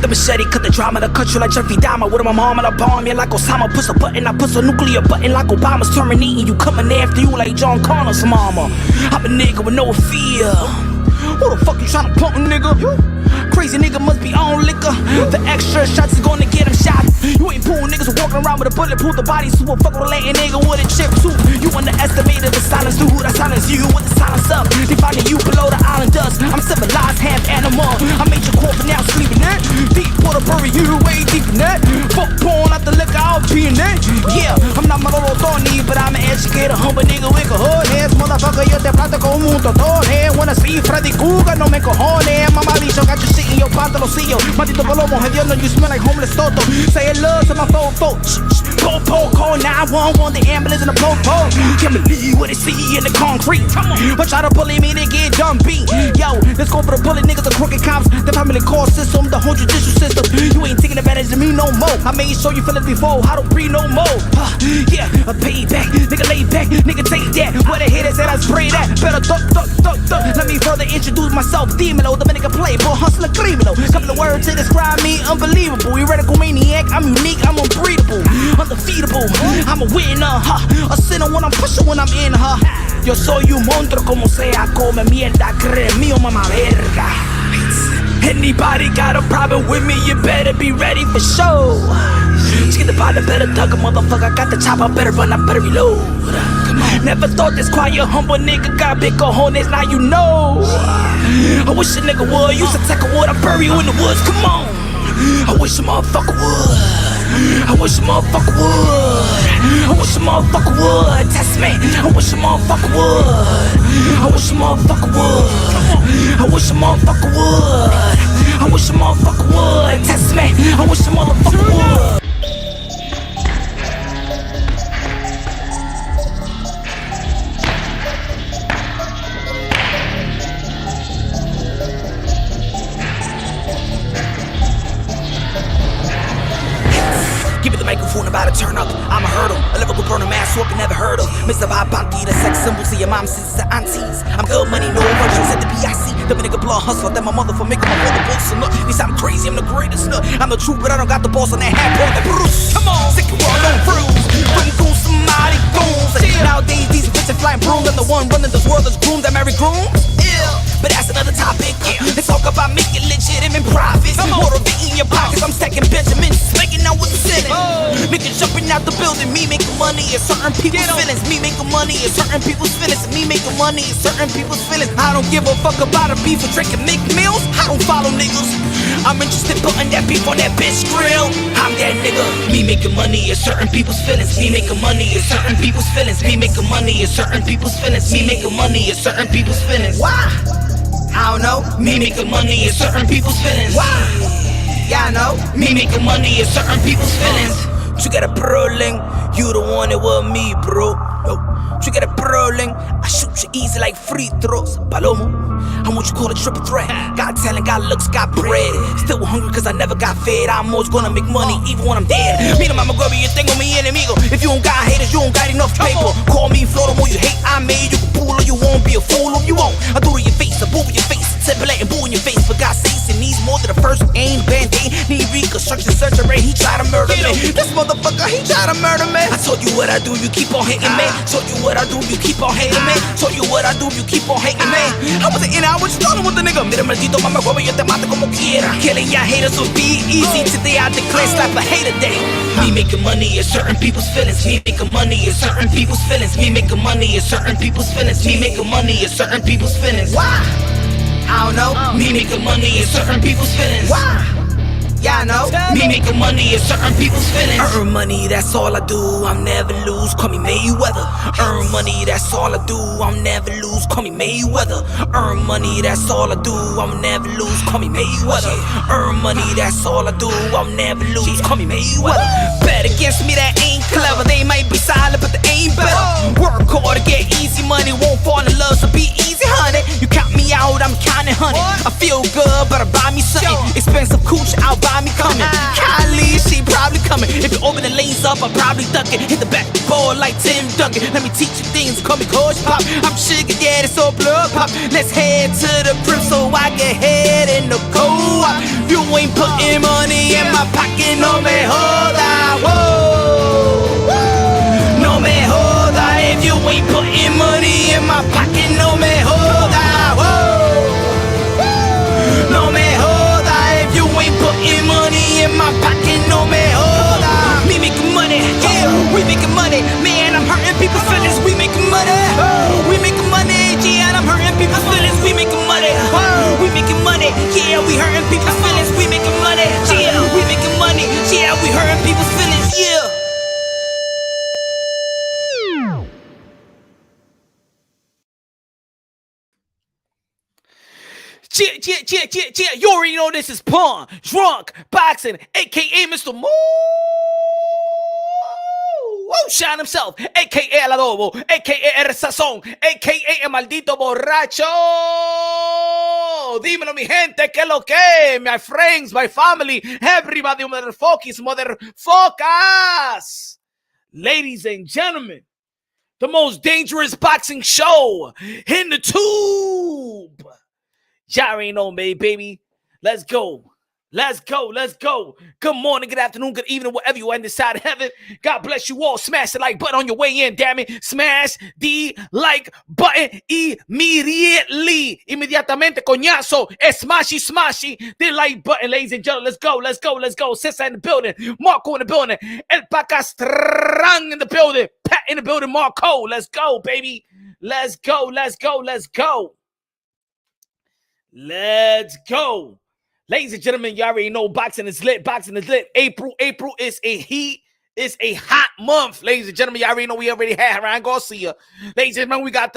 the machete, cut the drama, to cut you like Jeffrey Dahmer. With my mom and a bomb, yeah, like Osama. Push a button, I push a nuclear button like Obama's terminating you, coming after you like John Connor's mama. I'm a nigga with no fear. Who the fuck you tryna punk, nigga? Crazy nigga must be on liquor. The extra shots is gonna get him shot. You ain't pool niggas walking around with a bulletproof the body suit. Fuck with a Latin nigga with a chip too. You underestimated the silence, dude. I silence you with the silence up. They finding you below the island dust. I'm civilized, half animal. I made your corpse now sleeping that. Deep water bury you way deep in that. Fuck porn out the liquor, I'll be in that. Yeah, I'm not my little Tony, but I'm an educator, humble nigga with a hood hands. Motherfucker, yo te plata con un montón. Wanna see Freddy Cougar, no me cojones. Mama bicho, got your shit in your pantaloncillo. Maldito palomo, hediondo, you smell like homeless toto. Say it love to my fofo. Po-po, call 911, the ambulance and the po-po. Can't believe what they see in the concrete. But try to bully me, they get dumb beat. Yo, let's go for the bully niggas, the crooked cops, the family court system, the whole judicial system. You ain't taking advantage of me no more. I made sure you feel it before, I don't breathe no more. Yeah, a payback, nigga lay back, nigga take that. Where the haters said I spray that. Better duck. Let me further introduce myself, Demolo, Dominican playboy, hustler, criminal. Couple of words to describe me, unbelievable. Heretical maniac, I'm unique, I'm unbreathable, undefeatable. I'm a winner, a sinner when I'm pushing when I'm in her. Yo soy un monstruo como sea, come mierda, cree mío, mamá verga. Anybody got a problem with me, you better be ready for show. Just get the body, better duck a motherfucker, got the chopper, better run, I better reload. Never thought this quiet, humble nigga got big cojones, now you know. I wish a nigga would, use a take a wood, I bury you in the woods, come on. I wish a motherfucker would. I wish a motherfucker would. I wish a motherfucker would. Test me. I wish a motherfucker would. I wish a motherfucker would. I wish a motherfucker would. I wish a motherfucker would. Test me. I wish a motherfucker would. Give me the microphone, about to turn up. I'm a hurdle, a lyrical burner, man, so I can never hurdle. Mr. Bounty, the sex symbols of your mom, sisters, and aunties. I'm good money, no virtues at the PIC. The nigga blood hustler, that my mother for making my mother boss. Look, they say I'm crazy, I'm the greatest. Look, I'm the truth, but I don't got the balls on that hat. Bro, Bruce, come on, sick of world on fruits. Bring through somebody goons. Nowadays, these bitches flying brooms. I'm the one running this world as groomed. I marry grooms. But that's another topic, yeah. Let's talk about making legitimate profits. Motivating your pockets, I'm stacking Benjamins, making out with the ceiling. Niggas jumping out the building, me making money is certain people's feelings. Me making money is certain people's feelings. Me making money is certain people's feelings. I don't give a fuck about a beef or drinking make meals. I don't follow niggas. I'm interested in putting that beef on that bitch grill. I'm that nigga. Me making money is certain people's feelings. Me making money is certain people's feelings. Me making money is certain people's feelings. Me making money is certain people's feelings. Why? I don't know. Me making money is certain people's feelings. Why? Yeah, I know. Me making money is certain people's feelings. You got a problem, you the one that with me, bro. Yo, you got a problem, I shoot you easy like free throws. Palomo, I'm what you call a triple threat. Got talent, got looks, got bread. Still hungry cause I never got fed. I'm always gonna make money even when I'm dead. Mira mama grubby, you think on me enemigo. If you don't got haters, you don't got enough paper. Call me Florida, you hate I made. You can fool or you won't, be a fool or you won't. I do to your face, I boo in your face. Timberlake and boo in your face. But God sakes, it needs more than the first aim. Band-aid, need reconstruction surgery. He tried to murder me. This motherfucker, he tried to murder me. I told you what I do, you keep on hating me. Told you what I do, you keep on hating me. Told you what I do, you keep on hating me. I wasn't in, I was talking with the nigga. Mira maldito mama huevo, yo te mato como quiera. Killing your haters will be easy. Today I declare slap a hater day. Me making money is certain people's feelings. Me making money is certain people's feelings. Me making money is certain people's feelings. Me making money is certain people's feelings. Why? I don't know. Me making money is certain people's feelings. Why? Yeah, I know. Me making money is certain people's feelings. Earn money, that's all I do. I'll never lose. Call me Mayweather. Earn money, that's all I do. I'll never lose. Call me Mayweather. Earn money, that's all I do. I'll never lose. Call me Mayweather. Earn money, that's all I do. I'll never lose. Call me Mayweather. Bet against me, that ain't clever. They might be silent, but they ain't better. Work hard to get easy money. Won't fall in love, so be easy, honey. You count me out, I'm counting honey. I feel good, but I buy me something. Expensive cooch, I'll buy me coming. Kylie, she probably coming. If you open the lanes up, I'm probably ducking. Hit the back ball like Tim Duncan. Let me teach you things, call me Coach Pop. I'm sugar, yeah, it's all blood pop. Let's head to the crib so I can head in the co-op. You ain't putting money in my pocket, no me joda. Whoa. No me joda. If you ain't putting money in my pocket, no me joda. Whoa. No me joda. If you ain't putting money in my pocket, no me joda. Me making money, yeah, we making money. Man, I'm hurting people's feelings, we making money. We making money, yeah, and I'm hurting people's feelings, we making money. We making money, yeah, we hurting people's feelings, we making money. Yeah, we making money, yeah, we hurting people's feelings, yeah. Yeah. You already know this is Pawn, Drunk, Boxing, aka Mr. Moo. Shine himself, aka El Adobo, aka El Sazón, aka El Maldito Borracho. Dímelo, mi gente, que lo que, my friends, my family, everybody, motherfuckers. Ladies and gentlemen, the most dangerous boxing show in the tube. Y'all already know me, baby. Let's go. Let's go. Let's go. Good morning, good afternoon, good evening, wherever you are in this side of heaven. God bless you all. Smash the like button on your way in, damn it. Smash the like button immediately. Inmediatamente, coñazo. Smashy the like button, ladies and gentlemen. Let's go. Let's go. Let's go. Sissa in the building. Marco in the building. El Pacastrang in the building. Pat in the building. Marco. Let's go, baby. Let's go. Let's go. Let's go. Let's go. Ladies and gentlemen, you already know boxing is lit. Boxing is lit. April is a heat. It's a hot month. Ladies and gentlemen, you already know we already had Ryan Garcia. Ladies and gentlemen, we got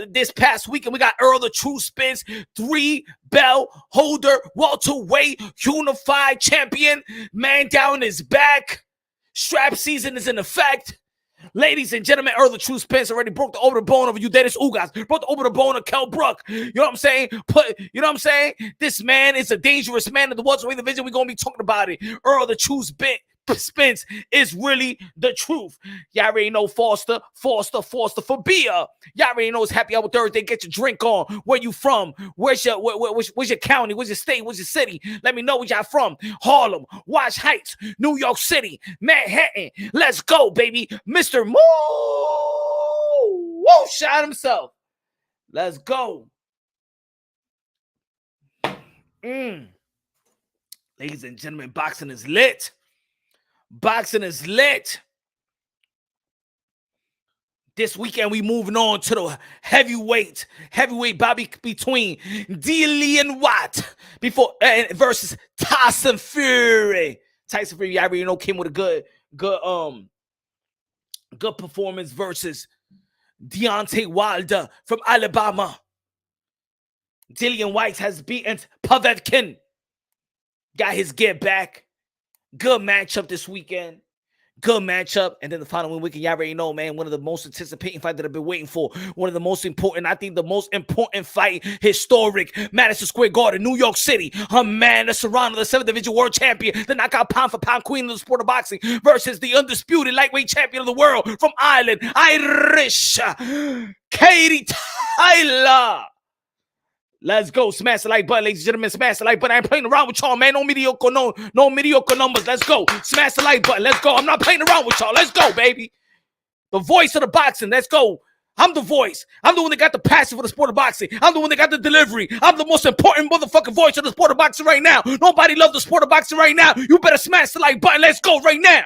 this past weekend, we got Earl the True Spence, 3-belt holder, welterweight, unified champion. Man down his back. Strap season is in effect. Ladies and gentlemen, Earl the True Spence already broke the over the bone of Dennis Ugas, broke the over the bone of Kell Brook. You know what I'm saying? You know what I'm saying? This man is a dangerous man in the welterweight division. We're gonna be talking about it. Earl the True Spence is really the truth. Y'all already know Foster for beer. Y'all already know it's Happy Hour Thursday. Get your drink on. Where you from? Where's your county? Where's your state? Where's your city? Let me know where y'all from. Harlem, Watch Heights, New York City, Manhattan. Let's go, baby. Mr. Moo shot himself. Let's go. Ladies and gentlemen, boxing is lit. Boxing is lit. This weekend, we moving on to the heavyweight Bobby between Dillian Watt versus Tyson Fury. Tyson Fury, I already know, came with a good performance versus Deontay Wilder from Alabama. Dillian White has beaten Povetkin. Got his get back. Good matchup this weekend. Good matchup. And then the following weekend, y'all already know, man, one of the most anticipating fights that I've been waiting for. One of the most important, I think the most important fight, historic, Madison Square Garden, New York City. Amanda Serrano, the 7th Division World Champion, the knockout pound for pound queen of the sport of boxing, versus the undisputed lightweight champion of the world from Ireland, Irish, Katie Taylor. Let's go. Smash the like button, ladies and gentlemen. Smash the like button. I ain't playing around with y'all, man. No mediocre numbers. Let's go. Smash the like button. Let's go. I'm not playing around with y'all. Let's go, baby. The voice of the boxing. Let's go. I'm the voice. I'm the one that got the passion for the sport of boxing. I'm the one that got the delivery. I'm the most important motherfucking voice of the sport of boxing right now. Nobody loves the sport of boxing right now. You better smash the like button. Let's go right now.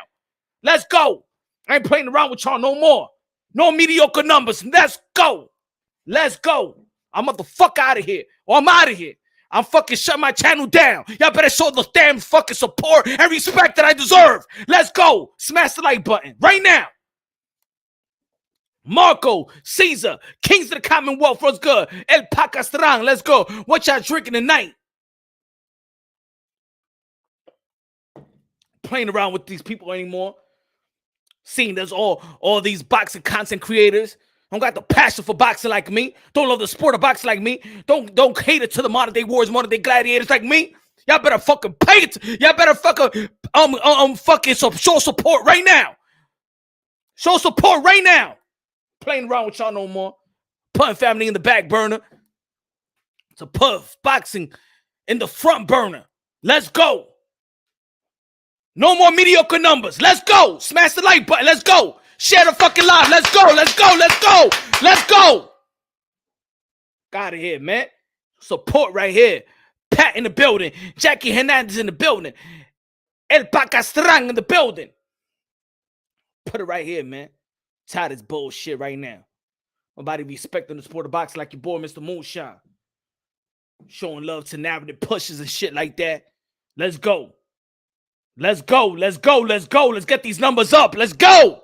Let's go. I ain't playing around with y'all no more. No mediocre numbers. Let's go. Let's go. I'm the fuck out of here. Or I'm out of here. I'm fucking shut my channel down. Y'all better show the damn fucking support and respect that I deserve. Let's go. Smash the like button right now. Marco, Caesar, Kings of the Commonwealth. What's good? El Pacastrang. Let's go. What y'all drinking tonight? Playing around with these people anymore. Seeing there's all these boxing content creators. Don't got the passion for boxing like me. Don't love the sport of boxing like me. Don't cater to the modern day warriors, modern day gladiators like me. Y'all better fucking pay it. Y'all better fucking show support right now. Show support right now. Playing around with y'all no more. Putting family in the back burner. To put boxing in the front burner. Let's go. No more mediocre numbers. Let's go. Smash the like button. Let's go. Share the fucking live. Let's go. Let's go. Let's go. Let's go. Got it here, man. Support right here. Pat in the building. Jackie Hernandez in the building. El Pacastrang in the building. Put it right here, man. Tired of this bullshit right now. Nobody respecting the sport of boxing like your boy, Mr. Moonshine. Showing love to narrative pushes and shit like that. Let's go. Let's go. Let's go. Let's go. Let's get these numbers up. Let's go.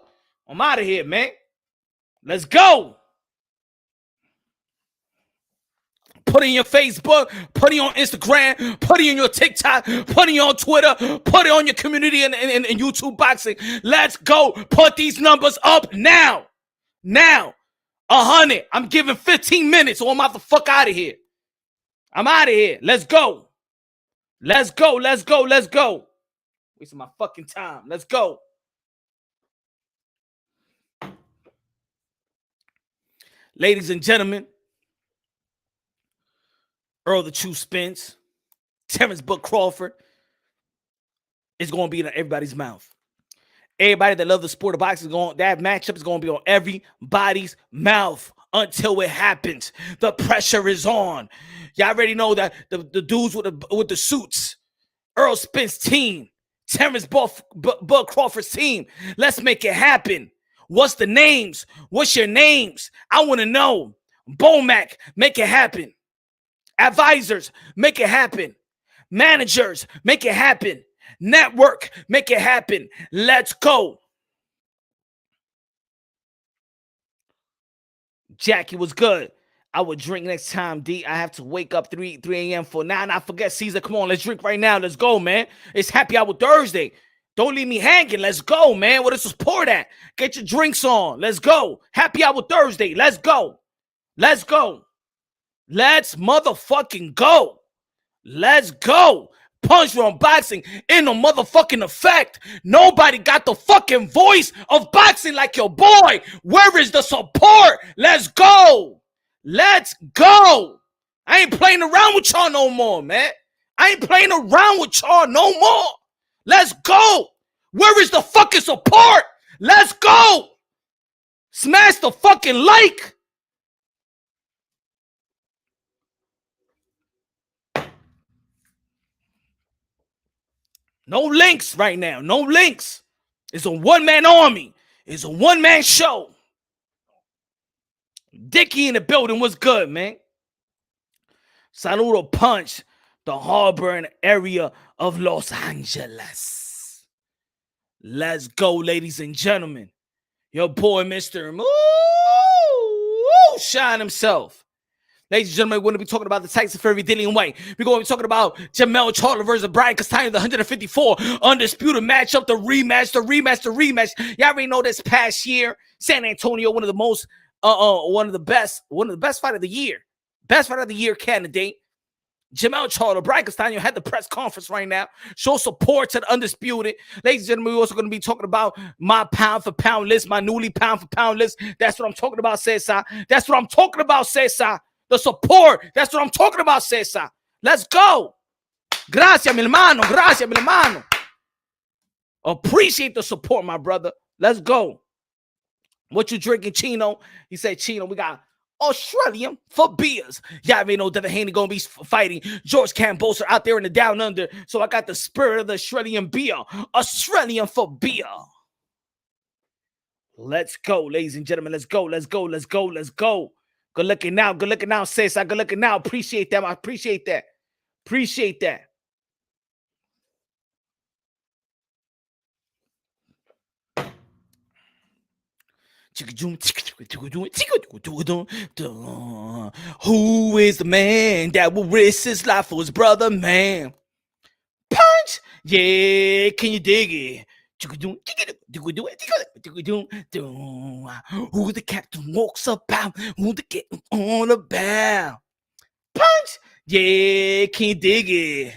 I'm out of here, man. Let's go. Put it in your Facebook, put it on Instagram, put it in your TikTok, put it on Twitter, put it on your community and YouTube boxing. Let's go. Put these numbers up now. Now. 100. I'm giving 15 minutes or I'm out the fuck out of here. I'm out of here. Let's go. Let's go. Let's go. Let's go. Wasting my fucking time. Let's go. Ladies and gentlemen, Earl the True Spence, Terrence Book Crawford is going to be in everybody's mouth. Everybody that loves the sport of boxing, that matchup is going to be on everybody's mouth until it happens. The pressure is on. Y'all already know that the dudes with the suits, Earl Spence team, Terrence Book Crawford's team. Let's make it happen. What's the names? What's your names? I want to know. Bomac, make it happen. Advisors, make it happen. Managers, make it happen. Network, make it happen. Let's go. Jackie was good. I would drink next time, D. I have to wake up 3 a.m. for now. And I forget, Caesar. Come on, let's drink right now. Let's go, man. It's Happy Hour Thursday. Don't leave me hanging. Let's go, man. Where the support at? Get your drinks on. Let's go. Happy Hour Thursday. Let's go. Let's go. Let's motherfucking go. Let's go. Punch Run Boxing in a motherfucking effect. Nobody got the fucking voice of boxing like your boy. Where is the support? Let's go. Let's go. I ain't playing around with y'all no more, man. I ain't playing around with y'all no more. Let's go. Where is the fucking support? Let's go. Smash the fucking like. No links right now. No links. It's a one-man army. It's a one-man show. Dickie in the building was good, man. Saludo Punch, the harbor and area of Los Angeles. Let's go, ladies and gentlemen. Your boy, Mr. Shine himself. Ladies and gentlemen, we're going to be talking about the Tyson Fury Dillian White. We're going to be talking about Jermell Charlo versus Brian Castano, the 154 undisputed matchup, the rematch. Y'all already know this past year, San Antonio, one of the best fight of the year. Best fight of the year candidate. Jermell Charlo, Brian Castano had the press conference right now. Show support to the undisputed. Ladies and gentlemen, we're also going to be talking about my pound for pound list, my newly pound for pound list. That's what I'm talking about, Cesar. That's what I'm talking about, Cesar. The support. That's what I'm talking about, Cesar. Let's go. Gracias, mi hermano. Gracias, mi hermano. Appreciate the support, my brother. Let's go. What you drinking, Chino? He said, Chino, we got Australian for beers. Y'all already know Devin Haney going to be fighting George Cambosa out there in the down under. So I got the spirit of the Australian beer. Australian for beer. Let's go, ladies and gentlemen. Let's go. Let's go. Let's go. Let's go. Good looking now. Good looking now, Cesar. Good looking now. Appreciate that. I appreciate that. Appreciate that. Who is the man that will risk his life for his brother, man? Punch! Yeah, can you dig it? Who the captain walks about? Who the getting on about? Punch! Yeah, can you dig it?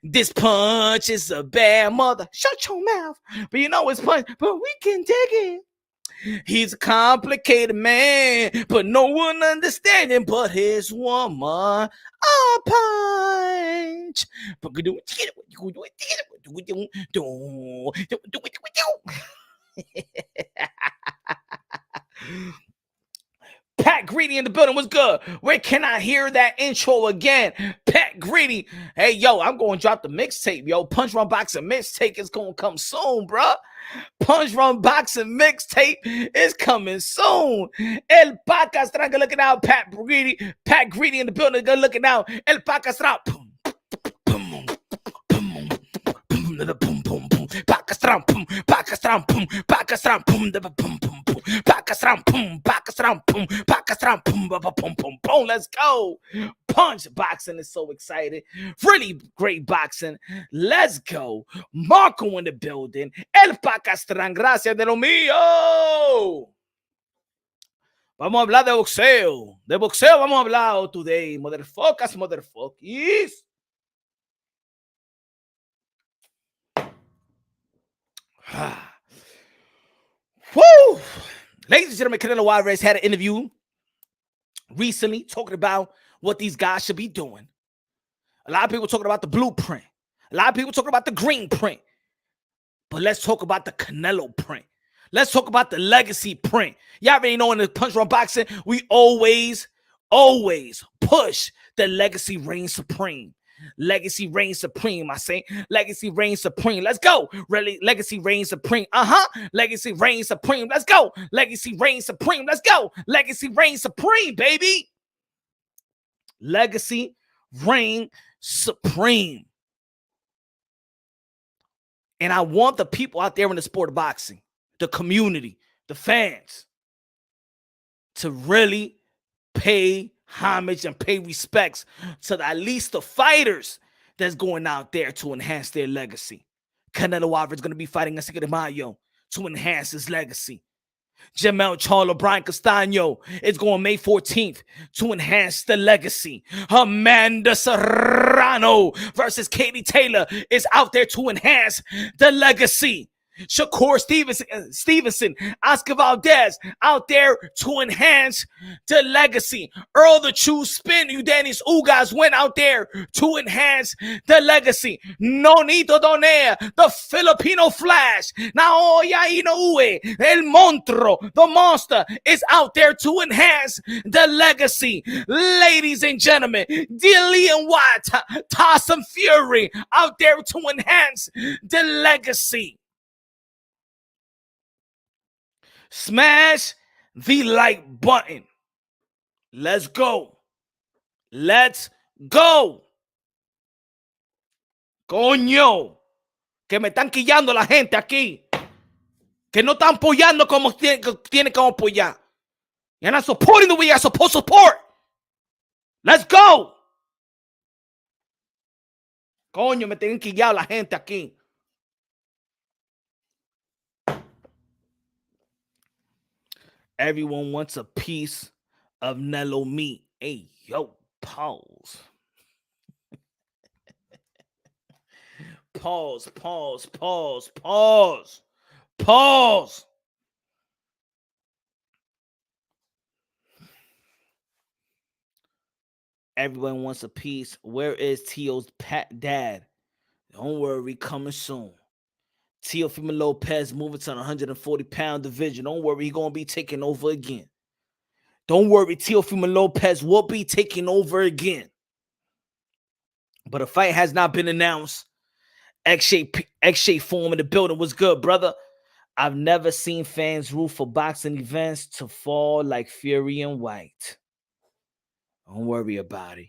This punch is a bad mother. Shut your mouth. But you know it's punch, but we can dig it. He's a complicated man, but no one understands him but his woman. punch. Pat Greedy in the building. What's good? Where can I hear that intro again? Pat Greedy. Hey, yo, I'm going to drop the mixtape, yo. Punch Run Boxing mixtape is going to come soon, bro. Punch Run Boxing mixtape is coming soon. El Pacastran, good looking out. Pat Greedy in the building, good looking out. El Pacastran. Pakastram, Pakastram, Pakastram, Pakastram, let's go. Punch boxing is so excited. Really great boxing. Let's go. Marco in the building. El Pakastram, gracias de lo mío. Vamos a hablar de boxeo. De boxeo vamos a hablar today. Motherfuckers. Woo! Ladies and gentlemen, Canelo Alvarez had an interview recently talking about what these guys should be doing. A lot of people talking about the blueprint. A lot of people talking about the green print. But let's talk about the Canelo print. Let's talk about the legacy print. Y'all already know in the Punch Run Boxing, we always push the legacy reign supreme. Legacy reigns supreme, I say. Legacy reigns supreme. Let's go. Really, legacy reigns supreme. Legacy reigns supreme. Let's go. Legacy reigns supreme. Let's go. Legacy reigns supreme, baby. Legacy reign supreme. And I want the people out there in the sport of boxing, the community, the fans, to really pay homage and pay respects to at least the fighters that's going out there to enhance their legacy. Canelo Alvarez is going to be fighting Cinco de Mayo to enhance his legacy. Jamel Charlo, Brian Castano is going May 14th to enhance the legacy. Amanda Serrano versus Katie Taylor is out there to enhance the legacy. Shakur Stevenson, Oscar Valdez out there to enhance the legacy. Earl the True Spin, Udanis Ugas went out there to enhance the legacy. Nonito Donaire, the Filipino Flash, Naoya Inoue, El Monstro, the Monster is out there to enhance the legacy. Ladies and gentlemen, Dillian White, Tyson Fury out there to enhance the legacy. Smash the like button. Let's go. Let's go. Coño. Que me están quillando la gente aquí. Que no están apoyando como tienen que apoyar. You're not supporting the way you're supposed to support. Let's go. Coño, me tienen quillado la gente aquí. Everyone wants a piece of Nello meat. Hey, yo, pause. Pause. Everyone wants a piece. Where is Tio's dad? Don't worry, coming soon. Teofimo Lopez moving to the 140-pound division. Don't worry, he's going to be taking over again. Don't worry, Teofimo Lopez will be taking over again. But a fight has not been announced. X-Shape form in the building was good, brother. I've never seen fans root for boxing events to fall like Fury and White. Don't worry about it.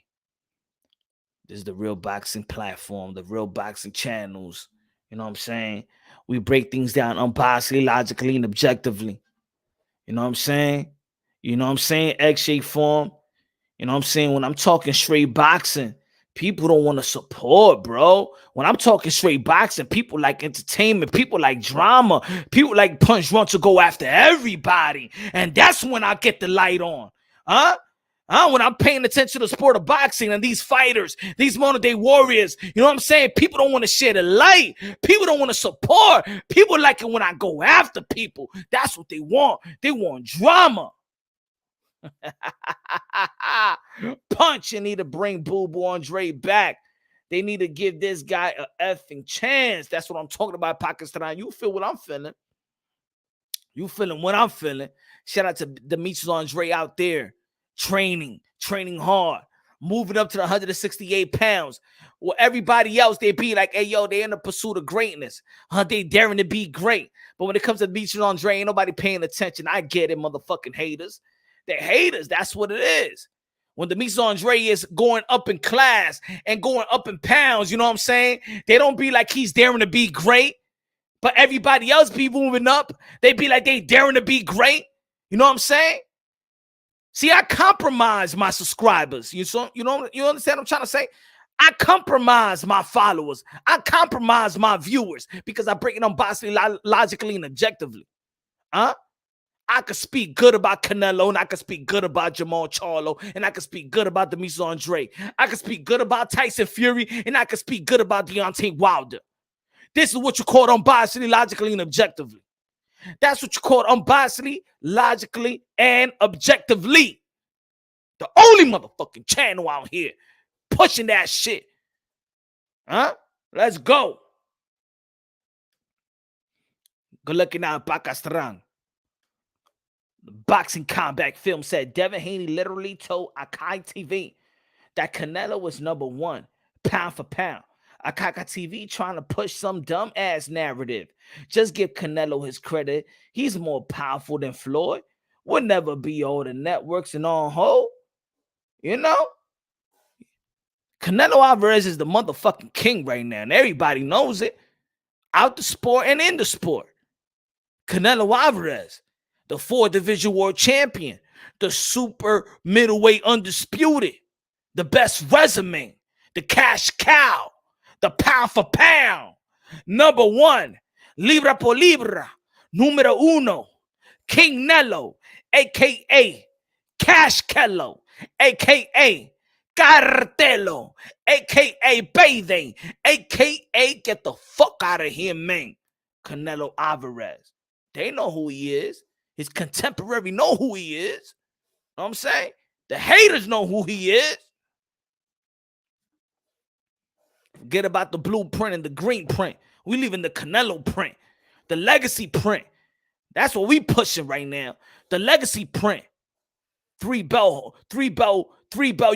This is the real boxing platform, the real boxing channels. You know what I'm saying? We break things down unbiasedly, logically, and objectively. You know what I'm saying? X-Shape form. You know what I'm saying? When I'm talking straight boxing, people don't want to support, bro. When I'm talking straight boxing, people like entertainment, people like drama, people like punch run to go after everybody. And that's when I get the light on. When I'm paying attention to the sport of boxing and these fighters, these modern day warriors, you know what I'm saying? People don't want to share the light. People don't want to support. People like it when I go after people. That's what they want. They want drama. Punch, you need to bring Boo Boo Andre back. They need to give this guy a effing chance. That's what I'm talking about, Pakistan. You feel what I'm feeling. You feeling what I'm feeling. Shout out to Demetrius Andre out there training hard, moving up to the 168 pounds. Well, everybody else, they be like, hey, yo, they in the pursuit of greatness. They daring to be great. But when it comes to Demetrius Andre, ain't nobody paying attention. I get it, motherfucking haters. They're haters. That's what it is. When Demetrius Andre is going up in class and going up in pounds, you know what I'm saying? They don't be like he's daring to be great. But everybody else be moving up. They be like they daring to be great. You know what I'm saying? See, I compromise my subscribers. You understand what I'm trying to say? I compromise my followers. I compromise my viewers because I break it down biasly, logically, and objectively. I could speak good about Canelo, and I could speak good about Jamal Charlo, and I could speak good about Demetrius Andre. I could speak good about Tyson Fury, and I could speak good about Deontay Wilder. This is what you call unbiasedly, logically, and objectively. That's what you call unbiasedly, logically, and objectively. The only motherfucking channel out here pushing that shit. Let's go. Good looking out, Pakistan. The Boxing Combat Film said Devin Haney literally told Akai TV that Canelo was number one, pound for pound. Akaka TV trying to push some dumb ass narrative. Just give Canelo his credit. He's more powerful than Floyd. Will never be all the networks and on hold. You know? Canelo Alvarez is the motherfucking king right now, and everybody knows it. Out the sport and in the sport. Canelo Alvarez, the 4-division world champion, the super middleweight undisputed, the best resume, the cash cow, the pound for pound, number one, libra por libra, numero uno, King Nello, a.k.a. Cash Kello, a.k.a. Cartelo, a.k.a. Bathing, a.k.a. get the fuck out of here, man. Canelo Alvarez. They know who he is. His contemporary know who he is. Know what I'm saying? The haters know who he is. Forget about the blueprint and the green print. We leaving the Canelo print, the legacy print. That's what we pushing right now. The legacy print. Three belt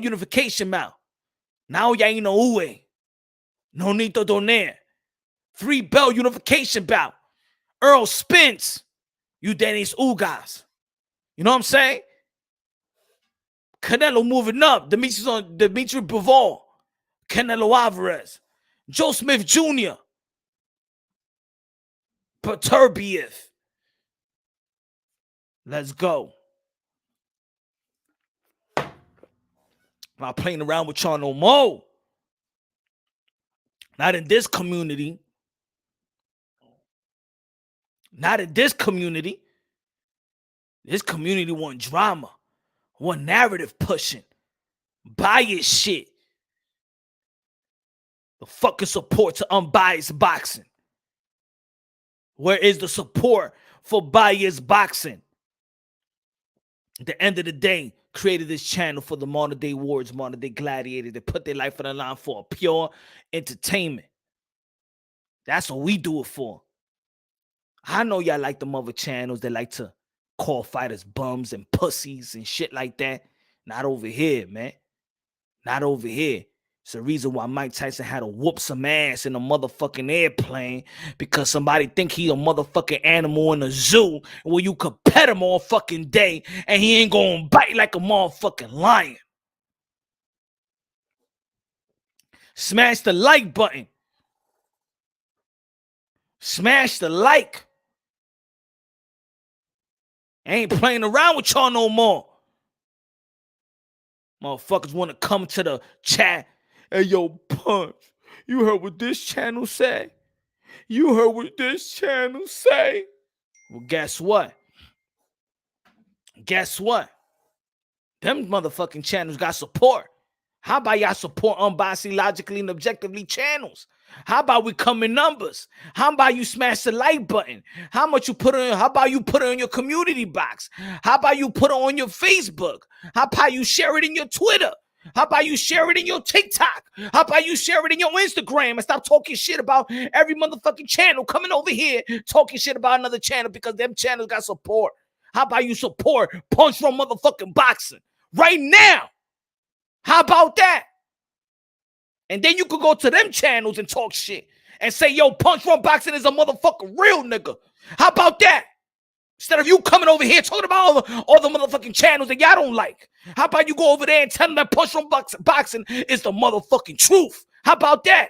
unification mount. Now ya ain't no ue. No need to doner. 3-belt unification bout. Earl Spence. You Dennis Ugas. You know what I'm saying? Canelo moving up. Dimitri Bivol. Canelo Alvarez. Joe Smith Jr. Peterbiev. Let's go. I'm not playing around with y'all no more. Not in this community. Not in this community. This community want drama. Want narrative pushing. Biased shit. The fucking support to unbiased boxing. Where is the support for biased boxing? At the end of the day, created this channel for the modern day warriors, modern day gladiators. They put their life on the line for a pure entertainment. That's what we do it for. I know y'all like them other channels that like to call fighters bums and pussies and shit like that. Not over here, man. Not over here. It's the reason why Mike Tyson had to whoop some ass in a motherfucking airplane because somebody think he a motherfucking animal in a zoo where you could pet him all fucking day and he ain't gonna bite like a motherfucking lion. Smash the like button. Smash the like. I ain't playing around with y'all no more. Motherfuckers want to come to the chat. Hey, yo, Punch, you heard what this channel say? You heard what this channel say? Well, guess what? Guess what? Them motherfucking channels got support. How about y'all support unbiasedly, logically, and objectively channels? How about we come in numbers? How about you smash the like button? How much you put it in? How about you put it in your community box? How about you put it on your Facebook? How about you share it in your Twitter? How about you share it in your TikTok? How about you share it in your Instagram and stop talking shit about every motherfucking channel coming over here talking shit about another channel because them channels got support? How about you support Punch From Motherfucking Boxing right now? How about that? And then you could go to them channels and talk shit and say, yo, Punch From Boxing is a motherfucking real nigga. How about that? Instead of you coming over here talking about all the motherfucking channels that y'all don't like. How about you go over there and tell them that Punch From Boxing is the motherfucking truth? How about that?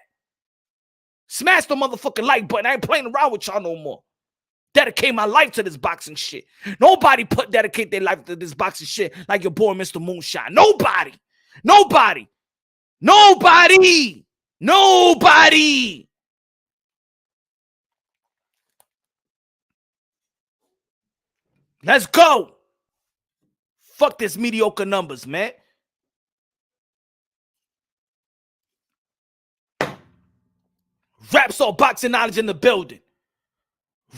Smash the motherfucking like button. I ain't playing around with y'all no more. Dedicate my life to this boxing shit. Nobody dedicate their life to this boxing shit like your boy Mr. Moonshine. Nobody. Nobody. Nobody. Nobody. Let's go. Fuck this mediocre numbers, man. Raps all boxing knowledge in the building.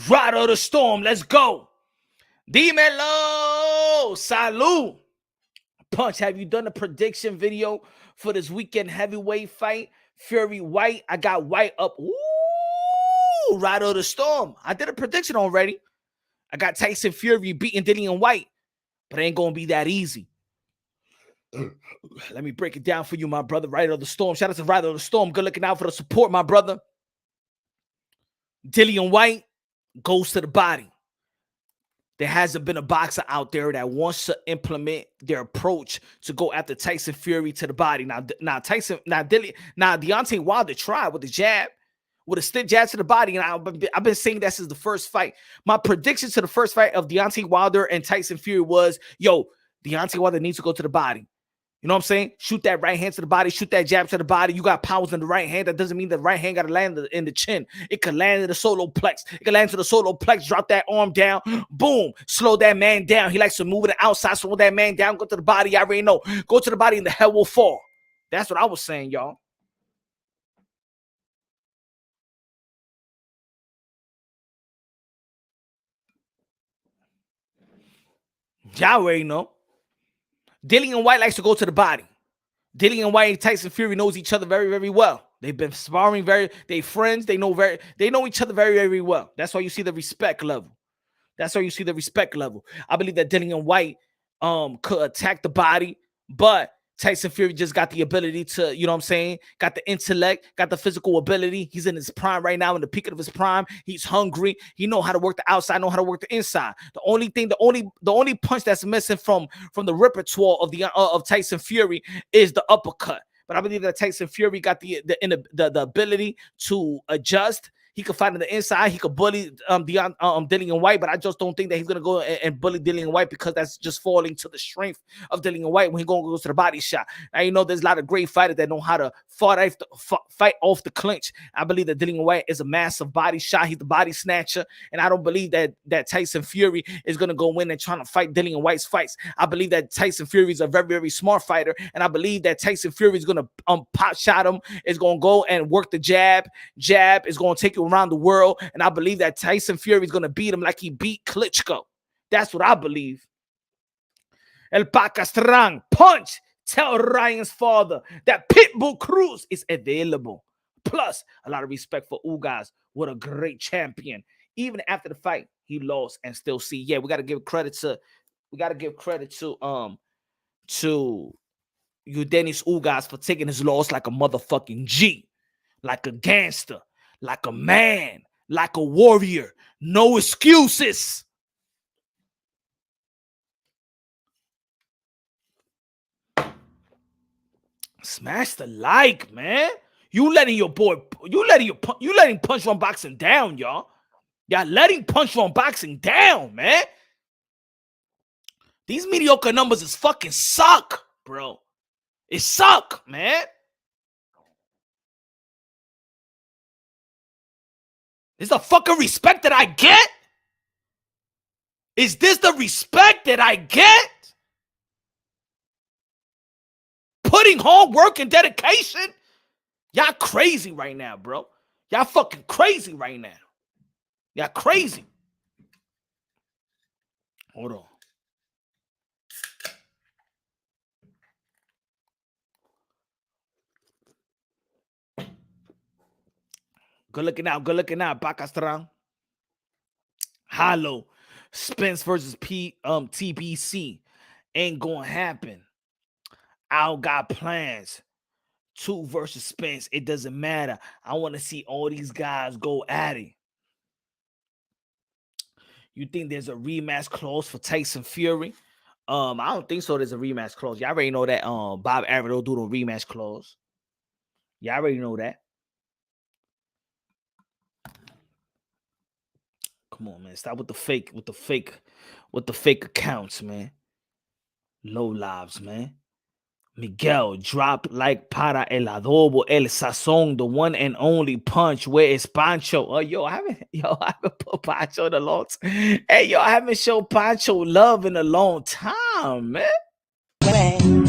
Rider of the storm. Let's go. Dímelo. Salud. Punch, have you done a prediction video for this weekend heavyweight fight? Fury White. I got White up. Ooh, Rider of the storm. I did a prediction already. I got Tyson Fury beating Dillian White, but it ain't going to be that easy. Let me break it down for you, my brother. Rider of the storm. Shout out to Rider of the storm. Good looking out for the support, my brother. Dillian White goes to the body. There hasn't been a boxer out there that wants to implement their approach to go after Tyson Fury to the body. Now Deontay Wilder tried with the jab, with a stiff jab to the body, and I've been saying that since the first fight. My prediction to the first fight of Deontay Wilder and Tyson Fury was, yo, Deontay Wilder needs to go to the body. You know what I'm saying? Shoot that right hand to the body, shoot that jab to the body. You got powers in the right hand. That doesn't mean the right hand got to land in the chin. It could land in the solar plex. It could land to the solar plex, drop that arm down, boom, slow that man down. He likes to move to the outside, slow that man down, go to the body. I already know. Go to the body and the hell will fall. That's what I was saying, y'all. Y'all already know. Dillian White likes to go to the body. Dillian White and Tyson Fury knows each other very, very well. They've been sparring they friends. They know each other very, very well. That's why you see the respect level. That's why you see the respect level. I believe that Dillian White could attack the body, but Tyson Fury just got the ability to, you know what I'm saying? Got the intellect, got the physical ability. He's in his prime right now, in the peak of his prime. He's hungry. He know how to work the outside, know how to work the inside. The only punch that's missing from the repertoire of Tyson Fury is the uppercut. But I believe that Tyson Fury got the ability to adjust. He could fight on the inside. He could bully Dillian White, but I just don't think that he's going to go and bully Dillian White because that's just falling to the strength of Dillian White when he goes to the body shot. Now, you know, there's a lot of great fighters that know how to fight off the clinch. I believe that Dillian White is a massive body shot. He's the body snatcher, and I don't believe that Tyson Fury is going to go in and trying to fight Dillian White's fights. I believe that Tyson Fury is a very, very smart fighter, and I believe that Tyson Fury is going to pop shot him, is going to go and work the jab is going to take you around the world, and I believe that Tyson Fury is going to beat him like he beat Klitschko. That's what I believe. El Pacastrang, punch. Tell Ryan's father that Pitbull Cruz is available. Plus, a lot of respect for Ugas. What a great champion. Even after the fight, he lost and still see. Yeah, we got to give credit to Dennis Ugas for taking his loss like a motherfucking G, like a gangster, like a man, like a warrior. No excuses. Smash the like, man. You letting Punch From Boxing down, y'all. Y'all letting Punch From Boxing down, man. These mediocre numbers is fucking suck, bro. It suck, man. Is the fucking respect that I get? Is this the respect that I get? putting hard work and dedication. Y'all crazy right now, bro. Y'all fucking crazy right now. Y'all crazy. Hold on. Good looking out. Bacastran. Hollow. Spence versus TBC. Ain't gonna happen. Al got plans. 2 versus Spence. It doesn't matter. I want to see all these guys go at it. You think there's a rematch clause for Tyson Fury? I don't think so. There's a rematch clause. Y'all already know that Bob Arum don't do the rematch clause. Y'all already know that. Come on, man. Stop with the fake accounts, man. Low lives, man. Miguel, drop like para el adobo, el sazón, the one and only punch. Where is Pancho? Oh, I haven't put Pancho in a long time. Hey, I haven't shown Pancho love in a long time, man. Then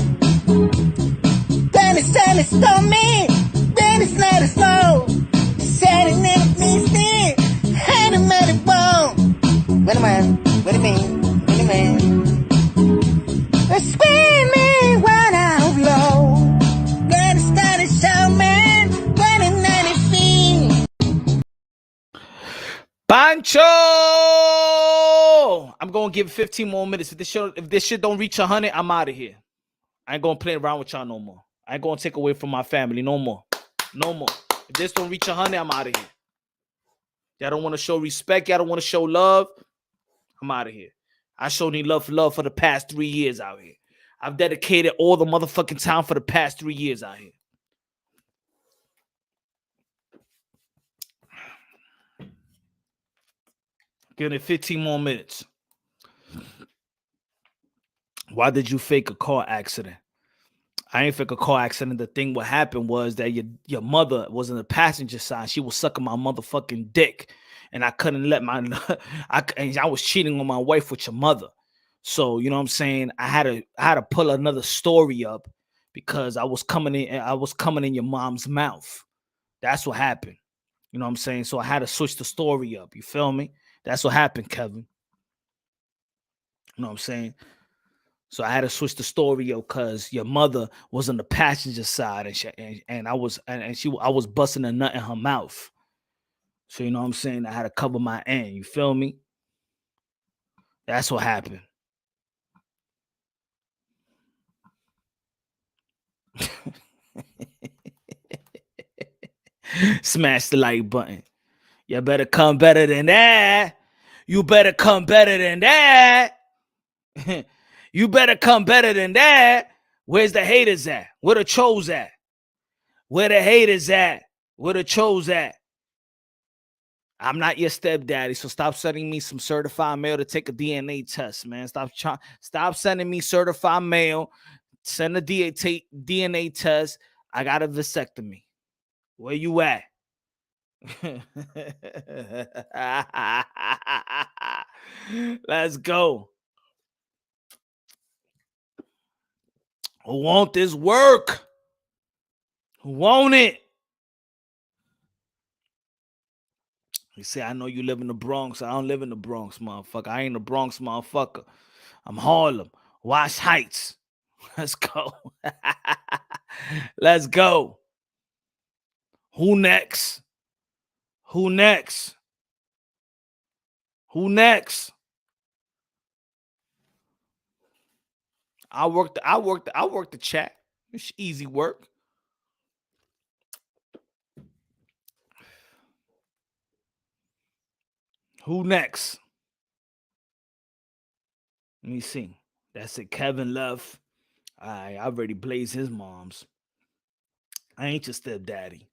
it's stormy. Then it's not a snow. Setting in me, hand him at the bone. Wait a minute. Screaming right out low. Then it's not a show, man. When it's not a fiend. Pancho! I'm gonna give 15 more minutes. If this shit don't reach 100, I'm out of here. I ain't gonna play around with y'all no more. I ain't gonna take away from my family no more. If this don't reach 100, I'm out of here. Y'all don't want to show respect. Y'all don't want to show love. I'm out of here. I showed you love for the past 3 years out here. I've dedicated all the motherfucking time for the past 3 years out here. Giving it 15 more minutes. Why did you fake a car accident? I ain't fake a car accident. The thing what happened was that your mother was in the passenger side. She was sucking my motherfucking dick. And I couldn't let I was cheating on my wife with your mother. So, you know what I'm saying? I had to pull another story up because I was coming in your mom's mouth. That's what happened. You know what I'm saying? So I had to switch the story up. You feel me? That's what happened, Kevin. You know what I'm saying? So I had to switch the story up because your mother was on the passenger side and I was busting a nut in her mouth. So you know what I'm saying? I had to cover my end. You feel me? That's what happened. Smash the like button. You better come better than that. You better come better than that. You better come better than that. Where's the haters at? Where the trolls at? Where the haters at? Where the trolls at? I'm not your stepdaddy, so stop sending me some certified mail to take a DNA test, man. Stop sending me certified mail. Send a DNA test. I got a vasectomy. Where you at? Let's go. Who want this work? Who want it? You say, I know you live in the Bronx. I don't live in the Bronx, motherfucker. I ain't the Bronx, motherfucker. I'm Harlem. Wash Heights. Let's go. Let's go. Who next? Who next? Who next? I work the chat. It's easy work. Who next? Let me see. That's it. Kevin left. I already blazed his moms. I ain't your stepdaddy.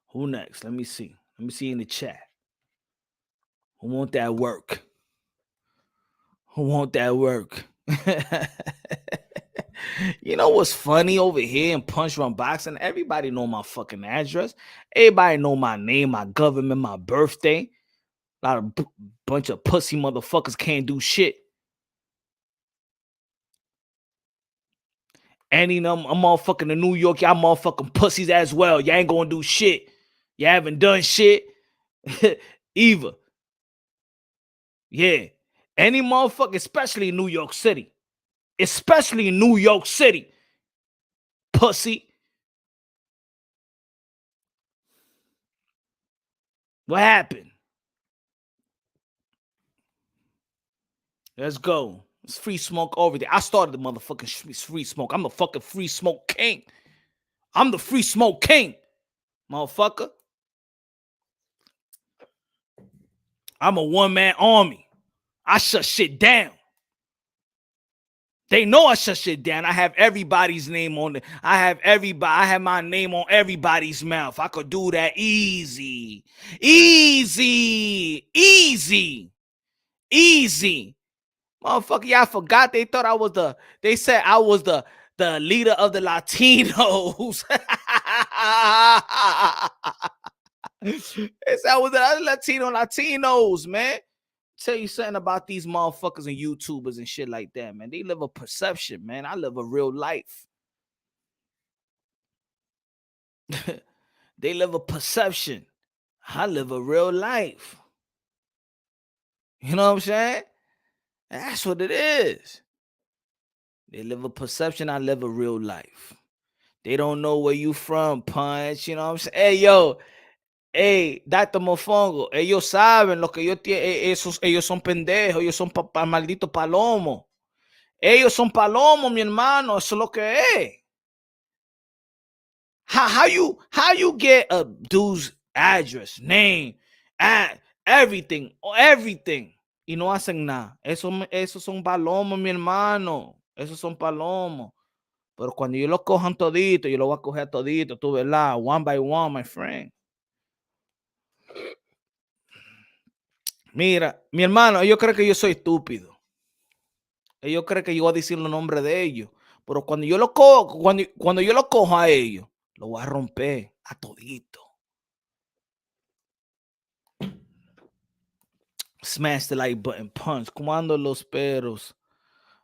Who next? Let me see. Let me see in the chat. Who want that work? Who want that work? You know what's funny over here in Punch Run Boxing? Everybody know my fucking address. Everybody know my name, my government, my birthday. A lot of bunch of pussy motherfuckers can't do shit. Any them a motherfucking in New York, y'all motherfucking pussies as well. Y'all ain't gonna do shit. You haven't done shit either. Yeah. Any motherfucker, especially in New York City. Especially in New York City. Pussy. What happened? Let's go. It's free smoke over there. I started the motherfucking free smoke. I'm the fucking free smoke king. I'm the free smoke king, motherfucker. I'm a one-man army. I shut shit down. They know I shut shit down. I have everybody's name on it. I have my name on everybody's mouth. I could do that easy. Easy. Easy. Easy. Motherfucker, y'all forgot they said I was the leader of the Latinos. They said I was the other Latinos, man. Tell you something about these motherfuckers and YouTubers and shit like that, man. They live a perception, man. I live a real life. They live a perception. I live a real life. You know what I'm saying? That's what it is. They live a perception. I live a real life. They don't know where you from, Punch. You know what I'm saying? Hey, yo. Hey, Dr. Mofongo. Ellos saben lo que yo tiene. Ellos son pendejos. Ellos son malditos palomos. Ellos son palomos, mi hermano. Eso es lo que es. How you get a dude's address, name, everything, y no hacen nada? Esos son palomos, mi hermano. Esos son palomos. Pero cuando yo los cojan todito, yo los voy a coger todito, tú verás, one by one, my friend. Mira, mi hermano, ellos creen que yo soy estúpido. Ellos creen que yo voy a decir los nombres de ellos. Pero cuando yo lo cojo, cuando yo lo cojo a ellos, lo voy a romper a todito. Smash the like button, Punch. Cuando los perros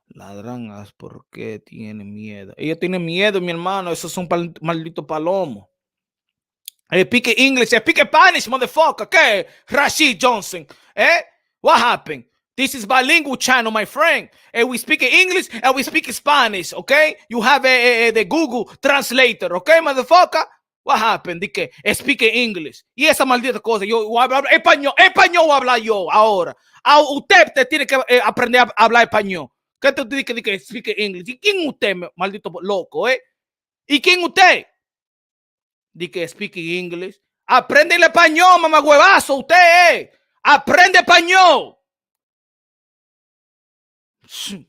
ladran, ¿por qué tienen miedo? Ellos tienen miedo, mi hermano. Esos son malditos palomos. Speak English, speak Spanish, motherfucker. ¿Qué? Rashid Johnson. What happened? This is bilingual channel, my friend. And we speak English and we speak Spanish, okay? You have the Google translator, okay, motherfucker? What happened? ¿De qué? Speak English. Y esa maldita cosa. Yo voy a hablar español voy a hablar yo ahora. Usted te tiene que aprender a hablar español. ¿Qué te dice que speak English? ¿Y quién usted, maldito loco, ¿Y quién usted? Di que speaking English. Aprende el español, mamagüevazo, usted, Aprende español.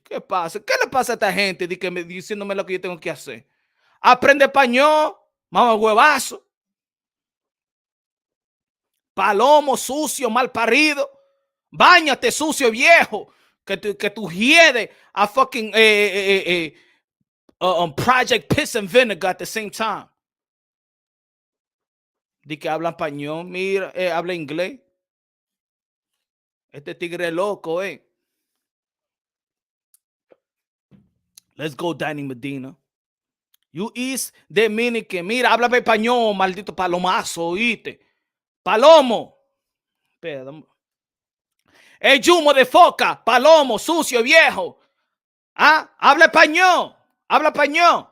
¿Qué pasa? ¿Qué le pasa a esta gente diciéndome lo que yo tengo que hacer? Aprende español, mamagüevazo. Palomo, sucio, mal parido. Báñate, sucio, viejo. Que tú hiedes a fucking Project Piss and Vinegar at the same time. Di que habla español, mira, habla inglés. Este tigre loco, Let's go, Danny Medina. You is Dominican. Mira, habla español, maldito palomazo, oíste. Palomo. Espera. El yumo de foca, palomo, sucio, viejo. Habla español. Habla español.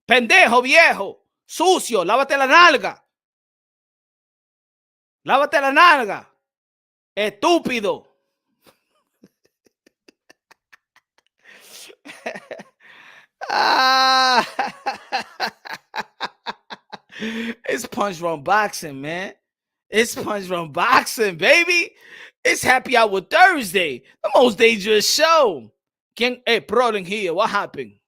Pendejo, viejo. Sucio, lávate la nalga. Lávate la nalga. Estúpido. It's Punch Run Boxing, man. It's Punch Run Boxing, baby. It's Happy Hour Thursday, the most dangerous show. Problem here. What happened?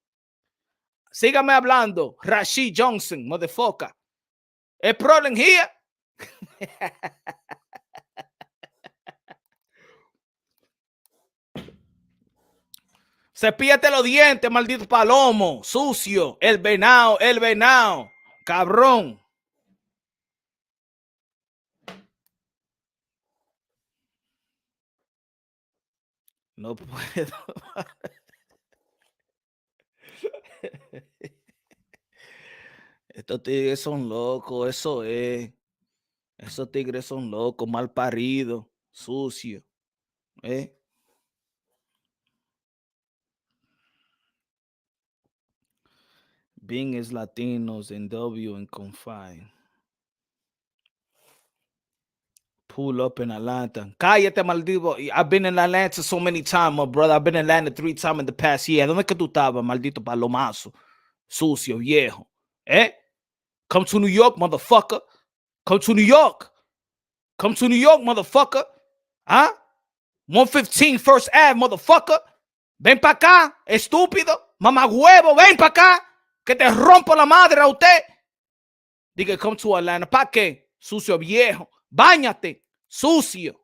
Sígame hablando. Rashid Johnson, motherfucker. Problem here. Cepíllate los dientes, maldito palomo, sucio, el venado, cabrón. No puedo. Estos tigres son locos, eso es. Esos tigres son locos, mal paridos, sucios. ¿Eh? Being is Latinos in W and confined. Pull up in Atlanta. Cállate, maldito. I've been in Atlanta so many times, my brother. I've been in Atlanta 3 times in the past year. ¿Dónde es que tú estabas, maldito palomazo? Sucio, viejo. ¿Eh? Come to New York, motherfucker. Come to New York. Come to New York, motherfucker. ¿Ah? 115 First Ave, motherfucker. Ven para acá, estúpido. Mamá huevo, ven para acá. Que te rompo la madre a usted. Diga, come to Atlanta. ¿Para qué? Sucio viejo. Báñate, sucio.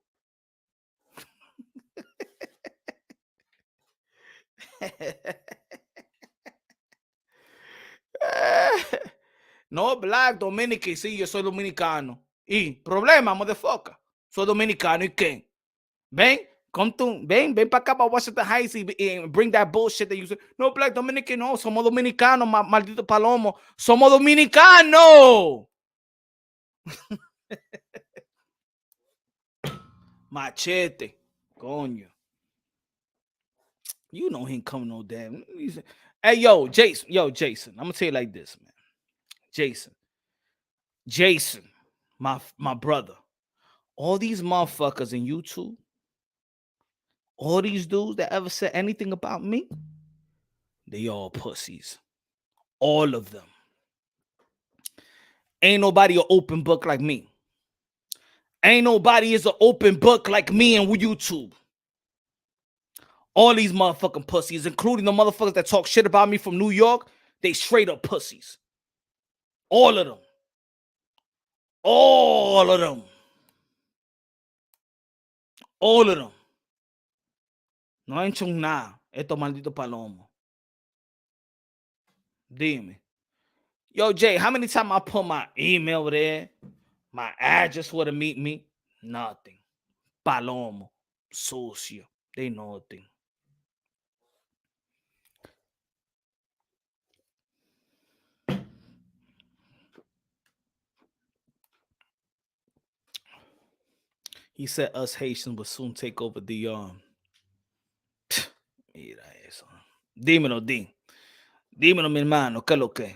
No, Black Dominican, sí, yo soy dominicano. Y problema, motherfucker. Soy dominicano, ¿y qué? Ven, ven para acá para Washington Heights y bring that bullshit that you say. No, Black Dominican, no, somos dominicanos, maldito palomo. Somos dominicanos. Machete, coño. You know he ain't coming no damn. Hey, Jason, I'm gonna tell you like this, man. Jason, my brother. All these motherfuckers in YouTube, all these dudes that ever said anything about me, they all pussies. All of them. Ain't nobody an open book like me. Ain't nobody is an open book like me on YouTube. All these motherfucking pussies, including the motherfuckers that talk shit about me from New York, they straight up pussies. All of them. All of them. All of them. No han hecho nada estos malditos palomos. Dime. Yo, Jay, how many times I put my email there? My address where to meet me? Nothing. Palomo. Sucio. They nothing. He said us Haitians will soon take over the Mira eso. Dímelo, Dímelo, mi hermano, ¿qué es lo que?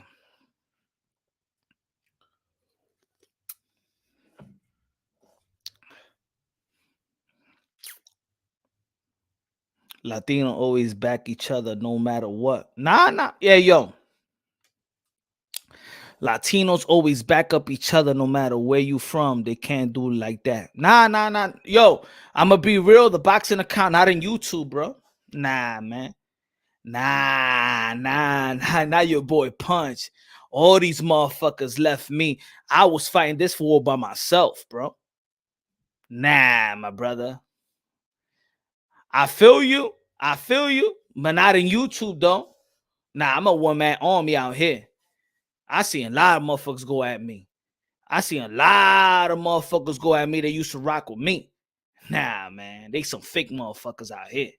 Latino always back each other no matter what. Nah. Yeah, yo. Latinos always back up each other no matter where you from. They can't do it like that. Nah. Yo, I'ma be real. The boxing account, not in YouTube, bro. Nah, man. Nah. Not your boy Punch. All these motherfuckers left me. I was fighting this war by myself, bro. Nah, my brother. I feel you, but not in YouTube, though. Nah, I'm a one-man army out here. I seen a lot of motherfuckers go at me. They used to rock with me. Nah, man. They some fake motherfuckers out here.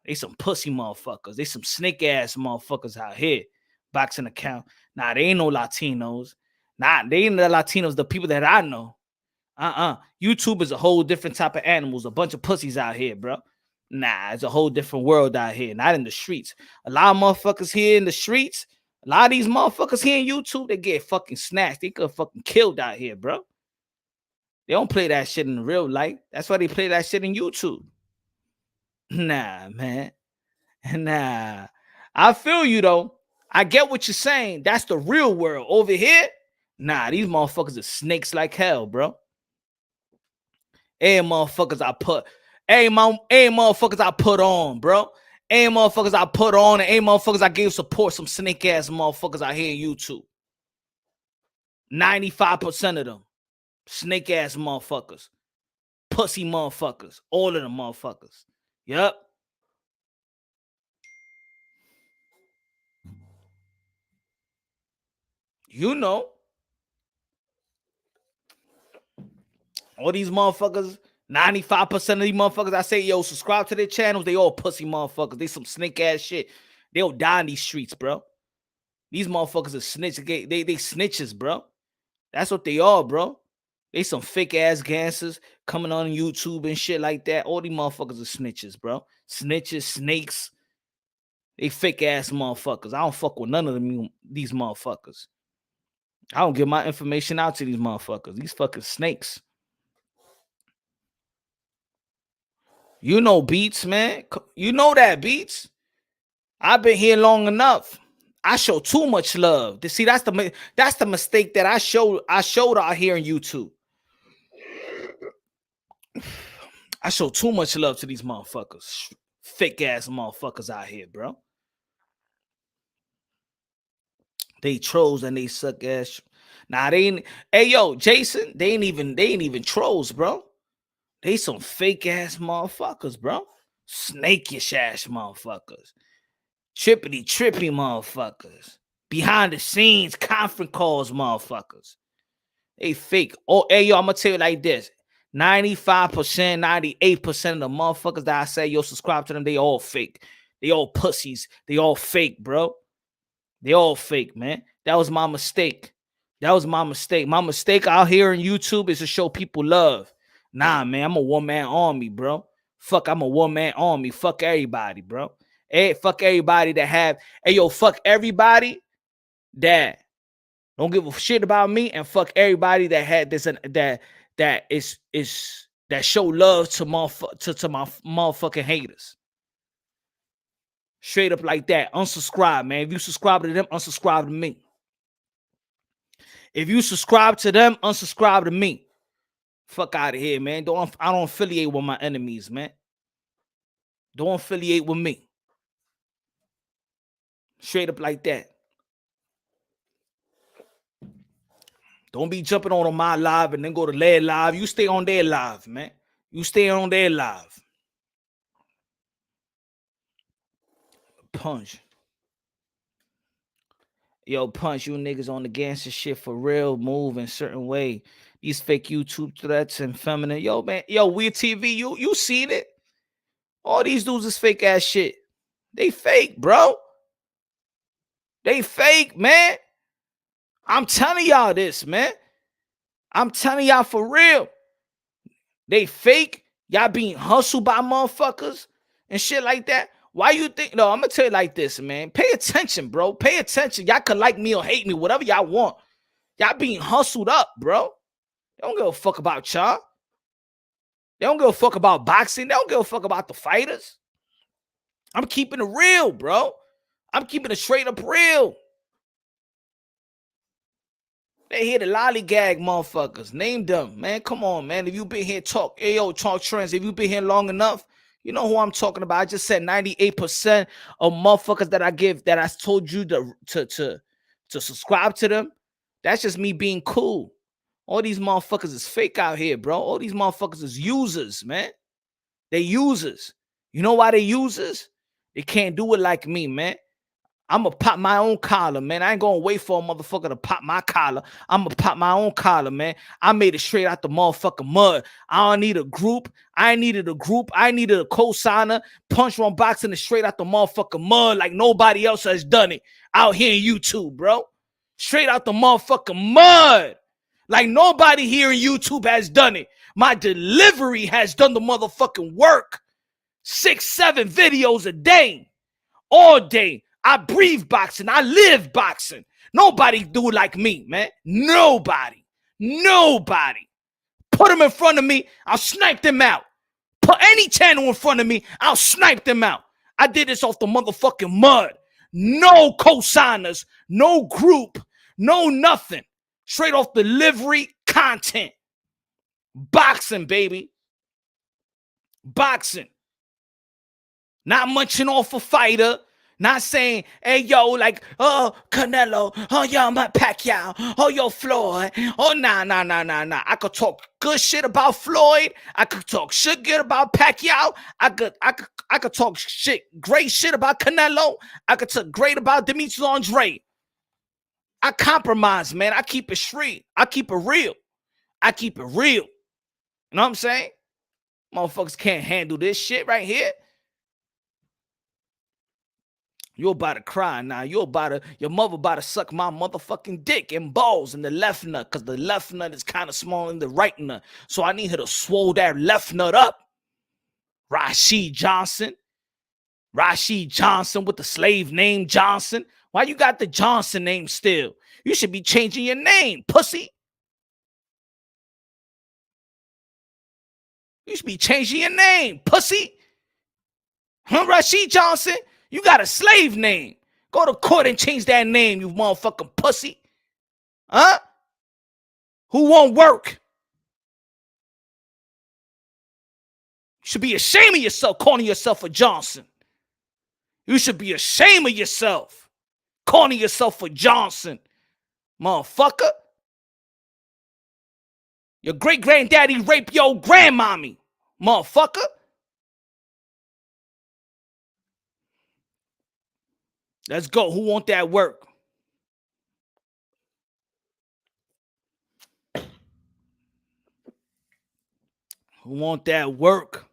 They some pussy motherfuckers. They some snake-ass motherfuckers out here. Boxing account. Nah, they ain't no Latinos. Nah, they ain't the Latinos, the people that I know. YouTube is a whole different type of animals. A bunch of pussies out here, bro. Nah, it's a whole different world out here. Not in the streets. A lot of motherfuckers here in the streets. A lot of these motherfuckers here in YouTube, they get fucking snatched. They get fucking killed out here, bro. They don't play that shit in real life. That's why they play that shit in YouTube. Nah, man. Nah. I feel you, though. I get what you're saying. That's the real world. Over here, nah, these motherfuckers are snakes like hell, bro. Hey, motherfuckers, I put on, bro. Hey, motherfuckers, I put on, and hey, motherfuckers, I gave support. Some snake ass motherfuckers out here in YouTube. 95% of them, snake ass motherfuckers, pussy motherfuckers, all of them motherfuckers. Yep. You know, all these motherfuckers. 95% of these motherfuckers, I say, yo, subscribe to their channels. They all pussy motherfuckers. They some snake ass shit. They'll die in these streets, bro. These motherfuckers are snitch. They snitches, bro. That's what they are, bro. They some fake ass gangsters coming on YouTube and shit like that. All these motherfuckers are snitches, bro. Snitches, snakes. They fake ass motherfuckers. I don't fuck with none of them. These motherfuckers. I don't give my information out to these motherfuckers. These fucking snakes. You know Beats, man. You know that Beats. I've been here long enough. I show too much love. See, that's the mistake that I showed out here on YouTube. I show too much love to these motherfuckers. Fake ass motherfuckers out here, bro. They trolls and they suck ass. Nah, they ain't. Hey, yo, Jason, they ain't even trolls, bro. They some fake ass motherfuckers, bro. Snakish ass motherfuckers. Trippy motherfuckers. Behind the scenes conference calls motherfuckers. They fake. Oh, hey, yo, I'm gonna tell you like this. 95%, 98% of the motherfuckers that I say, yo, subscribe to them, they all fake. They all pussies. They all fake, bro. They all fake, man. That was my mistake. My mistake out here on YouTube is to show people love. Nah, man, I'm a one-man army, bro. Fuck, I'm a one-man army. Fuck everybody, bro. Hey, fuck everybody that have. Hey, yo, fuck everybody that don't give a shit about me, and fuck everybody that had this that show love to my motherfucking haters. Straight up like that. Unsubscribe, man. If you subscribe to them, unsubscribe to me. If you subscribe to them, unsubscribe to me. Fuck out of here, man. I don't affiliate with my enemies, man. Don't affiliate with me. Straight up like that. Don't be jumping on my live and then go to their live. You stay on their live, man. You stay on their live. Punch. Yo, Punch, you niggas on the gangster shit for real. Move in certain way. These fake YouTube threats and feminine. Yo, man. Yo, Weird TV, you seen it? All these dudes is fake ass shit. They fake, bro. They fake, man. I'm telling y'all this, man. I'm telling y'all for real. They fake. Y'all being hustled by motherfuckers and shit like that. Why you think? No, I'm gonna tell you like this, man. Pay attention, bro. Pay attention. Y'all could like me or hate me, whatever y'all want. Y'all being hustled up, bro. They don't give a fuck about y'all. They don't give a fuck about boxing. They don't give a fuck about the fighters. I'm keeping it real, bro. I'm keeping it straight up real. They here to lollygag motherfuckers. Name them, man. Come on, man. If you been here, talk. Hey, yo, talk trends. If you been here long enough, you know who I'm talking about. I just said 98% of motherfuckers that I told you to subscribe to them. That's just me being cool. All these motherfuckers is fake out here, bro. All these motherfuckers is users, man. They users. You know why they users? They can't do it like me, man. I'm going to pop my own collar, man. I ain't going to wait for a motherfucker to pop my collar. I'm going to pop my own collar, man. I made it straight out the motherfucking mud. I don't need a group. I needed a group. I needed a co-signer. Punch One Boxing it straight out the motherfucking mud like nobody else has done it out here in YouTube, bro. Straight out the motherfucking mud. Like nobody here in YouTube has done it. My delivery has done the motherfucking work. 6-7 videos a day. All day. I breathe boxing. I live boxing. Nobody do it like me, man. Nobody. Put them in front of me. I'll snipe them out. Put any channel in front of me. I'll snipe them out. I did this off the motherfucking mud. No co-signers. No group. No nothing. Straight off delivery content. Boxing, baby. Boxing. Not munching off a fighter. Not saying, hey, yo, like, oh, Canelo, oh, yo, my Pacquiao, oh, yo, Floyd, oh, nah. I could talk good shit about Floyd. I could talk shit good about Pacquiao. I could talk great shit about Canelo. I could talk great about Demetrius Andre. I compromise, man. I keep it straight. I keep it real. You know what I'm saying? Motherfuckers can't handle this shit right here. You're about to cry now. Your mother about to suck my motherfucking dick and balls in the left nut, because the left nut is kind of smaller than the right nut. So I need her to swole that left nut up. Rashid Johnson with the slave name Johnson. Why you got the Johnson name still? You should be changing your name, pussy. You should be changing your name, pussy. Huh, Rashid Johnson? You got a slave name. Go to court and change that name, you motherfucking pussy. Huh? Who won't work? You should be ashamed of yourself calling yourself a Johnson. You should be ashamed of yourself calling yourself a Johnson, motherfucker. Your great-granddaddy raped your grandmommy, motherfucker. Let's go. Who want that work? Who want that work?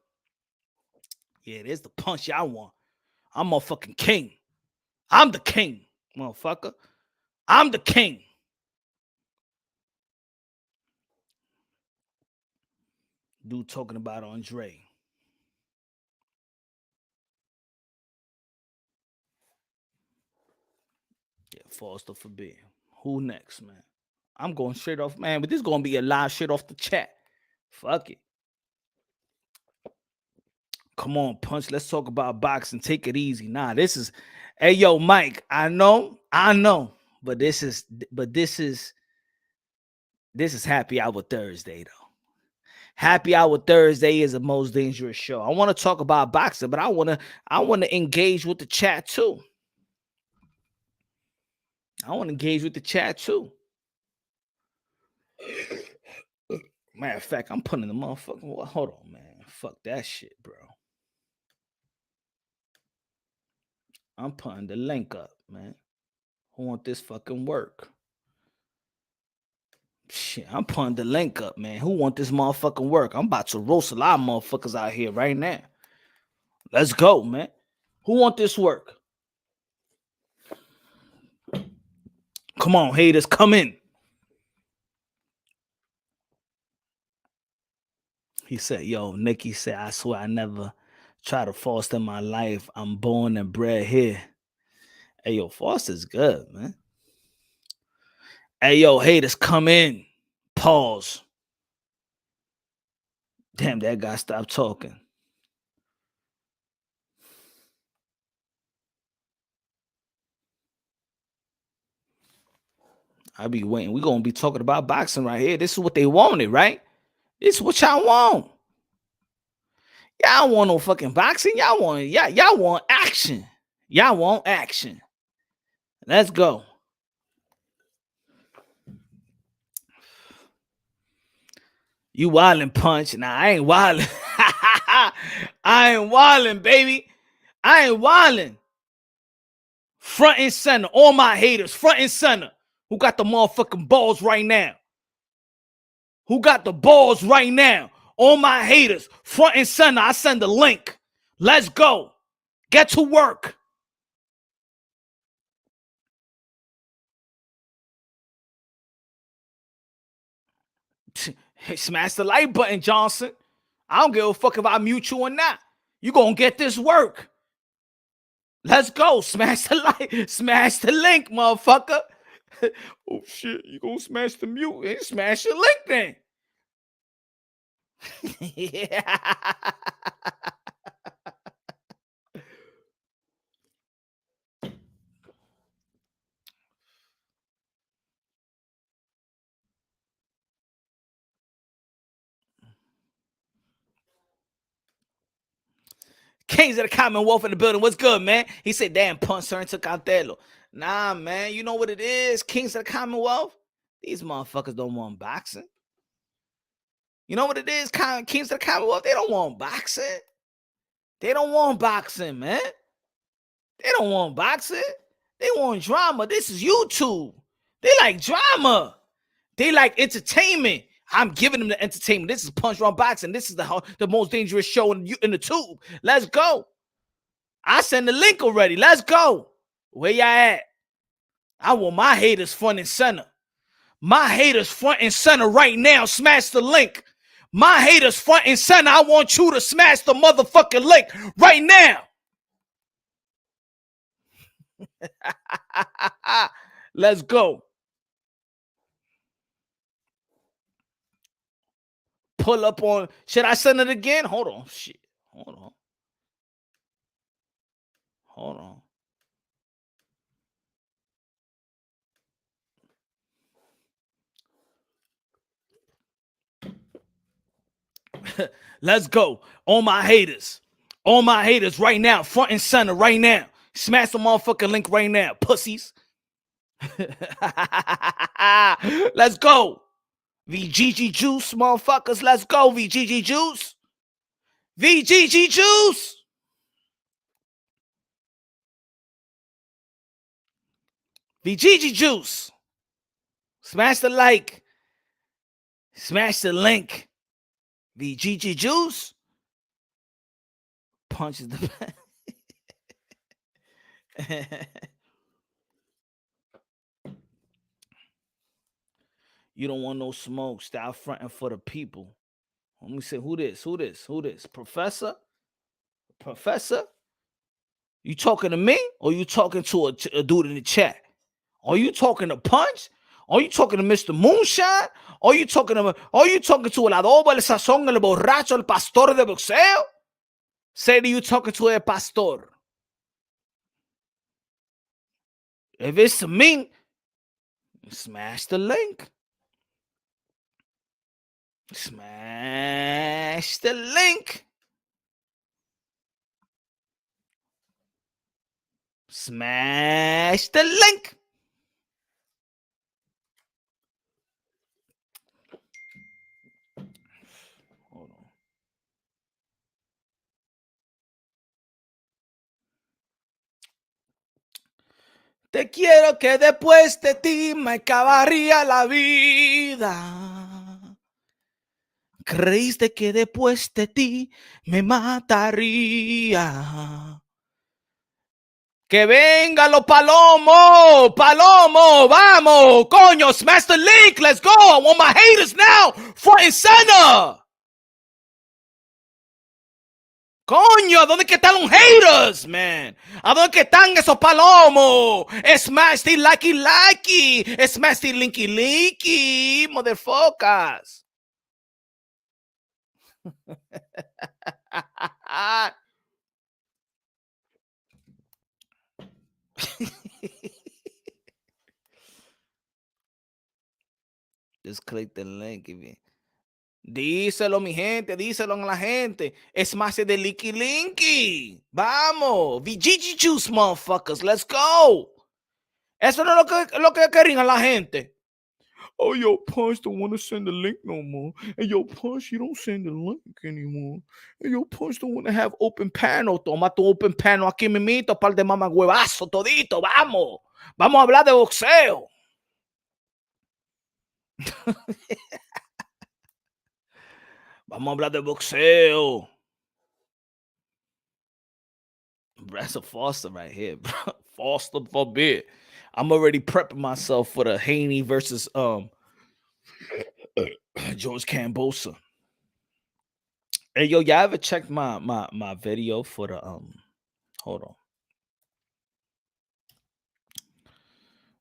Yeah, there's the punch y'all want. I'm motherfucking king. I'm the king, motherfucker. I'm the king. Dude talking about Andre. Yeah, Foster forbid. Who next, man? I'm going straight off, man, but this is going to be a live shit off the chat. Fuck it. Come on, Punch. Let's talk about boxing. Take it easy. Nah, this is, hey, yo, Mike, I know, but this is Happy Hour Thursday, though. Happy Hour Thursday is the most dangerous show. I want to talk about boxing, but I want to engage with the chat too. Matter of fact, I'm putting the motherfucking. Hold on, man. Fuck that shit, bro. I'm putting the link up, man. Who want this fucking work? Shit, I'm putting the link up, man. Who want this motherfucking work? I'm about to roast a lot of motherfuckers out here right now. Let's go, man. Who want this work? Come on, haters, come in. He said, yo, Nikki said, I swear I never try to foster my life. I'm born and bred here. Hey, yo, Foster's good, man. Hey, yo, haters, come in. Pause. Damn, that guy stopped talking. I be waiting. We're going to be talking about boxing right here. This is what they wanted, right? This is what y'all want. Y'all want no fucking boxing. Y'all want action. Y'all want action. Let's go. You wildin', Punch. Nah, I ain't wildin'. I ain't wildin', baby. I ain't wildin'. Front and center. All my haters, front and center. Who got the motherfucking balls right now? Who got the balls right now? All my haters, front and center. I send the link. Let's go. Get to work. Hey, smash the like button, Johnson. I don't give a fuck if I mute you or not. You gonna get this work. Let's go. Smash the like. Smash the link, motherfucker. Oh, shit. You gonna smash the mute and smash the link then. Yeah. Kings of the Commonwealth in the building. What's good, man? He said, damn, Punch turned to Canelo. Nah, man. You know what it is? Kings of the Commonwealth? These motherfuckers don't want boxing. You know what it is? Kings of the Commonwealth? They don't want boxing. They don't want boxing, man. They don't want boxing. They want drama. This is YouTube. They like drama. They like entertainment. I'm giving them the entertainment. This is Punch Run Boxing. This is the most dangerous show in the tube. Let's go. I send the link already. Let's go. Where y'all at? I want my haters front and center. My haters front and center right now. Smash the link. My haters front and center. I want you to smash the motherfucking link right now. Let's go. Pull up on. Should I send it again? Hold on. Shit. Hold on. Hold on. Let's go. On my haters. On my haters right now. Front and center right now. Smash the motherfucking link right now. Pussies. Let's go. VGG Juice, motherfuckers. Let's go. VGG Juice. VGG Juice. VGG Juice. Smash the like. Smash the link. VGG Juice. Punches the You don't want no smoke. Stop fronting for the people. Let me say, who this? Who this? Who this? Professor? Professor? You talking to me or you talking to a dude in the chat? Are you talking to Punch? Are you talking to Mr. Moonshine? Are you talking to el adobo, el sazón, el borracho, el pastor de boxeo? Say that you talking to a pastor. If it's to me, smash the link. Smash the link. Smash the link. Hold on. Te quiero que después de ti me acabaría la vida. Creíste que después de ti me mataría. Que vengan los palomos, palomo, vamos, coño, smash the link, let's go. I want my haters now, front and center. Coño, ¿a dónde que están los haters, man? ¿A dónde que están esos palomos? Smash the likey, smash the linky, motherfuckers. Just click the link. Díselo, mi gente, díselo a la gente. Es más de linky. Vamos. VGG Juice, motherfuckers. Let's go. Eso no es lo que querían a la gente. Oh, yo, Punch don't want to send the link no more. And yo, Punch, you don't send the link anymore. And yo, Punch don't want to have open panel. Toma tu open panel aquí, mimito, par de mamagüevazo, todito. Vamos. Vamos a hablar de boxeo. Vamos a hablar de boxeo. That's a Foster right here, bro. Foster forbid. I'm already prepping myself for the Haney versus George Cambosa. Hey, yo, y'all ever checked my video for the hold on.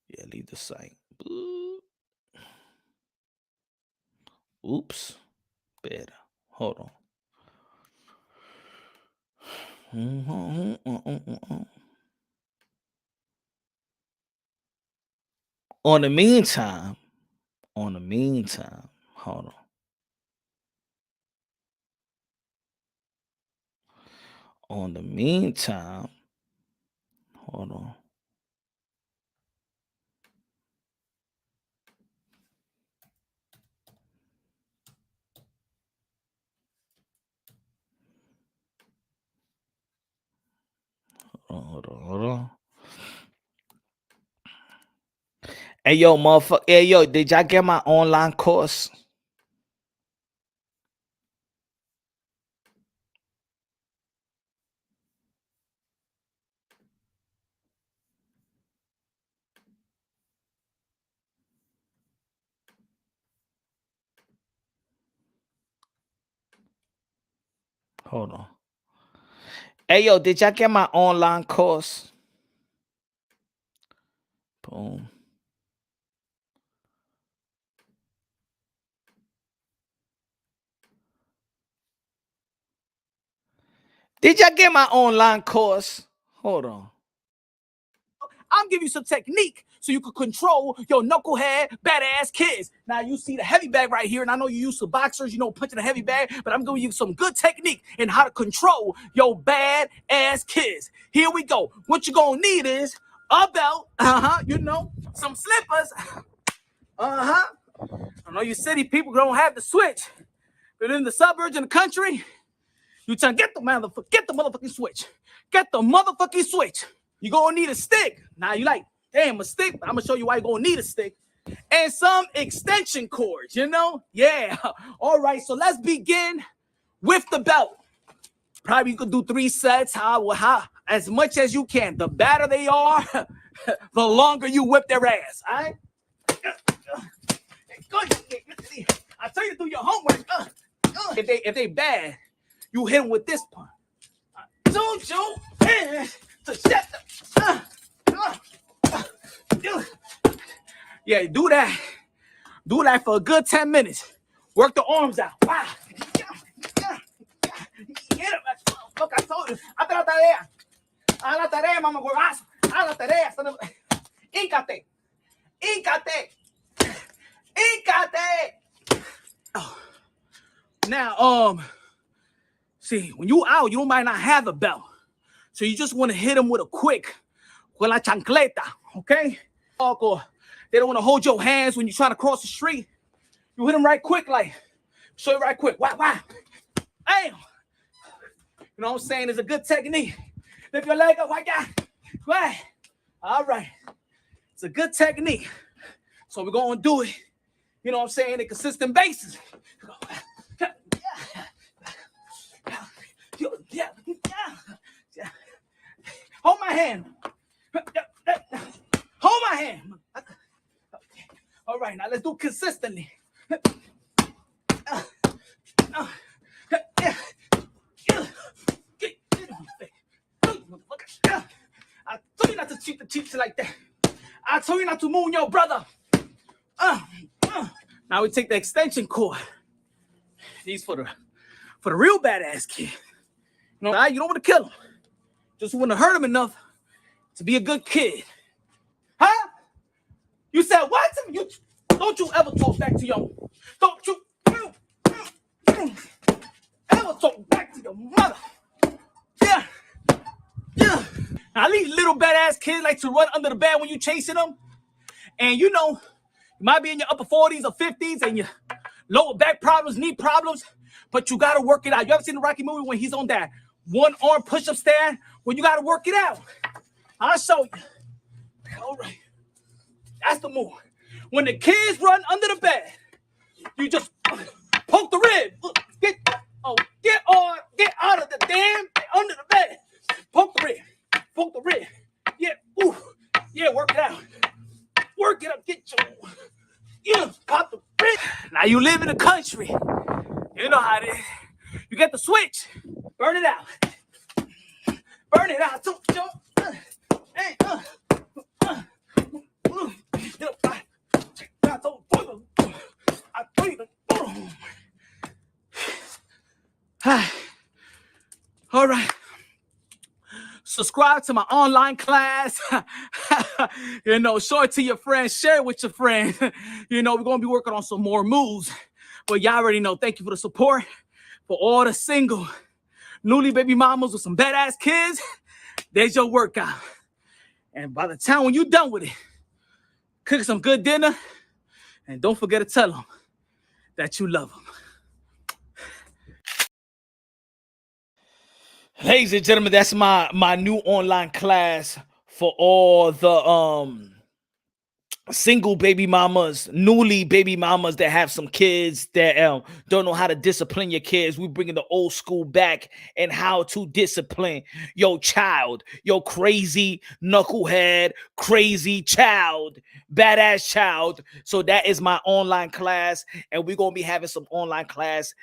Yeah, leave the site. Oops. Better. Hold on. On the meantime, hold on. On the meantime, hold on. Hold on. Hey, yo, motherfucker. Hey, yo, did y'all get my online course? Hold on. Hey, yo, did y'all get my online course? Boom. Did y'all get my online course? Hold on. I'm giving you some technique so you can control your knucklehead, badass kids. Now, you see the heavy bag right here, and I know you used to boxers, punching a heavy bag, but I'm giving you some good technique in how to control your badass kids. Here we go. What you're going to need is a belt, some slippers, I know you city people don't have the switch, but in the suburbs in the country, you trying to get the motherfucking switch. Get the motherfucking switch. You're going to need a stick. Now, you like, damn, a stick? I'm going to show you why you're going to need a stick. And some extension cords, Yeah. All right, so let's begin with the belt. Probably you could do 3 sets, how as much as you can. The better they are, the longer you whip their ass, all right? I tell you to do your homework. If they bad, you hit them with this part. Don't you? To shut yeah, do that. Do that for a good 10 minutes. Work the arms out. Wow. Get him. Look, I told you. Haz la tarea. Haz la tarea, mamá huevazo. Haz la tarea. Híncate. Híncate. Híncate. Oh. Now, see, when you out, you might not have a belt. So you just want to hit them with a quick, con la chancleta, okay? Or they don't want to hold your hands when you're trying to cross the street. You hit them right quick, like, show you right quick. Wow. Damn. You know what I'm saying? It's a good technique. Lift your leg up, white guy. Right. All right. It's a good technique. So we're going to do it, you know what I'm saying, on a consistent basis. Yeah. Hold my hand. Hold my hand. All right, now let's do it consistently. I told you not to cheat the cheeks like that. I told you not to moon your brother. Now we take the extension cord. These for the real badass kid. You don't want to kill him. Just want to hurt him enough to be a good kid. Huh? You said what? Don't you ever talk back to your... Don't you ever talk back to your mother. Yeah. Now, these little badass kids like to run under the bed when you chasing them. And you might be in your upper 40s or 50s and your lower back problems, knee problems, but you got to work it out. You ever seen the Rocky movie when he's on that one arm push-up stand? Well, you got to work it out. I'll show you. All right. That's the move. When the kids run under the bed, you just poke the rib. Get out of the damn under the bed. Poke the rib. Yeah. Ooh. Yeah, work it out. Work it up. Pop the rib. Now you live in the country. You know how it is. You get the switch. Burn it out. All right. Subscribe to my online class. Show it to your friends. Share it with your friends. We're going to be working on some more moves. But y'all already know. Thank you for the support. For all the single, newly baby mamas with some badass kids, there's your workout. And by the time when you're done with it, cook some good dinner. And don't forget to tell them that you love them. Ladies and gentlemen, that's my new online class for all the single baby mamas, newly baby mamas that have some kids that don't know how to discipline your kids. We bringing the old school back and how to discipline your child, your crazy knucklehead, crazy child, badass child. So that is my online class, and we're gonna be having some online class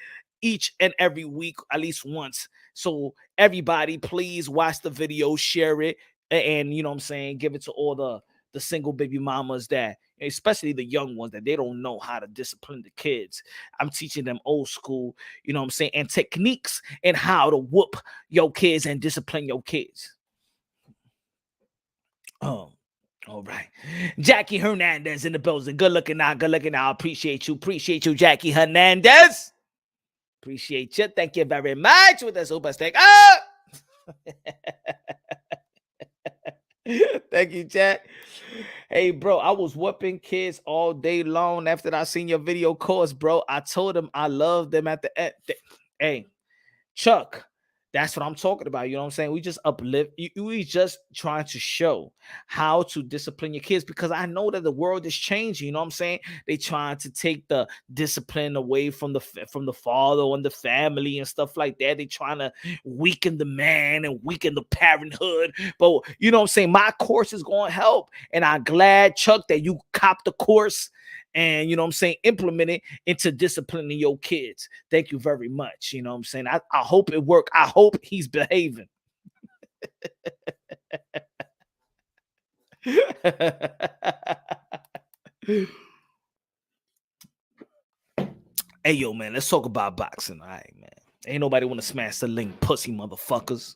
each and every week, at least once. So everybody, please watch the video, share it, and you know what I'm saying, give it to all the single baby mamas that, especially the young ones, that they don't know how to discipline the kids. I'm teaching them old school, you know what I'm saying, and techniques and how to whoop your kids and discipline your kids. Oh, all right. Jackie Hernandez in the building. Good looking now. Good looking now. Appreciate you. Appreciate you, Jackie Hernandez. Appreciate you. Thank you very much with the super stick. Ah! Thank you, Jack. Hey, bro, I was whooping kids all day long after I seen your video course, bro. I told them I love them at the end. Hey, Chuck, that's what I'm talking about. You know what I'm saying? We just uplift. We just trying to show how to discipline your kids, because I know that the world is changing. You know what I'm saying? They trying to take the discipline away from the father and the family and stuff like that. They trying to weaken the man and weaken the parenthood. But you know what I'm saying? My course is going to help, and I'm glad, Chuck, that you copped the course and, you know what I'm saying, implement it into disciplining your kids. Thank you very much. You know what I'm saying? I hope it worked. I hope he's behaving. Hey, yo, man, let's talk about boxing. All right, man. Ain't nobody want to smash the link, pussy motherfuckers.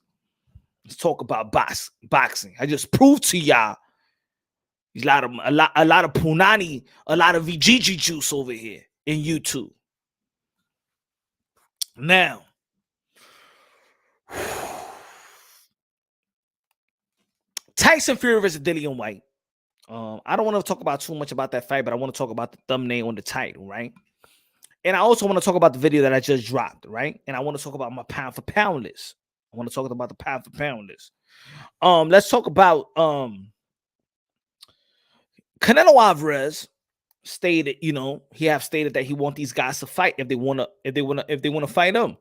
Let's talk about boxing. I just proved to y'all a lot of punani, a lot of Vijiji juice over here in YouTube. Now, Tyson Fury versus Dillian White. I don't want to talk about too much about that fight, but I want to talk about the thumbnail on the title, right? And I also want to talk about the video that I just dropped, right? And I want to talk about my pound for pound list. I want to talk about the pound for pound list. Let's talk about Canelo Alvarez stated, you know, he have stated that he want these guys to fight if they want to fight him.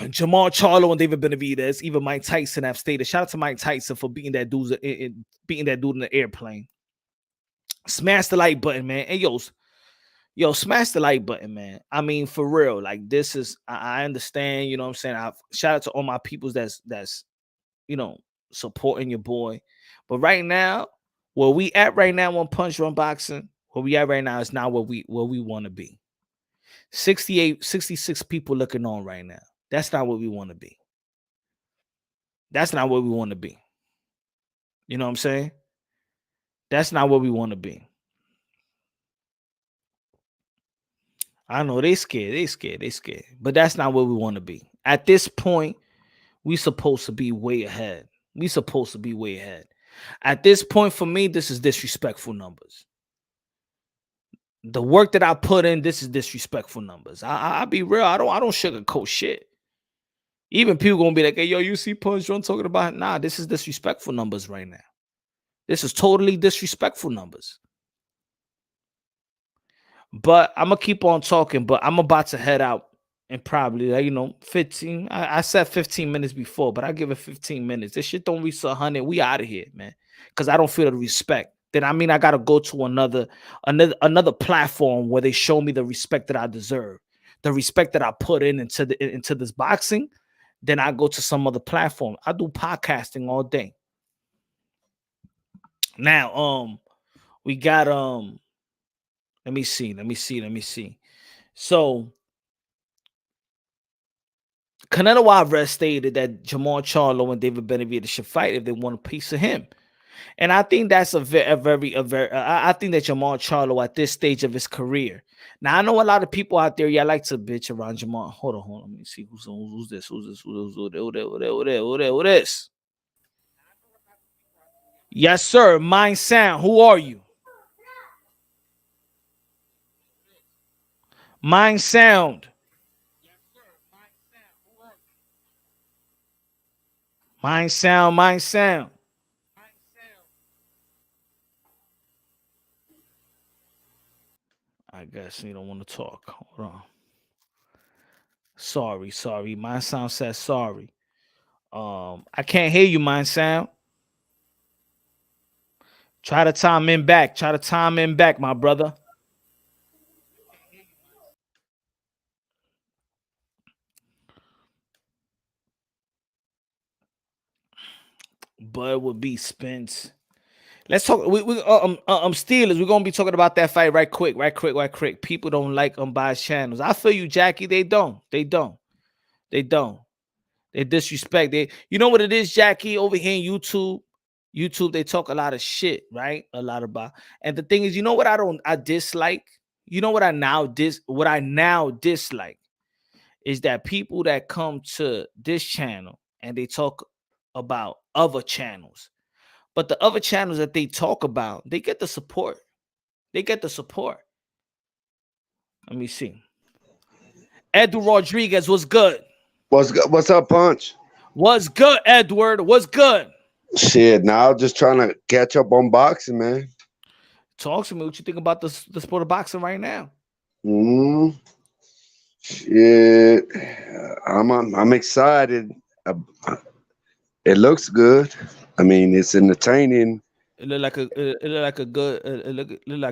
Jamal Charlo and David Benavidez, even Mike Tyson have stated. Shout out to Mike Tyson for beating that dude in the airplane. Smash the like button, man. Hey, yo, smash the like button, man. I mean, for real. Like, this is, I understand, you know what I'm saying? Shout out to all my peoples that's you know, supporting your boy. But right now, where we at right now on Punch Run Boxing, where we at right now is not where we want to be. 66 people looking on right now. That's not what we want to be. That's not what we want to be. You know what I'm saying? That's not what we want to be. I know they scared. But that's not where we want to be. At this point, we supposed to be way ahead. At this point, for me, this is disrespectful numbers. The work that I put in, this is disrespectful numbers. I'll be real. I don't sugarcoat shit. Even people gonna be like, hey, yo, you see Punch Drunk talking about it? Nah, this is disrespectful numbers right now. This is totally disrespectful numbers. But I'm gonna keep on talking, but I'm about to head out in probably, like, 15. I said 15 minutes before, but I give it 15 minutes. This shit don't reach 100. We out of here, man. Because I don't feel the respect. Then I mean I gotta go to another platform where they show me the respect that I deserve, the respect that I put into this boxing. Then I go to some other platform. I do podcasting all day. Now, we got let me see. So Canelo Alvarez stated that Jamal Charlo and David Benavidez should fight if they want a piece of him. And I think that's I think that Jamal Charlo at this stage of his career. Now I know a lot of people out there, like to bitch around Jamal. Hold on. Let me see who's this. Who this? Yes, sir. Mind Sound. Who are you? Mind Sound. Mind Sound. I guess you don't want to talk. Hold on. Sorry. Mind Sound says sorry. I can't hear you, Mind Sound. Try to time in back. My brother. Bud would be Spence. Let's talk. Steelers. We're gonna be talking about that fight right quick. People don't like unbiased channels. I feel you, Jackie. They don't. They disrespect. You know what it is, Jackie? Over here in YouTube, they talk a lot of shit, right? A lot about. And the thing is, you know what I dislike. You know what I now dislike is that people that come to this channel and they talk about other channels. But the other channels that they talk about, they get the support. Let me see. Edward Rodriguez was good. What's good? What's up, Punch? What's good, Edward? What's good? Shit, now just trying to catch up on boxing, man. Talk to me. What you think about the sport of boxing right now? Shit, I'm excited. It looks good. I mean, it's entertaining. It look like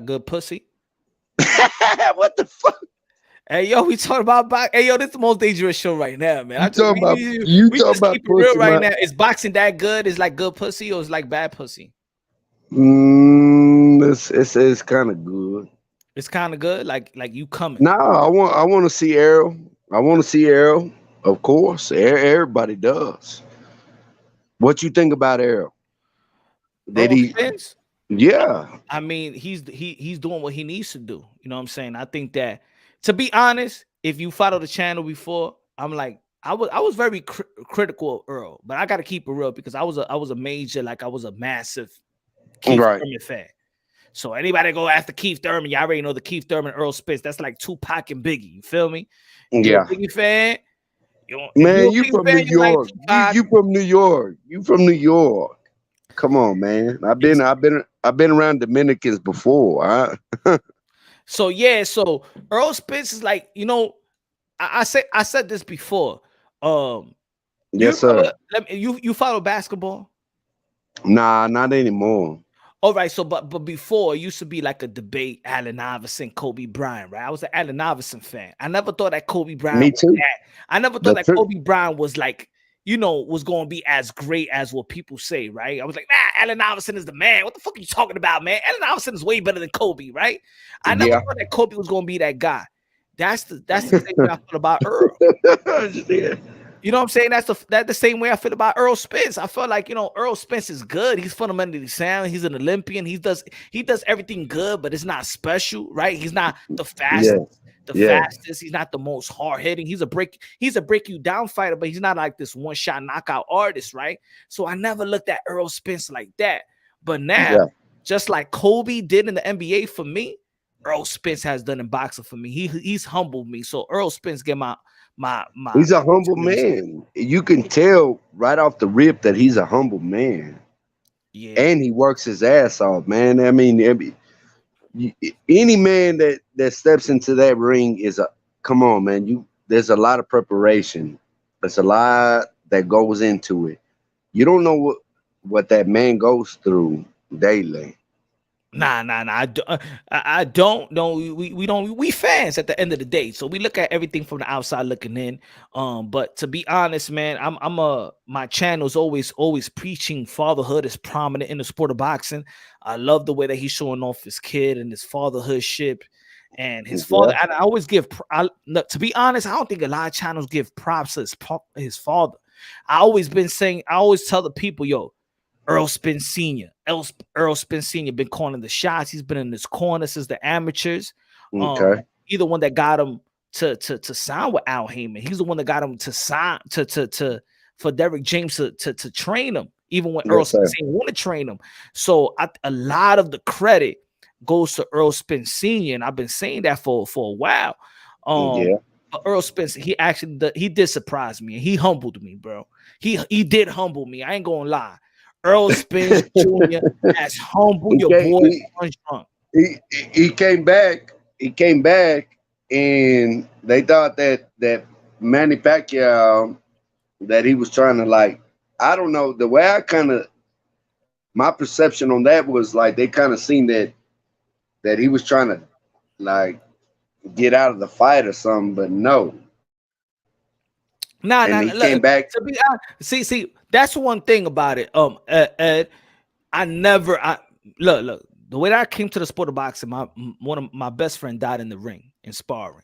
good pussy. What the fuck? Hey yo, we talking about boxing. Hey yo, this is the most dangerous show right now, man. You talking about keep it real right now. Is boxing that good? Is like good pussy or is like bad pussy? It's kind of good. It's kind of good. Like you coming? No, I want to see Errol. I want to see Errol. Of course, everybody does. What you think about Errol? Did he? Spence? Yeah. I mean, he's doing what he needs to do. You know what I'm saying? I think that, to be honest, if you follow the channel before, I'm like, I was very critical of Earl, but I got to keep it real because I was a major, like I was a massive Keith Thurman fan. So anybody go after Keith Thurman, you already know the Keith Thurman, Earl Spence. That's like Tupac and Biggie. You feel me? Yeah. Biggie fan. Man, you from New York. You from New York. You from New York. Come on, man. I've been around Dominicans before. So Earl Spence is like, you know, I said this before. Yes, sir. You follow basketball? Nah, not anymore. All right, so but before it used to be like a debate, Allen Iverson, Kobe Bryant, right? I was an Allen Iverson fan. I never thought that Kobe Bryant. Me too. I never thought that Kobe Bryant was like, you know, was going to be as great as what people say, right? I was like, nah, Allen Iverson is the man. What the fuck are you talking about, man? Allen Iverson is way better than Kobe, right? I never thought that Kobe was going to be that guy. That's the same way I feel about Earl. You know what I'm saying? That's the same way I feel about Earl Spence. I feel like, you know, Earl Spence is good. He's fundamentally sound. He's an Olympian. He does everything good, but it's not special, right? He's not the fastest. Fastest. He's not the most hard hitting. He's a break you down fighter, but he's not like this one shot knockout artist, right? So I never looked at Earl Spence like that. But now, just like Kobe did in the NBA for me, Earl Spence has done in boxing for me. He's humbled me. So Earl Spence get my he's a humble man. You can tell right off the rip that he's a humble man. Yeah. And he works his ass off, man. I mean, any man that steps into that ring come on, man. There's a lot of preparation. There's a lot that goes into it. You don't know what that man goes through daily. Nah. I don't know. We fans at the end of the day, so we look at everything from the outside looking in. But to be honest, man, my channel's always preaching fatherhood is prominent in the sport of boxing. I love the way that he's showing off his kid and his fatherhood ship and his father. And I always to be honest, I don't think a lot of channels give props to his father. I always tell the people, yo, Earl Spence Sr. Earl Spence Sr. been calling the shots. He's been in this corner since the amateurs. He's the one that got him to sign with Al Heyman. He's the one that got him to sign for Derrick James to train him, even when Earl Spence didn't want to train him. So a lot of the credit goes to Earl Spence Sr. And I've been saying that for a while. But Earl Spence, he did surprise me and he humbled me, bro. He did humble me. I ain't gonna lie. Earl Spence Jr. has humbled your boy. He came back. He came back, and they thought that Manny Pacquiao, that he was trying to, like, I don't know. The way my perception on that was like they kind of seen that he was trying to like get out of the fight or something, but no. Nah, and nah. he came back. To be honest, see, that's one thing about it. Ed, I look. The way that I came to the sport of boxing, one of my best friend died in the ring in sparring.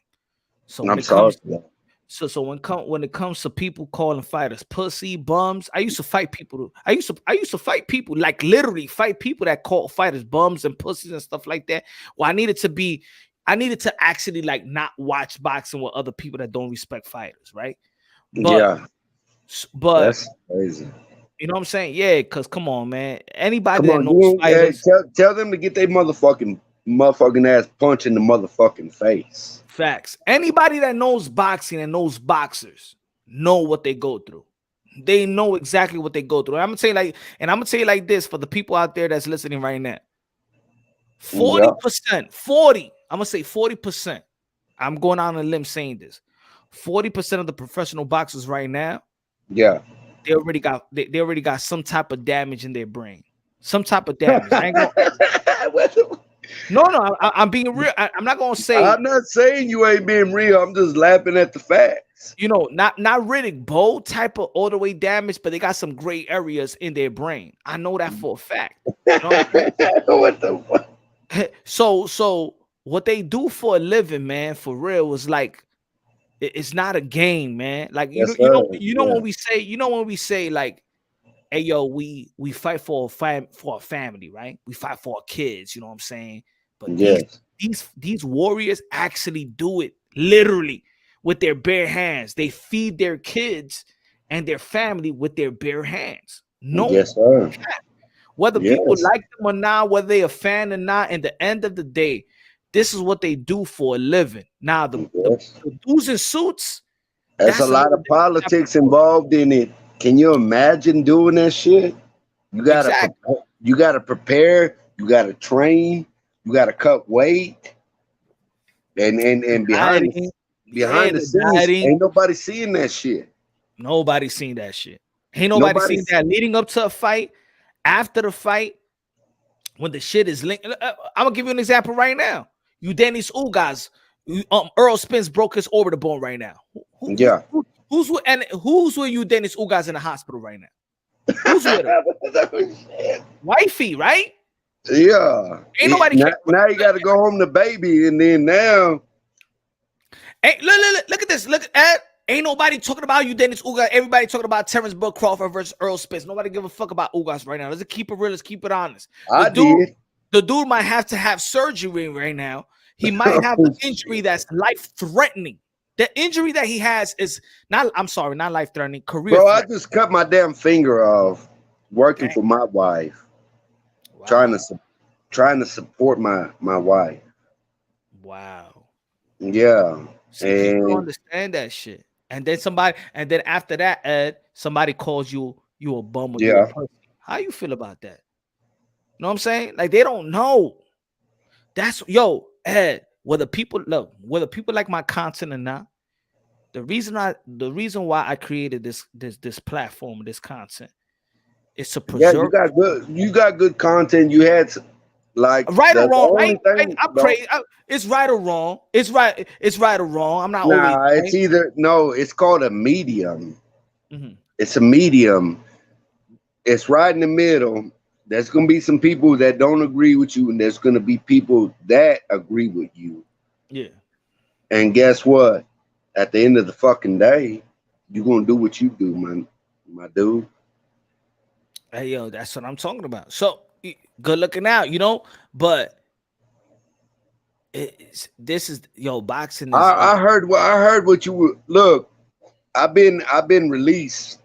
So when I'm it sorry. comes, so when it comes to people calling fighters pussy bums, I used to fight people. I used to fight people, like literally fight people that call fighters bums and pussies and stuff like that. Well, I needed to actually like not watch boxing with other people that don't respect fighters, right? But That's crazy. you know what I'm saying? Yeah, because come on, man. Anybody Come that on, knows fighters, tell them to get their motherfucking ass punch in the motherfucking face. facts. Anybody that knows boxing and knows boxers know what they go through. They know exactly what they go through. I'm gonna tell you like this for the people out there that's listening right now. 40%, 40. I'm gonna say 40%. I'm going out on a limb saying this. 40% of the professional boxers right now, Yeah. they already got some type of damage in their brain. Some type of damage. I'm being real. I'm not gonna say. I'm not saying you ain't being real. I'm just laughing at the facts. You know, not Riddick Bowe type of all the way damage, but they got some gray areas in their brain. I know that for a fact. You know what the fuck? So what they do for a living, man, for real, was like it's not a game, man. Like you know when we say like, hey yo, we fight for a family, right? We fight for our kids, you know what I'm saying? But these warriors actually do it literally with their bare hands. They feed their kids and their family with their bare hands. Whether people like them or not, whether they're a fan or not, at the end of the day, this is what they do for a living. Now, the dudes in suits, there's a lot of politics involved in it. Can you imagine doing that shit? You gotta prepare, you gotta train, you gotta cut weight, and behind the scenes, ain't nobody seeing that shit. Nobody's seen that shit. Ain't nobody seen that leading up to a fight, after the fight, when the shit is linked. I'm gonna give you an example right now. You Dennis Ugas, Earl Spence broke his orbital bone right now. Who's with you Dennis Ugas in the hospital right now? Who's with him? Wifey, right? Yeah. Ain't nobody. Now you got to go home to baby, and then now. Hey, look at this. Look at that. Ain't nobody talking about you, Dennis Ugas. Everybody talking about Terrence Bud Crawford versus Earl Spence. Nobody give a fuck about Ugas right now. Let's keep it real. Let's keep it honest. The dude might have to have surgery right now. He might have an injury that's life-threatening. The injury that he has is not life-threatening, career. Bro, I just cut my damn finger off working for my wife. Wow. Trying to support my wife. Wow. Yeah. See, people understand that shit. And then after that, Ed, somebody calls you a bum with your person. How you feel about that? You know what I'm saying? Like they don't know. That's Ed, whether people like my content or not, the reason why I created this platform, this content, is to preserve. Yeah, you got good content. You had like right or wrong, right? I pray it's right or wrong. It's right or wrong. I'm not always. It's either it's called a medium. Mm-hmm. It's a medium. It's right in the middle. There's gonna be some people that don't agree with you, and there's gonna be people that agree with you. Yeah. And guess what? At the end of the fucking day, you're gonna do what you do, my dude. Hey yo, that's what I'm talking about. So good looking out, but boxing. I heard what you were. Look, I've been released,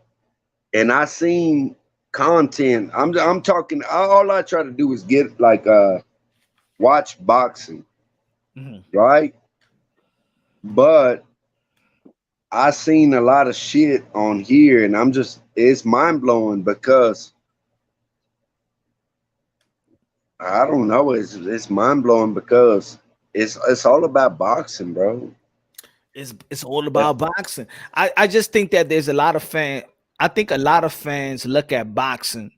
and I seen content. I'm talking. All I try to do is get watch boxing, right? But I seen a lot of shit on here, and it's mind blowing because I don't know. It's mind blowing because it's all about boxing, bro. It's all about boxing. I just think that there's a lot of fans. I think a lot of fans look at boxing,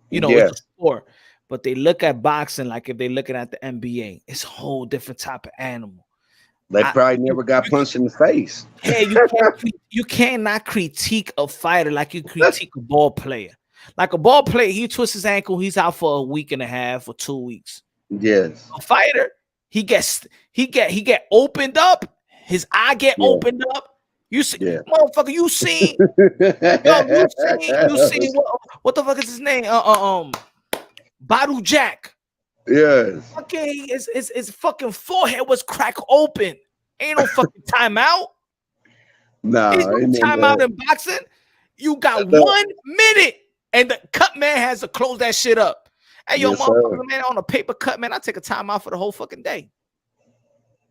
it's a sport, but they look at boxing like if they're looking at the NBA. It's a whole different type of animal. They probably never got punched in the face. Yeah, you cannot critique a fighter like you critique a ball player. Like a ball player, he twists his ankle, he's out for a week and a half or 2 weeks. Yes. A fighter, he get opened up, his eye get opened up. You see, motherfucker, you seen what the fuck is his name? Badu Jack. Yes. Okay, his fucking forehead was cracked open. Ain't no fucking timeout. Nah, ain't no timeout in boxing. You got 1 minute, and the cut man has to close that shit up. Hey, yo, motherfucker, man, on a paper cut, man, I take a timeout for the whole fucking day.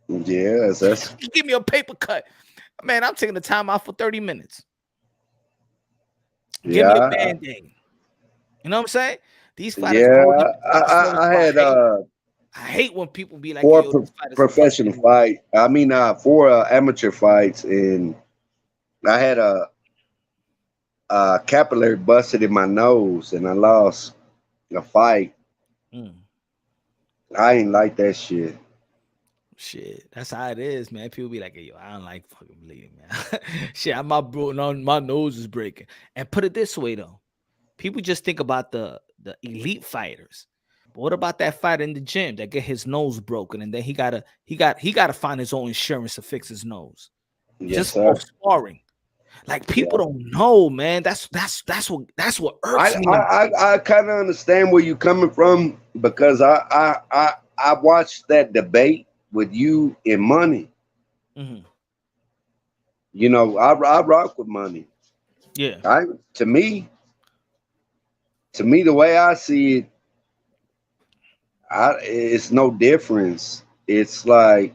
Yes, that's. Give me a paper cut, man. I'm taking the timeout for 30 minutes. Give me a band-aid. You know what I'm saying? These fighters. I hate when people be like, four professional fight. I mean, 4 amateur fights, and I had a capillary busted in my nose, and I lost a fight. I ain't like that shit. Shit, that's how it is, man. People be like, hey, yo, I don't like fucking bleeding, man. Shit, my nose is breaking. And put it this way, though. People just think about the elite fighters. But what about that fighter in the gym that get his nose broken and then he gotta find his own insurance to fix his nose? Yes, just sparring. Like people don't know, man. That's what irks me. I kind of understand where you're coming from, because I watched that debate with you and Money. You know, I rock with Money. Yeah. To me, the way I see it, it's no difference. It's like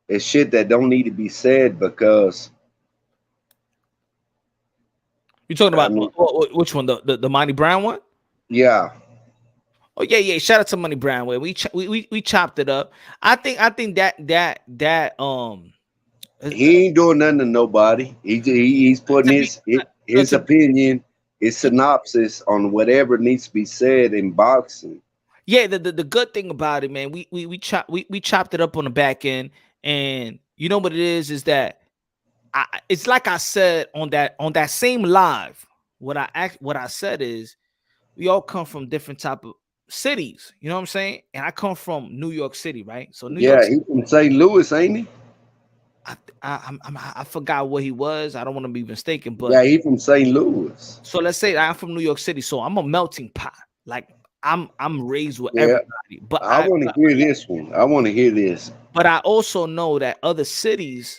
it's shit that don't need to be said, because you talking about which one? The Monty Brown one? Yeah. Oh yeah. Shout out to Money Brown. Where we chopped it up. I think that he ain't doing nothing to nobody. He's putting his opinion, his synopsis on whatever needs to be said in boxing. Yeah, the good thing about it, man, we chopped it up on the back end, and you know what it is that it's like I said on that same live. What I said is we all come from different type of cities. You know what I'm saying? And I come from New York City, right? So New York City, he's from St. Louis, ain't he? I forgot what he was. I don't want to be mistaken, but yeah, he's from St. Louis. So let's say I'm from New York City, so I'm a melting pot. Like I'm raised with everybody. But I want to hear this one. I want to hear this. But I also know that other cities,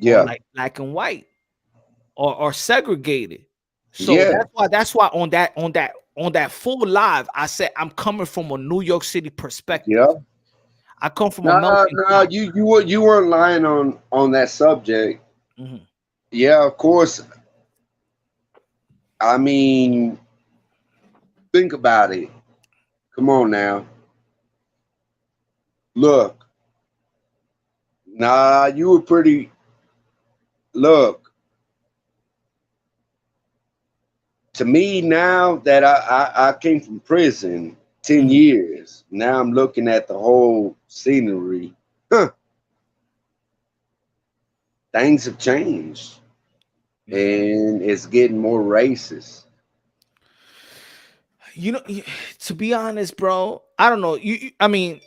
like black and white, are segregated. So that's why on that full live, I said I'm coming from a New York City perspective. Yeah. I come from a melting pot. You weren't lying on that subject. Yeah, of course. I mean, think about it. Come on now. Look. You were pretty. Look. To me, now that I came from prison 10 years, now I'm looking at the whole scenery. Things have changed. And it's getting more racist. You know, to be honest, bro, I don't know. I mean,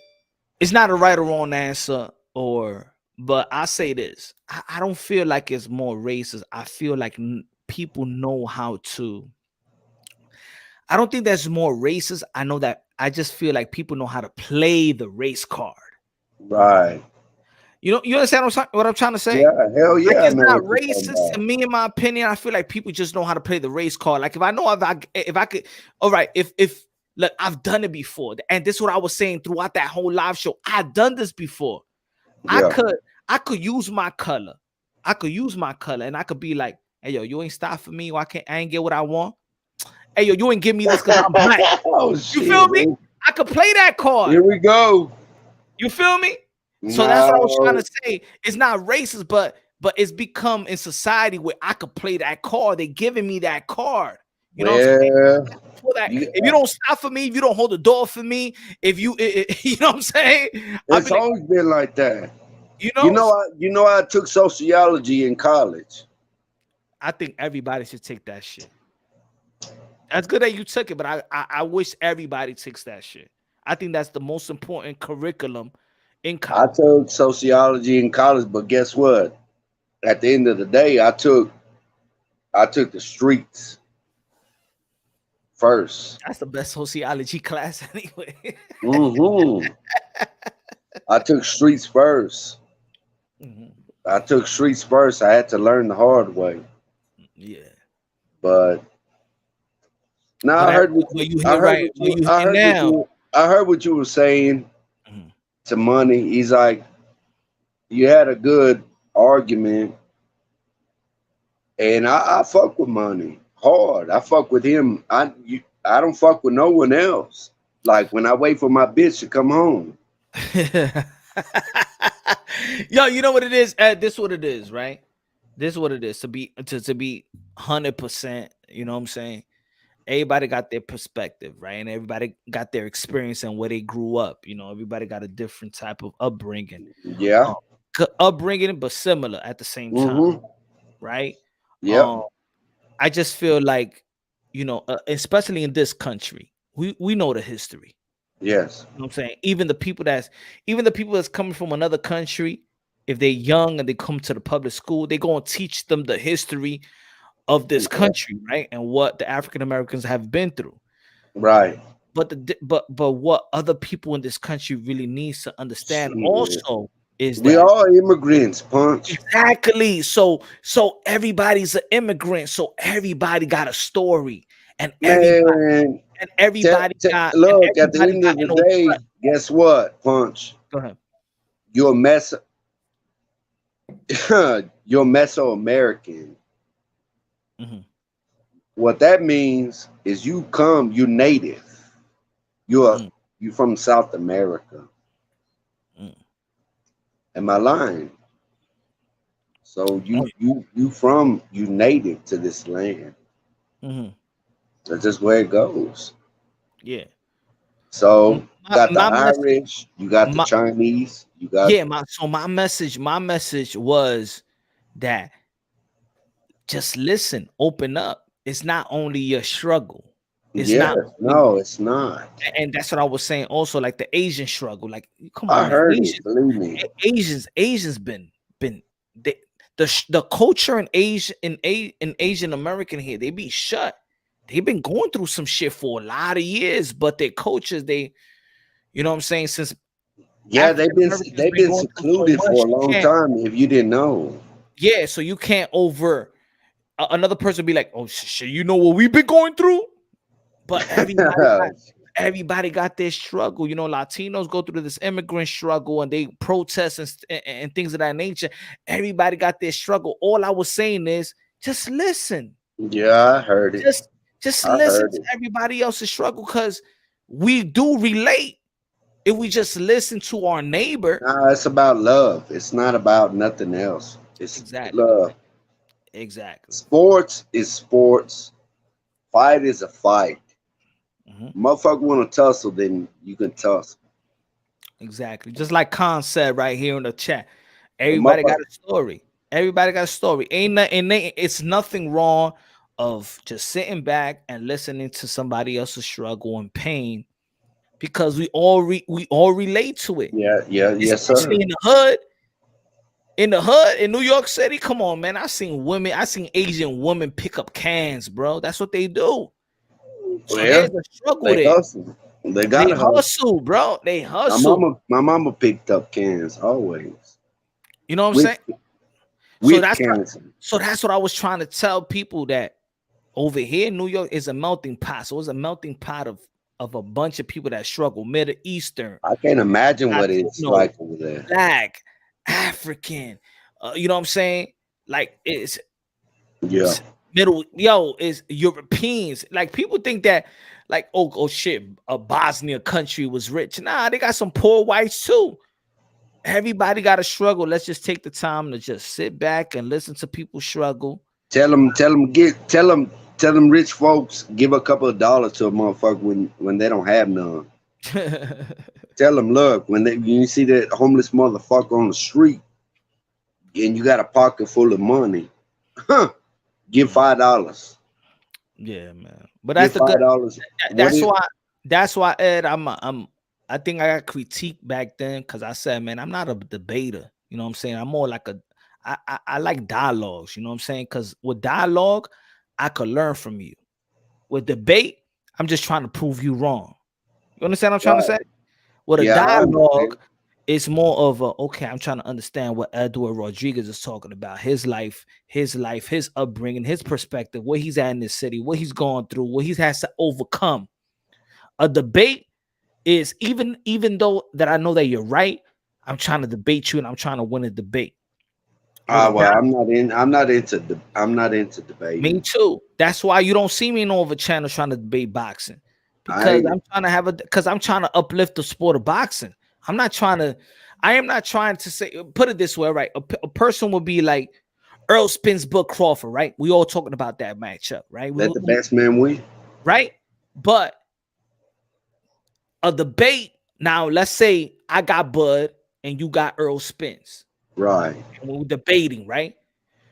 it's not a right or wrong answer, but I say this. I don't feel like it's more racist. I feel like people know how to. I don't think that's more racist. I just feel like people know how to play the race card. Right. You understand what I'm trying to say? Yeah, hell yeah. Like it's not racist to me, in my opinion. I feel like people just know how to play the race card. Like if I know if I could, all right, if look, I've done it before, and this is what I was saying throughout that whole live show. I've done this before. Yeah. I could use my color. And I could be like, hey yo, you ain't stop for me, or I ain't get what I want. Hey yo, you ain't give me this because I'm black. Oh, you shit, feel me? Man. I could play that card. Here we go. You feel me? So that's what I was trying to say. It's not racist, but it's become in society where I could play that card. They're giving me that card. You know what I'm saying? If you don't stop for me, if you don't hold the door for me, you know what I'm saying? It's always been like that. You know, I took sociology in college. I think everybody should take that shit. That's good that you took it, but I wish everybody takes that shit. I think that's the most important curriculum in I college. took sociology in college, but guess what? At the end of the day, I took the streets first. That's the best sociology class anyway. Mm-hmm. I took streets first. Mhm. I took streets first. I had to learn the hard way. Yeah. But now But I heard what you I hear heard right, what what you you I hear heard what now. you I heard what you were saying Mhm. to Money. He's like, you had a good argument, and I fuck with Money hard. I fuck with him. I don't fuck with no one else. Like when I wait for my bitch to come home. Yo, you know what it is? This is what it is, right? This is what it is to be 100%. You know what I'm saying? Everybody got their perspective, right? And everybody got their experience and where they grew up. You know, everybody got a different type of upbringing. Yeah. Upbringing, but similar at the same time, Mm-hmm. right? Yep. I just feel like, especially in this country, we know the history. Yes. You know what I'm saying? Even the people that's coming from another country, if they're young and they come to the public school, they go and teach them the history of this country, right? And what the African Americans have been through. Right. But what other people in this country really needs to understand Shit. also is We that all immigrants, Punch. exactly. So everybody's an immigrant. So everybody got a story, and Man, look, at the everybody end got of an the day, guess what, Punch? Go ahead. You're you're Mesoamerican. Mhm. What that means is you native. Mm. You from South America. Mm. Am I lying? So Oh, you native to this land. mhm. That's just where it goes. Yeah. So you got the My message, Irish, you got the my Chinese, you got yeah, my message was that just listen, open up. It's not only your struggle. It's yes, not only, no, it's not. and that's what I was saying. Also, like the Asian struggle. Like, come on, I man. heard it, believe me. Asians been they, the culture in Asian American here, they be shut. They've been going through some shit for a lot of years, but their cultures, you know what I'm saying, since Yeah, African Americans they've been been going through so secluded much, for a you long can't. time. If you didn't know, Yeah, so you can't another person be like, oh shit, you know what we've been going through, but everybody got their struggle. You know, Latinos go through this immigrant struggle and they protest and things of that nature. Everybody got their struggle. All I was saying is just listen. yeah, I heard it. Just I listen heard to it. everybody else's struggle, because we do relate if we just listen to our neighbor. Nah, it's about love. It's not about nothing else. It's Exactly. love. Exactly. Sports is sports. Fight is a fight. Mm-hmm. Motherfucker want to tussle, then you can tussle. Exactly. Just like Khan said right here in the chat. The Everybody got a story. Everybody got a story. It's nothing wrong of just sitting back and listening to somebody else's struggle and pain, because we all relate to it. Yeah, yes, sir. Especially in the hood. In the hood in New York City, come on, man. I seen Asian women pick up cans, bro. That's what they do. So Well, there's a struggle they there. hustle. They They gotta hustle. hustle, bro. They hustle. My mama picked up cans always. You know what I'm saying? With cans. So that's what I was trying to tell people, that over here New York is a melting pot. So it's a melting pot of a bunch of people that struggle, Middle Eastern. I can't imagine what it's like over there. Black, African, you know what I'm saying? Like it's is Europeans. Like people think that like oh shit, a Bosnia country was rich. Nah, they got some poor whites too. Everybody got to struggle. Let's just take the time to just sit back and listen to people struggle. Tell them rich folks give a couple of dollars to a motherfucker when they don't have none. Tell them, look, when you see that homeless motherfucker on the street, and you got a pocket full of money, give $5. Yeah, man. But Give that's the good. $5. That's why. That's why, Ed. I think I got critiqued back then because I said, man, I'm not a debater. You know what I'm saying? I'm more like I like dialogues. You know what I'm saying? Because with dialogue, I could learn from you. With debate, I'm just trying to prove you wrong. You understand what I'm trying to say? With a Yeah, I dialogue, understand. it's more of a okay. I'm trying to understand what Edward Rodriguez is talking about. His life, his upbringing, his perspective, where he's at in this city, what he's gone through, what he has to overcome. A debate is even though that I know that you're right, I'm trying to debate you and I'm trying to win a debate. Well, I'm not into Me debating. too. That's why you don't see me in over channel trying to debate boxing. Because I'm trying to uplift the sport of boxing. I am not trying to say, put it this way, right? A person would be like Earl Spence, Book Crawford, right? We all talking about that matchup, right? Let the best man win. Right? But a debate, now let's say I got Bud and you got Earl Spence. Right. And we're debating, right?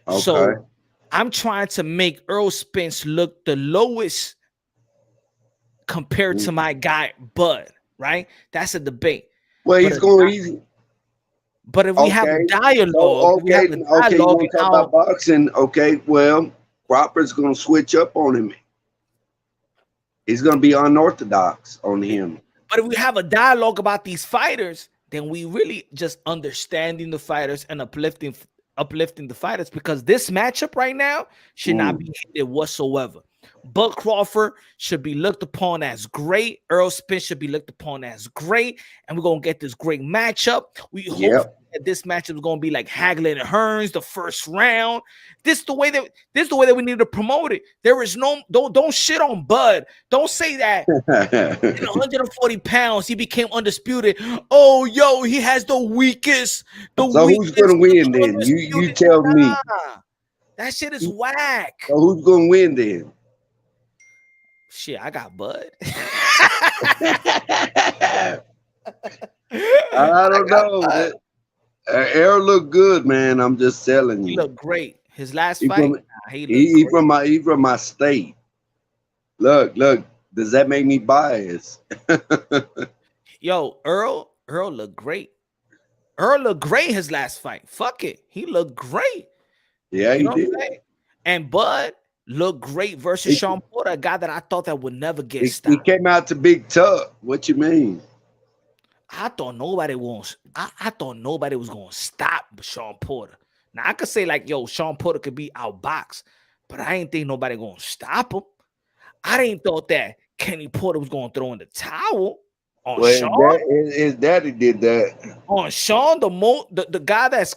Okay. So I'm trying to make Earl Spence look the lowest compared to my guy Bud, right? That's a debate. Well, he's going easy. But if we have a dialogue, you want to talk about boxing? Okay, well, Crawford's going to switch up on him. He's going to be unorthodox on him. But if we have a dialogue about these fighters, then we really just understanding the fighters and uplifting the fighters, because this matchup right now should not be hated whatsoever. Bud Crawford should be looked upon as great. Earl Spence should be looked upon as great, and we're gonna get this great matchup. We hope that this matchup is gonna be like Hagler and Hearns, the first round. This is the way that we need to promote it. There is no don't shit on Bud. Don't say that in 140 pounds he became undisputed. Oh, yo, he has the weakest. Who's gonna win then? You tell me. That shit is whack. So who's gonna win then? Shit, I got Bud. I don't know. Errol looked good, man. I'm just telling you. He looked great. His last fight, he from my state. Look. Does that make me biased? Yo, Earl looked great. Earl looked great his last fight. Fuck it. He looked great. Yeah, he did. And Bud looked great versus Sean Porter, a guy that I thought that would never get stopped. He came out to Big Tuck. What you mean? I thought nobody was going to stop Sean Porter. Now I could say like, yo, Sean Porter could be outboxed, but I ain't think nobody going to stop him. I didn't thought that Kenny Porter was going to throw in the towel on Sean. His daddy did that on Sean. The guy that's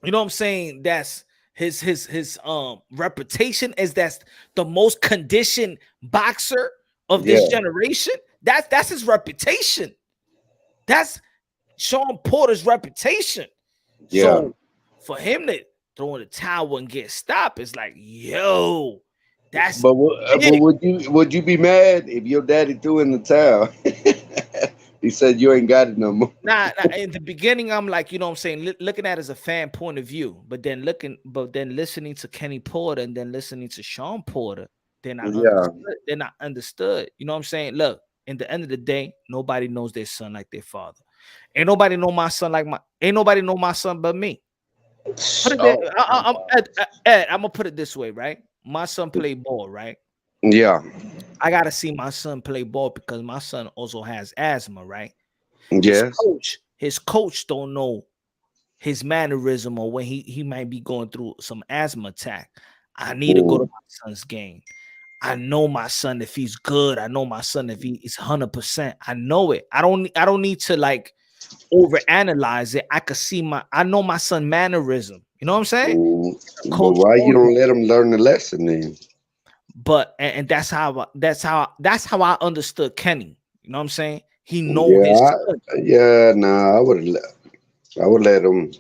you know what I'm saying, that's his reputation is that's the most conditioned boxer of this generation. That's his reputation. That's Sean Porter's reputation. Yeah. So for him to throw in the towel and get stopped, it's like, yo, that's. But would you be mad if your daddy threw in the towel? He said you ain't got it no more. Nah, in the beginning, I'm like, you know what I'm saying, looking at it as a fan point of view, but then listening to Kenny Porter and then listening to Sean Porter, then I understood. You know what I'm saying? Look, in the end of the day, nobody knows their son like their father. Ain't nobody know my son but me. Ed, I'm gonna put it this way, right? My son played ball, right? Yeah. I gotta see my son play ball because my son also has asthma, right? Yes. His coach don't know his mannerism or when he might be going through some asthma attack. I need to go to my son's game. I know my son if he's good. I know my son if he is 100%. I know it. I don't need to like overanalyze it. I know my son mannerism. You know what I'm saying? But why you don't let him learn the lesson then? But and that's how I understood Kenny. You know what I'm saying? He knows his son. I would let him.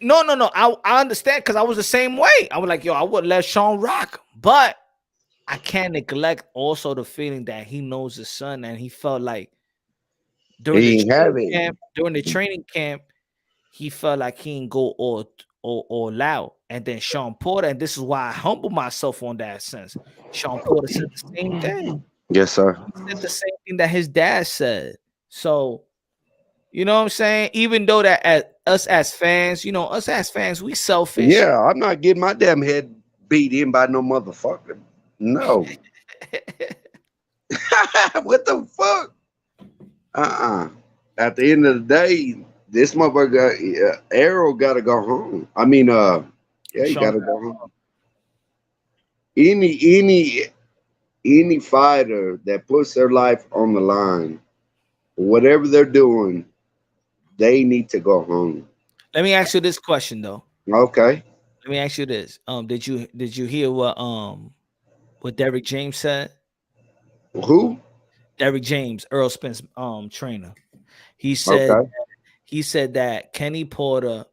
No. I understand because I was the same way. I was like, yo, I would let Sean rock, but I can't neglect also the feeling that he knows his son and he felt like during the training camp, he felt like he didn't go all out. And then Sean Porter, and this is why I humble myself on that sense. Sean Porter said the same thing. Yes, sir. He said the same thing that his dad said. So, you know what I'm saying? Even though that us as fans, we selfish. Yeah, I'm not getting my damn head beat in by no motherfucker. No. What the fuck? At the end of the day, this motherfucker Arrow gotta go home. I mean, yeah, he gotta go home. Any fighter that puts their life on the line, whatever they're doing, they need to go home. Let me ask you this question though. Okay. Let me ask you this. Did you hear what Derrick James said? Who? Derrick James, Earl Spence trainer. He said that Kenny Porter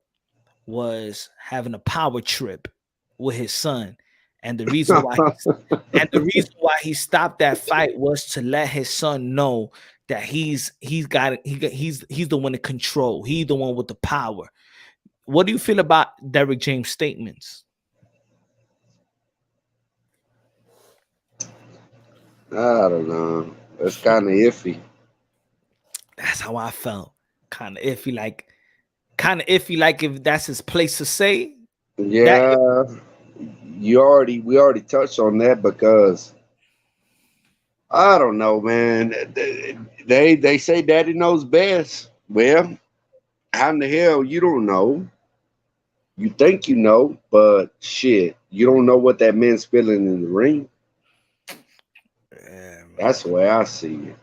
was having a power trip with his son, and the reason why he stopped that fight was to let his son know that he's the one in control. He's the one with the power. What do you feel about Derrick James' statements? I don't know. It's kind of iffy. That's how I felt. Kind of iffy, like if that's his place to say. Yeah, we already touched on that because I don't know, man. They say daddy knows best. Well, how in the hell you don't know? You think you know, but shit, you don't know what that man's feeling in the ring. Yeah, that's the way I see it.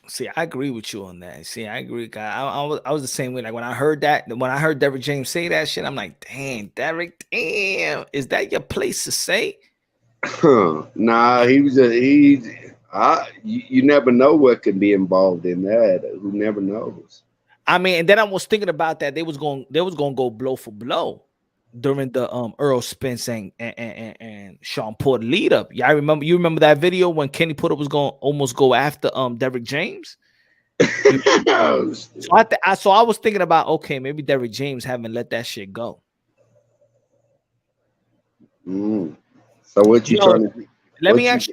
See, I agree with you on that. See, I agree. I was the same way. Like when I heard Derrick James say that shit, I'm like, damn, Derrick, damn, is that your place to say? Nah, you never know what could be involved in that. Who never knows? I mean, and then I was thinking about that. They was going to go blow for blow during the Earl Spence and Sean Porter lead up. Yeah, you remember that video when Kenny Porter was going to almost go after Derrick James? So I was thinking about, okay, maybe Derrick James haven't let that shit go. So what you trying to do? Let me ask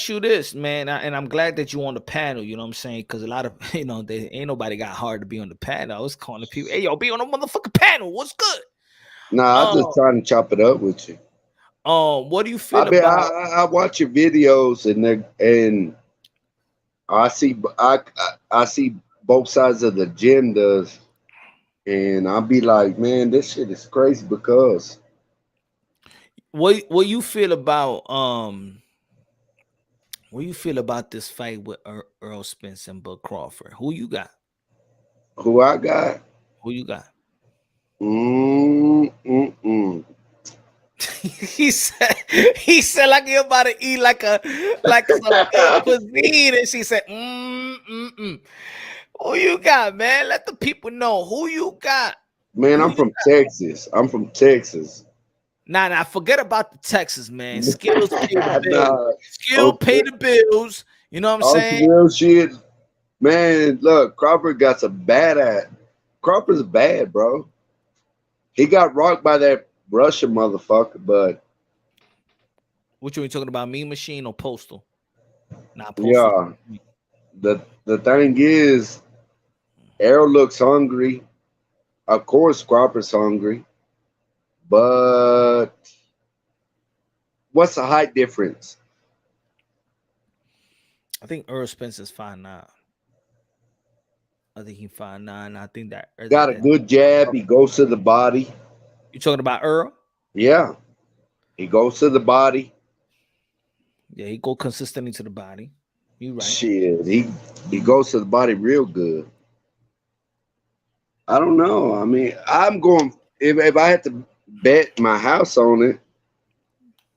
you this, man, and I'm glad that you on the panel. You know what I'm saying? Because a lot of they ain't nobody got hard to be on the panel. I was calling people, hey, yo, be on the motherfucking panel. What's good? Nah, I'm just trying to chop it up with you. What do you feel about? I watch your videos and I see both sides of the agendas, and I'll be like, man, this shit is crazy because. What you feel about this fight with Earl Spence and Bud Crawford? Who you got? Who I got? Who you got? He said like you're about to eat like some cuisine, and she said, Who you got, man? Let the people know who you got. Man, I'm from Texas. Nah, forget about the Texas, man. Skills pay the bills. Pay the bills. You know what I'm saying? Real shit. Man, look, Crawford got some badass. Crawford's bad, bro. He got rocked by that Russian motherfucker, but. Which one you talking about? Mean Machine or Postal? Nah, Postal. Yeah. The thing is, Errol looks hungry. Of course, Crawford's hungry. But what's the height difference? I think Earl Spence is 5'9". I think he's 5'9". I think that got a good jab. He goes to the body. You talking about Earl? Yeah, he goes to the body. Yeah, he go consistently to the body. You right? Shit, he goes to the body real good. I don't know. I mean, I'm going if I had to bet my house on it,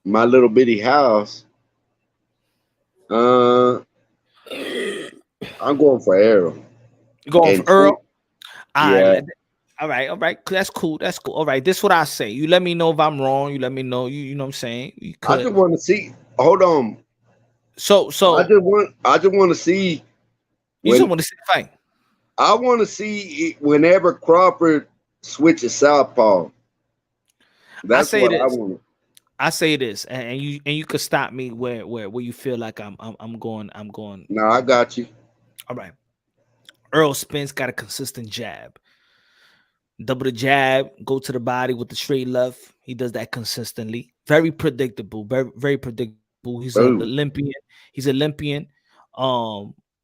my little bitty house. I'm going for Errol. You going for Earl? Yeah. All right. That's cool. All right, this is what I say. You let me know if I'm wrong. You let me know. You know what I'm saying? I just want to see. Hold on. So I just want to see. You just want to see the fight. I want to see it whenever Crawford switches southpaw. That's what I want. I say this, and you could stop me where you feel like I'm going. No, I got you. All right. Earl Spence got a consistent jab. Double the jab, go to the body with the straight left. He does that consistently. Very predictable. Very predictable. He's an Olympian. He's Olympian.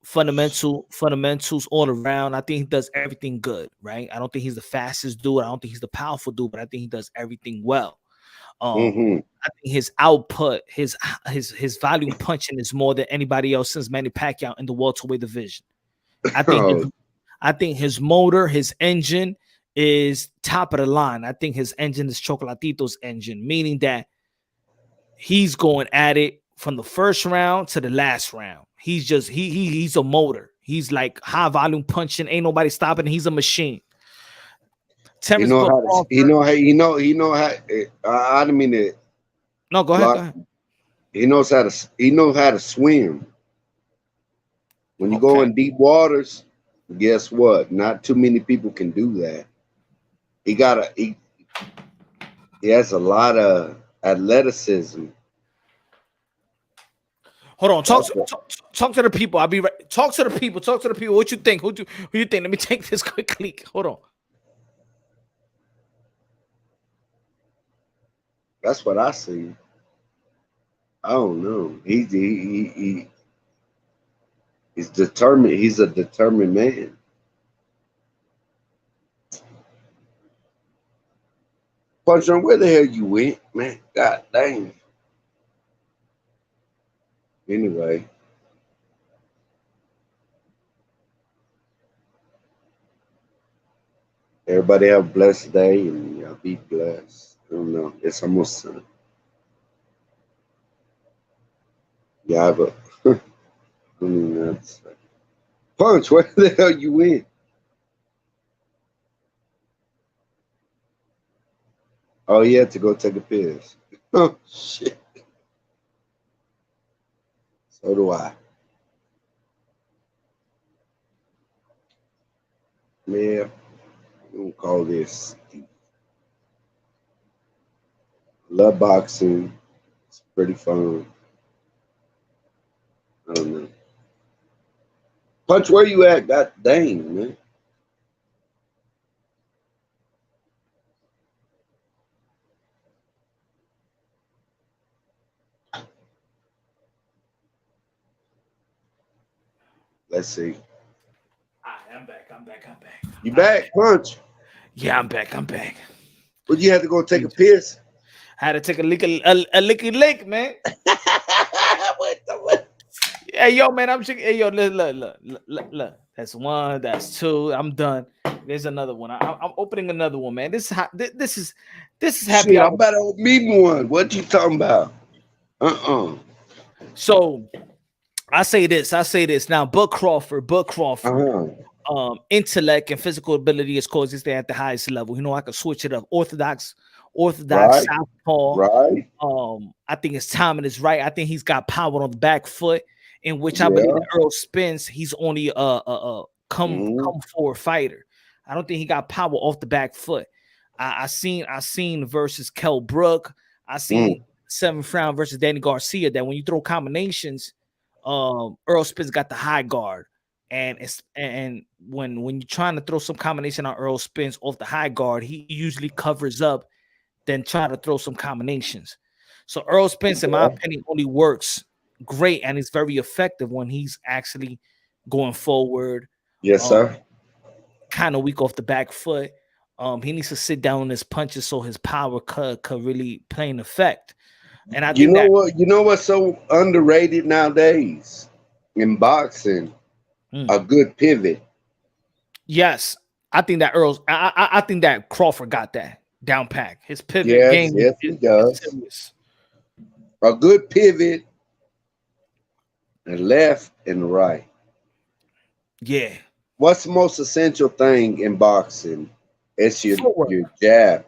Fundamentals all around. I think he does everything good, right? I don't think he's the fastest dude. I don't think he's the powerful dude, but I think he does everything well. I think his output, his volume punching is more than anybody else since Manny Pacquiao in the welterweight division. I think his motor, his engine is top of the line. I think his engine is Chocolatito's engine, meaning that he's going at it from the first round to the last round. He's just he's a motor. He's like high volume punching. Ain't nobody stopping. He's a machine. He know how. I didn't mean to. No, go ahead. He knows how to swim. When you go in deep waters, guess what? Not too many people can do that. He has a lot of athleticism. Hold on, talk to the people. I'll be right. Talk to the people. What you think? Who you think? Let me take this quickly. Hold on. That's what I see. I don't know. He's determined. He's a determined man. Puncher, where the hell you went, man? God dang. Anyway. Everybody have a blessed day and y'all be blessed. I don't know. It's almost yeah, but Punch, where the hell you went? Oh, he had to go take a piss. Oh shit. So do I. Man, I'm gonna call this. Love boxing. It's pretty fun. I don't know. Punch, where you at? God dang, man. Let's see. I'm back. You back, Punch? Yeah, I'm back. But you had to go take a piss? I had to take a licky lick, man. What? Hey, yo, man, I'm checking. Hey, yo, look. That's one. That's two. I'm done. There's another one. I'm opening another one, man. This is happy. Shit, I'm about to open one. What you talking about? So I say this now. Buck Crawford. Intellect and physical ability is causes they at the highest level. You know, I can switch it up. Orthodox right. southpaw. Right. I think his timing is right. I think he's got power on the back foot, in which I believe that Earl Spence, he's only a come forward fighter. I don't think he got power off the back foot. I seen versus Kell Brook. I seen 7th round versus Danny Garcia that when you throw combinations, Earl Spence got the high guard. And when you're trying to throw some combination on Earl Spence off the high guard, he usually covers up, then try to throw some combinations. So Earl Spence, in my opinion, only works great and is very effective when he's actually going forward. Yes, sir. Kind of weak off the back foot. He needs to sit down on his punches so his power could really play an effect. And I think you know what's so underrated nowadays in boxing. A good pivot. Yes, I think that I think that Crawford got that down pack. His pivot game. Yes, he does. A good pivot, and left and right. Yeah. What's the most essential thing in boxing? It's your jab.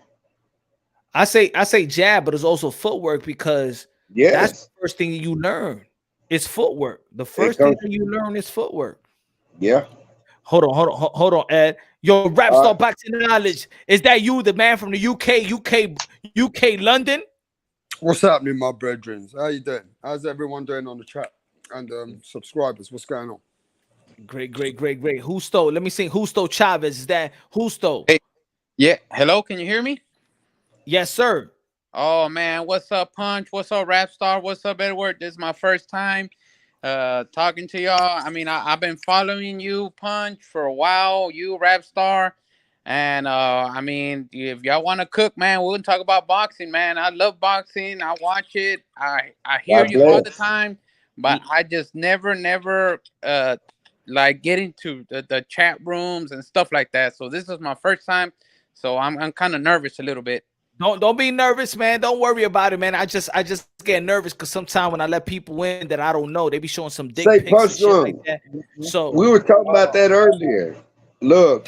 I say jab, but it's also footwork because that's the first thing you learn. It's footwork. The first thing that you learn is footwork. Yeah. Hold on, Ed. Your rap All star right. boxing knowledge. Is that you, the man from the UK, London? What's happening, my brethren? How you doing? How's everyone doing on the chat? And subscribers, what's going on? Great. Justo, let me sing Justo Chavez. Is that Justo? Hey, yeah. Hello, can you hear me? Yes, sir. Oh man, what's up, Punch? What's up, Rap Star? What's up, Edward? This is my first time talking to y'all. I mean, I've been following you, Punch, for a while. You, Rap Star, and I mean, if y'all want to cook, man, we'll talk about boxing, man. I love boxing. I watch it. I hear God you all the bless. time, but I just never like get into the chat rooms and stuff like that. So this is my first time, so I'm kind of nervous a little bit. Don't be nervous, man. Don't worry about it, man. I just get nervous because sometimes when I let people in that I don't know, they be showing some dick Say pics and shit personal. like that. So We were talking about that earlier. Look,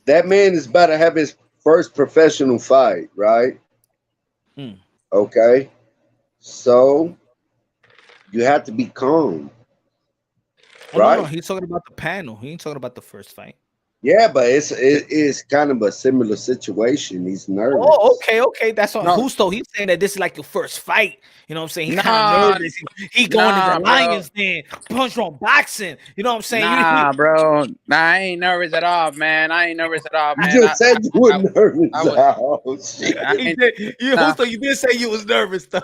that man is about to have his first professional fight, right? Okay. So you have to be calm. Right? No, he's talking about the panel. He ain't talking about the first fight. Yeah, but it's kind of a similar situation. He's nervous. Oh, okay. That's on No. Justo. He's saying that this is like your first fight. You know what I'm saying? He's kind Nah, of nervous. He going nah, to the bro. Lions Den, punch on boxing. You know what I'm saying? Nah, bro. Nah, I ain't nervous at all, man. I ain't nervous at all, man. You just said you were nervous. I was- Oh, shit. I He ain't- did, nah. Justo, you did say you was nervous though.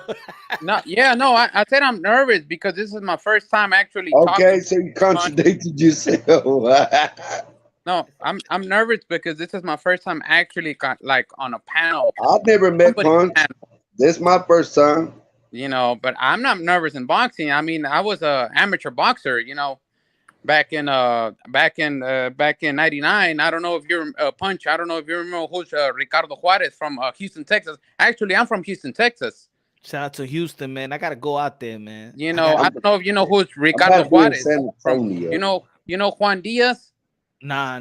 No, I said I'm nervous because this is my first time actually Okay, talking. so you contradicted yourself. No, I'm nervous because this is my first time actually like on a panel. I've never met Somebody Punch. panel, This is my first time. you know, but I'm not nervous in boxing. I mean, I was a amateur boxer, you know, back in '99. I don't know if you're Punch. I don't know if you remember who's Ricardo Juarez from Houston, Texas. Actually, I'm from Houston, Texas. Shout out to Houston, man. I gotta go out there, man. You know, I don't know if you know who's Ricardo about to be in Juarez San from. Antonio. You know Juan Diaz. Nah.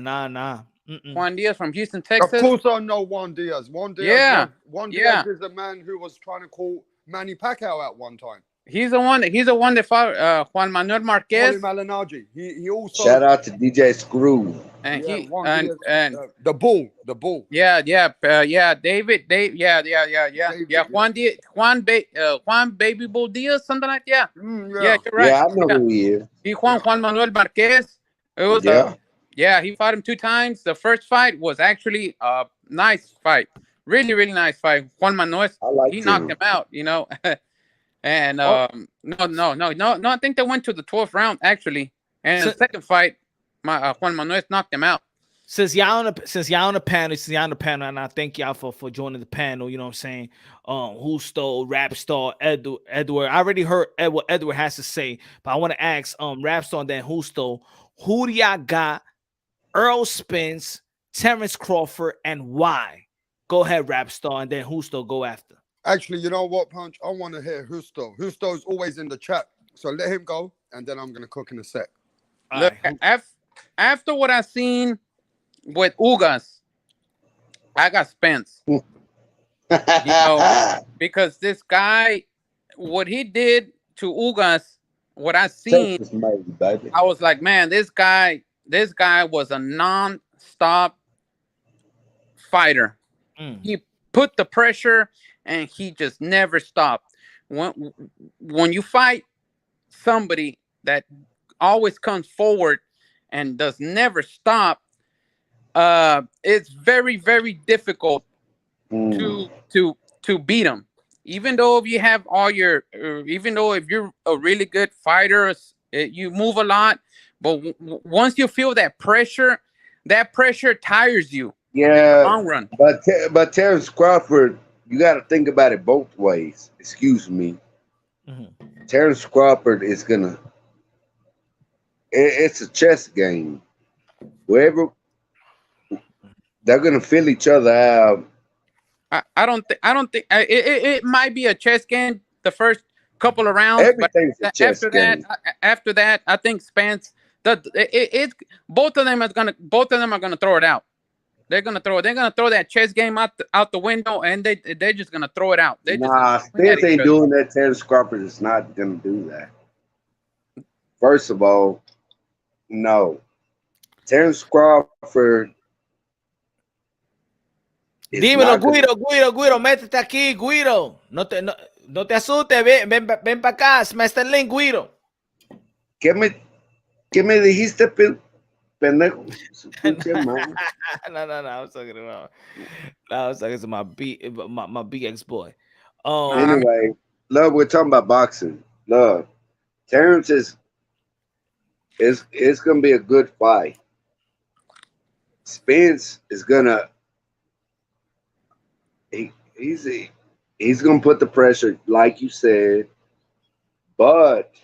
Juan Diaz from Houston, Of Texas. course, I know Juan Diaz. Juan Diaz. Yeah. Juan Yeah. Diaz is the man who was trying to call Manny Pacquiao at one time. He's the one that fought Juan Manuel Marquez. Paulie Malignaggi. He also. Shout out to DJ Screw. And Yeah, he Juan and Diaz, the bull. yeah, David, yeah. Juan Baby Bull Diaz, something like that. Yeah, Yeah. you're right. Yeah, I know who he is. He Juan Manuel Marquez. It was Yeah. he fought him 2 times. The first fight was actually a nice fight, really nice fight. Juan Manuel, he knocked him out, you know. And no, I think they went to the 12th round actually. And the second fight, Juan Manuel knocked him out. Since y'all on the panel, and I thank y'all for joining the panel. You know what I'm saying? Justo, Rap Star, Edward. I already heard what Edward has to say, but I want to ask Rap Star and then Justo, who do y'all got? Earl Spence, Terrence Crawford, and why? Go ahead, Rap Star, and then Justo go after. Actually, you know what, Punch? I want to hear Justo. Justo's always in the chat, so let him go, and then I'm gonna cook in a sec. Look, after what I seen with Ugas, I got Spence. You know, because this guy, what he did to Ugas, what I seen, I was like, man, this guy was a non-stop fighter. He put the pressure and he just never stopped. When you fight somebody that always comes forward and does never stop, it's very difficult to beat him. Even though if you have all your, even though if you're a really good fighter, you move a lot, but once you feel that pressure tires you. Yeah, long run. But Terrence Crawford, you got to think about it both ways. Excuse me. Terrence Crawford is gonna. It's a chess game. Wherever they're gonna fill each other out. I don't think it might be a chess game the first couple of rounds. Everything's a chess game. After that, I think Spence. Both of them are gonna throw it out. They're gonna throw that chess game out the window, and they're just gonna throw it out. Spence ain't doing that. Terrence Crawford is not gonna do that. First of all, no. Terrence Crawford is Dímelo, not gonna, Guido, métete aquí, Guido. No te asustes, ven para acá, smash the link, Guido. ¿Qué me dijiste, pendejo? Su pinche madre. No, I was talking about. I was talking to my BX boy. Anyway, love, we're talking about boxing. Love, Terrence is it's gonna be a good fight. Spence is gonna he's gonna put the pressure, like you said, but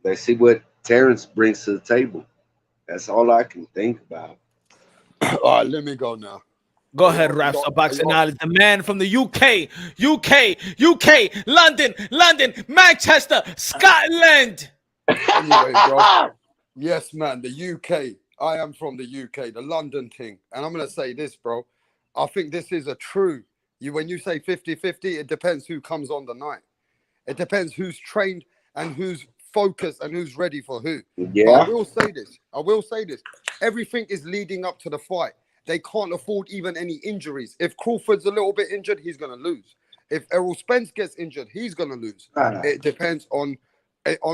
let's see what Terrence brings to the table. That's all I can think about. All right, let me go now. Go ahead, Raps of Boxing Knowledge. The man from the UK, London, Manchester, Scotland. Anyway, bro. Yes, man, the UK. I am from the UK, the London thing. And I'm going to say this, bro. I think this is a true. When you say 50-50, it depends who comes on the night. It depends who's trained and who's focused and who's ready for who. Yeah. But I will say this. Everything is leading up to the fight. They can't afford even any injuries. If Crawford's a little bit injured, he's going to lose. If Errol Spence gets injured, he's going to lose. It depends on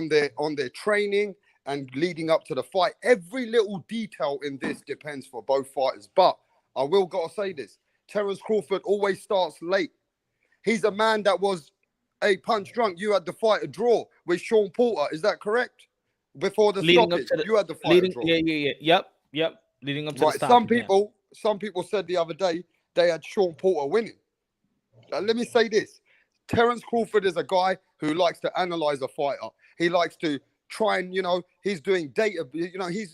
their training and leading up to the fight. Every little detail in this depends for both fighters. But I will gotta say this. Terrence Crawford always starts late. He's a man that was a punch drunk. You had the fight a draw with Sean Porter. Is that correct? Before the stoppage, you had the fight a draw. Yeah. Yep. Leading up to the stoppage. Some people said the other day they had Sean Porter winning. Now, let me say this. Terrence Crawford is a guy who likes to analyze a fighter. He likes to try and, he's doing data.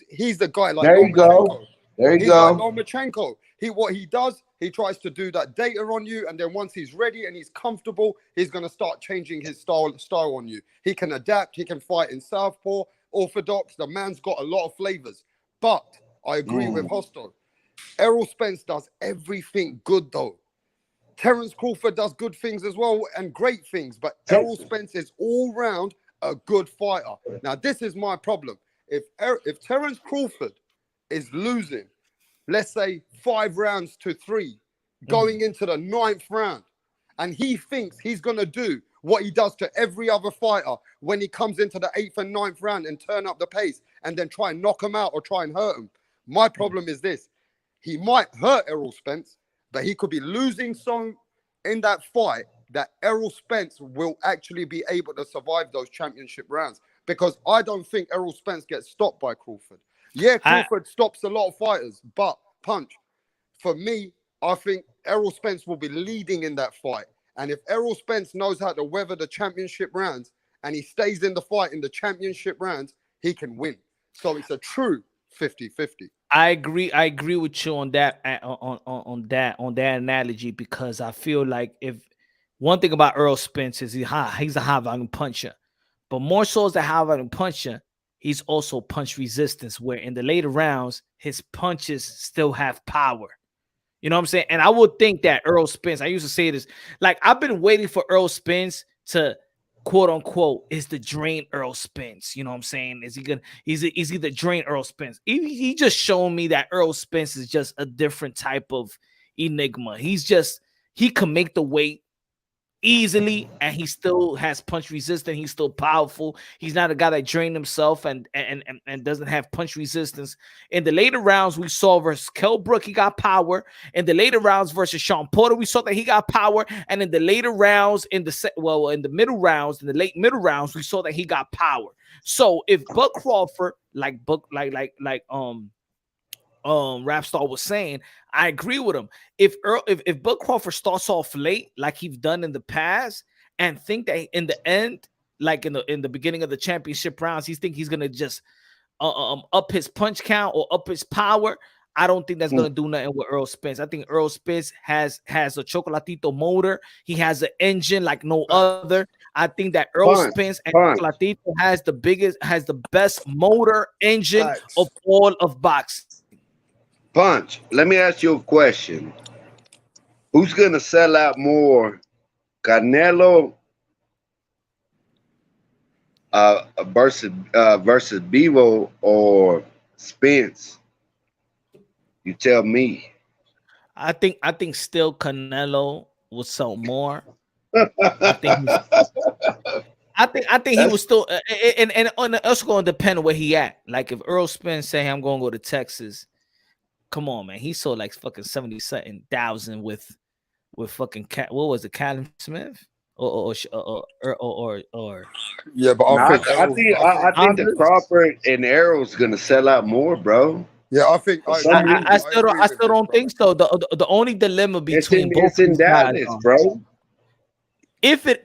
He's the guy like Lomachenko. There you go. Like Lomachenko. What he does, he tries to do that data on you, and then once he's ready and he's comfortable, he's going to start changing his style on you. He can adapt. He can fight in southpaw, orthodox. The man's got a lot of flavors. But I agree with Hostel. Errol Spence does everything good, though. Terrence Crawford does good things as well and great things, but Errol Spence is all round a good fighter. Now, this is my problem. If Terrence Crawford is losing, let's say 5-3, going into the 9th round, and he thinks he's going to do what he does to every other fighter when he comes into the 8th and 9th round and turn up the pace and then try and knock him out or try and hurt him. My problem is this. He might hurt Errol Spence, but he could be losing some in that fight that Errol Spence will actually be able to survive those championship rounds, because I don't think Errol Spence gets stopped by Crawford. Yeah, Crawford stops a lot of fighters, but Punch, for me, I think Errol Spence will be leading in that fight. And if Errol Spence knows how to weather the championship rounds and he stays in the fight in the championship rounds, he can win. So it's a true 50-50. I agree with you on that on that analogy, because I feel like if one thing about Errol Spence is he's a high volume puncher, but more so as a high volume puncher, he's also punch resistance, where in the later rounds his punches still have power. You know what I'm saying? And I would think that Errol Spence, I used to say this, like I've been waiting for Errol Spence to quote unquote is the drain Errol Spence. You know what I'm saying? Is he the drain Errol Spence? He just shown me that Errol Spence is just a different type of enigma. He can make the weight easily, and he still has punch resistance. He's still powerful. He's not a guy that drained himself and doesn't have punch resistance. In the later rounds, we saw versus Kell Brook, he got power. In the later rounds versus Sean Porter, we saw that he got power. And in the later rounds, in the middle rounds, in the late middle rounds, we saw that he got power. So if Buck Crawford, Rapstar was saying, I agree with him. If Buck Crawford starts off late, like he's done in the past, and think that in the end, like in the beginning of the championship rounds, he's gonna just up his punch count or up his power, I don't think that's gonna do nothing with Errol Spence. I think Errol Spence has a chocolatito motor. He has an engine like no other. I think that Errol Spence and Chocolatito has the best motor engine of all of boxing. Punch, let me ask you a question. Who's going to sell out more, Canelo versus Bivol or Spence. You tell me. I think still Canelo will sell more. I think he's, I think he was still and it's going to depend where he at. Like if Earl Spence say I'm going to go to Texas, come on, man, he sold like fucking 70,000 with fucking what was it, Callum Smith or Yeah, but Nah, I think I think the Crawford and Arrow's gonna sell out more, bro. yeah, I think For some reason. I still don't think so. The only dilemma between both it's in these guys, Dallas, bro. if it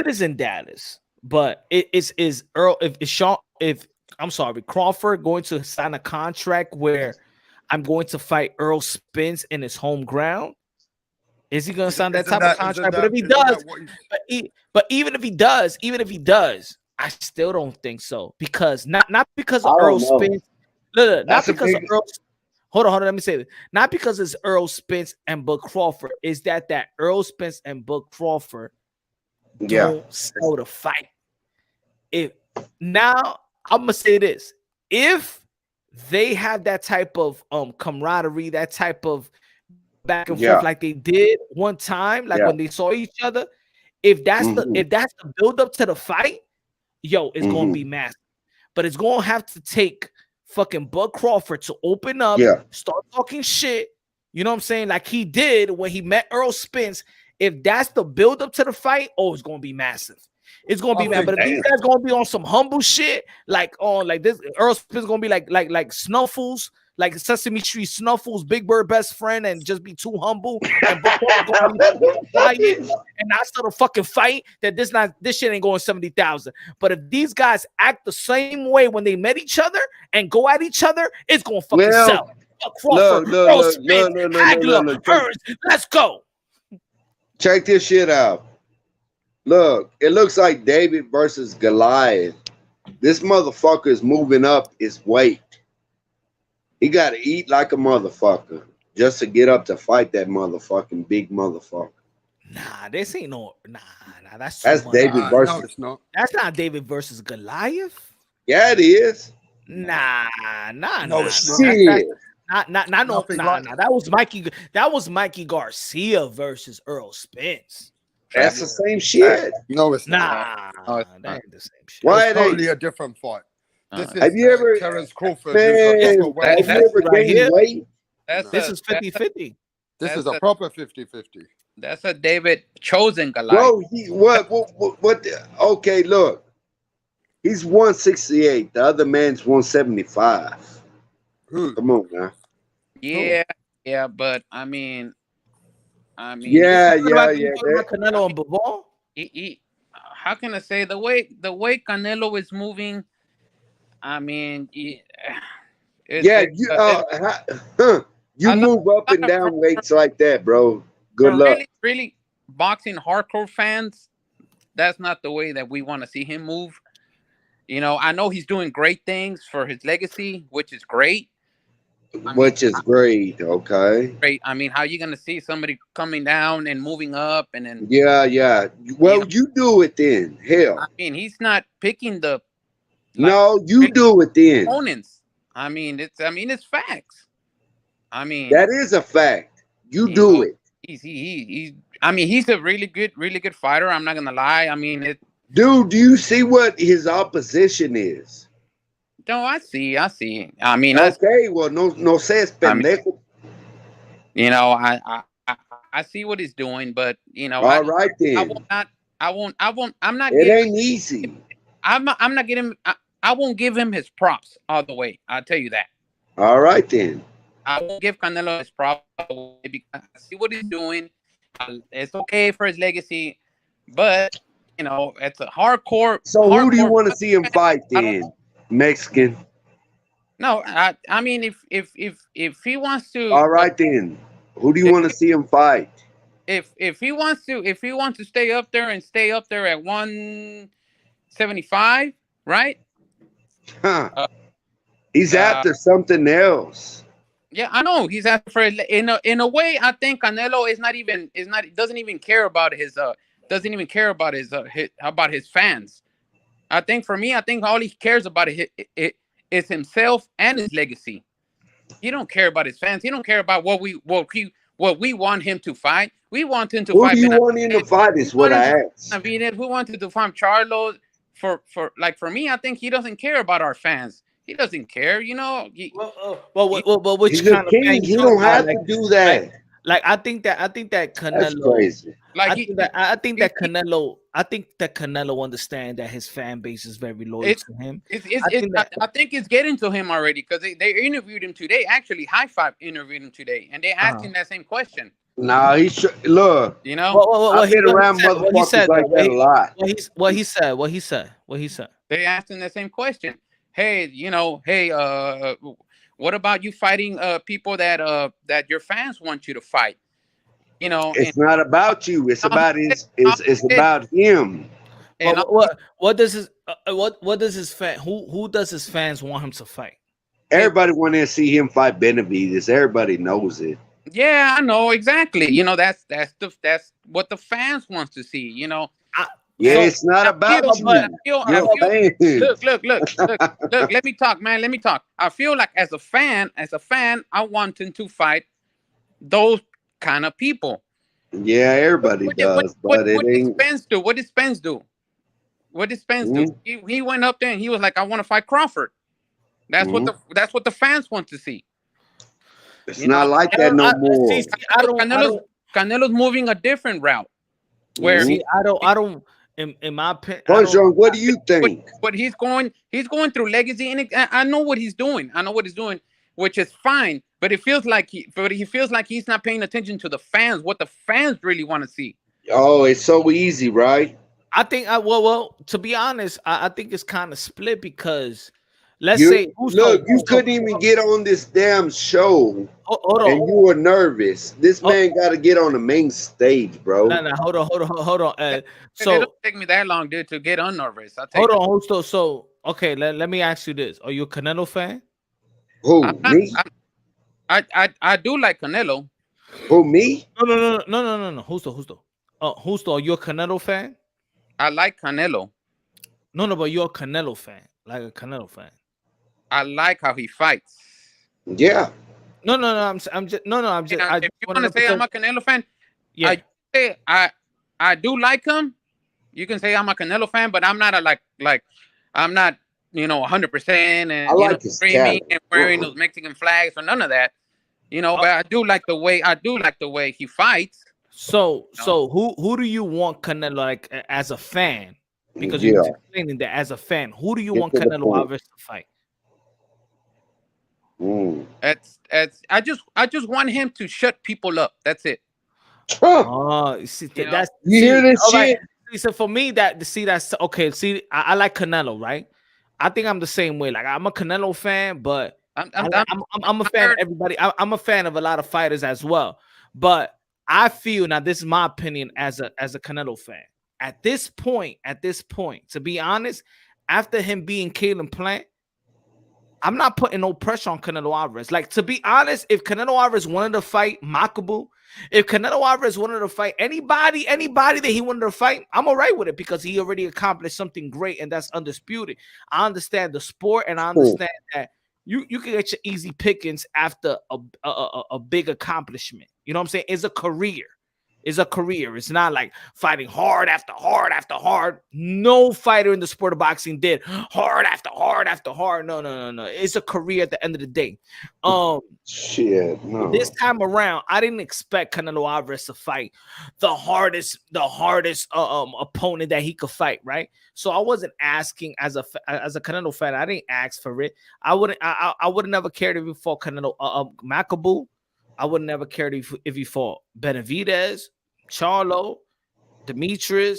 is in Dallas, but it is Earl if I'm sorry, Crawford going to sign a contract where I'm going to fight Earl Spence in his home ground. Is he going to sign that type of contract? But if he does, but even if he does, I still don't think so, because not because of Earl Spence. Look, not because of Earl. Hold on. Let me say this. Not because it's Earl Spence and Bud Crawford. Is that Earl Spence and Bud Crawford don't sell the fight? If now I'm gonna say this: if they have that type of camaraderie, that type of back and forth like they did one time, like when they saw each other, if that's the build up to the fight, it's gonna be massive. But it's gonna have to take fucking Bud Crawford to open up, start talking shit. You know what I'm saying? Like he did when he met Earl Spence. If that's the build up to the fight, it's gonna be massive. It's gonna be massive. But if these guys gonna be on some humble shit, like this, Earl Spence gonna be like Snuffles, like Sesame Street Snuffles, Big Bird best friend, and just be too humble and quiet and not start a fucking fight. That this shit ain't going 70,000. But if these guys act the same way when they met each other and go at each other, it's gonna fucking sell. Crawford, Hagler, Burns, let's go. Check this shit out. Look, it looks like David versus Goliath. This motherfucker is moving up his weight. He got to eat like a motherfucker just to get up to fight that motherfucking big motherfucker. Nah, this ain't no. Nah. That's David versus. No, it's not. That's not David versus Goliath. Yeah, it is. Nah. No, it's not. Nah. That was Mikey Garcia versus Earl Spence. That's the same shit. No, it's not. No, That ain't the same shit. Why it's totally a different fight. This is have you ever, Terrence Crawford? Man, have you ever gained weight? This is 50-50. This is a proper 50-50. That's a David chosen Goliath. Bro, what okay, look. He's 168. The other man's 175. Come on, man. Yeah, but I mean, yeah. Canelo and Bivol. How can I say the way Canelo is moving? I mean, you move up and down weights like that, bro. Good luck. Really, boxing hardcore fans, that's not the way that we want to see him move. You know, I know he's doing great things for his legacy, which is great. Great, okay. Great. I mean, how are you going to see somebody coming down and moving up and then? Yeah. Well, you do it then. Hell. I mean, he's not picking the. No, you do it then. Opponents. I mean, it's facts. I mean, that is a fact. You do it. He's a really good fighter. I'm not gonna lie. I mean, dude, do you see what his opposition is? No, I see. I mean, okay. Well, no says pendejo. You know, I see what he's doing, but you know, all right then. I won't. I'm not. It ain't easy. I'm not getting. I won't give him his props all the way. I'll tell you that. All right then. I won't give Canelo his props because I see what he's doing. It's okay for his legacy, but you know, it's a hardcore. So who do you want to see him fight then? Mexican? No, I mean if he wants to. All right then. Who do you want to see him fight? If he wants to stay up there at 175, right? Huh. He's after something else. Yeah, I know he's after for in a way. I think Canelo doesn't even care about his fans. I think for me, all he cares about is himself and his legacy. He don't care about his fans. He don't care about what we want him to fight. We want him to Who fight. do you want him to fight is what I asked. We wanted to fight Charlo. For me, I think he doesn't care about our fans. He doesn't care, you know. Which He's kind a king. He don't have to do that. Like I think that Canelo. That's crazy. I think that Canelo understands that his fan base is very loyal to him. I think it's getting to him already because they interviewed him today. Actually, High Five interviewed him today, and they asked him that same question. Nah, he should look. You know, I've been around motherfuckers like that a lot. What he said. They asked him the same question. Hey, you know, what about you fighting people that your fans want you to fight? You know, it's not about you. It's about it's about him. And what does his fan? Who does his fans want him to fight? Everybody want to see him fight Benavidez. Everybody knows it. Yeah, I know exactly. You know, that's what the fans wants to see. You know. It's not about you. Look. Let me talk, man. Let me talk. I feel like as a fan, I want him to fight those kind of people. Yeah, everybody does. What did Spence do? What did Spence do? He went up there and he was like, I want to fight Crawford. That's what the fans want to see. It's not like that no more. Canelo's moving a different route. Where I don't. In my opinion, what do you think? But he's going through legacy, and I know what he's doing. Which is fine. But he feels like he's not paying attention to the fans. What the fans really want to see. Oh, it's so easy, right? I think. Well. To be honest, I think it's kind of split because you couldn't even get on this damn show. Hold on. And you were nervous. This man got to get on the main stage, bro. No, hold on. So it don't take me that long, dude, to get unnervous. Hold on. So okay, let me ask you this: are you a Canelo fan? Who, me? I do like Canelo. Who, me? No. Justo. Are you a Canelo fan? I like Canelo. No, but you're a Canelo fan, like a Canelo fan. I like how he fights. Yeah. No. I'm just. If you want to say I'm a Canelo fan, yeah. I do like him. You can say I'm a Canelo fan, but I'm not I'm not 100% and screaming and wearing those Mexican flags or none of that. But I do like the way he fights. So who do you want Canelo like as a fan? Because you're explaining that as a fan, who do you want Canelo Alvarez to fight? I just want him to shut people up. That's it. Oh, see, you hear this shit? Right. So for me, that's okay. See, I like Canelo, right? I think I'm the same way. Like I'm a Canelo fan, but I'm a fan of everybody. I'm a fan of a lot of fighters as well. But I feel now this is my opinion as a Canelo fan. At this point, to be honest, after him being Caleb Plant, I'm not putting no pressure on Canelo Alvarez. Like, to be honest, if Canelo Alvarez wanted to fight Makabu, if Canelo Alvarez wanted to fight anybody that he wanted to fight, I'm all right with it because he already accomplished something great, and that's undisputed. I understand the sport, and I understand that you can get your easy pickings after a big accomplishment. You know what I'm saying? It's a career. It's not like fighting hard after hard after hard. No fighter in the sport of boxing did hard after hard after hard. No. It's a career at the end of the day. Shit. No. This time around, I didn't expect Canelo Alvarez to fight the hardest opponent that he could fight, right? So I wasn't asking as a Canelo fan. I didn't ask for it. I would have never cared if he fought Canelo Makabu. I would never cared if he fought Benavidez, Charlo, Demetrius,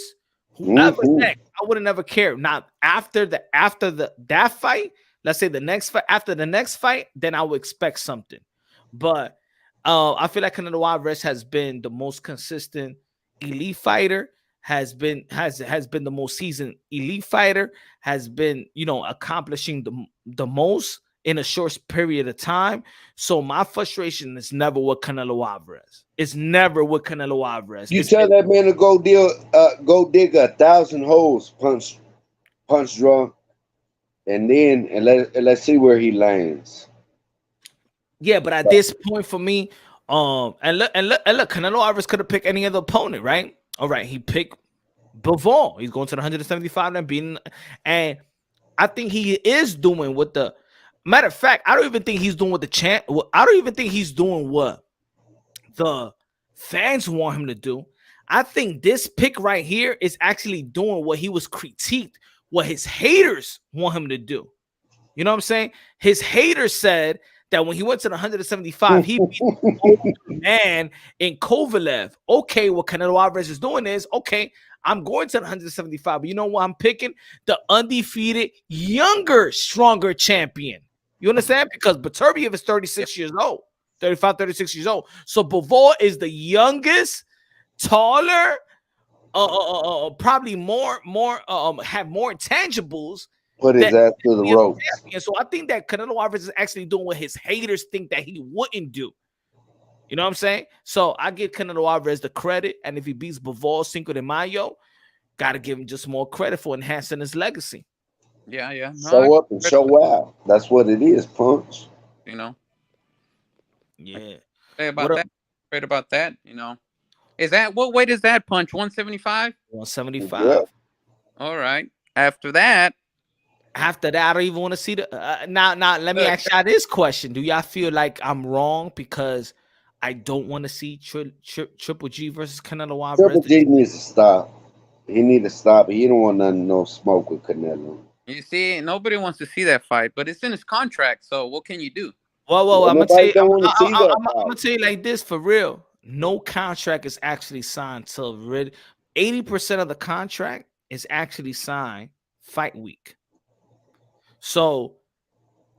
whoever next. I would have never cared. Now after that fight, let's say the next fight, after the next fight, then I would expect something. But I feel like Canelo Alvarez has been the most consistent elite fighter, has been the most seasoned elite fighter, has been accomplishing the most in a short period of time. So my frustration is never with Canelo Alvarez. It's never with Canelo Alvarez. You tell that man to go dig 1,000 holes, punch draw. and let's see where he lands. Yeah, but at this point for me, and look, Canelo Alvarez could have picked any other opponent, right? All right, he picked Bivol. He's going to the 175 and beating, and I think he is doing what the matter of fact. I don't even think he's doing what the champ. I don't even think he's doing what the fans want him to do. I think this pick right here is actually doing what he was critiqued, what his haters want him to do. You know what I'm saying? His haters said that when he went to the 175, he beat the older man in Kovalev. Okay, what Canelo Alvarez is doing is, okay, I'm going to the 175, but you know what I'm picking? The undefeated, younger, stronger champion. You understand? Because Beterbiev is 36 years old, 35, 36 years old. So Bivol is the youngest, taller, probably more, have more intangibles. Put his ass to the ropes. And so I think that Canelo Alvarez is actually doing what his haters think that he wouldn't do. You know what I'm saying? So I give Canelo Alvarez the credit, and if he beats Bivol Cinco de Mayo, gotta give him just more credit for enhancing his legacy. Yeah. No, show up and show out. That's what it is, Punch. You know. Yeah. Say about that. Right about that. You know. Is that what weight is that, Punch? 175? 175. Yeah. All right. After that, I don't even want to see the. Now, let me ask y'all this question: do y'all feel like I'm wrong because I don't want to see Triple G versus Canelo Alvarez? Triple G needs to stop. He need to stop. He don't want nothing, no smoke with Canelo. you see, nobody wants to see that fight, but it's in his contract. So what can you do? Well, I'm gonna tell you. Don't want to see that. I'm gonna tell you like this for real. No contract is actually signed till 80% of the contract is actually signed fight week. So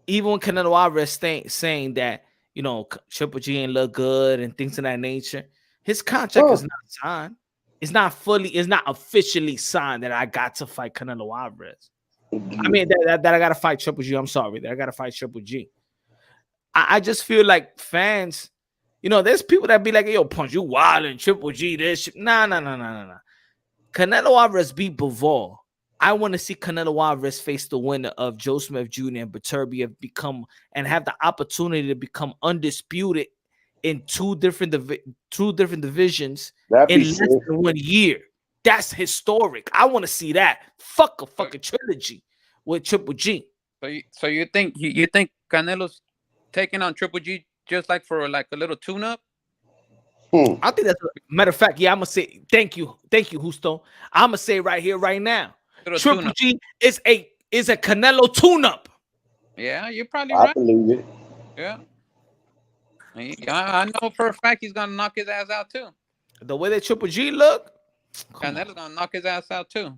even when Canelo Alvarez saying that, you know, Triple G ain't look good and things of that nature, his contract is not signed. It's not officially signed that I got to fight Canelo Alvarez. I mean that I gotta fight Triple G. I'm sorry, that I gotta fight Triple G. I just feel like fans, you know, there's people that be like, yo, Punch, you wild and Triple G this shit. Nah. Canelo Alvarez beat Bivol. I want to see Canelo Alvarez face the winner of Joe Smith Jr. and Beterbiev have the opportunity to become undisputed in two different divisions in less than 1 year. That's historic. I want to see that. Fuck a fucking trilogy with Triple G. So you think Canelo's taking on Triple G just like for like a little tune-up? I think that's a matter of fact. Yeah, I'm gonna say thank you, Justo. I'm gonna say right here, right now. Triple G is a Canelo tune-up. Yeah, you're probably right. I believe it. Yeah. I know for a fact he's gonna knock his ass out too. The way that Triple G look, Canelo's gonna knock his ass out too.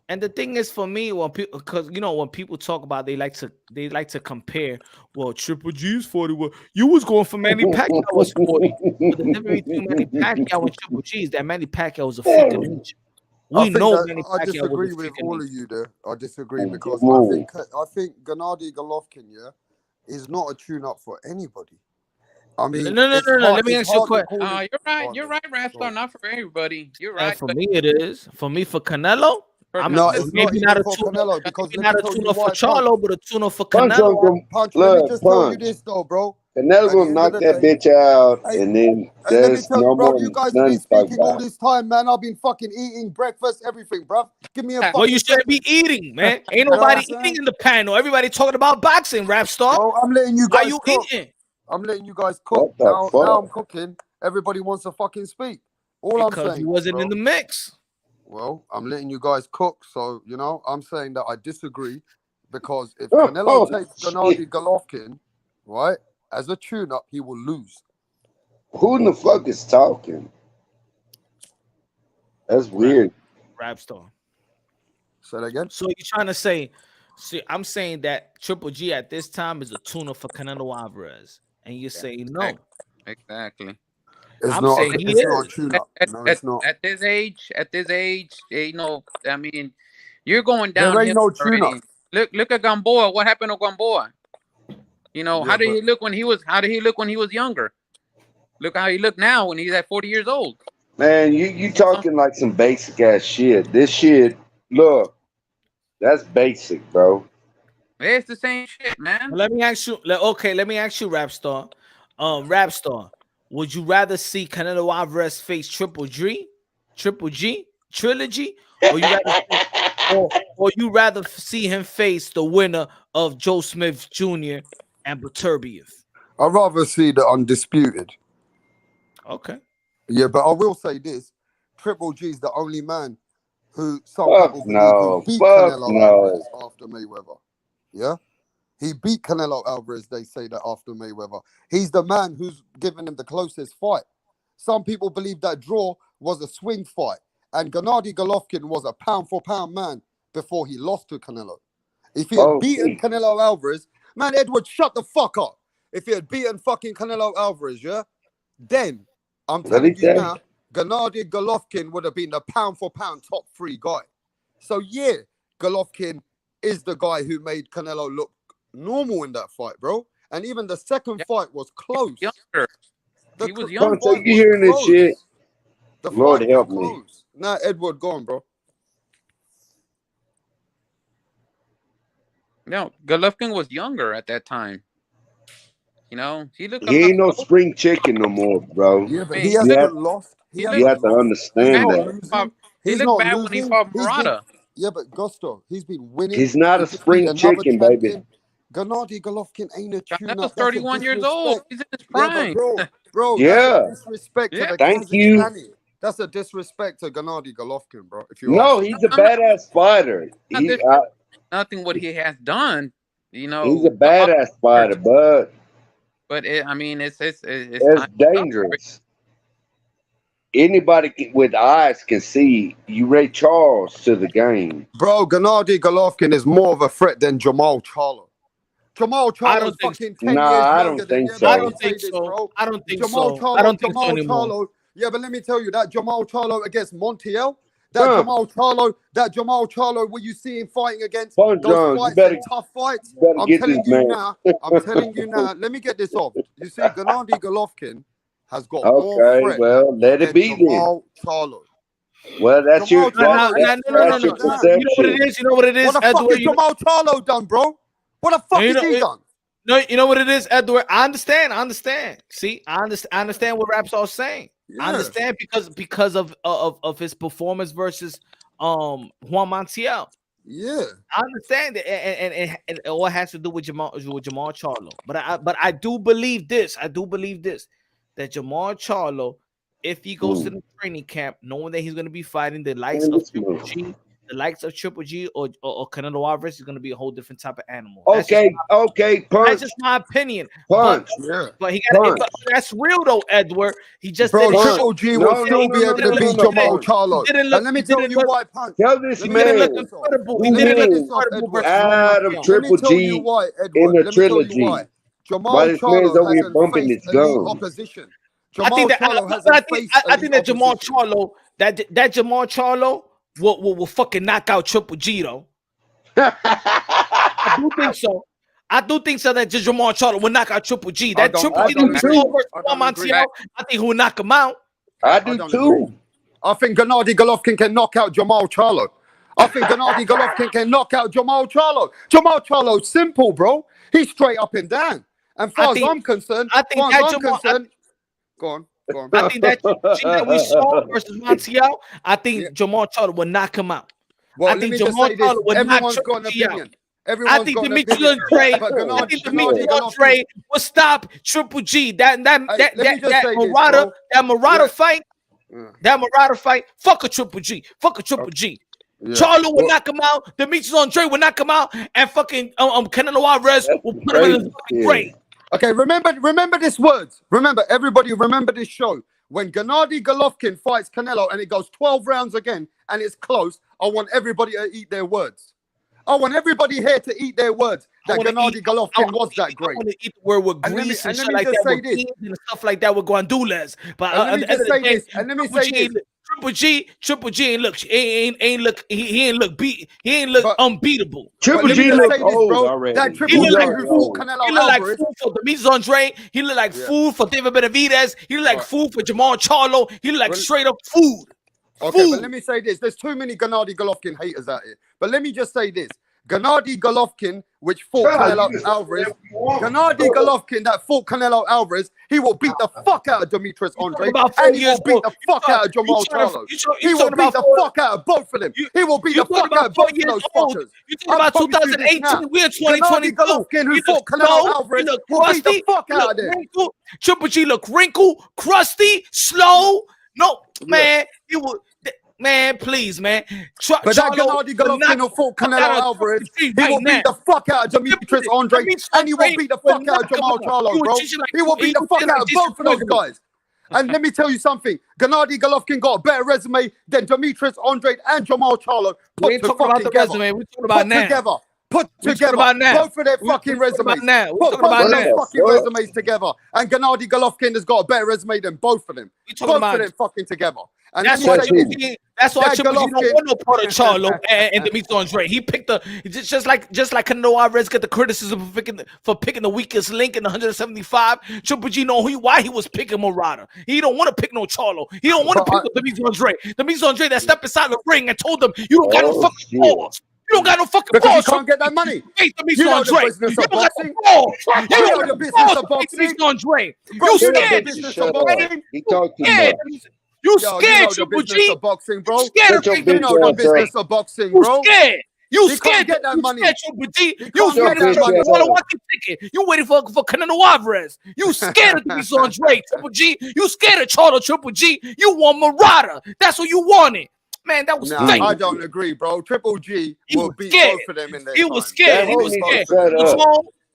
And the thing is, for me, when people talk about, they like to compare. Well, Triple G's 40. Well, you was going for Manny Pacquiao was 40. But the difference between Manny Pacquiao and Triple G is that Manny Pacquiao was a freak of nature. I disagree with all of you there. I disagree because I think Gennady Golovkin, is not a tune-up for anybody. I mean, no. Let me ask you a question. You're right, Rapstar. Not for everybody. You're right. For me, it is. For me, for Canelo. Maybe not a tune-up because not a tune-up for Charlo, but a tune-up for Canelo. Punch, let me just tell you this though, bro. Canelo gonna knock that bitch out, and then let me tell you, bro, you guys have been speaking all this time, man. I've been fucking eating breakfast, everything, bro. Give me a fucking. Well, you shouldn't be eating, man. Ain't nobody eating in the panel. Everybody talking about boxing, Rapstar. Bro, I'm letting you guys cook. Eating? I'm letting you guys cook. Now I'm cooking. Everybody wants to fucking speak. I'm saying, he wasn't in the mix. Well, I'm letting you guys cook, so I'm saying that I disagree because if Canelo takes Gennady Golovkin, right, as a tune-up, he will lose. Who in the fuck is talking? That's weird. Rapstar. Say that again. So you're trying to say? See, I'm saying that Triple G at this time is a tuna for Canelo Alvarez, and you're saying no. Exactly. It's not a tune-up. At this age, I mean, you're going down. There ain't no tune-up. Look at Gamboa. What happened to Gamboa? How did he look when he was younger? Look how he look now when he's at 40 years old. Man, you talking like some basic ass shit. This shit, look, that's basic, bro. It's the same shit, man. Let me ask you. Let me ask you, Rapstar. Rapstar, would you rather see Canelo Alvarez face Triple G, trilogy, or you rather see him face the winner of Joe Smith Jr. and Beterbiev? I'd rather see the undisputed. Okay. Yeah, but I will say this: Triple G is the only man who some Fuck people no. believe he beat Fuck Canelo no. Alvarez after Mayweather. Yeah, he beat Canelo Alvarez. They say that after Mayweather, he's the man who's given him the closest fight. Some people believe that draw was a swing fight, and Gennady Golovkin was a pound for pound man before he lost to Canelo. If he had beaten Canelo Alvarez, man, Edward, shut the fuck up. If he had beaten fucking Canelo Alvarez, yeah, then I'm telling you now, Gennady Golovkin would have been the pound for pound top 3 guy. So yeah, Golovkin is the guy who made Canelo look normal in that fight, bro. And even the second fight was close. Younger. The He was fight young. So you was hearing this close. shit? The Lord fight help was me. close. Now, Edward, go on, bro. No, Golovkin was younger at that time. You know, he looked a He lot ain't no closer. spring chicken no more, bro. Yeah, but Man, he he hasn't have- lost. He he You hasn't have to lost. He's understand not that. losing. He He's looked not bad when he losing. fought He's been, Murata. yeah, but Gusto, he's been winning. He's not He a just beat spring another chicken, baby. champion. Gennady Golovkin ain't a tune-up. Canelo's That's a 31 years old. disrespect. He's in his Yeah, but prime. bro, that's Yeah. a disrespect to Yeah. the Thank you. Kazakhstani. That's a disrespect to Gennady Golovkin, bro. If you No, ask me. he's a badass fighter. Nothing what he has done. You know, He's a badass fighter, but I mean, it's it's time. dangerous. Anybody with eyes can see you Ray Charles to the game. Bro, Gennady Golovkin is more of a threat than Jamal Charlo. Jamal I Charlo's don't think fucking 10 Nah, years I younger don't than think you. so. I Let me don't say think this, so. bro. I don't think Jamal so. Charlo, I don't think so Jamal anymore. Charlo. Yeah, but let me tell you that Jamal Charlo against Montiel, that Huh. Jamal Charlo, what you see him fighting against Paul those Jones, fights and tough fights. better I'm get telling this you man. now. I'm telling you now. Let me get this off. You see, Gennady Golovkin has got more Okay, threat well, let it than be then. Jamal Charlo. Well, that's Jamal your Charlo that's, ain't No. that's your done. perception. You know what it is? You know what it is, What the fuck Edward? has Jamal Charlo done, bro? What the fuck You has know- he done? No, you know what it is, Edward. I understand. See, I understand what Raps are saying. I Yeah. understand because of his performance versus Juan Montiel. Yeah. I understand that, and it all has to do with Jamal Charlo. But I do believe this. That Jamal Charlo, if he goes to the training camp, knowing that he's going to be fighting the likes of Triple G or Canelo Alvarez, is going to be a whole different type of animal. That's Punch. just my opinion. Punch. But he got that's real though, Edward. He just Bro, didn't Triple show. G will still be able to beat Jamal Charlo. And let me tell you why, Punch. Tell this He didn't look man incredible. who He didn't look is incredible versus out Juan of Montiel. Let Triple me tell you G why, in Edward. the Let me tell you trilogy. why. Jamal Why this man's Charlo over here hasn't bumping faced his elite gum? opposition. I Jamal think that Charlo I hasn't think faced I think that elite Jamal opposition. Charlo that Jamal Charlo will fucking knock out Triple G though. I do think so. I do think so that Jamal Charlo will knock out Triple G. That Triple G that we saw versus Juan Montiel, I think he will knock him out. I do too. I think Gennady Golovkin can knock out Jamal Charlo. I think Gennady Golovkin can knock out Jamal Charlo. Jamal Charlo's simple, bro. He's straight up and down. And far as I'm concerned, go on. I think that Triple G that we saw versus Montiel, I think Jamal Charlo will knock him out. Well, I think Jamal Charlo would knock Triple G out. I think Dimitri Andre will stop Triple G. That Marauder fight. Fuck a Triple G. Yeah. Charlo will knock him out. Dimitri Andre will knock him out, and fucking Canelo Alvarez will put him in his fucking grave. Okay, remember these words. Everybody remember this show. When Gennady Golovkin fights Canelo and it goes 12 rounds again and it's close, I want everybody to eat their words. I want everybody here to eat their words that Gennady Golovkin was that great. I want to eat the word with grease and shit like that, with beans and stuff like that with Guandules. But let me just say this. And let me say this. Triple G ain't look. He ain't look unbeatable. Triple G look old already. That Triple G who fought Canelo He look like Alvarez. food for Dimitri Andre. He look like food for David Benavidez. He look like food for Jamal Charlo. He look like straight up food. Okay, but let me say this. There's too many Gennady Golovkin haters out here. But let me just say this. Gennady Golovkin, which fought Canelo Alvarez. Gennady Golovkin that fought Canelo Alvarez, he will beat the fuck out of Demetrius Andre, and he will beat the fuck out of Jamal Charlo. He will beat the fuck out of both of them. He will beat the fuck out of both of those fuckers. You talking about 2018? We're 2022. Gennady Golovkin, who fought Canelo Alvarez, will beat the fuck out of them. Triple G look wrinkled, crusty, slow. No, man, he will. Man, please, man. But that Gennady Golovkin who fought Canelo Alvarez, he will beat the fuck out of Demetrius Andre, and he will beat the fuck out of Jamal Charlo, bro. He will beat the fuck out of both of those guys. And let me tell you something. Gennady Golovkin got a better resume than Demetrius Andre and Jamal Charlo put We're talking about the resume. We're talking about now. Put together both of their fucking resumes. Put both of their fucking resumes together. And Gennady Golovkin has got a better resume than both of them. Both of them fucking together. And that's why Triple G don't want no part of Charlo and Demetrius Andre. He picked just like Canelo Alvarez got the criticism for picking the weakest link in the 175. Triple G know why he was picking Murata. He don't want to pick no Charlo. He don't want to pick Demetrius Andre. Demetrius Andre that stepped inside the ring and told them, "You don't got no fucking balls. You don't got no fucking because balls. You can't get that money. You know the business of boxing. You know the business of boxing. You scared. He talked too much. You scared, Triple G. Bro. You scared of you know the business of boxing, bro. You scared. Get that money. Triple G. You scared of money. You want to watch the ticket. You waiting for Canelo Alvarez. You scared of Demetrius Andre, Triple G. You scared of Charlo, Triple G. You want Murata. That's what you wanted. Man, that was fake. I don't agree, bro. Triple G will beat both of them in their He was scared. He was scared.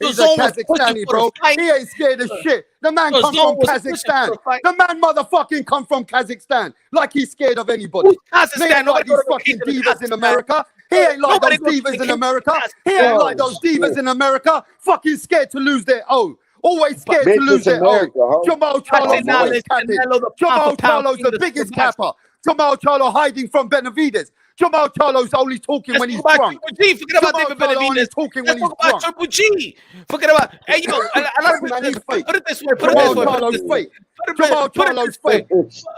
He's a Kazakhstani, bro. He ain't scared of shit. The man comes from Kazakhstan. The man motherfucking come from Kazakhstan. Like he's scared of anybody. He ain't like these fucking divas in America. He ain't like those divas in America. He ain't like those divas in America. Fucking scared to lose their O. Always scared to lose their O. Jamal Charlo's always capping. Jamal Charlo's the biggest capper. Jamal Charlo hiding from Benavidez. Jamal Charlo's only talking when he's drunk. Forget about David Benavidez. Talking when he's drunk. Triple G. Forget about. Hey, yo, put it this way. Jamal Charlo's fake. Jamal Charlo's fake.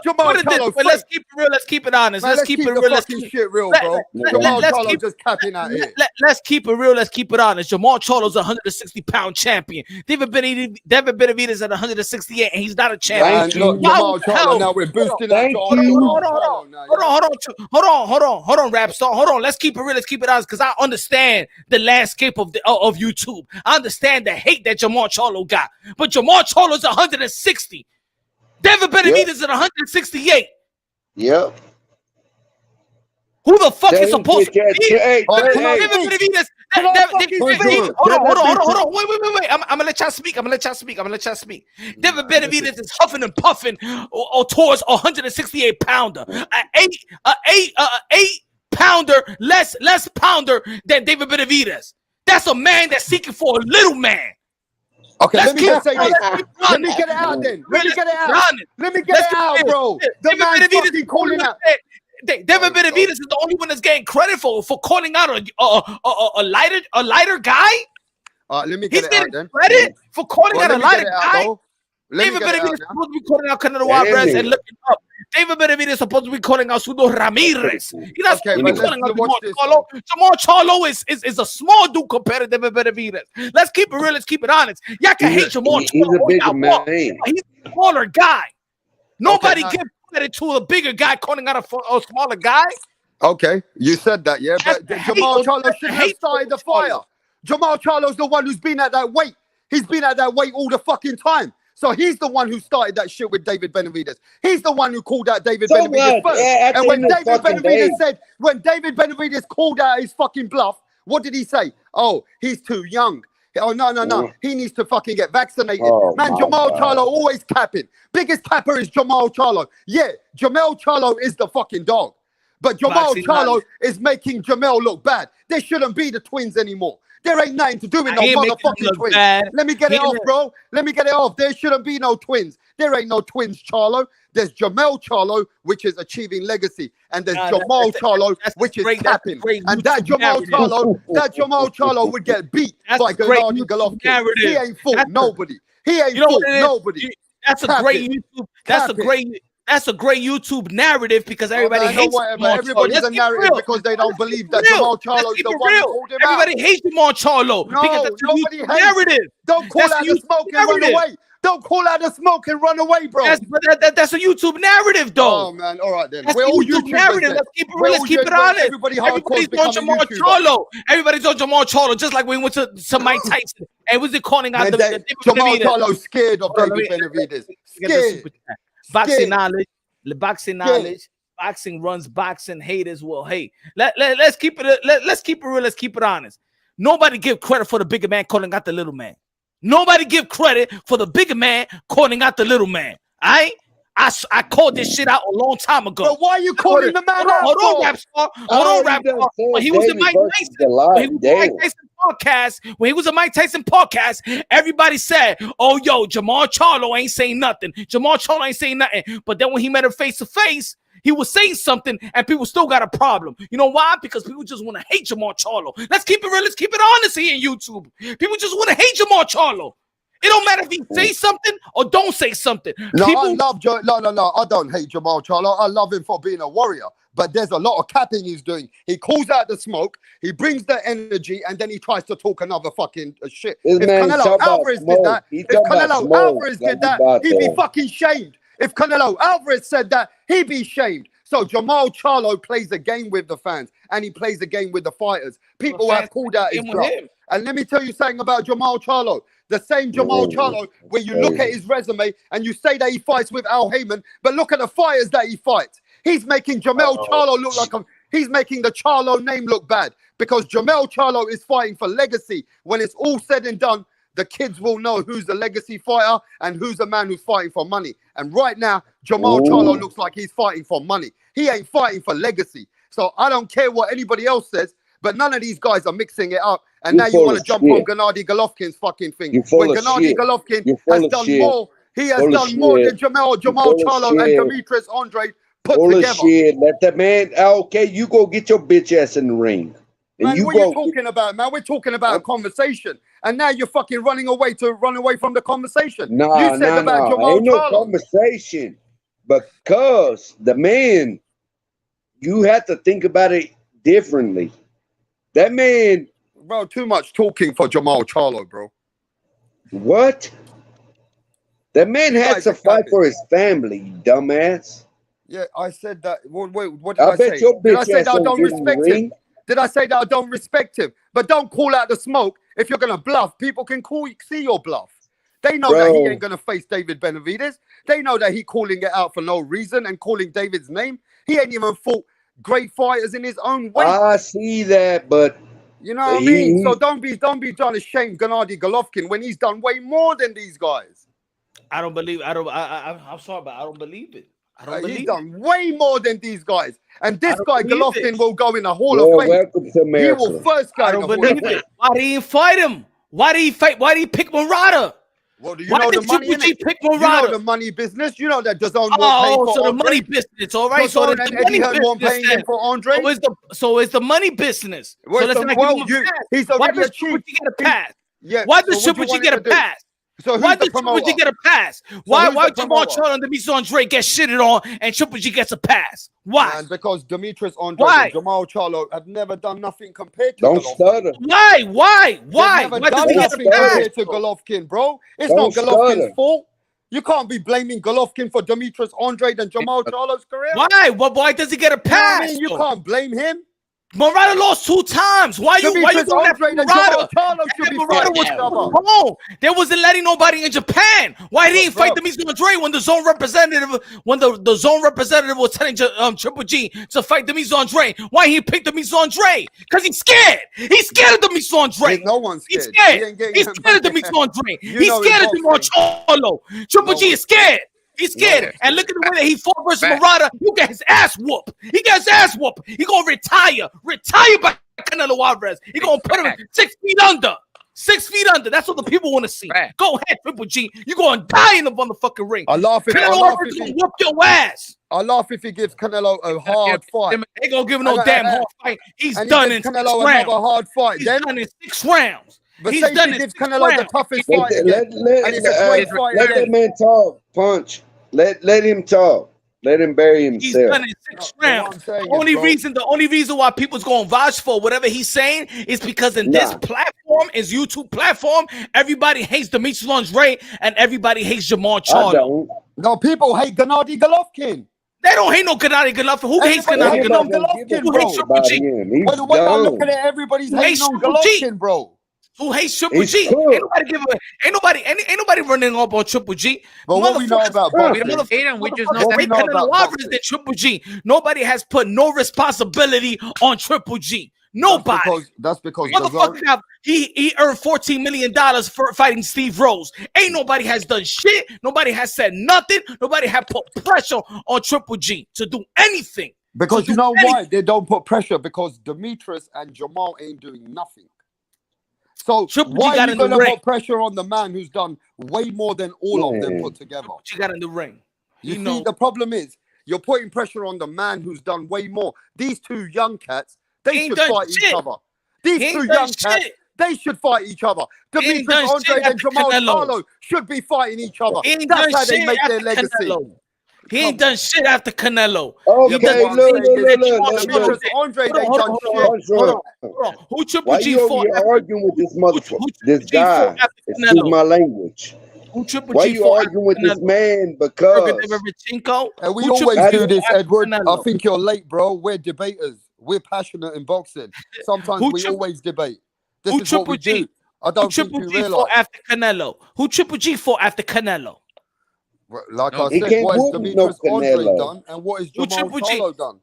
Jamal Charlo's fake. Let's keep it real. Let's keep it honest. Let's keep it real. Let's keep shit real, bro. Jamal Charlo just capping out here. Let's keep it real. Let's keep it honest. Jamal Charlo's a 160-pound champion. David Benavidez at 168, and he's not a champion. Jamal Charlo now we're boosting that. Hold on, rap star. Hold on. Let's keep it real. Let's keep it honest, because I understand the landscape of YouTube. I understand the hate that Jamal Charlo got. But Jamal Charlo's 160. David Benavidez is at 168. Yep. Who the fuck is supposed to be? David Benavidez. Hold on. Wait. I'm gonna let y'all speak. David Benavidez is huffing and puffing towards a 168 pounder. An 8 pounder, less pounder than David Benavidez. That's a man that's seeking for a little man. Okay, let me just say this. Let me get it out then. Let me get it out, bro. The man fucking calling out. David Benavidez is the only one that's getting credit for calling out a lighter guy. Let me get it out then. Credit for calling out a lighter guy. David Benavidez is supposed to be calling out Canelo Alvarez and looking up. David Benavidez is supposed to be calling out Sudo Ramirez. He's not supposed to be calling out Jamal Charlo. Jamal Charlo is a small dude compared to David Benavidez. Let's keep it real. Let's keep it honest. Y'all can hate Jamal Charlo. He's a bigger man. He's a smaller guy. Nobody gives credit to a bigger guy calling out a smaller guy. Okay, you said that, yeah. But Jamal Charlo shouldn't have started the fire. Jamal Charlo's the one who's been at that weight. He's been at that weight all the fucking time. So he's the one who started that shit with David Benavidez. He's the one who called out David Benavidez first. And when David Benavidez called out his fucking bluff, what did he say? Oh, he's too young. Oh, no. He needs to fucking get vaccinated. Man, Jamal Charlo always capping. Biggest capper is Jamal Charlo. Yeah, Jamal Charlo is the fucking dog. But Jamal Charlo is making Jamal look bad. There shouldn't be the twins anymore. There ain't nothing to do with no motherfucking twins. Let me get it off, bro. Let me get it off. There shouldn't be no twins. There ain't no twins, Charlo. There's Jamal Charlo, which is achieving legacy. And there's Jamal Charlo, which is capping. And that Jamal Charlo would get beat by Gennady Golovkin. He ain't fought nobody. He ain't fought nobody. That's a great YouTube. That's a great. That's a great YouTube narrative because everybody hates Jamal Everybody's Charlo. a narrative because they don't believe that Jamal Charlo's the one who called him out. Everybody hates Jamal Charlo because that's a YouTube narrative. Don't call out the smoke and run away. Don't call out the smoke and run away, bro. That's a YouTube narrative, though. Oh man, all right then. That's We're all YouTube YouTubers. narrative. Let's keep it real. Let's keep it honest. Everybody's on Jamal Charlo. Everybody's on Jamal Charlo, just like when we went to Mike Tyson. And was it calling out the Jamal Charlo scared of David Benavidez? Scared. Boxing knowledge, boxing runs boxing. Haters will hate. Let's keep it. Let's keep it real. Let's keep it honest. Nobody give credit for the bigger man calling out the little man. Nobody give credit for the bigger man calling out the little man. I called this shit out a long time ago. But why are you calling the man out? Hold on, Rap Star. Hold on, Rap Star. When he was in Mike Tyson, when he was a Mike Tyson podcast, everybody said, "Oh, yo, Jamal Charlo ain't saying nothing. Jamal Charlo ain't saying nothing." But then when he met him face to face, he was saying something, and people still got a problem. You know why? Because people just want to hate Jamal Charlo. Let's keep it real. Let's keep it honest here in YouTube. People just want to hate Jamal Charlo. It don't matter if he say something or don't say something. No, I love No, I don't hate Jamal Charlo. I love him for being a warrior. But there's a lot of capping he's doing. He calls out the smoke, he brings the energy, and then he tries to talk another fucking shit. If Canelo Alvarez did that, he'd be fucking shamed. If Canelo Alvarez said that, he'd be shamed. So Jamal Charlo plays a game with the fans, and he plays a game with the fighters. People have called out his bluff. And let me tell you something about Jamal Charlo. The same Jamal Charlo, where you look at his resume and you say that he fights with Al Heyman, but look at the fighters that he fights. He's making Jamal Charlo look like he's making the Charlo name look bad, because Jamal Charlo is fighting for legacy. When it's all said and done, the kids will know who's the legacy fighter and who's the man who's fighting for money. And right now, Jamal Charlo looks like he's fighting for money. He ain't fighting for legacy. So I don't care what anybody else says, but none of these guys are mixing it up. And now you want to jump on Gennady Golovkin's fucking thing. When Gennady Golovkin has done more, he has done more than Jamal Charlo and Demetrius Andre put together. Shit. Let the man, okay, you go get your bitch ass in the ring. Man, what are you talking about, man? We're talking about a conversation. And now you're fucking running away from the conversation. You said about Jamal Ain't no conversation. Because the man, you have to think about it differently. That man, bro, too much talking for Jamal Charlo, bro. What? That man had to fight for his family, you dumbass. Yeah, I said that. Wait, what did I say? Did I say that I don't respect him? Did I say that I don't respect him? But don't call out the smoke. If you're gonna bluff, people can see your bluff. They know that he ain't gonna face David Benavidez. They know that he calling it out for no reason and calling David's name. He ain't even fought great fighters in his own way. I see that, but you know what I mean? So don't be trying to shame Gennady Golovkin when he's done way more than these guys. I'm sorry, but I don't believe it. He's done way more than these guys. And this guy, Golovkin, will go in the Hall of Fame. Welcome to America. He will first go in the Hall of Fame. Why did he fight him? Why did he fight? Why did he pick Murata? Well, do you know the money in it? Pick you know the money business. You know that DAZN won't pay for so the money business. All right. So the money business paying him for Andre. So it's the money business. Well, so he's why already does achieved. Triple G get a pass? Yeah. Why does Triple G get a pass? So why did Triple G get a pass? Why Jamal Charlo and Demetrius Andre get shitted on and Triple G gets a pass? Why? Man, because Demetrius Andre and Jamal Charlo have never done nothing compared to Don't stutter. Why? Why does he get a pass compared to Golovkin, bro? It's not Golovkin's fault. You can't be blaming Golovkin for Demetrius Andre and Jamal Charlo's career. Why? Why does he get a pass? I mean, you can't blame him. Murata lost 2 times. Why you going after Murata? They wasn't letting nobody in Japan. Why didn't he fight Demetrius Andre when the zone representative was telling Triple G to fight Demetrius Andre? Why he picked Demetrius Andre? Because he's scared. He's scared of Demetrius Andre. No one's scared. He's scared of Demetrius Andre. He's scared of Jamal Charlo. Triple G is scared. He's scared. And look at the way that he fought versus Murata. You get his ass whooped. He gets his ass whooped. He gonna retire. Retire by Canelo Alvarez. He gonna put him 6 feet under. 6 feet under. That's what the people want to see. Go ahead, Triple G. You gonna die in the motherfucking ring. I laugh if Canelo Alvarez gonna whoop your ass. I laugh if he gives Canelo a hard fight. Ain't gonna give him no damn hard fight. He's done in 6 rounds. Another hard fight. He's done in 6 rounds. But he's done it. Gives Canelo the toughest fight. Let that man talk. Punch. Let him talk. Let him bury He's himself. done it 6 No, rounds. what I'm saying The only is, bro, reason why people's going to vouch for whatever he's saying is because in this Nah. platform, his YouTube platform, everybody hates Demetrius Andre and everybody hates Jamal I Charlo. don't. no, people hate Gennady Golovkin. They don't hate no Gennady Golovkin. Who hates Everybody Gennady hates on Golovkin? Don't give a Golovkin, Who bro. hates fuck Triple about G? him. He's Well, the way I look dumb. at it, everybody's Who hating hates on Triple G? Golovkin, bro. Who hates Triple He's G? cooked. Ain't nobody giving ain't nobody running up on Triple G. But what we know Motherfuckers- about Huh. We boxing, don't hate him. We just know motherfuckers what we hate know Canelo about Alvarez boxing, than Triple G. Nobody has put no responsibility on Triple G. Nobody. that's because Motherfucker got he earned $14 million for fighting Steve Rose. Ain't nobody has done shit. Nobody has said nothing. Nobody had put pressure on Triple G to do anything. because you know why they don't put pressure, because Demetrius and Jamal ain't doing nothing. So Triple G why got are you in the gonna ring. put pressure on the man who's done way more than all of them Man. put together? She got in the ring. You You see, know, the problem is you're putting pressure on the man who's done way more. These two young cats, He they ain't should done fight shit. each other. He These ain't two done young cats, shit. they should fight each other. He ain't Demetrius done Andre shit and after Jamal Canelo. Charlo should be fighting each other. He ain't That's done how they shit make their after legacy. Canelo. He ain't done shit after Canelo. Yeah, Okay, but what I'm look, saying is, look. Demetrius Andre, Hold on, they hold on, done hold shit. on, hold on, Hold hold on. Who Triple Why G you over fought here after? arguing with this motherfucker? Who This Triple G fought guy. after Excuse Canelo? my language. Who Triple Why G you fought after arguing with this Canelo? man? Berger Because Derevchenko? And we Who Triple always G do this, fought after Edward. I Canelo? think you're late, bro. We're debaters. We're passionate in boxing. Sometimes Who we Triple always debate. This Who is what we Triple G? do. I Who don't think Triple you G fought realize. after Canelo? Who Triple G fought after Canelo? Like No, I he said, can't what has whoop no Demetrius Andre Canelo. done, and what has Who Jamal Triple G? Charlo done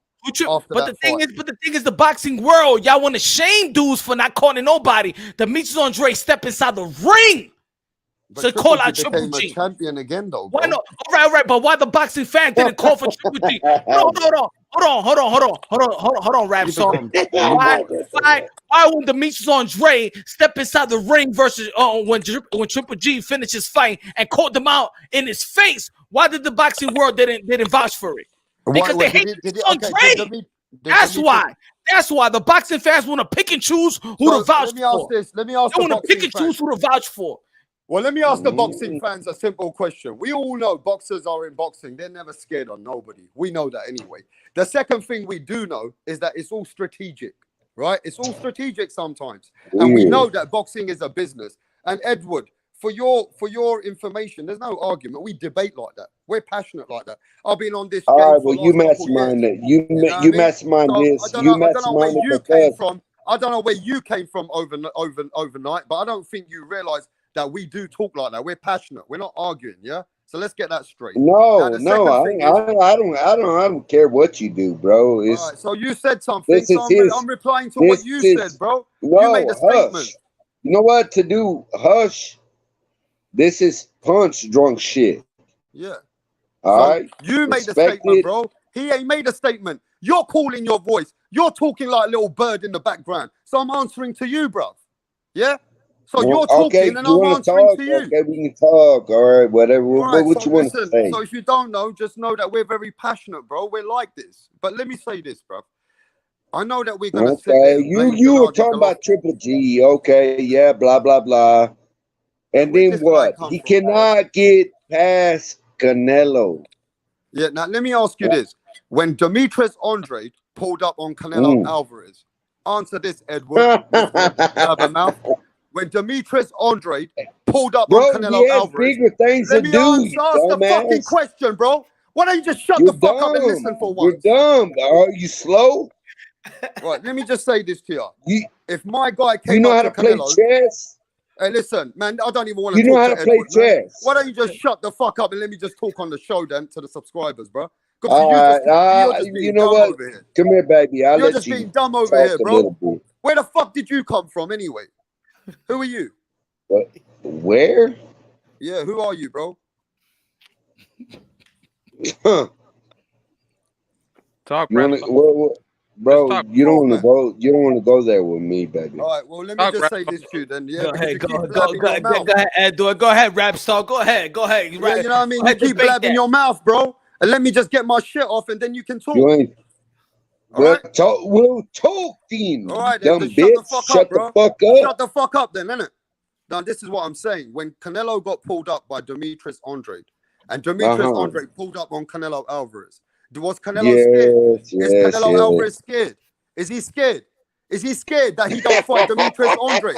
after But that the fight? thing is, the boxing world, y'all want to shame dudes for not calling nobody. Demetrius Andre step inside the ring. But So Triple call out G Triple became a G. champion again, though, Why bro. not? All right. But why the boxing fan didn't call for Triple G? Hold on, Rap He Song. become Why when Demetrius Andre step inside the ring versus when Triple G finished his fight and called them out in his face? Why did the boxing world didn't vouch for it? Because they hate Demetrius Andre. That's why. That's why the boxing fans want to pick and choose who to vouch for. Let me ask They the want to pick boxing and choose fans. who to vouch for. Well, let me ask the boxing fans a simple question. We all know boxers are in boxing. They're never scared of nobody. We know that anyway. The second thing we do know is that it's all strategic, right? It's all strategic sometimes. And we know that boxing is a business. And Edward, for your information, there's no argument. We debate like that. We're passionate like that. I've been on this. All game right, for well, the you last couple mastermind years. it. You mastermind this. I You don't know where mastermind it you came because from. I don't know where you came from overnight, but I don't think you realize that we do talk like that. We're passionate. We're not arguing, yeah? So let's get that straight. no, The no, second thing is, I don't care what you do, bro. all It's right, so you said something, this is so his. I'm replying to This what you is said, bro. You no made a statement. hush. You know what to do? Hush. This is punch drunk shit. Yeah. All So right. you made a Respect statement, it. bro. He ain't made a statement. You're calling your voice. You're talking like a little bird in the background. So I'm answering to you, bro. Yeah? So you're talking Okay, and you I'm want to answering talk? to you. Okay, we can talk. All right, whatever. All right, What so you want to listen, say? so if you don't know, just know that we're very passionate, bro. We're like this. But let me say this, bro. I know that we're gonna sit there Okay, and blame you were Gennady talking about Golovkin. Triple G. Okay, yeah, blah blah blah. And Where'd then this guy what? come He from, bro? cannot get past Canelo. Yeah, now let me ask you this. When Demetrius Andre pulled up on Canelo Alvarez, answer this, Edward. Mouth. When Demetrius Andre pulled up Bro, on Canelo he has Alvarez, bigger things let to me do, ask you the fucking dumbass. question, bro. Why don't you just shut You're the fuck up and dumb. listen for You're once? dumb. Are you slow? Right, let me just say this to you. You If my guy you came know up how to to play Canelo, chess? hey, listen, man, I don't even want You to know talk how to to play Edward, man. chess? Why don't you just shut the fuck up and let me just talk on the show then to the subscribers, bro? Because you're just you being know dumb what? over here. Come here, baby. I'll You're let just you being dumb over talk here, a bro. little bit. Where the fuck did you come from anyway? Who are you? But where? Yeah, who are you, bro? Huh. Talk, You rap. wanna, bro? talk. You don't want to man. go. You don't want to go there with me, baby. All right, well, let me just say this to you then, yeah? Go Because ahead, you go keep blabbing your mouth. ahead, Edward. Go ahead, Rap Star. Go ahead. Yeah, you know what I mean? Go You ahead, keep debate blabbing that. your mouth, bro. And let me just get my shit off and then you can talk. You ain't. All right? We'll talk, then. All right, then Dumb just bitch. shut the fuck Shut up, the bro. fuck up. Shut the fuck up then, innit? Now, this is what I'm saying. When Canelo got pulled up by Demetrius Andre, and Demetrius Andre pulled up on Canelo Alvarez, Was Canelo scared? Is Yes, Canelo yes. Alvarez scared? Is he scared? Is he scared that he don't fight Demetrius Andre?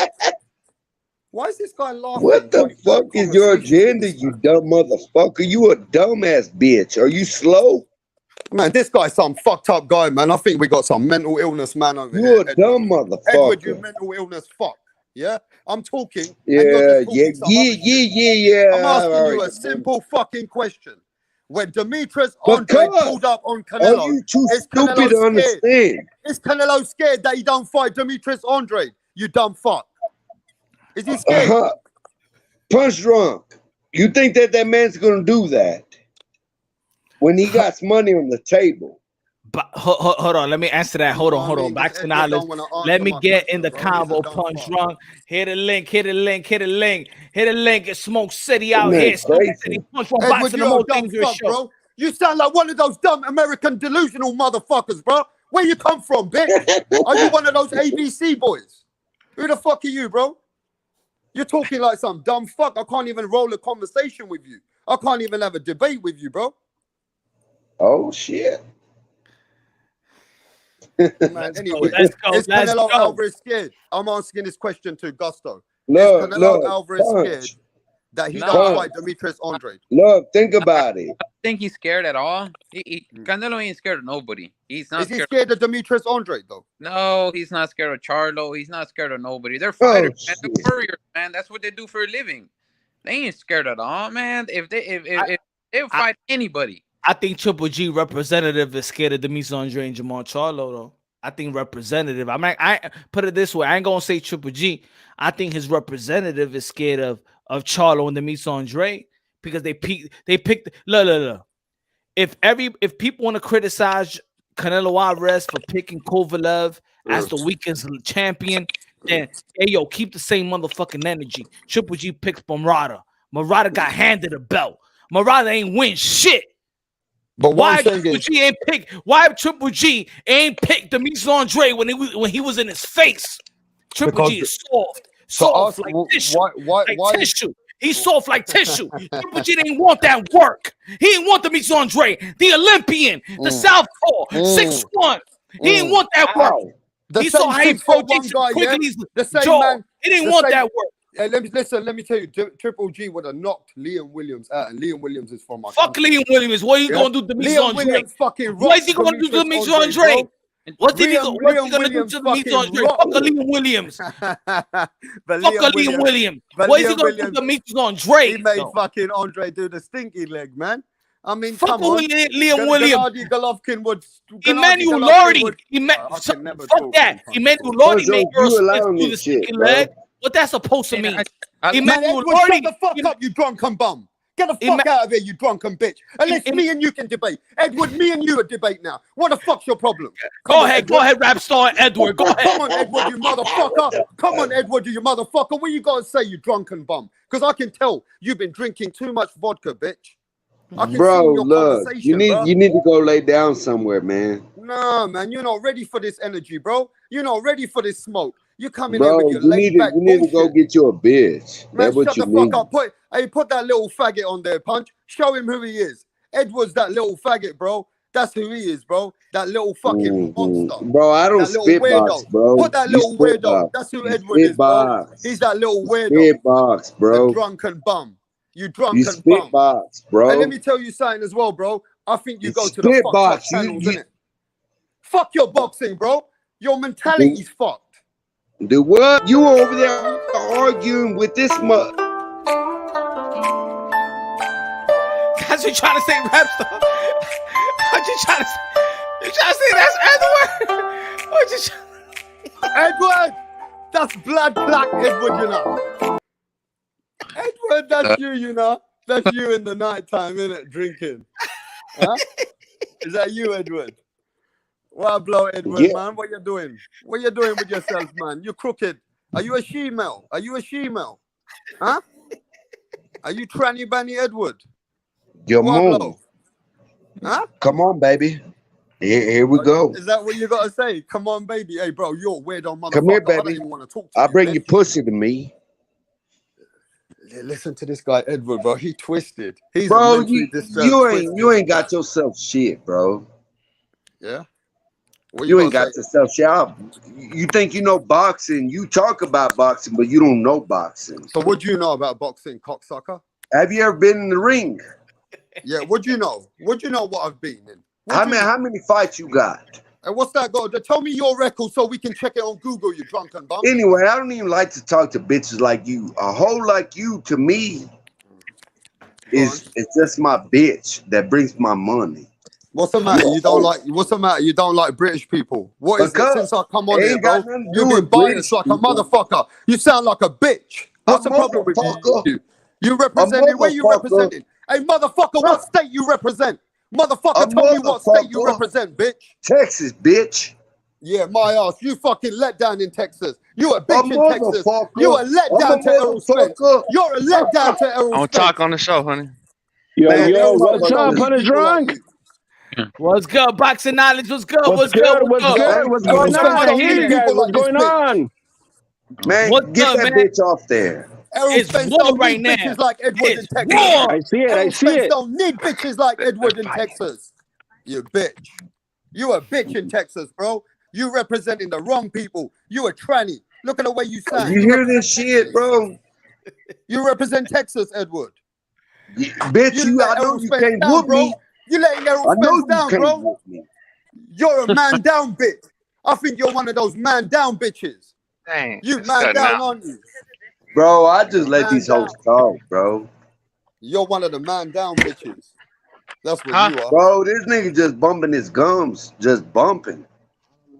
Why is this guy laughing? What the fuck is your agenda, you dumb motherfucker? You a dumbass bitch. Are you slow? Man, this guy's some fucked up guy, man. I think we got some mental illness man over here. You a dumb motherfucker. Edward, you mental illness fuck. Yeah? I'm talking. Yeah, and you're just yeah. I'm asking you a simple fucking question. When Demetrius Andre pulled up on Canelo, are you too is stupid Canelo to scared? understand? Is Canelo scared that he don't fight Demetrius Andre? You dumb fuck. Is he scared? Punch drunk. You think that man's gonna do that when he got money on the table? But hold on, let me answer that. Hold on. Back to knowledge. Let me get in the combo. Punch drunk. Hit a link. It's Smoke City out here. Smoke City. Punch one box and the more things fuck, bro. You sound like one of those dumb American delusional motherfuckers, bro. Where you come from, bitch? Are you one of those ABC boys? Who the fuck are you, bro? You're talking like some dumb fuck. I can't even roll a conversation with you. I can't even have a debate with you, bro. Oh shit. Man, anyway, is Canelo Alvarez scared? I'm asking this question to Gusto. Is Canelo Alvarez scared that he don't fight Demetrius Andre? Look, think about it. I don't think he's scared at all. Canelo ain't scared of nobody. He's not. Is he scared of Demetrius Andre though? No, he's not scared of Charlo. He's not scared of nobody. They're fighters, man. They're warriors, man. That's what they do for a living. They ain't scared at all, man. If they fight anybody. I think Triple G representative is scared of Demetrius Andre and Jamal Charlo, though. I think representative. I put it this way. I ain't gonna say Triple G. I think his representative is scared of Charlo and Demetrius Andre because they picked. Look. If people want to criticize Canelo Alvarez for picking Kovalev as the weakest champion, then hey yo, keep the same motherfucking energy. Triple G picked Murata. Murata got handed a belt. Murata ain't win shit. But why Triple G ain't pick? Why Triple G ain't picked Demetrius Andre when he was in his face? Triple G is soft like tissue. Why tissue? He's soft like tissue. Triple G didn't want that work. He didn't want Demetrius Andre, the Olympian, the Southpaw, 6'1". He didn't want that work. He saw how he projected quickly. The same man. He didn't want that work. Hey, let me tell you, Triple G would have knocked Liam Williams out, and Liam Williams is from my fuck country. Liam Williams. What are you gonna do to Demetrius Andre? What is he gonna do to Demetrius Andre? What's he gonna do to Demetrius Andre? Fuck Liam Williams. Fuck Liam Williams. What is he gonna do to Demetrius Andre? He made fucking Andre do the stinky leg, man. I mean, fuck come on. Liam Williams. Gennady Golovkin would. Emmanuel Lordy. Fuck that. Emmanuel Lordy made Earl Spence do the stinky leg. What that's supposed to mean? Emmanuel Lordy, shut the fuck up, you drunken bum. Get the fuck out of here, you drunken bitch. Unless me and you can debate. Edward, me and you a debate now. What the fuck's your problem? Go ahead, rap star Edward. Go ahead. Come on, Edward, you motherfucker. Come on, Edward, you motherfucker. What you gotta say, you drunken bum? Because I can tell you've been drinking too much vodka, bitch. I can bro, see your look, you need to go lay down somewhere, man. No, man, you're not ready for this energy, bro. You're not ready for this smoke. You come in bro, here with your laid back bullshit. You need to go get you a bitch. Man, that's what shut the fuck up. Put that little faggot on there, Punch. Show him who he is. Edward's that little faggot, bro. That's who he is, bro. That little fucking monster. Bro, I don't spit box, bro. Put that little weirdo. That's who Edward is, bro. He's that little weirdo. Spit box, bro. The drunken bum. You drunken you spit bum. Box, bro. And let me tell you something as well, bro. I think you go to the fuck channels, innit? Fuck your boxing, bro. Your mentality's fucked. Do what? You were over there arguing with this mug. That's what you trying to say, rap star. What you trying to say? You trying to say that's Edward? What you Edward! That's blood black Edward, you know. Edward, that's you know. That's you in the nighttime, innit? Drinking. Huh? Is that you, Edward? Well, blow, Edward, man. What you doing? What you doing with yourself, man? You crooked. Are you a she-male? Are you a she-male? Huh? Are you tranny banny Edward? Your mom. Huh? Come on, baby. Here we go. Is that what you gotta say? Come on, baby. Hey, bro, you're a weirdo motherfucker. Come here, baby. I don't even want to talk to you. I'll bring your pussy to me. Listen to this guy, Edward, bro. He twisted. He's bro. a mentally disturbed You ain't got yourself shit, bro. Yeah. What You ain't got say? yourself shit. You think you know boxing? You talk about boxing, but you don't know boxing. So what do you know about boxing, cocksucker? Have you ever been in the ring? Yeah. What do you know? What do you know? What I've been in? How many fights you got? And what's that got? Tell me your record so we can check it on Google, you drunken bum. Anyway, I don't even like to talk to bitches like you. A hoe like you, to me, it's just my bitch that brings my money. What's the matter? You don't like? What's the matter? You don't like British people? What is it? Since I come on here, bro, you've been biased like a motherfucker. You sound like a bitch. What's the problem with you? You representing? Where you representing? Hey, motherfucker, what state you represent? Motherfucker, tell me what state you represent, bitch. Texas, bitch. Yeah, my ass. You fucking let down in Texas. You a bitch in Texas. You a letdown to Errol Spence. You're a letdown to Errol Spence. Don't talk on the show, honey. Yo, what's up, honey drunk? What's good? Boxing knowledge. What's good? What's good? What's going on? I hear you guys. What's going on? Man, get that bitch off there. Errol Spence don't right need bitches like Edward in Texas. I see it. I see it. Don't need bitches like Edward in Texas. You bitch. You a bitch in Texas, bro. You representing the wrong people. You a tranny. Look at the way you sound. You hear this shit, bro? You represent Texas, Edward. Bitch, I know you can't whoop me. You letting Errol Spence down, bro. You're a man down bitch. I think you're one of those man down bitches. Dang. You man down, aren't you? Bro, I just let these hoes talk, bro. You're one of the man down bitches. That's what you are. Bro, this nigga just bumping his gums. Just bumping.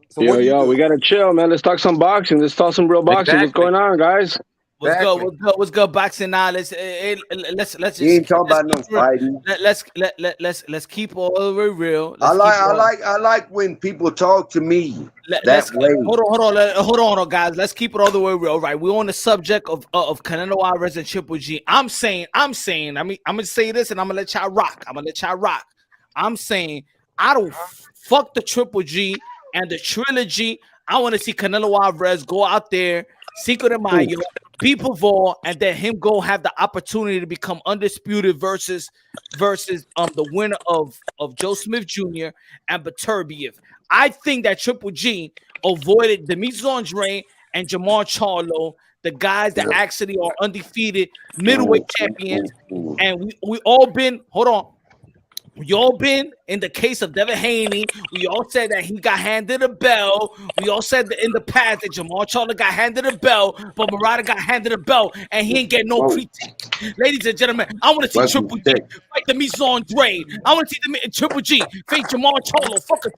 So yo, we gotta chill, man. Let's talk some boxing. Let's talk some real boxing. What's going on, guys? What's good? What's good? Boxing now. Let's just. He ain't talking about no fighting. Let's keep all the way real. I like when people talk to me that way. Hold on, guys. Let's keep it all the way real. Right, we're on the subject of Canelo Alvarez and Triple G. I'm saying. I'm gonna say this, and I'm gonna let y'all rock. I'm saying I don't fuck the Triple G and the trilogy. I want to see Canelo Alvarez go out there, Cinco de Mayo, beat Pavon, and then him go have the opportunity to become undisputed versus the winner of Joe Smith Jr. and Beterbiev. I think that Triple G avoided Demetrius Andre and Jamar Charlo, the guys that actually are undefeated middleweight champions, and we all been We all been in the case of Devin Haney. We all said that he got handed a bell. We all said that in the past that Jamal Charlo got handed a bell, but Murata got handed a bell, and he ain't get no pretext. Ladies and gentlemen, I want to see Triple G fight Demetrius Andre. I want to see Triple G face Jamal Charlo. Fuck a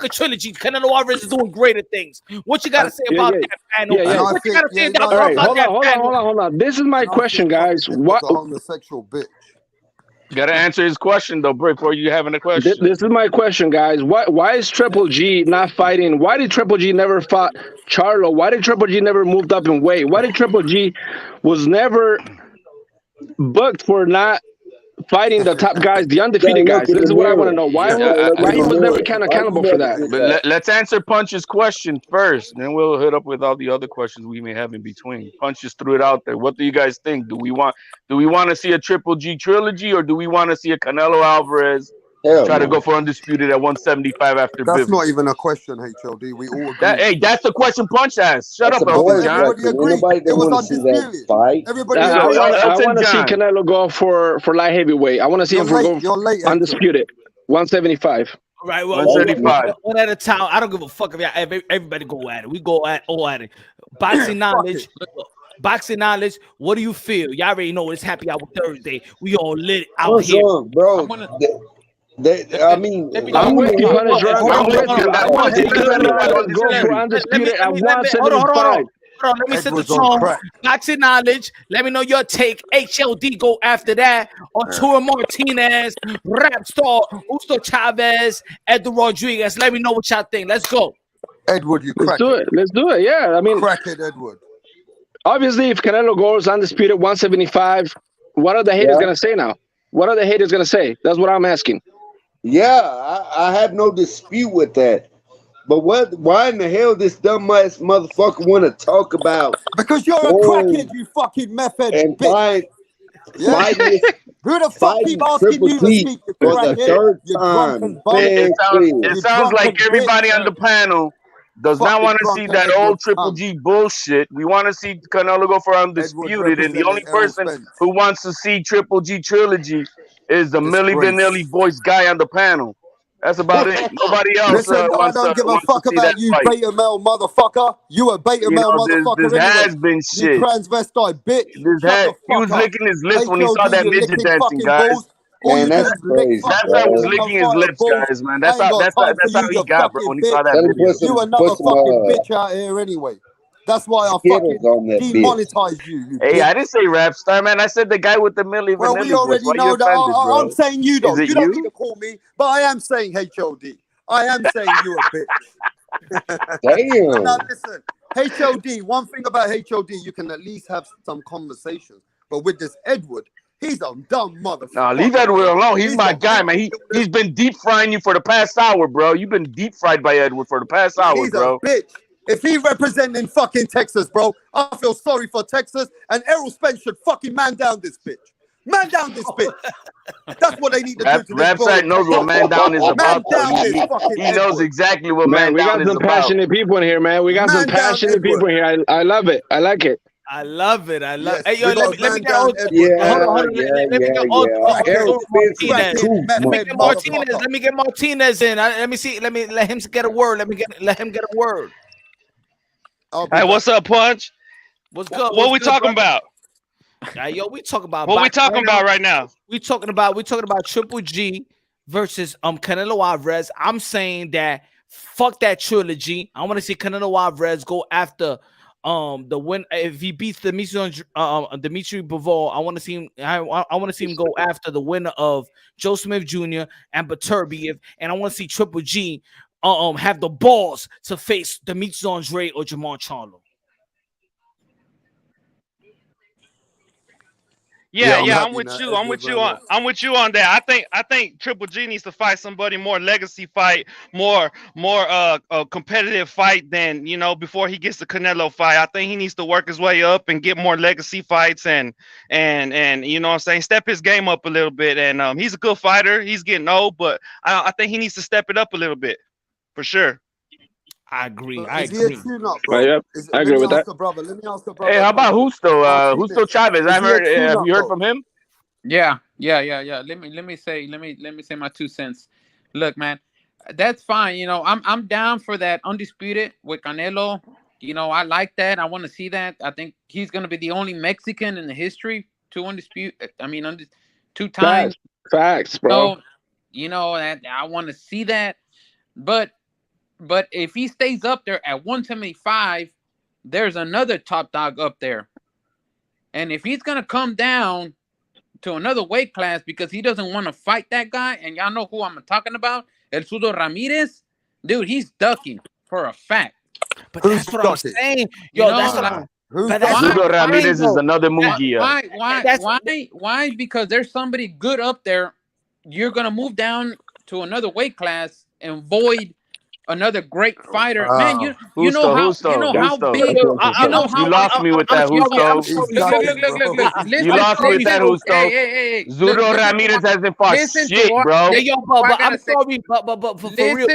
trilogy. Canelo Alvarez is doing greater things. What you got to say about that panel? What you got to say about that panel? Hold on. This is my question, guys. What? The homosexual bitch. You gotta answer his question though, Brick, before you having a question. This is my question, guys. Why is Triple G not fighting? Why did Triple G never fought Charlo? Why did Triple G never moved up in weight? Why did Triple G was never booked for not fighting the top guys, the undefeated guys? This is what I want to know. Why he was never kind of accountable for that? But let's answer Punch's question first, then we'll hit up with all the other questions we may have in between. Punch just threw it out there. What do you guys think? Do we want to see a Triple G trilogy, or do we want to see a Canelo Alvarez try to go for undisputed at 175 after? That's not even a question, HLD. We all agree. That's the question Punch asked. Shut up, Elton John. Everybody agreed. It was undisputed. Everybody I want to see Canelo go for light heavyweight. I want to see him go undisputed 175. Right, well, 175. One at a time. I don't give a fuck if everybody go at it. We go all at it. Boxing knowledge. What do you feel? Y'all already know it's Happy Hour Thursday. We all lit out here, bro. I mean, I'm with you, Hunter. I'm with you. I want to see Canelo go for undisputed at 175. Hold on, let me set the tone. Boxing knowledge. Let me know your take. HLD go after that. Arturo Martinez, Rap Star, Usto Chavez, Edgar Rodriguez. Let me know what y'all think. Let's go. Edward, you crack it. Let's do it. Yeah, I mean, crack it, Edward. Obviously, if Canelo goes undisputed 175, what are the haters gonna say now? What are the haters gonna say? That's what I'm asking. Yeah, I have no dispute with that. But what? Why in the hell this dumbass motherfucker want to talk about? Because you're a crackhead, you fucking meth head and bitch. fighting Who the fuck keep asking you to speak, you for the crackhead? third You time. drunken bum. It sounds like everybody on the panel does not want to see that old Triple G bullshit. We want to see Canelo go for undisputed, and the only person who wants to see Triple G trilogy is the Milli Vanilli voice guy on the panel. That's about it. Nobody else Listen, I wants don't give a wants fuck to see about that you, fight. beta male motherfucker. You a beta male motherfucker this anyway. has been shit. You transvestite bitch. Shut the He was fuck up. licking his lips when he saw HOD, that you're midget licking dancing, fucking guys. balls. All Man, you that's do is lick crazy, That fucking guy was bro. licking his fighter lips, balls. guys, man. I ain't got time for That's how you, he you got, bro, fucking when he saw bitch. that Let him video. You another fucking bitch out here anyway. That's why I Skittles fucking on that bitch. demonetized you Hey, bitch. I didn't say rap star, man. I said the guy with the Milli Well, we Vanilli voice. already Why you know that. offended, bro? I'm saying you though. Is it You don't need to you? call me, but I am saying HOD. I am saying you a bitch. Damn. Now listen, HOD. One thing about HOD, you can at least have some conversations. But with this Edward, he's a dumb motherfucker. No, leave Edward alone. He's my guy, man. He's been deep frying you for the past hour, bro. You've been deep fried by Edward for the past hour, He's bro. a bitch. If he representing fucking Texas, bro, I feel sorry for Texas, and Errol Spence should fucking man down this bitch. Man down this bitch. That's what they need to do to this bro. Rapside knows what man down is about. He knows exactly what Man, man we down got is some about. passionate people in here, man. We got some passionate people in here. I love it. I like it. I love it. I love. Yes, Hey, yo, let me get all. Yeah, hold on. Let me get all. Martinez. Let me get Martinez in. Let me see. Let him get a word. Let him get a word. Hey, what's up, Punch? What's good? What we talking about? Yo, we talking about what we talking about right now? We talking about Triple G versus Canelo Alvarez. I'm saying that fuck that trilogy. I want to see Canelo Alvarez go after the win. If he beats Dimitri Bivol, I want to see him. I want to see him go after the winner of Joe Smith Jr. and Beterbiev, and I want to see Triple G have the balls to face Demetrius Andre or Jamar Charlo. Yeah, I'm with you. I'm with you on that. I think Triple G needs to fight somebody more legacy fight, more competitive fight than before he gets the Canelo fight. I think he needs to work his way up and get more legacy fights and you know what I'm saying, step his game up a little bit. And he's a good fighter. He's getting old, but I think he needs to step it up a little bit for sure. I agree. I agree with that. Let me ask the brother. Hey, how about Justo? Justo Chavez. Have you heard from him? Yeah. Let me say my 2 cents. Look, man, that's fine. I'm down for that undisputed with Canelo. I like that. I want to see that. I think he's gonna be the only Mexican in the history to undisputed. I mean, 2 times. Facts, bro. So, I want to see that, but if he stays up there at 175, there's another top dog up there. And if he's going to come down to another weight class because he doesn't want to fight that guy, and y'all know who I'm talking about, El Zurdo Ramirez, dude, he's ducking for a fact. But that's what I'm saying. Yo, that's what I'm... Zurdo Ramirez is another Mugia. Why? Because there's somebody good up there. You're going to move down to another weight class and void another great fighter, man. You know how big. You lost me with that, Justo. You lost me with that, Justo. Zurdo Ramirez hasn't fought shit, bro. But I'm sorry, but for real,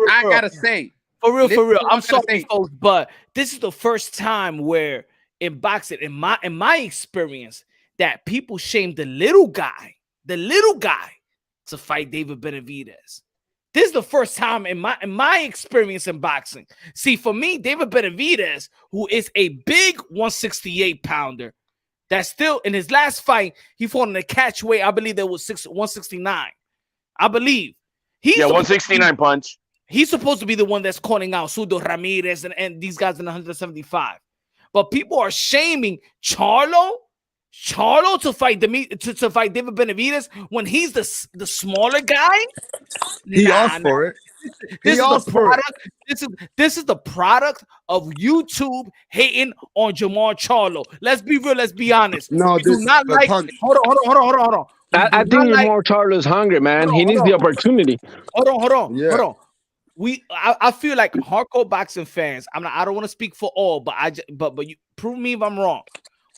I gotta say. For real. I'm sorry, folks, but this is the first time where in boxing, in my experience, that people shame the little guy to fight David Benavidez. This is the first time in my experience in boxing. See, for me, David Benavidez, who is a big 168 pounder, that's still in his last fight, he fought in the catch weight. I believe there was 169. I believe. 169 punch. He's supposed to be the one that's calling out Zurdo Ramirez and these guys in 175. But people are shaming Charlo to fight David Benavidez when he's the smaller guy. He asked for it. This is the product of YouTube hating on Jamar Charlo. Let's be real. Let's be honest. No, we do not like. Hold on. I think Jamar Charlo's hungry, man. He needs the opportunity. Hold on. I feel like hardcore boxing fans. I don't want to speak for all, but you prove me if I'm wrong.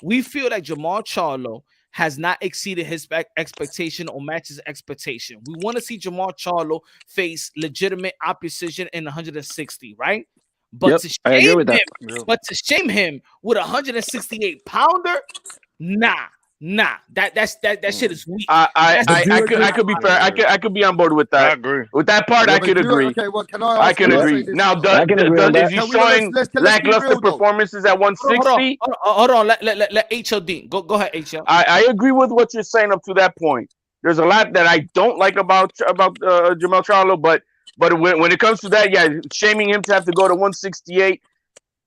We feel like Jamal Charlo has not exceeded his expectation or matches expectation. We want to see Jamal Charlo face legitimate opposition in 160, right? But Yep, I agree with that. To shame him with a 168 pounder, nah. That shit is weak. I could be fair. I could be on board with that. I agree. With that part, I could agree. Okay, well, can I? I can agree. Now, is he showing lackluster performances at 160? Hold on. Let HLD go ahead, HL. I agree with what you're saying up to that point. There's a lot that I don't like about Jamal Charlo, but when it comes to that, yeah, shaming him to have to go to 168.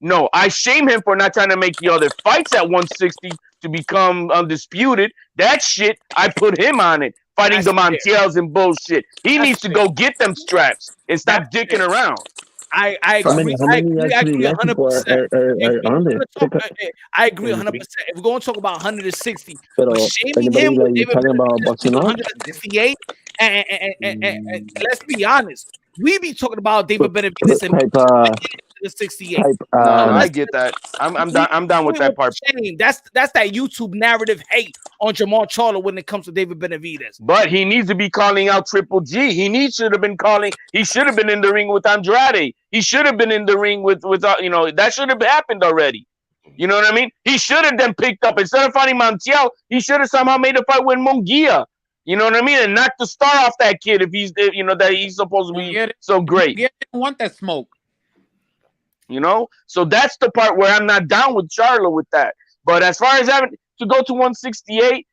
No, I shame him for not trying to make the other fights at 160 to become undisputed. That shit, I put him on it, fighting the Montiels and bullshit. He needs to go get them straps and stop dicking around. I agree 100%. I agree 100%. If we're going to talk about 160, but shaming him with David Benavidez 168, and let's be honest, we be talking about David Benavidez and 68. I get that. I'm down with that part. That's that YouTube narrative hate on Jamal Charlo when it comes to David Benavidez. But he needs to be calling out Triple G. He should have been in the ring with Andrade. He should have been in the ring with that should have happened already. You know what I mean? He should have then picked up, instead of fighting Montiel, he should have somehow made a fight with Munguia. You know what I mean? And knocked the star off that kid if that he's supposed to be so great. Yeah, didn't want that smoke. So that's the part where I'm not down with Charlo with that. But as far as having to go to 168,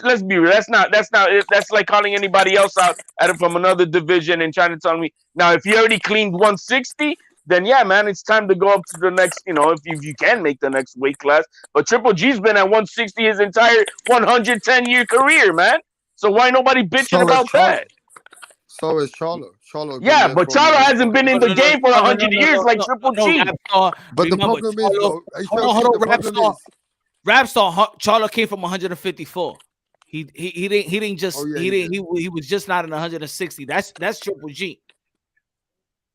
let's be real. That's like calling anybody else out from another division and trying to tell me now if you already cleaned 160, then yeah, man, it's time to go up to the next. If you can make the next weight class. But Triple G's been at 160 his entire 110-year career, man. So why nobody bitching about that? So is Charlo. Yeah, but Charlo hasn't been in the game for 100 years like Triple G. But the problem is, though, Rapstar, Charlo came from 154. He didn't just he was just not in 160. That's Triple G.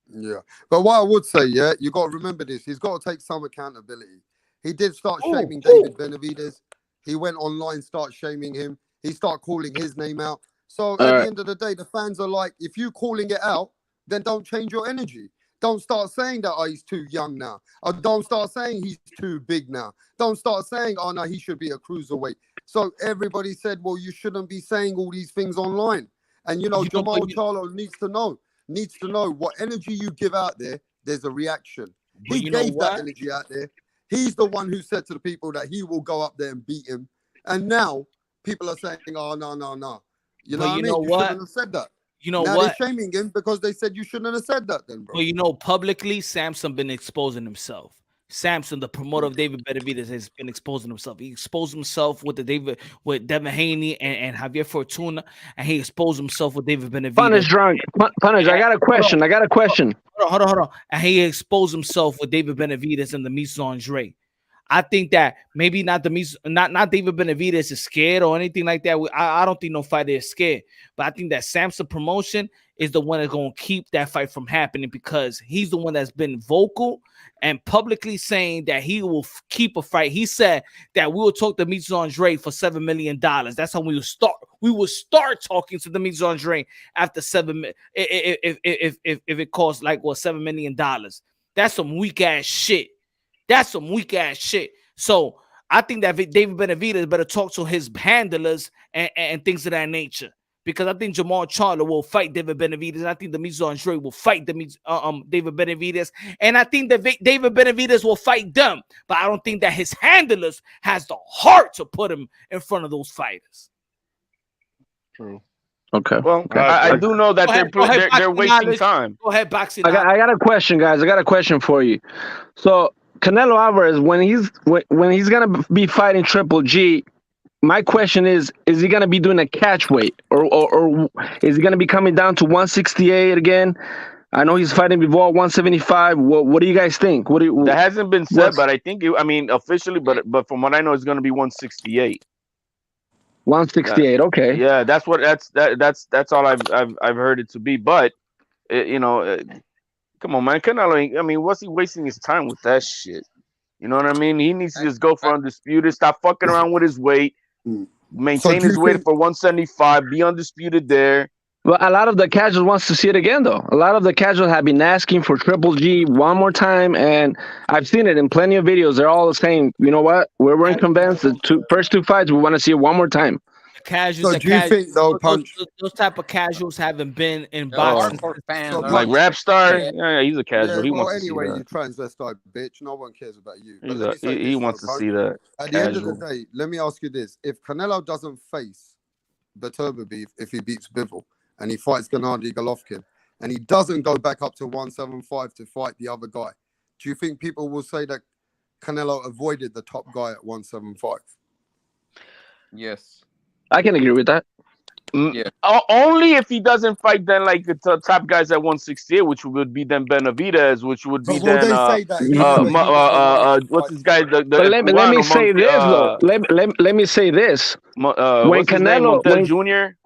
Yeah, but what I would say, yeah, you got to remember this. He's got to take some accountability. He did start shaming David Benavidez. He went online, start shaming him. He started calling his name out. So at the end of the day, the fans are like, if you calling it out, then don't change your energy. Don't start saying that, he's too young now. Or don't start saying he's too big now. Don't start saying, oh, no, he should be a cruiserweight. So everybody said, well, you shouldn't be saying all these things online. And, Jamal Charlo needs to know what energy you give out there, there's a reaction. He gave that energy out there. He's the one who said to the people that he will go up there and beat him. And now people are saying, oh, no. You know what? You shouldn't have said that. Now they're shaming him because they said you shouldn't have said that then, bro. Well, publicly, Samson been exposing himself. Samson, the promoter of David Benavidez, has been exposing himself. He exposed himself with Devin Haney and Javier Fortuna, and he exposed himself with David Benavidez. Punish, I got a question. Hold on. And he exposed himself with David Benavidez and the Mises Andre. I think that maybe not David Benavidez is scared or anything like that. I don't think no fighter is scared, but I think that Samson Promotion is the one that's going to keep that fight from happening because he's the one that's been vocal and publicly saying that he will keep a fight. He said that we will talk to Mises Andre for $7 million. That's how we will start. We will start talking to the Mises Andre after $7 million. If it costs like $7 million, that's some weak ass shit. So I think that David Benavidez better talk to his handlers and things of that nature. Because I think Jamal Charlo will fight David Benavidez. And I think the Mises Andre will fight David Benavidez. And I think that David Benavidez will fight them. But I don't think that his handlers has the heart to put him in front of those fighters. True. Okay. Well, I do know that they're wasting time. Go ahead, boxing. I got a question, guys. I got a question for you. So Canelo Alvarez, when he's gonna be fighting Triple G, my question is he gonna be doing a catch weight or is he gonna be coming down to 168 again? I know he's fighting before 175. What do you guys think? That hasn't been said, but I think officially, but from what I know, it's gonna be 168. 168. Okay. Yeah, that's all I've heard it to be, but. come on, man. Canelo ain't. I mean, what's he wasting his time with that shit? You know what I mean? He needs to just go for undisputed. Stop fucking around with his weight. Maintain do his you weight think- for 175. Be undisputed there. But a lot of the casuals wants to see it again, though. A lot of the casuals have been asking for Triple G one more time, and I've seen it in plenty of videos. They're all saying, you know what? We weren't convinced. The first two fights, we want to see it one more time. Casuals, So do you think though, Punch? those type of casuals haven't been in The boxing. hardcore fans So are Like Punch- Rap Star, Yeah. yeah, he's a casual. He well, wants to see anyway, you that. transvestite bitch. No one cares about you. But He's let me say he this, wants though, to Punch. see that. At the end of Casual. the day, let me ask you this: if Canelo doesn't face the Turbo Beef, if he beats Bivol and he fights Gennady Golovkin, and he doesn't go back up to 175 to fight the other guy, do you think people will say that Canelo avoided the top guy at 175? yes. I can agree with that. Yeah. Only if he doesn't fight then like the top guys at 168, which would be then Benavidez, which would be But will then they say that he doesn't what's this guy? The But let me Cubano, say this, though. Let me say this. When what's his name? Canelo, Montel Jr.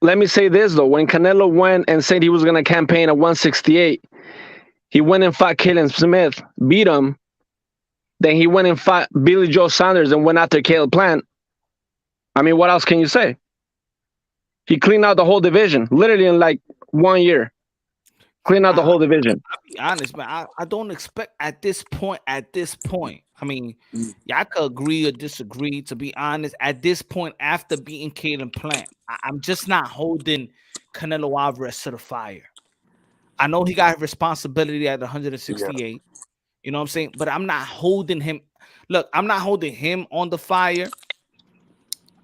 let me say this, though. When Canelo went and said he was going to campaign at 168, he went and fought Caleb Smith, beat him. Then he went and fought Billy Joe Saunders and went after Caleb Plant. I mean, what else can you say? He cleaned out the whole division, literally in like 1 year. Cleaned out the whole division. I'll be honest, man. I don't expect at this point. I mean, y'all could agree or disagree. To be honest, at this point, after beating Caleb Plant, I'm just not holding Canelo Alvarez to the fire. I know he got responsibility at 168. You know what I'm saying? But I'm not holding him. Look, I'm not holding him on the fire.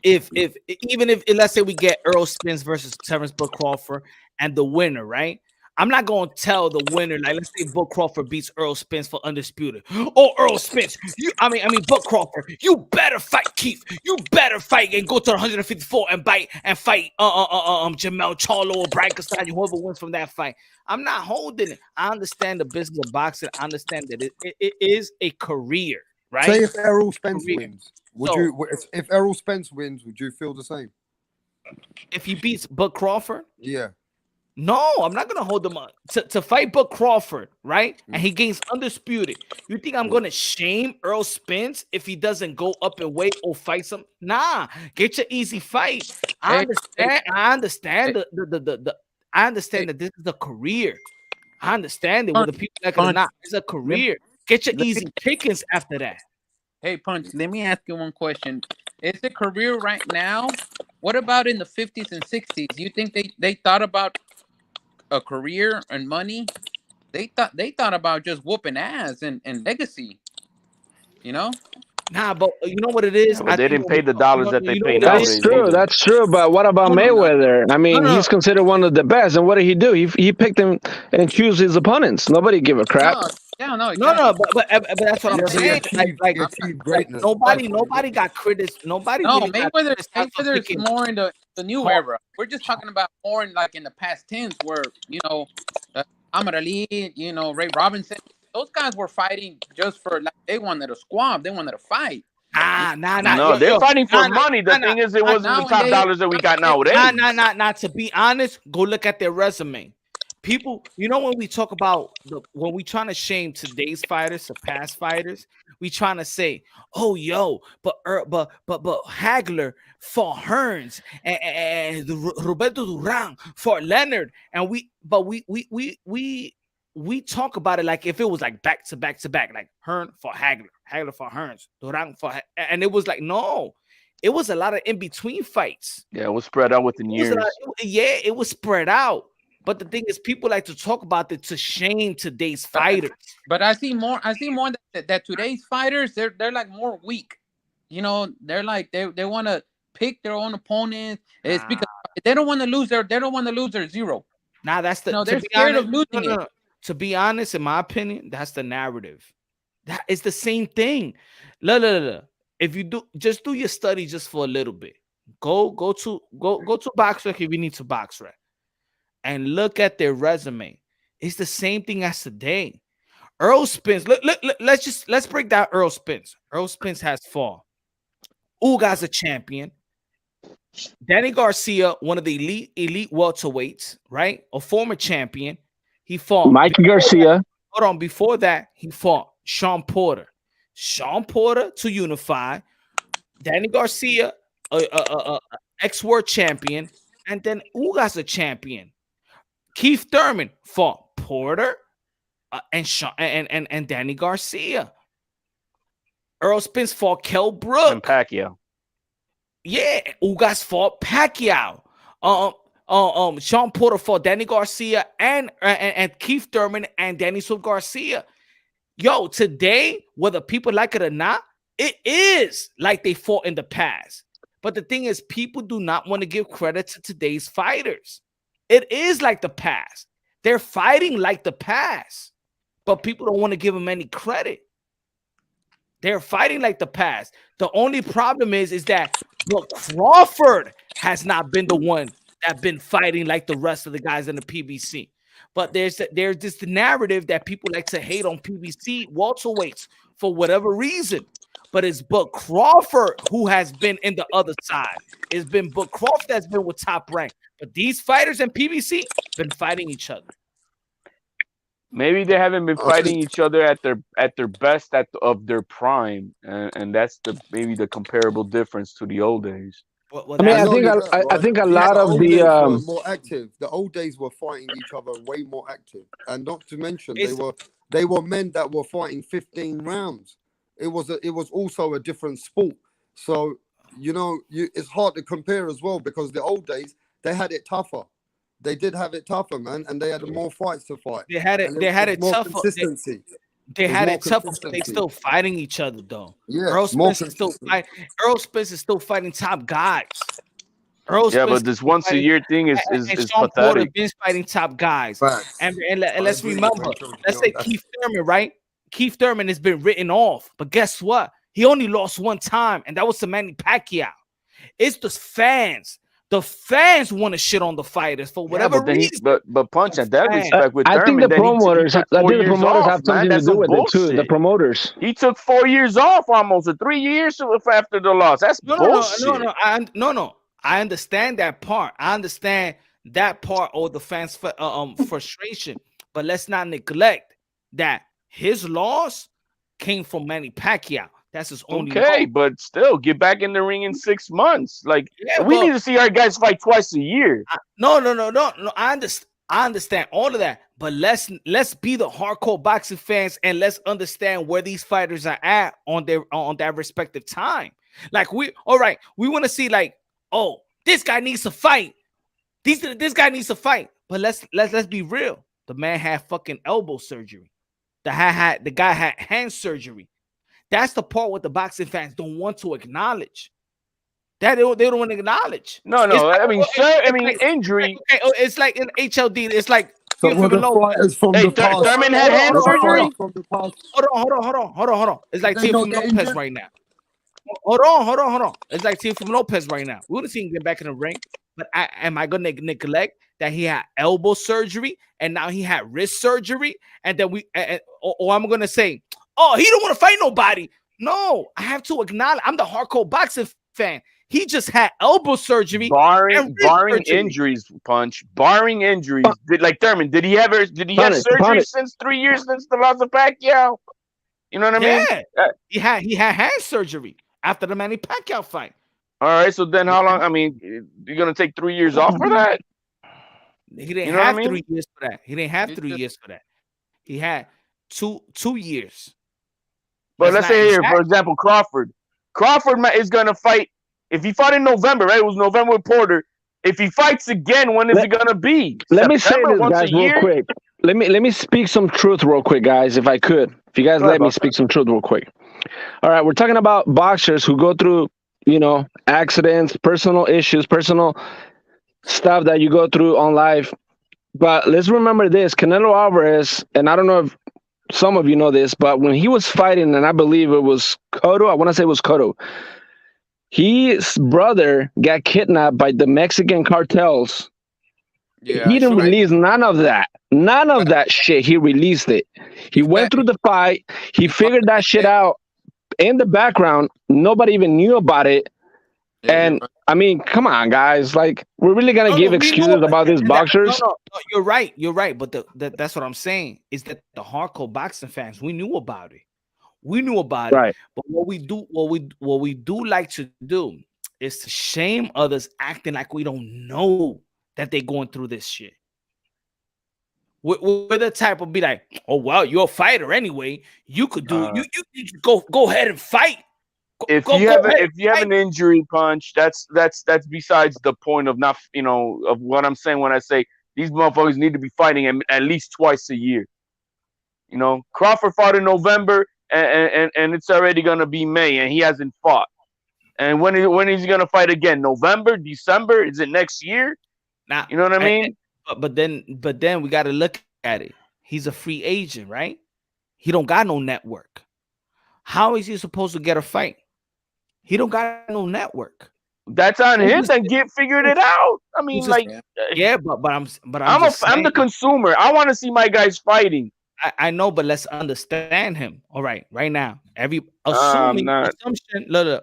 If let's say we get Earl Spence versus Terrence Bud Crawford and the winner, right? I'm not gonna tell the winner, like let's say Bud Crawford beats Earl Spence for undisputed. Oh, Earl Spence, I mean Bud Crawford, you better fight Keith. You better fight and go to 154 and fight Jamel Charlo or Brian Castano, whoever wins from that fight. I'm not holding it. I understand the business of boxing. I understand that it is a career, right? Say if Errol Spence Career. wins, if Errol Spence wins, would you feel the same? If he beats Bud Crawford, Yeah. no, I'm not gonna hold him up to fight Bud Crawford, right? And he gains undisputed. You think I'm gonna shame Earl Spence if he doesn't go up in weight or fight some? Nah, get your easy fight. I understand that this is a career. I understand it. Whether people like it or not, it's a career. Get your easy pickings after that. Hey, Punch, let me ask you one question. Is it career right now? What about in the 50s and 60s? You think they thought about a career and money? They thought about just whooping ass and legacy. You know? Nah, but you know what it is? But they didn't pay the dollars that they pay That's nowadays. true. That's true. But what about Mayweather? I mean, he's considered one of the best. And what did he do? He picked him and choose his opponents. Nobody give a crap. No, but that's what I'm saying. Like greatness. Nobody got critics. Nobody. No, really got Mayweather's criticized more in the new era. We're just talking about more in like in the past tense, where Muhammad Ali, Ray Robinson, those guys were fighting just for like they wanted a squab, they wanted to fight. Nah. No, they're fighting for money. The thing is, it wasn't the top dollars that we got nowadays. Nah. To be honest, go look at their resume. People, when we talk about when we trying to shame today's fighters to past fighters, we trying to say, oh, but Hagler fought Hearns and Roberto Duran fought Leonard, and we talk about it like if it was like back to back, like Hearn fought Hagler fought Hearns, Duran fought, and it was like no. It was a lot of in between fights. Yeah, it was spread out within years. It was spread out. But the thing is, people like to talk about it to shame today's fighters. But I see more that today's fighters, they're like more weak. They're like they want to pick their own opponents. It's because they don't want to lose their zero. Nah, that's the they're scared of losing it. To be honest, in my opinion, that's the narrative. That is the same thing. Look. If you do your study just for a little bit, go to BoxRec if you need to BoxRec. And look at their resume. It's the same thing as today. Earl Spence. Let's break down Earl Spence. Earl Spence has fought Ugas a champion, Danny Garcia, one of the elite welterweights, right? A former champion. He fought Mikey Garcia. Hold on. Before that, he fought Sean Porter. Sean Porter to unify. Danny Garcia, ex-world champion, and then Ugas a champion. Keith Thurman fought Porter and Danny Garcia. Earl Spence fought Kell Brook and Pacquiao. Yeah, Ugas fought Pacquiao. Sean Porter fought Danny Garcia and Keith Thurman and Danny Swift Garcia. Yo, today, whether people like it or not, it is like they fought in the past. But the thing is, people do not want to give credit to today's fighters. It is like the past. They're fighting like the past, but people don't want to give them any credit. They're fighting like the past. The only problem is that Crawford has not been the one that's been fighting like the rest of the guys in the PBC. But there's this narrative that people like to hate on PBC welterweights for whatever reason. But it's Buck Crawford who has been in the other side. It's been Buck Crawford that's been with Top Rank. But these fighters in PBC been fighting each other. Maybe they haven't been fighting each other at their best of their prime, and that's maybe the comparable difference to the old days. I think a lot of the were more active. The old days were fighting each other way more active, and not to mention they were men that were fighting 15 rounds. It was also a different sport. So it's hard to compare as well because the old days they had it tougher. They did have it tougher, man, and they had more fights to fight. They had it tougher. Consistency. They had it tougher, but they still fighting each other though. Yeah, Earl Spence is still fighting. Earl Spence is still fighting top guys. But this once a year thing is Sean Porter pathetic. been fighting top guys. Facts. And let's remember, let's say Keith Thurman, right? Keith Thurman has been written off, but guess what? He only lost one time, and that was to Manny Pacquiao. It's the fans. The fans want to shit on the fighters for whatever reason. But Punch, at that respect with I think Thurman, the promoters have something to do with it too. bullshit. The promoters. He took 4 years off, almost, or 3 years after the loss. That's bullshit. No. I understand that part. I understand that part of the fans' frustration. But let's not neglect that his loss came from Manny Pacquiao. That's his only. Okay, but still, get back in the ring in 6 months. Like we need to see our guys fight twice a year. No. I understand all of that, but let's be the hardcore boxing fans and let's understand where these fighters are at on that respective time. Like we want to see like, oh, this guy needs to fight. This guy needs to fight. But let's be real. The man had fucking elbow surgery. The guy had hand surgery. That's the part what the boxing fans don't want to acknowledge. They don't want to acknowledge. No. Injury. Okay, it's like in HLD. It's like So were the fighters from the past. Thurman had hand surgery. Hold on. It's like Teofimo Lopez right now. Hold on. It's like Teofimo Lopez right now. We would have seen him get back in the ring, but am I going to neglect that he had elbow surgery and now he had wrist surgery, and then or I'm going to say, oh, he don't want to fight nobody. No, I have to acknowledge. I'm the hardcore boxing fan. He just had elbow surgery, barring injuries. Punch, barring injuries. Like Thurman, did he have surgery since 3 years since the loss of Pacquiao? You know what I mean? Yeah, he had hand surgery after the Manny Pacquiao fight. All right, so then how long? I mean, you're gonna take 3 years off for that? He didn't have 3 years for that. He didn't have 3 years for that. He had two years. But let's say here, for example, Crawford. Crawford is going to fight. If he fought in November, right? It was November with Porter. If he fights again, when is it going to be? Let me say this, guys, real quick. Let me speak some truth real quick, guys, if I could. If you guys let me speak some truth real quick. All right, we're talking about boxers who go through, accidents, personal issues, personal stuff that you go through on life. But let's remember this. Canelo Alvarez, and I don't know if some of you know this, but when he was fighting, and I believe it was Cotto, I want to say it was Cotto, his brother got kidnapped by the Mexican cartels. Yeah, he didn't release none of that. None of that shit. He released it. He went through the fight. He figured that shit out in the background. Nobody even knew about it. Yeah, you're And right. I mean, come on, guys. Like, we're really gonna give we know excuses about these no, boxers? no, you're right. You're right. But that's what I'm saying is that the hardcore boxing fans, we knew about it. We knew about it. Right. But what we do like to do is to shame others acting like we don't know that they're going through this shit. We're the type of be like, oh well, you're a fighter anyway. You could do it. You go ahead and fight. If Go you go have ahead if and you have fight. an injury punch, that's besides the point of not of what I'm saying when I say these motherfuckers need to be fighting at least twice a year. Crawford fought in November, and it's already gonna be May, and he hasn't fought. And when is he gonna fight again? November, December? Is it next year? Now, You know what I mean? but then we got to look at it. He's a free agent, right? He don't got no network. How is he supposed to get a fight? He don't got no network. That's on him. Then figured it out. I mean, like, yeah, but I'm I'm the consumer. I want to see my guys fighting. I know, but let's understand him. All right, right now,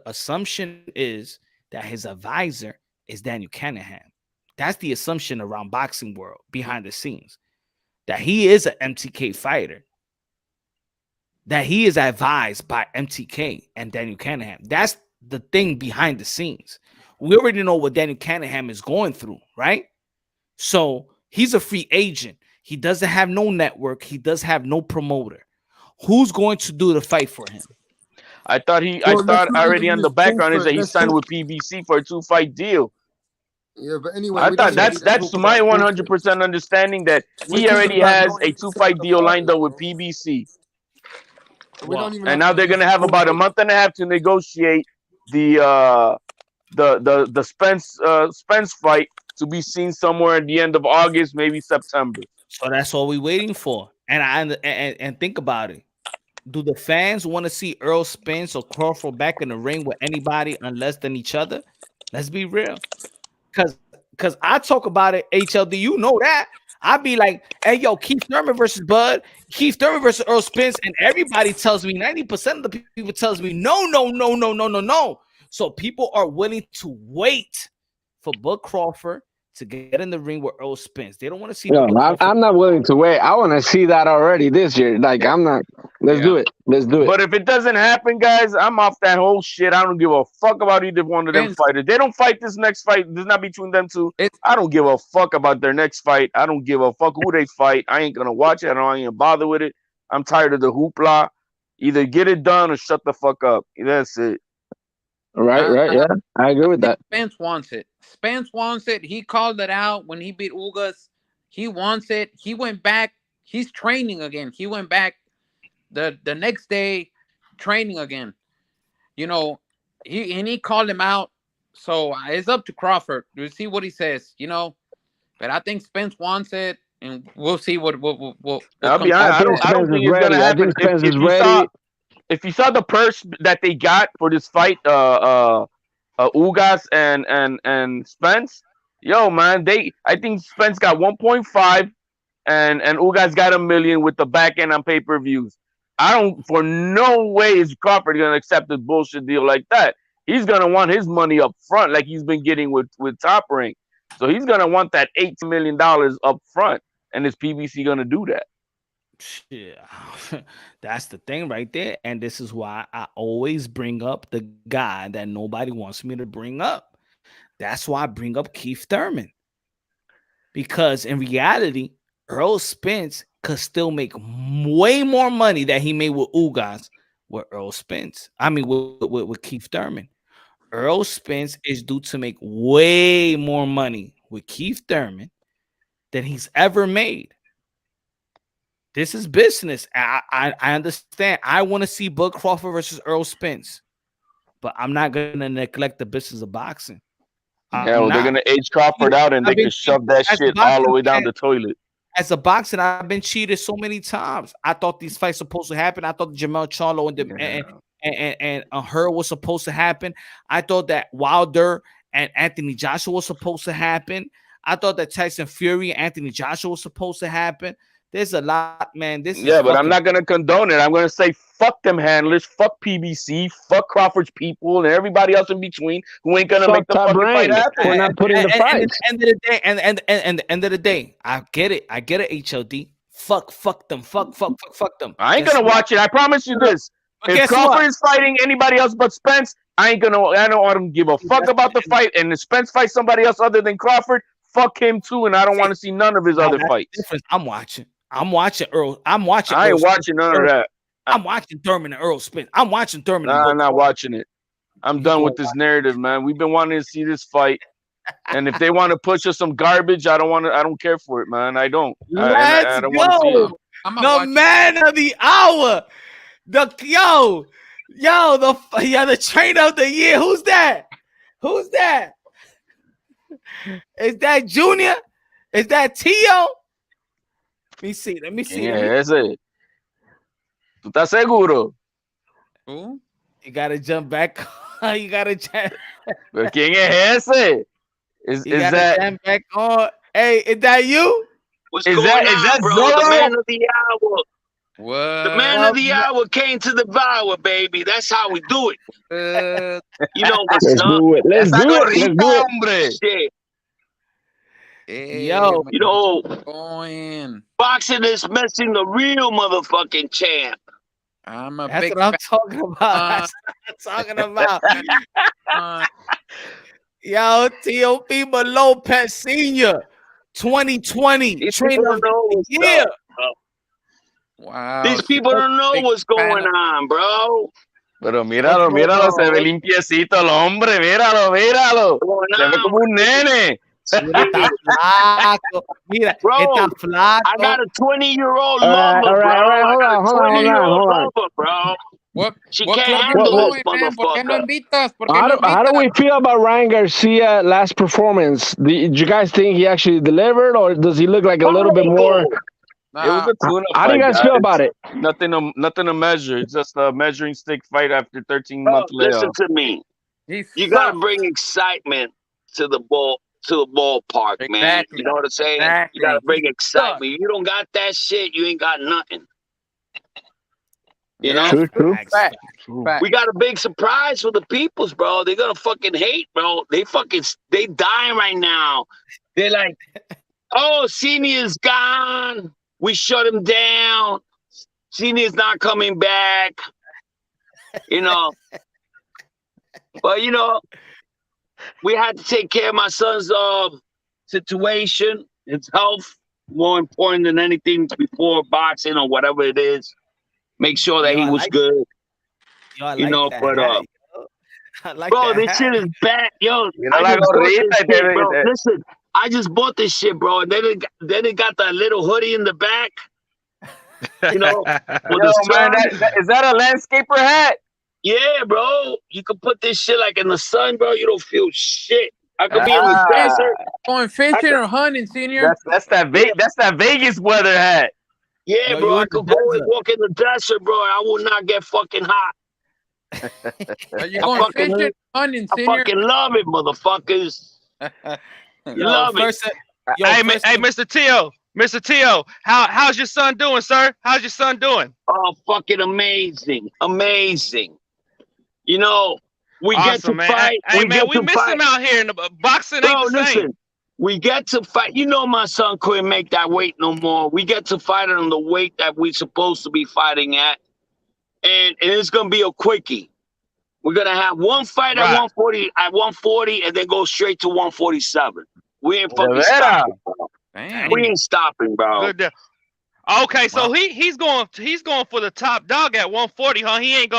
assumption is that his advisor is Daniel Cunningham. That's the assumption around boxing world behind the scenes, that he is an MTK fighter, that he is advised by MTK and Daniel Cunningham. That's the thing behind the scenes. We already know what Daniel Cunningham is going through, right? So he's a free agent. He doesn't have no network. He does have no promoter. Who's going to do the fight for him? I thought already on the background is that he signed with PBC for a 2-fight deal. Yeah, but anyway, I thought that's my 100% understanding that he already has a 2-fight deal lined up with PBC. And now they're gonna have about a month and a half to negotiate the Spence fight to be seen somewhere at the end of August, maybe September. So that's all we're waiting for. And think about it. Do the fans want to see Earl Spence or Crawford back in the ring with anybody unless than each other? Let's be real. Cause I talk about it, HLD, you know that. I'd be like, hey, yo, Keith Thurman versus Bud, Keith Thurman versus Earl Spence, and everybody tells me, 90% of the people tells me, no. So people are willing to wait for Bud Crawford to get in the ring with Earl Spence. They don't want to see. No, I'm not willing to wait. I want to see that already this year. Like, I'm not. Let's do it. Let's do it. But if it doesn't happen, guys, I'm off that whole shit. I don't give a fuck about either one of them fighters. They don't fight this next fight. This is not between them two. I don't give a fuck about their next fight. I don't give a fuck who they fight. I ain't gonna watch it. I ain't bother with it. I'm tired of the hoopla. Either get it done or shut the fuck up. That's it. Right. Yeah, I agree with that. Spence wants it. Spence wants it. He called it out when he beat Ugas. He wants it. He went back. He's training again. He went back the next day, training again. He called him out. So it's up to Crawford. We'll see what he says. But I think Spence wants it, and we'll see what. I'll be honest. I don't think it's gonna happen. If you saw the purse that they got for this fight, Ugas and Spence, yo man, I think Spence got 1.5 and Ugas got $1 million with the back end on pay-per-views. For no way is Crawford gonna accept a bullshit deal like that. He's gonna want his money up front, like he's been getting with Top Rank. So he's gonna want that $8 million up front, and is PBC gonna do that? Yeah, that's the thing right there. And this is why I always bring up the guy that nobody wants me to bring up. That's why I bring up Keith Thurman. Because in reality, Earl Spence could still make way more money that he made with Ugas with Earl Spence. I mean, with Keith Thurman. Earl Spence is due to make way more money with Keith Thurman than he's ever made. This is business. I understand. I want to see Bud Crawford versus Earl Spence, but I'm not going to neglect the business of boxing. They're going to age Crawford out, and they can shove that shit all the way down the toilet. As a boxer, I've been cheated so many times. I thought these fights supposed to happen. I thought Jamel Charlo and her was supposed to happen. I thought that Wilder and Anthony Joshua was supposed to happen. I thought that Tyson Fury and Anthony Joshua was supposed to happen. There's a lot, man. This Yeah, is but I'm fucking- not gonna condone it. I'm gonna say fuck them handlers, fuck PBC, fuck Crawford's people, and everybody else in between who ain't gonna Fuck make the Top fucking fight Rank happen. for not putting the and fights. end of the day, and the end of the day, I get it, HLD. Fuck them, fuck them. I ain't Guess gonna what? watch it. I promise you this. But If guess Crawford what? is fighting anybody else but Spence, I don't want him to give a fuck about the fight. And if Spence fights somebody else other than Crawford, fuck him too. And I don't want to see none of his other That's fights. the difference. I'm watching Earl. I'm watching. I ain't Earl watching none of that. I'm watching Thurman and Earl Spence. I'm watching Thurman. Nah, and I'm not watching it. I'm You done gonna with this narrative, man. We've been wanting to see this fight. And if they want to push us some garbage, I don't care for it, man. I don't. I don't want to see it. The man of the hour. The trainer of the year. Who's that? Is that Junior? Is that Tio? Let me see. Yeah, ese. ¿Tú estás seguro? Who? You gotta jump back. You gotta jump. ¿Pero quién es ese? Is that jump back on? Hey, is that you? What's Is going that- on, is that bro? Zorro? The man of the hour. What? The man of the hour came to devour, baby. That's how we do it. You know what's Let's up? do it. Let's esa do it. Let's gorrita, do it. hombre? Shit. Yo. You know, Going. boxing is missing the real motherfucking champ. I'm a That's big what I'm fan. talking about. That's what I'm talking about. Uh, Yo, Teofimo Lopez Sr. 2020 These trainer people of don't know the what's year. up. wow. These people don't know Big what's fan going of- on, bro. Pero míralo, se ve limpiecito el hombre, míralo. What's going Se ve on? como un nene. Mira, está flaco. Mira, Bro, está flaco. I got a 20-year-old All right, lover, all right, bro. all right, hold I got on, a hold on, 20-year-old hold on. lover, bro. What She club can't you handle this going, man? ¿Por qué no motherfucker. invitas? ¿Por qué no How do invitas? we feel about Ryan Garcia last performance? Did you guys think he actually delivered, or does he look like a little bit more? It was a tune-up How do you fight, guys feel about it? Nothing to measure. It's just a measuring stick fight after 13-month Listen layoff. to me. He You gotta sucks. bring excitement to the ballpark, man. Exactly. You know what I'm saying? Exactly. You gotta bring He excitement. You don't got that shit, you ain't got nothing. You know? True. Fact. We got a big surprise for the peoples, bro. They're gonna fucking hate, bro. They dying right now. They're like, oh, Senior's gone. We shut him down. Senior's not coming back. You know. But you know, we had to take care of my son's situation, his health, more important than anything before boxing or whatever it is. Make sure that Yo, he I was like good. Yo, I You like know, that but hat, yo. I like bro, that this hat. shit is bad. Yo, Mira I la just bought this gorrita, shit, te- bro. te- Listen, I just bought this shit, bro, and then it got that little hoodie in the back. You know, with Yo, the man, sun. is that a landscaper hat? Yeah, bro. You can put this shit like in the sun, bro. You don't feel shit. I could be in the desert. Going fishing or hunting, Senior? That's that Vegas weather hat. Yeah, Yo, bro. you I in the could go and desert. walk in the desert, bro. I will not get fucking hot. Are you I going fucking- fishing or hunting, I Senior? fucking love it, motherfuckers. Love it. First, yo, Hey, first Mr. Tio. Mr. Tio, how's your son doing, sir? How's your son doing? Oh, fucking amazing. Amazing. You know, we get to Awesome, man. fight. Hey, man, we to miss fight. him out here in the boxing. Bro, Ain't the same. listen. We get to fight. You know my son couldn't make that weight no more. We get to fight on the weight that we supposed to be fighting at. And it's going to be a quickie. We're going to have one fight Right. at 140, and then go straight to 147. We ain't fucking De veras? stopping, bro. Damn. We ain't stopping, bro. Good deal. Okay, so he's going for the top dog at 140, huh? He ain't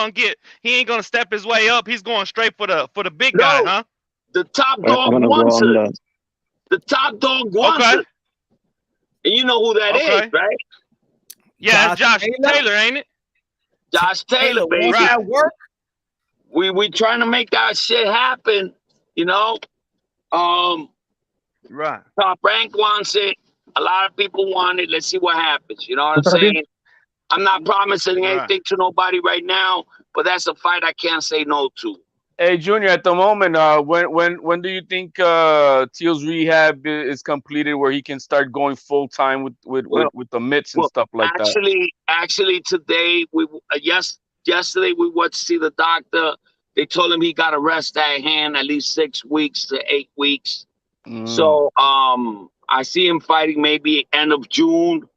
gonna step his way up. He's going straight for the big guy, huh? The top I'm dog gonna go wants on it. The top dog wants Okay. it. And you know who that is, Okay. right? Yeah, it's Josh Taylor? Taylor, ain't it? Josh Taylor, Taylor, baby. what's that work? We trying to make that shit happen, you know. Right. Top Rank wants it. A lot of people want it. Let's see what happens. You know what I'm saying? I'm not promising Right. anything to nobody right now, but that's a fight I can't say no to. Hey, Junior, at the moment, when do you think Teal's rehab is completed, where he can start going full time with the mitts and Well, stuff like that? actually, today yesterday we went to see the doctor. They told him he got to rest that hand at least 6 weeks to 8 weeks. So I see him fighting maybe end of June,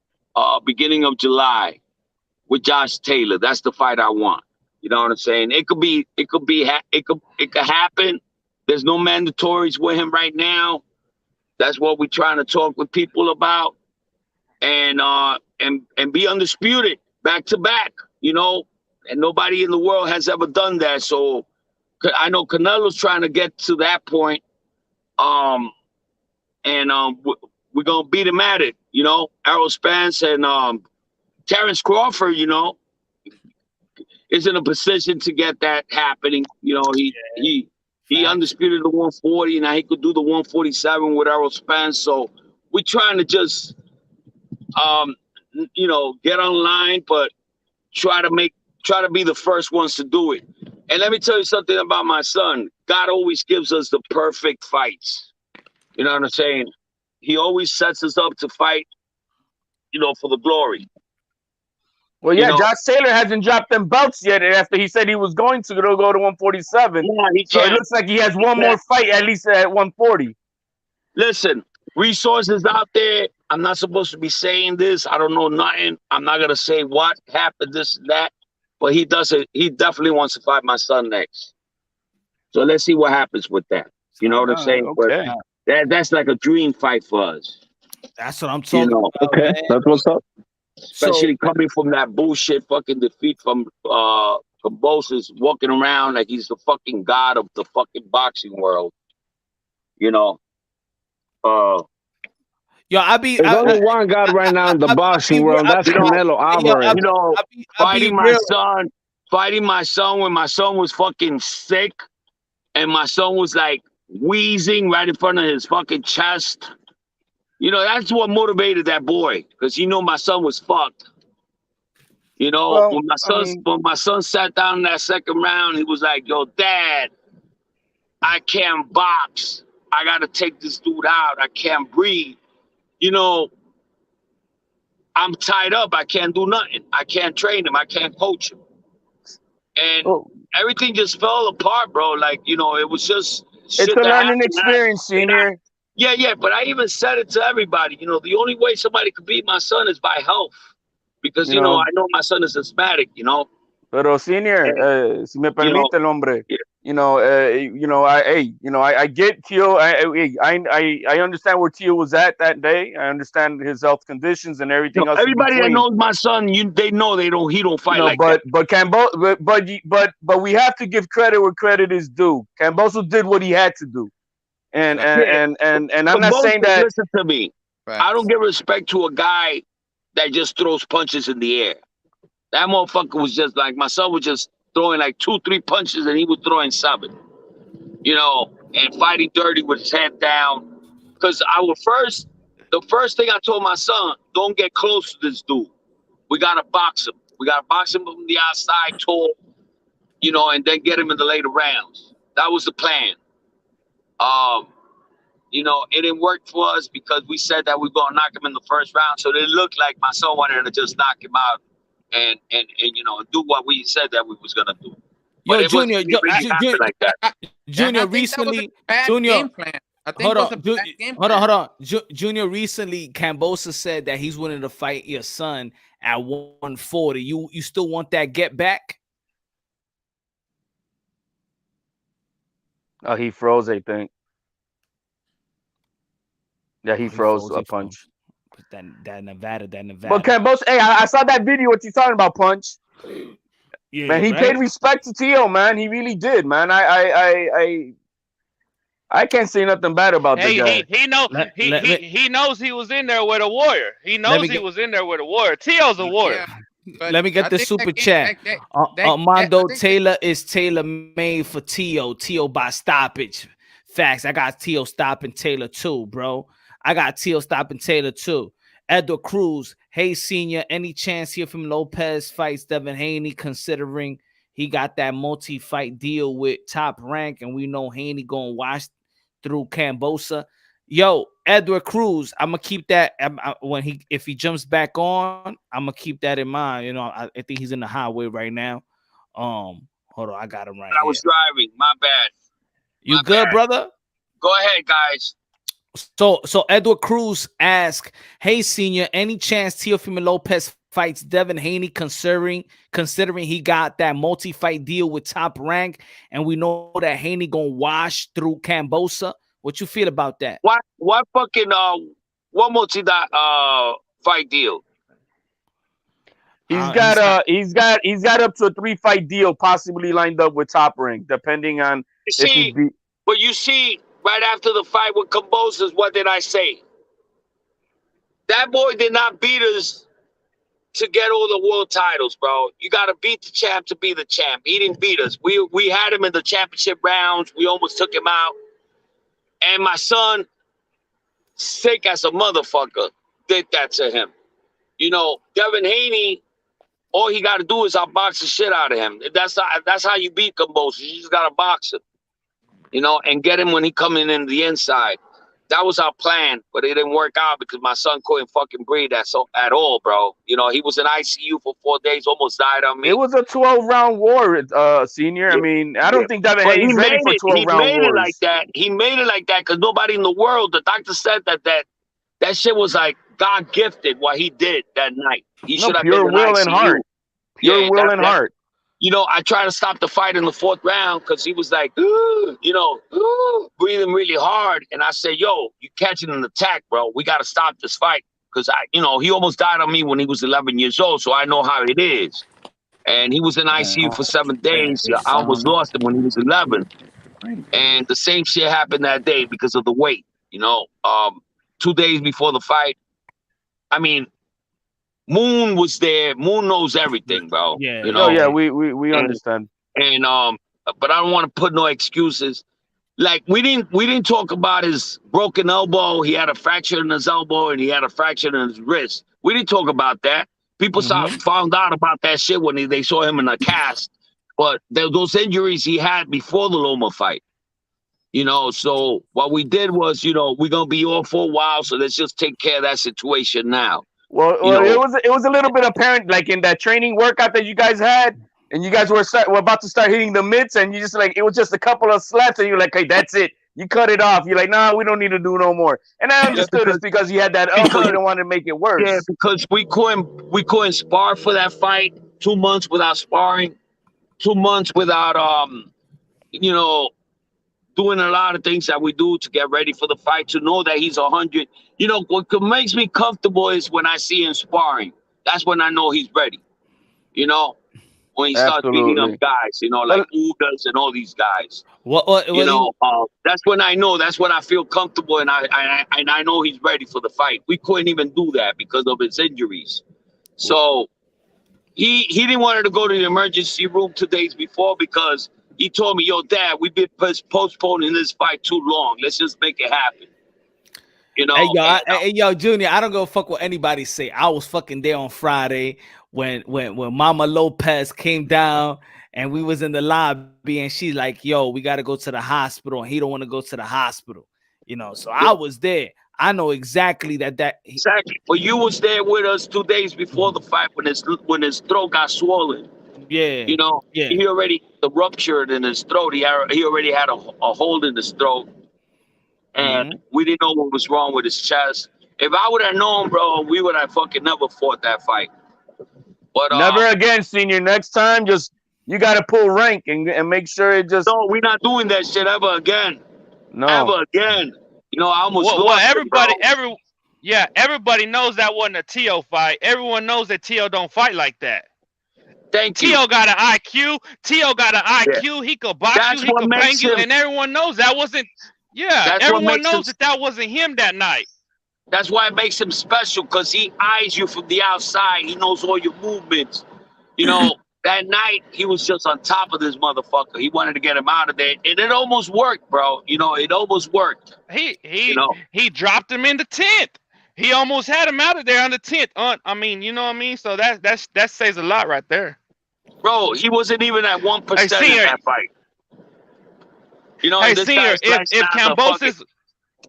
beginning of July with Josh Taylor. That's the fight I want. You know what I'm saying? It could happen. There's no mandatories with him right now. That's what we're trying to talk with people about. And be undisputed back to back, you know, and nobody in the world has ever done that. So I know Canelo's trying to get to that point. We're gonna beat him at it, you know. Errol Spence and Terrence Crawford, you know, is in a position to get that happening. You know, he undisputed the 140, and now he could do the 147 with Errol Spence. So we're trying to just you know, get online, but try to be the first ones to do it. And let me tell you something about my son. God always gives us the perfect fights. You know what I'm saying? He always sets us up to fight, you know, for the glory. Well, yeah, you know, Josh Taylor hasn't dropped them belts yet after he said he was going to go to 147. Yeah, so it looks like he has one more fight at least at 140. Listen, resources out there. I'm not supposed to be saying this. I don't know nothing. I'm not gonna say what happened, this and that. But he does it. He definitely wants to fight my son next. So let's see what happens with that. You know what I'm saying? Okay. But that's like a dream fight for us. That's what I'm talking about. Okay, man. That's what's up. Especially coming from that bullshit fucking defeat from Kambosos, walking around like he's the fucking god of the fucking boxing world. You know. There's only one God right now in the boxing world. That's Canelo Alvarez. You know, fighting my son when my son was fucking sick, and my son was like wheezing right in front of his fucking chest. You know, that's what motivated that boy, because he knew my son was fucked. You know, when my son sat down in that second round, he was like, "Yo, Dad, I can't box. I gotta take this dude out. I can't breathe. You know, I'm tied up. I can't do nothing. I can't train him. I can't coach him." And everything just fell apart, bro. Like, you know, it was just it's a learning experience, Senior. Yeah, but I even said it to everybody. You know, the only way somebody could beat my son is by health. Because, you know, I know my son is asthmatic, you know. Pero, Senior, si me permite, el hombre, I get Tio. I understand where Tio was at that day. I understand his health conditions and everything else. Everybody that knows my son, they know he don't fight like that. But we have to give credit where credit is due. Kambosos did what he had to do, and I'm not saying that. Listen to me. Right. I don't give respect to a guy that just throws punches in the air. That motherfucker was just like, my son was just throwing like 2-3 punches and he was throwing 7, you know, and fighting dirty with his head down. Because the first thing I told my son, don't get close to this dude. We got to box him. We got to box him from the outside tall, you know, and then get him in the later rounds. That was the plan. You know, it didn't work for us because we said that we were going to knock him in the first round. So it looked like my son wanted to just knock him out and you know, do what we said that we was going to do. Yo, Junior, Junior recently, Junior, hold on. Junior recently, Kambosos said that he's willing to fight your son at 140. You still want that get back? Oh, he froze, I think. Yeah, he froze a punch. That Nevada. But Kambosos, hey, I saw that video. What you talking about, Punch? Yeah, man, he paid respect to Tio, man. He really did, man. I can't say nothing bad about the guy. He knows he was in there with a warrior. He knows he was in there with a warrior. Tio's a warrior. Yeah, let me get the super chat. Armando Taylor is tailor made for Tio. Tio by stoppage. Facts. I got Tio stopping Taylor too, bro. I got Tio stopping Taylor too. Edward Cruz, hey Senior, any chance here from Lopez fights Devin Haney, considering he got that multi-fight deal with Top Rank, and we know Haney gonna wash through Cambosa. Yo, Edward Cruz, I'm gonna keep that if he jumps back on, I'm gonna keep that in mind. You know, I think he's in the highway right now. Hold on, I got him right I here. was driving. My bad. You My good, bad. brother? Go ahead, guys. So Edward Cruz asked, "Hey, senior, any chance Teofimo Lopez fights Devin Haney, considering he got that multi-fight deal with Top Rank, and we know that Haney gonna wash through Cambosa? What you feel about that?" What fucking what multi fight deal? He's got up to a 3-fight deal possibly lined up with Top Rank, depending on if he beat. But you see, right after the fight with Cambosa, what did I say? That boy did not beat us to get all the world titles, bro. You got to beat the champ to be the champ. He didn't beat us. We had him in the championship rounds. We almost took him out. And my son, sick as a motherfucker, did that to him. You know, Devin Haney, all he got to do is outbox the shit out of him. That's how you beat Cambosa. You just got to box him, you know, and get him when he coming in the inside. That was our plan, but it didn't work out because my son couldn't fucking breathe at all, bro. You know, he was in ICU for 4 days, almost died on me. It was a 12-round war, senior. Yeah. I mean, I don't think Devin Haney's ready for 12-round wars. He made it like that. He made it like that because nobody in the world, the doctor said that shit was like God gifted what he did that night. He should have pure been will ICU. and heart. Pure will and heart. You know, I tried to stop the fight in the 4th round because he was like, you know, breathing really hard. And I said, yo, you catching an attack, bro. We got to stop this fight. Because, he almost died on me when he was 11 years old. So I know how it is. And he was in ICU for 7 days. I almost lost him when he was 11. And the same shit happened that day because of the weight. 2 days before the fight. I mean, Moon was there. Moon knows everything, bro. Yeah. You know? Yeah, we understand. And but I don't want to put no excuses. Like we didn't talk about his broken elbow. He had a fracture in his elbow and he had a fracture in his wrist. We didn't talk about that. People found out about that shit when they saw him in a cast. But those injuries he had before the Loma fight. So what we did was, we're gonna be off for a while, so let's just take care of that situation now. Well, it was a little bit apparent, like in that training workout that you guys had, and you guys were about to start hitting the mitts, and you just like it was just a couple of slaps, and you're like, hey, that's it. You cut it off. You're like, nah, we don't need to do no more. And I understood it's because you had that elbow. You don't want to make it worse. Yeah, because we couldn't spar for that fight. 2 months without sparring. 2 months without doing a lot of things that we do to get ready for the fight, to know that he's 100. What makes me comfortable is when I see him sparring. That's when I know he's ready. When he starts beating up guys, like Ugas and all these guys. That's when I know. That's when I feel comfortable, and I know he's ready for the fight. We couldn't even do that because of his injuries. So he didn't want to go to the emergency room 2 days before because he told me, yo, Dad, we've been postponing this fight too long. Let's just make it happen. Hey, yo, Junior, I don't go fuck what anybody say. I was fucking there on Friday when Mama Lopez came down and we was in the lobby and she's like, yo, we got to go to the hospital. And he don't want to go to the hospital. So I was there. I know exactly that. Exactly. Well, you was there with us 2 days before the fight when his throat got swollen. Yeah. He already ruptured in his throat. He already had a hole in his throat. And we didn't know what was wrong with his chest. If I would have known, bro, we would have fucking never fought that fight. But never again, senior. Next time, you got to pull rank and make sure it just. No, we're not doing that shit ever again. No. Ever again. I almost lost everybody knows that wasn't a Tio fight. Everyone knows that Tio don't fight like that. Thank you. Tio got an IQ. Yeah. He could box you. He could bang you. And everyone knows that wasn't. Yeah, everyone knows that wasn't him that night. That's why it makes him special, because he eyes you from the outside. He knows all your movements. That night, he was just on top of this motherfucker. He wanted to get him out of there. And it almost worked, bro. It almost worked. He dropped him in the 10th. He almost had him out of there on the 10th. I mean, you know what I mean? So that says a lot right there. Bro, he wasn't even at 1% Hey, in Senior. that fight. You know, Hey, and this Senior. guy's flashing If out the fucking, Cambosis,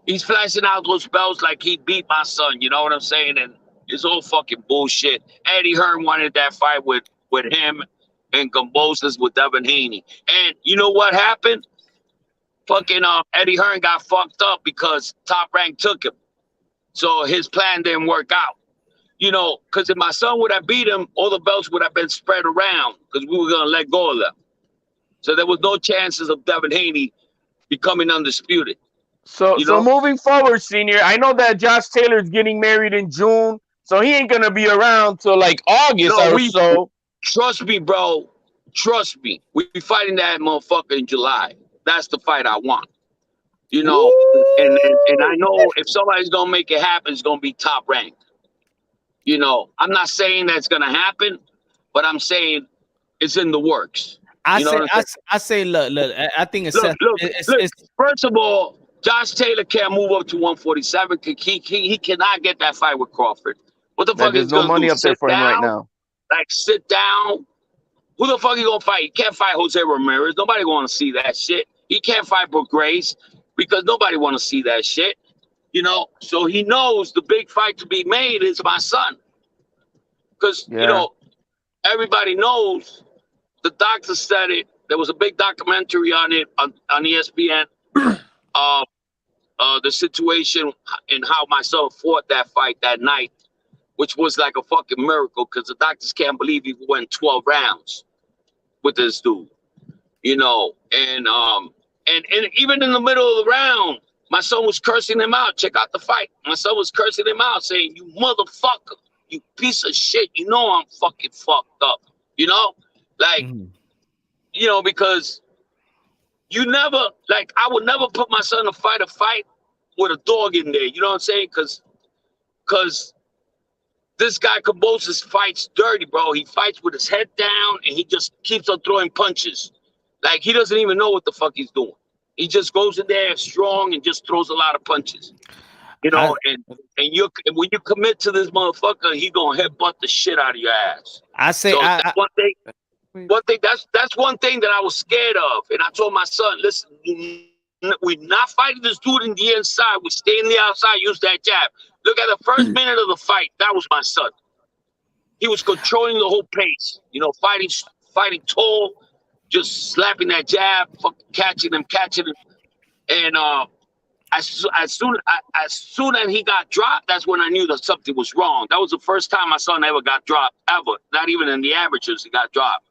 he's flashing out those belts like he beat my son. You know what I'm saying? And it's all fucking bullshit. Eddie Hearn wanted that fight with him and Cambosis with Devin Haney. And you know what happened? Fucking Eddie Hearn got fucked up because Top Rank took him. So his plan didn't work out. You know, because if my son would have beat him, all the belts would have been spread around because we were going to let go of them. So there was no chances of Devin Haney becoming undisputed. So You so know? moving forward, Senior, I know that Josh Taylor's getting married in June, so he ain't gonna be around till like August No, or so. trust me, bro. Trust me. We be fighting that motherfucker in July. That's the fight I want. You know, and I know if somebody's gonna make it happen, it's gonna be Top Rank. You know, I'm not saying that's gonna happen, but I'm saying it's in the works. I You know say, what I'm I say, look. I think it's Look, look, look. it's First of all, Josh Taylor can't move up to 147. He cannot get that fight with Crawford. What the fuck There's is no gonna do? money up there Sit for him right down? now. Like sit down? Who the fuck he gonna fight? He can't fight Jose Ramirez. Nobody want to see that shit. He can't fight Brooke Grace because nobody want to see that shit. You know, so he knows the big fight to be made is my son. Because you know, everybody knows. The doctor said it. There was a big documentary on it on ESPN. The situation and how my son fought that fight that night, which was like a fucking miracle because the doctors can't believe he went 12 rounds with this dude. You know, and even in the middle of the round, my son was cursing him out. Check out the fight. My son was cursing him out, saying, "You motherfucker, you piece of shit. You know I'm fucking fucked up." You know, like, you know, because you never, like, I would never put my son to fight a fight with a dog in there. You know what I'm saying? Because this guy Cambosis fights dirty, bro. He fights with his head down and he just keeps on throwing punches. Like he doesn't even know what the fuck he's doing. He just goes in there strong and just throws a lot of punches. You know, and when you commit to this motherfucker, he gonna headbutt the shit out of your ass. I say, so that's one thing. One thing that's one thing that I was scared of, and I told my son, listen, we're not fighting this dude in the inside. We stay in the outside. Use that jab. Look at the first minute of the fight. That was my son. He was controlling the whole pace. You know, fighting tall, just slapping that jab, catching him, and as soon as he got dropped, that's when I knew that something was wrong. That was the first time my son ever got dropped, ever. Not even in the amateurs, he got dropped.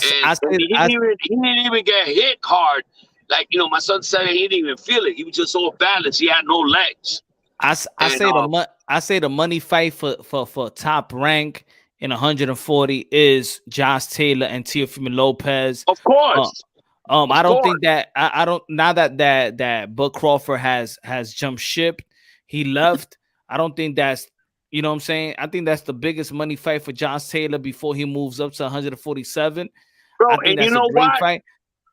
He didn't even get hit hard. Like, you know, my son said he didn't even feel it. He was just all balanced. He had no legs. I say the money fight for Top Rank in 140 is Josh Taylor and Teofimo Lopez. Of course. I don't think that I don't now that Bud Crawford has jumped ship. He left. I don't think that's, you know what I'm saying? I think that's the biggest money fight for Josh Taylor before he moves up to 147. Bro, I think and that's you know a great what? fight.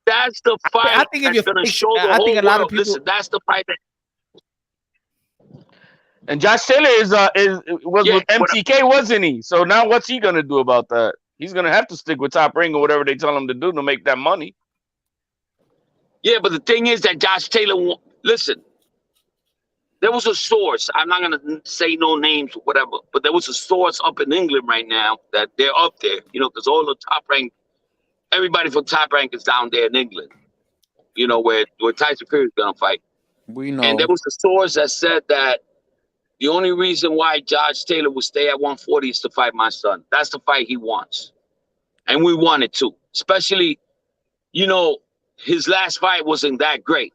That's the fight I think if that's going to show the whole a lot world. of people. Listen, that's the fight that. And Josh Taylor was with MTK, wasn't he? So now what's he gonna do about that? He's gonna have to stick with Top Ring or whatever they tell him to do to make that money. Yeah, but the thing is that Josh Taylor, listen, there was a source. I'm not gonna say no names or whatever, but there was a source up in England right now that they're up there. You know, because all the Top Rank, everybody from Top Rank is down there in England. You know, where Tyson Fury's gonna fight. We know. And there was a source that said that the only reason why Josh Taylor would stay at 140 is to fight my son. That's the fight he wants. And we want it too. Especially, you know, his last fight wasn't that great.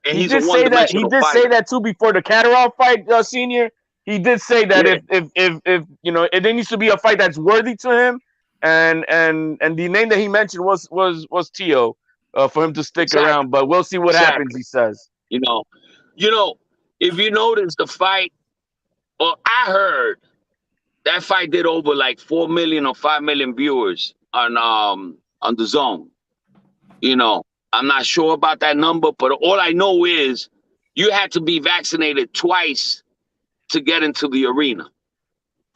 And he's a one-dimensional fighter. He did say that too before the Catterall fight, Senior. He did say that if you know, it needs to be a fight that's worthy to him. And the name that he mentioned was Tio for him to stick around. But we'll see what happens, he says. You know, if you notice the fight, well, I heard that fight did over like 4 million or 5 million viewers on the Zone. You know, I'm not sure about that number, but all I know is you had to be vaccinated twice to get into the arena.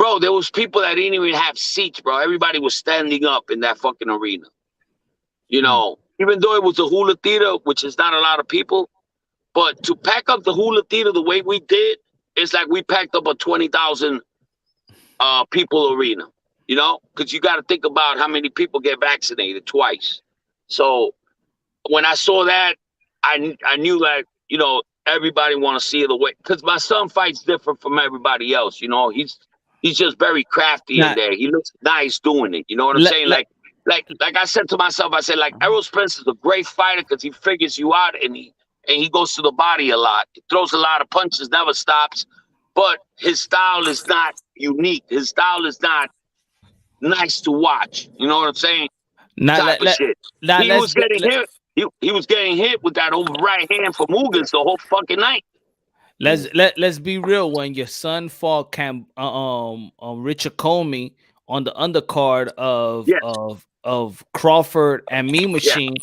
bro, there was people that didn't even have seats, bro. Everybody was standing up in that fucking arena. You know, even though it was a hula theater, which is not a lot of people, but to pack up the hula theater the way we did, it's like we packed up a 20,000 people arena, you know, because you got to think about how many people get vaccinated twice. So when I saw that, I knew that, you know, everybody want to see the way, because my son fights different from everybody else. You know, he's just very crafty in there. He looks nice doing it. You know what I'm saying? Like I said to myself, I said, like, Errol Spence is a great fighter because he figures you out and he goes to the body a lot. He throws a lot of punches, never stops. But his style is not unique. His style is not nice to watch. You know what I'm saying? Type of shit. He was getting hit. He was getting hit with that over right hand from Ugas the whole fucking night. Let's be real. When your son fought Richard Comey on the undercard of Crawford and Mean Machine,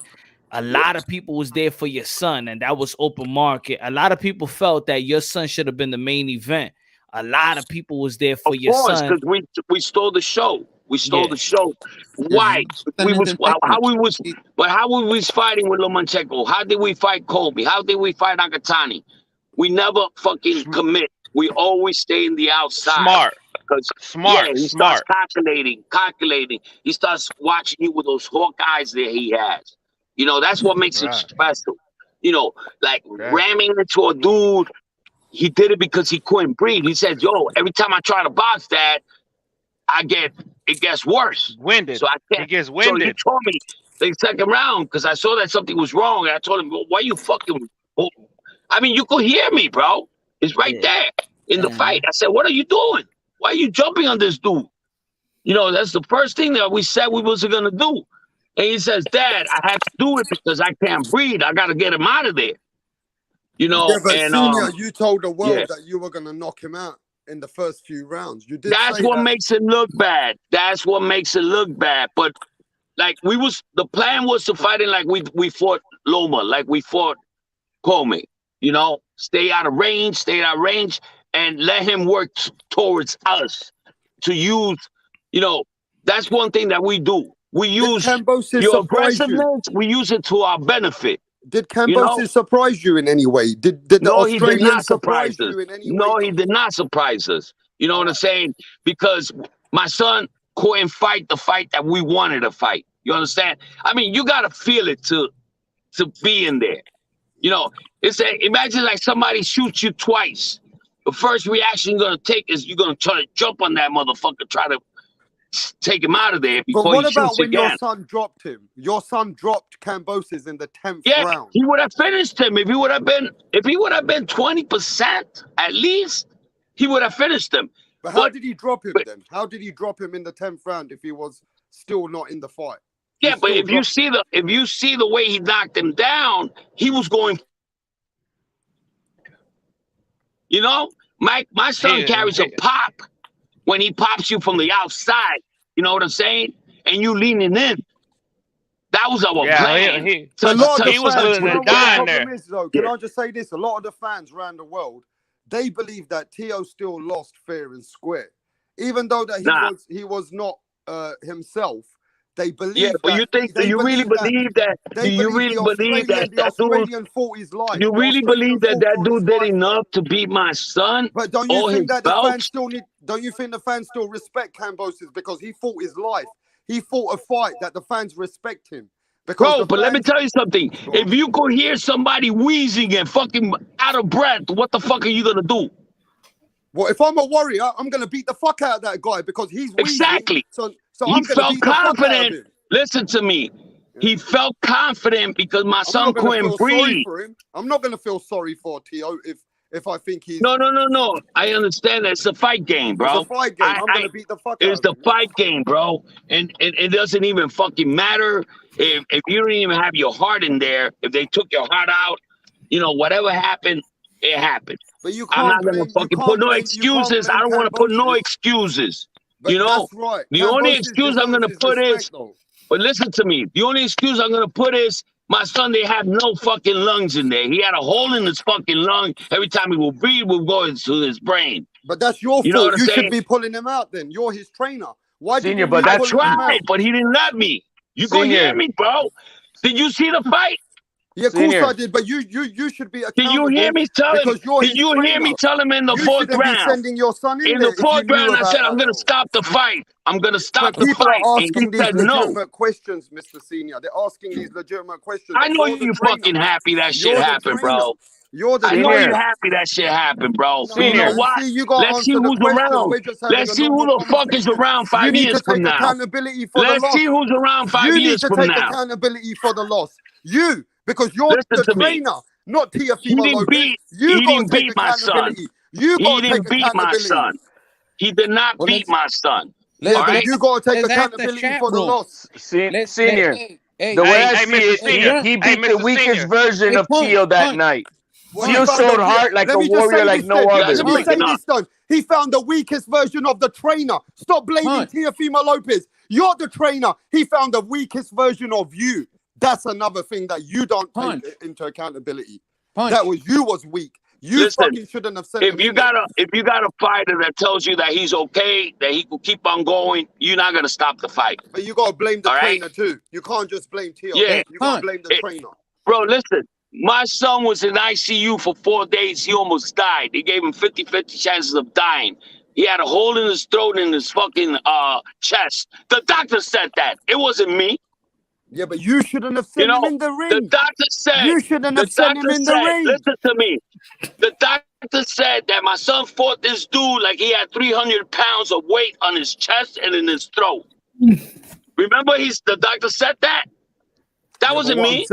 a lot of people was there for your son, and that was open market. A lot of people felt that your son should have been the main event. A lot of people was there for your son. Because we stole the show. We stole the show. Why? How we was fighting with Lomachenko? How did we fight Colby? How did we fight Nakatani? We never fucking commit. We always stay in the outside. Smart. He starts calculating. He starts watching you with those hawk eyes that he has. You know, that's what makes it special. You know, like ramming into a dude, he did it because he couldn't breathe. He said, yo, every time I try to box that, it gets worse. Winded. So I can't. It gets winded. So he told me the second round because I saw that something was wrong. And I told him, why you fucking... I mean, you could hear me, bro. It's right there in the fight. I said, what are you doing? Why are you jumping on this dude? You know, that's the first thing that we said we wasn't going to do. And he says, Dad, I have to do it because I can't breathe. I got to get him out of there. You know, but and Senior, you told the world that you were going to knock him out in the first few rounds. You did. That's what makes it look bad. That's what makes it look bad. But like the plan was to fight it like we fought Loma, like we fought Comey. You know, stay out of range, and let him work towards us to use. You know, that's one thing that we do. We use your aggressiveness. We use it to our benefit. Did Cambosis surprise you in any way? Did the Australian he did not surprise you in any way? No, he did not surprise us. You know what I'm saying? Because my son couldn't fight the fight that we wanted to fight. You understand? I mean, you got to feel it to be in there. You know, imagine like somebody shoots you twice. The first reaction you're going to take is you're going to try to jump on that motherfucker, try to take him out of there before but what he about shoots when again. Your son dropped him? Your son dropped Cambosis in the 10th round. He would have finished him if he would have been 20% at least. He would have finished him. But how did he drop him then? How did he drop him in the 10th round if he was still not in the fight? Yeah, but if you see the way he knocked him down, he was going. You know, my son carries a pop when he pops you from the outside. You know what I'm saying? And you leaning in. That was our plan. He was willing to die in there. Can I just say this? A lot of the fans around the world, they believe that Tio still lost fair and square, even though that he was not himself. They believe. Yeah, but you really believe that? Do you really believe that the Australian fought his life? You really believe that dude did enough to beat my son? But don't you think that the fans still need? Don't you think the fans still respect Cambosis because he fought his life? He fought a fight that the fans respect him. Bro, but let me tell you something. If you could hear somebody wheezing and fucking out of breath, what the fuck are you gonna do? Well, if I'm a warrior, I'm gonna beat the fuck out of that guy because he's wheezing. Exactly. So he felt confident. Listen to me. He felt confident because my son couldn't breathe. I'm not gonna feel sorry for Tio if I think he's No. I understand that it's a fight game, bro. It's a fight game. I'm gonna beat the fuck out of him. It's the fight game, bro. And it doesn't even fucking matter if you don't even have your heart in there. If they took your heart out, you know, whatever happened, it happened. But I'm not gonna fucking put no excuses. I don't want to put no excuses. But you know, that's right. The only excuse I'm gonna put is, but listen to me. The only excuse I'm gonna put is My son, they have no fucking lungs in there. He had a hole in his fucking lung. Every time he will breathe, will go into his brain. But that's your You know fault. what I'm You saying? should be pulling him out then. You're his trainer. Why Senior, did but you that's pull him out? Tried, but he didn't let me. You gonna Senior. hear me, bro? Did you see the fight? Yeah, of course Senior. I did. But you should be Did accountable. you hear me tell him? Because you're Did his you hear trainer. me tell him in the You fourth shouldn't be round? sending your son in In there the if you fourth knew round, I about said, that I'm going to though. stop the fight. I'm going to stop But the people fight. are And asking he these said no. legitimate questions, Mr. Senior. They're asking these legitimate questions. I know You're the you trainer. fucking happy that shit You're the happened, trainer. bro. You're the I know Senior. you happy that shit happened, bro. But you Senior. know man. what? See, you got to Let's see answer the who's questions. around. We're just having Let's a see who normal the fuck is conversation. around You 5 need years to from take now. accountability for the Let's loss. see who's around 5 You years need to from take now. accountability for the loss. You, because you're Listen the to me. trainer, not He Teofimo didn't Lopez. beat. You He got didn't to take beat my son. accountability. You He got to take didn't beat my accountability. son. He did not Well, beat my son. Yeah, All but right. you got to take let's ask the accountability chat for the room. loss. Senior. Hey, The way I Hey, see Mr. it, Senior. he Hey, beat the Mr. weakest Senior. version Hey, of Punch, Tio that Punch. night. Well, Tio he found showed the- heart like Let a me just warrior say like this no then. other. guys Let are me breaking say up. this then. He found the weakest version of the trainer. Stop blaming Punch. Teofimo Lopez. You're the trainer. He found the weakest version of you. That's another thing that you don't Punch. take into accountability. Punch. That was you was weak. You Listen, fucking shouldn't have sent him If you in there. got a fighter that tells you that he's okay, that he will keep on going, you're not gonna stop the fight. But you gotta blame the All right? trainer too. You can't just blame Tio. Yeah. You gotta Punch. blame the It- trainer. Bro, listen. My son was in ICU for 4 days. He almost died. They gave him 50-50 chances of dying. He had a hole in his throat and his fucking chest. The doctor said that. It wasn't me. Yeah, but you shouldn't have You sent him know, in the the ring. doctor said. You shouldn't The have sent him doctor in the said. ring. Listen to me. The doctor said that my son fought this dude like he had 300 pounds of weight on his chest and in his throat. Remember, the doctor said that. That Yeah, wasn't but me.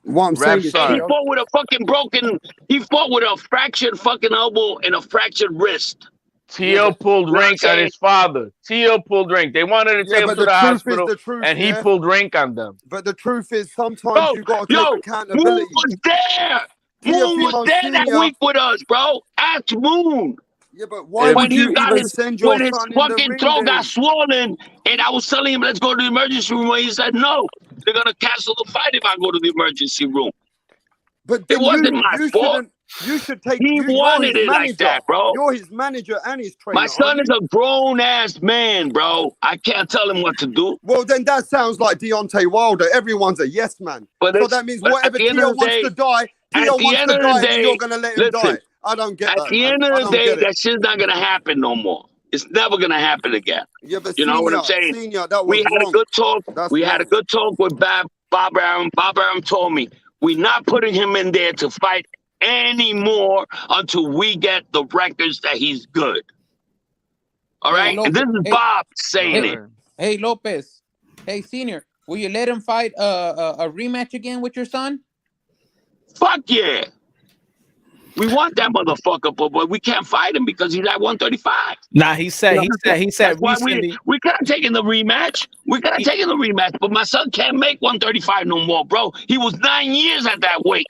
what I'm saying is, Son. He fought with a fucking he fought with a fractured fucking elbow and a fractured wrist. Tio pulled You know what I'm rank on his father. Tio pulled rank. They wanted to yeah, take him but to the the truth hospital, is the truth, and he yeah? pulled rank on them. But the truth is, sometimes Bro, you gotta yo, take accountability. Moon was there. Moon was Teofimo there that Senior. week with us, bro. Ask Moon. Yeah, but why When would When he you got even his, send your when his son in the fucking ring throat then? got swollen, and I was telling him, let's go to the emergency room, and he said, no, they're gonna cancel the fight if I go to the emergency room. But It then wasn't my you fault. shouldn't. You should take. He You're wanted his it like manager. that, bro. You're his manager and his trainer. My son aren't is you? a grown ass man, bro. I can't tell him what to do. Well, then that sounds like Deontay Wilder. Everyone's a yes man. But So it's- that means but whatever at the end Tio of the wants day- to die, at Tio the wants end to of the die, day, and you're gonna let him listen, die. I don't get At that. the man. end I of the don't day, get it. that shit's not gonna happen no more. It's never gonna happen again. Yeah, but You know what I'm Senior, saying? Senior, that We was had wrong. a good talk. That's We had a wrong. good talk with Bob Arum. Bob Arum told me we're not putting him in there to fight anymore until we get the records that he's good. All right? Lopez, And this is hey, Bob saying it. Hey, Lopez. Hey, Senior. Will you let him fight a rematch again with your son? Fuck yeah. We want that motherfucker, but we can't fight him because he's at 135. Nah, he said That's why recently. we could have taken the rematch. We could have taken the rematch, but my son can't make 135 no more, bro. He was 9 years at that weight.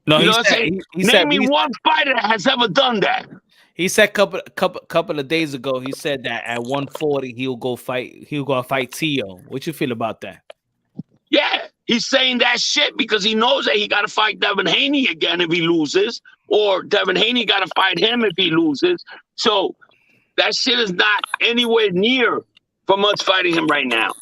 No, You he know what I'm said saying? he said Name me one fighter that has ever done that. he said couple of days ago. He said that at 140 he'll go fight Tio. What you feel about that? Yeah, he's saying that shit because he knows that he got to fight Devin Haney again if he loses, or Devin Haney got to fight him if he loses. So that shit is not anywhere near from us fighting him right now.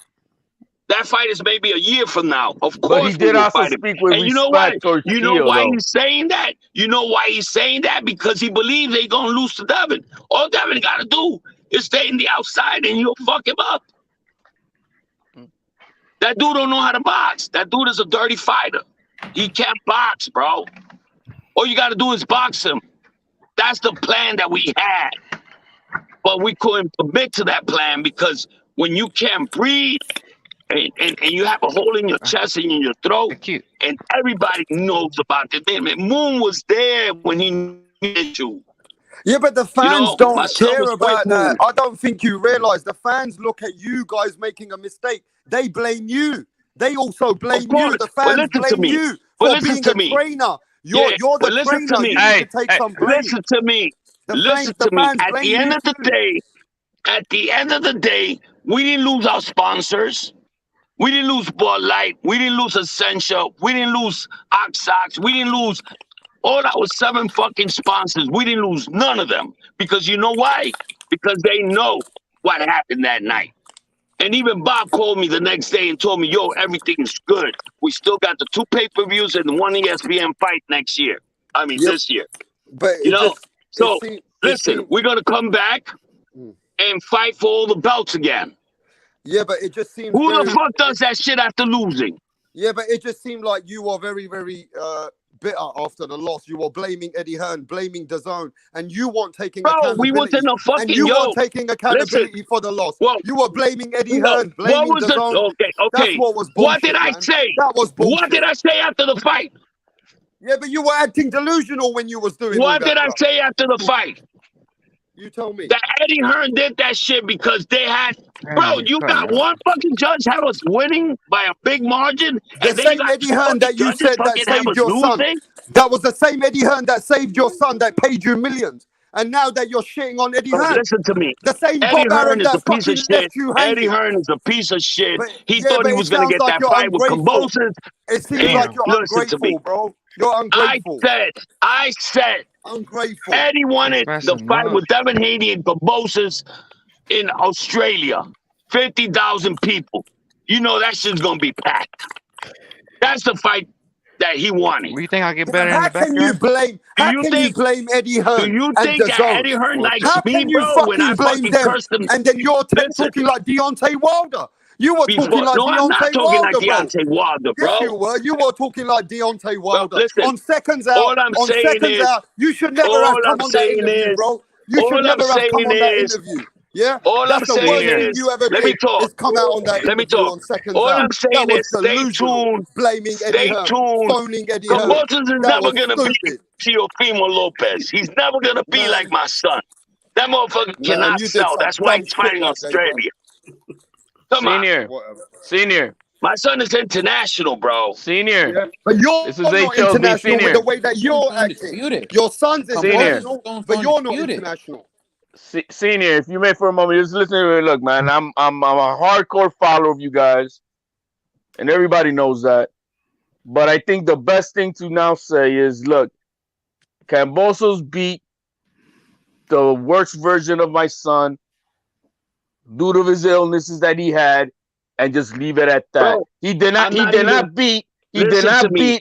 That fight is maybe a year from now. Of course, But he did we will also fight him. speak with And you know why? respect towards You know Tio, why though. he's saying that? You know why he's saying that? Because he believes they're gonna lose to Devin. All Devin got to do is stay in the outside, and you'll fuck him up. That dude don't know how to box. That dude is a dirty fighter. He can't box, bro. All you got to do is box him. That's the plan that we had. But we couldn't commit to that plan because when you can't breathe and you have a hole in your chest and in your throat, and everybody knows about it. Moon was there when he needed you. Yeah, but the fans know, my don't son care was about quite that. moved. I don't think you realize the fans look at you guys making a mistake. They blame you. They also blame Of course. you. The But fans listen to blame me. you But for listen being to a me. trainer. Yeah, You're but the listen to trainer. me. You need to take some blame. Listen to me. The Listen fans- to me. fans At blame the end you of the too. day, we didn't lose our sponsors. We didn't lose Bud Light. We didn't lose Essentia. We didn't lose Oxox. We didn't lose all our 7 fucking sponsors. We didn't lose none of them. Because you know why? Because they know what happened that night. And even Bob called me the next day and told me, yo, everything's good. We still got the 2 pay-per-views and 1 ESPN fight next year. I mean, this year. But you know? So, listen, we're going to come back and fight for all the belts again. Yeah, but it just seems... Who the fuck does that shit after losing? Yeah, but it just seemed like you were very, very bitter after the loss. You were blaming Eddie Hearn, blaming DAZN, and you weren't taking accountability. We wasn't a fucking... And you weren't taking accountability for the loss. Well, you were blaming Eddie Hearn, blaming DAZN. Okay. That's what was bullshit, What did I say? That was bullshit. What did I say after the fight? Yeah, but you were acting delusional when you was doing What did I say after the fight? You told me. That Eddie Hearn did that shit because they had... Bro, you got one fucking judge had us winning by a big margin. The same Eddie Hearn that you said that saved your son. That was the same Eddie Hearn that saved your son that paid you millions. And now that you're shitting on Eddie Hearn. Listen to me. The same Eddie Bob Hearn Arum is a that piece of fucking shit. left you hanging. Eddie Hearn is a piece of shit. He Yeah, thought but he it was going to sounds get like that you're fight with ungrateful. Cambosis. It seems like you're ungrateful, bro. You're ungrateful. I said, ungrateful. Eddie wanted the fight with Devin Haney and Cambosis in Australia. 50,000 people. You know that shit's going to be packed. That's the fight that he wanted. You think I get better in the backyard? How can you blame Eddie Hearn? Do you think that Eddie Hearn likes me, bro? When I blame fucking them? cursed him? And then you're talking like Deontay Wilder. You were talking like I'm not Deontay talking Wilder, like Deontay Wilder, bro. Yes, you were. You were talking like Deontay Wilder. Listen, on seconds out, all I'm on saying seconds is, out, you should never have come on that interview, bro. You should never have come on that interview. Yeah, all that's I'm the worst saying thing is, you ever let me did. talk. Is come out on that Let me interview talk. on seconds All out. I'm saying That is, was stay delusional. tuned. Blaming Eddie Stay Hearn, tuned. phoning Eddie Hearn. Cambosis is That never was gonna be Teofimo Lopez. He's never gonna be like my son. That motherfucker cannot sell. That's why he's fighting Australia. Come on. Senior. My son is international, bro. Senior. Yeah. But you're this is not international with the way that you're acting. Your son's international, but you're not international. Senior, if you may for a moment, just listen to me. Look, man, I'm a hardcore follower of you guys, and everybody knows that. But I think the best thing to now say is, look, Cambosos beat the worst version of my son due to his illnesses that he had, and just leave it at that. Bro, he did not beat. Listen to me,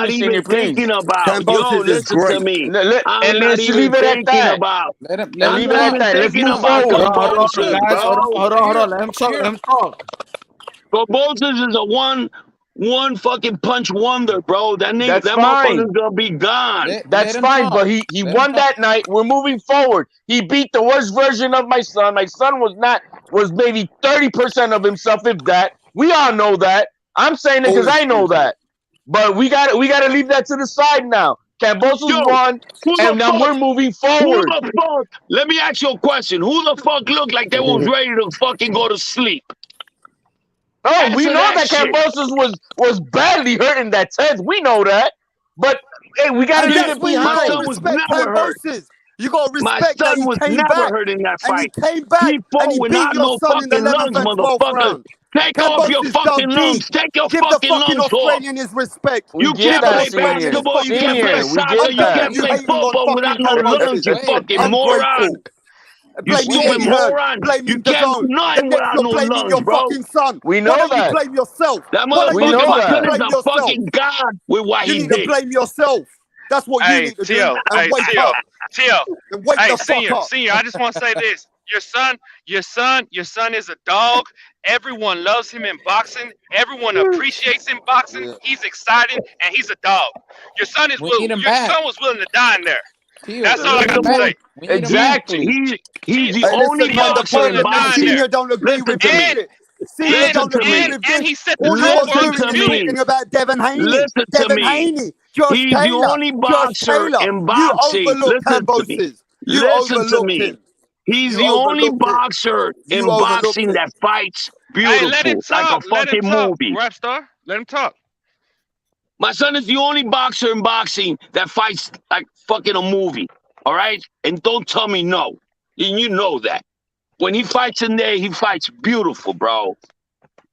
Senior, please. Listen to me. And let's leave it at that. Leave it at that. Let's move forward. Hold on. Let him talk. Cambosis is a one fucking punch wonder, bro. That nigga, that motherfucker's gonna be gone. That's fine, but he won that night. We're moving forward. He beat the worst version of my son. My son was maybe 30% of himself, if that. We all know that. I'm saying it because I know that. But we got to leave that to the side now. Cambosos won, and now we're moving forward. Who the fuck? Let me ask you a question. Who the fuck looked like they was ready to fucking go to sleep? Oh, we know that Cambosos was badly hurt in that 10th. We know that. But hey, we got to leave it behind. My son was never hurt. You got to respect my son that was came never back. hurt in that fight. And he came back. He fought and he without beat your no son in the fucking lungs, 11th and 12th motherfucker. round. Take off your fucking lungs. Take your fucking lungs off. Australian his respect. You can't play basketball. You can't play soccer. You can't play football without no lungs. You fucking moron. You stupid moron. You can't do nothing without no lungs, bro. We know that. You blame yourself. That motherfucker is a fucking god with what he did. You need to blame yourself. That's what you need to do. And wake up. Hey, senior, I just want to say this. Your son is a dog. Everyone loves him in boxing. Everyone appreciates him boxing. Yeah. He's exciting and he's a dog. Your son was willing to die in there. That's all I got to say. Exactly. He's the only boxer in boxing. Senior don't agree with me. And he said the talking about Devin Haney. Listen to me. He's the only boxer in boxing. Listen to me. He's the only boxer in boxing that fights beautiful, like a fucking movie. Rap star, let him talk. My son is the only boxer in boxing that fights like fucking a movie. All right, and don't tell me no. And you know that. When he fights in there, he fights beautiful, bro.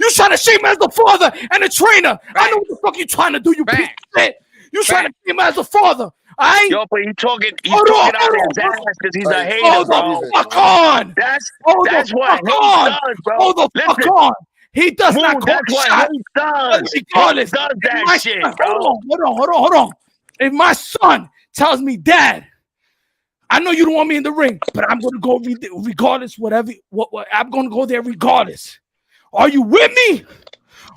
You trying to shame me as a father and a trainer. I know what the fuck you trying to do, you piece of shit. You trying to shame me as a father. Yo, but he's talking out his ass because he's a hater, Hold bro. the fuck on. That's what hate does, bro. Hold the fuck Listen, on. He does Moon, not call that's what shots. hate does. Regardless, Hate does if that my shit, son, bro. hold on. If my son tells me, Dad, I know you don't want me in the ring, but I'm going to go regardless, whatever. What I'm going to go there regardless. Are you with me?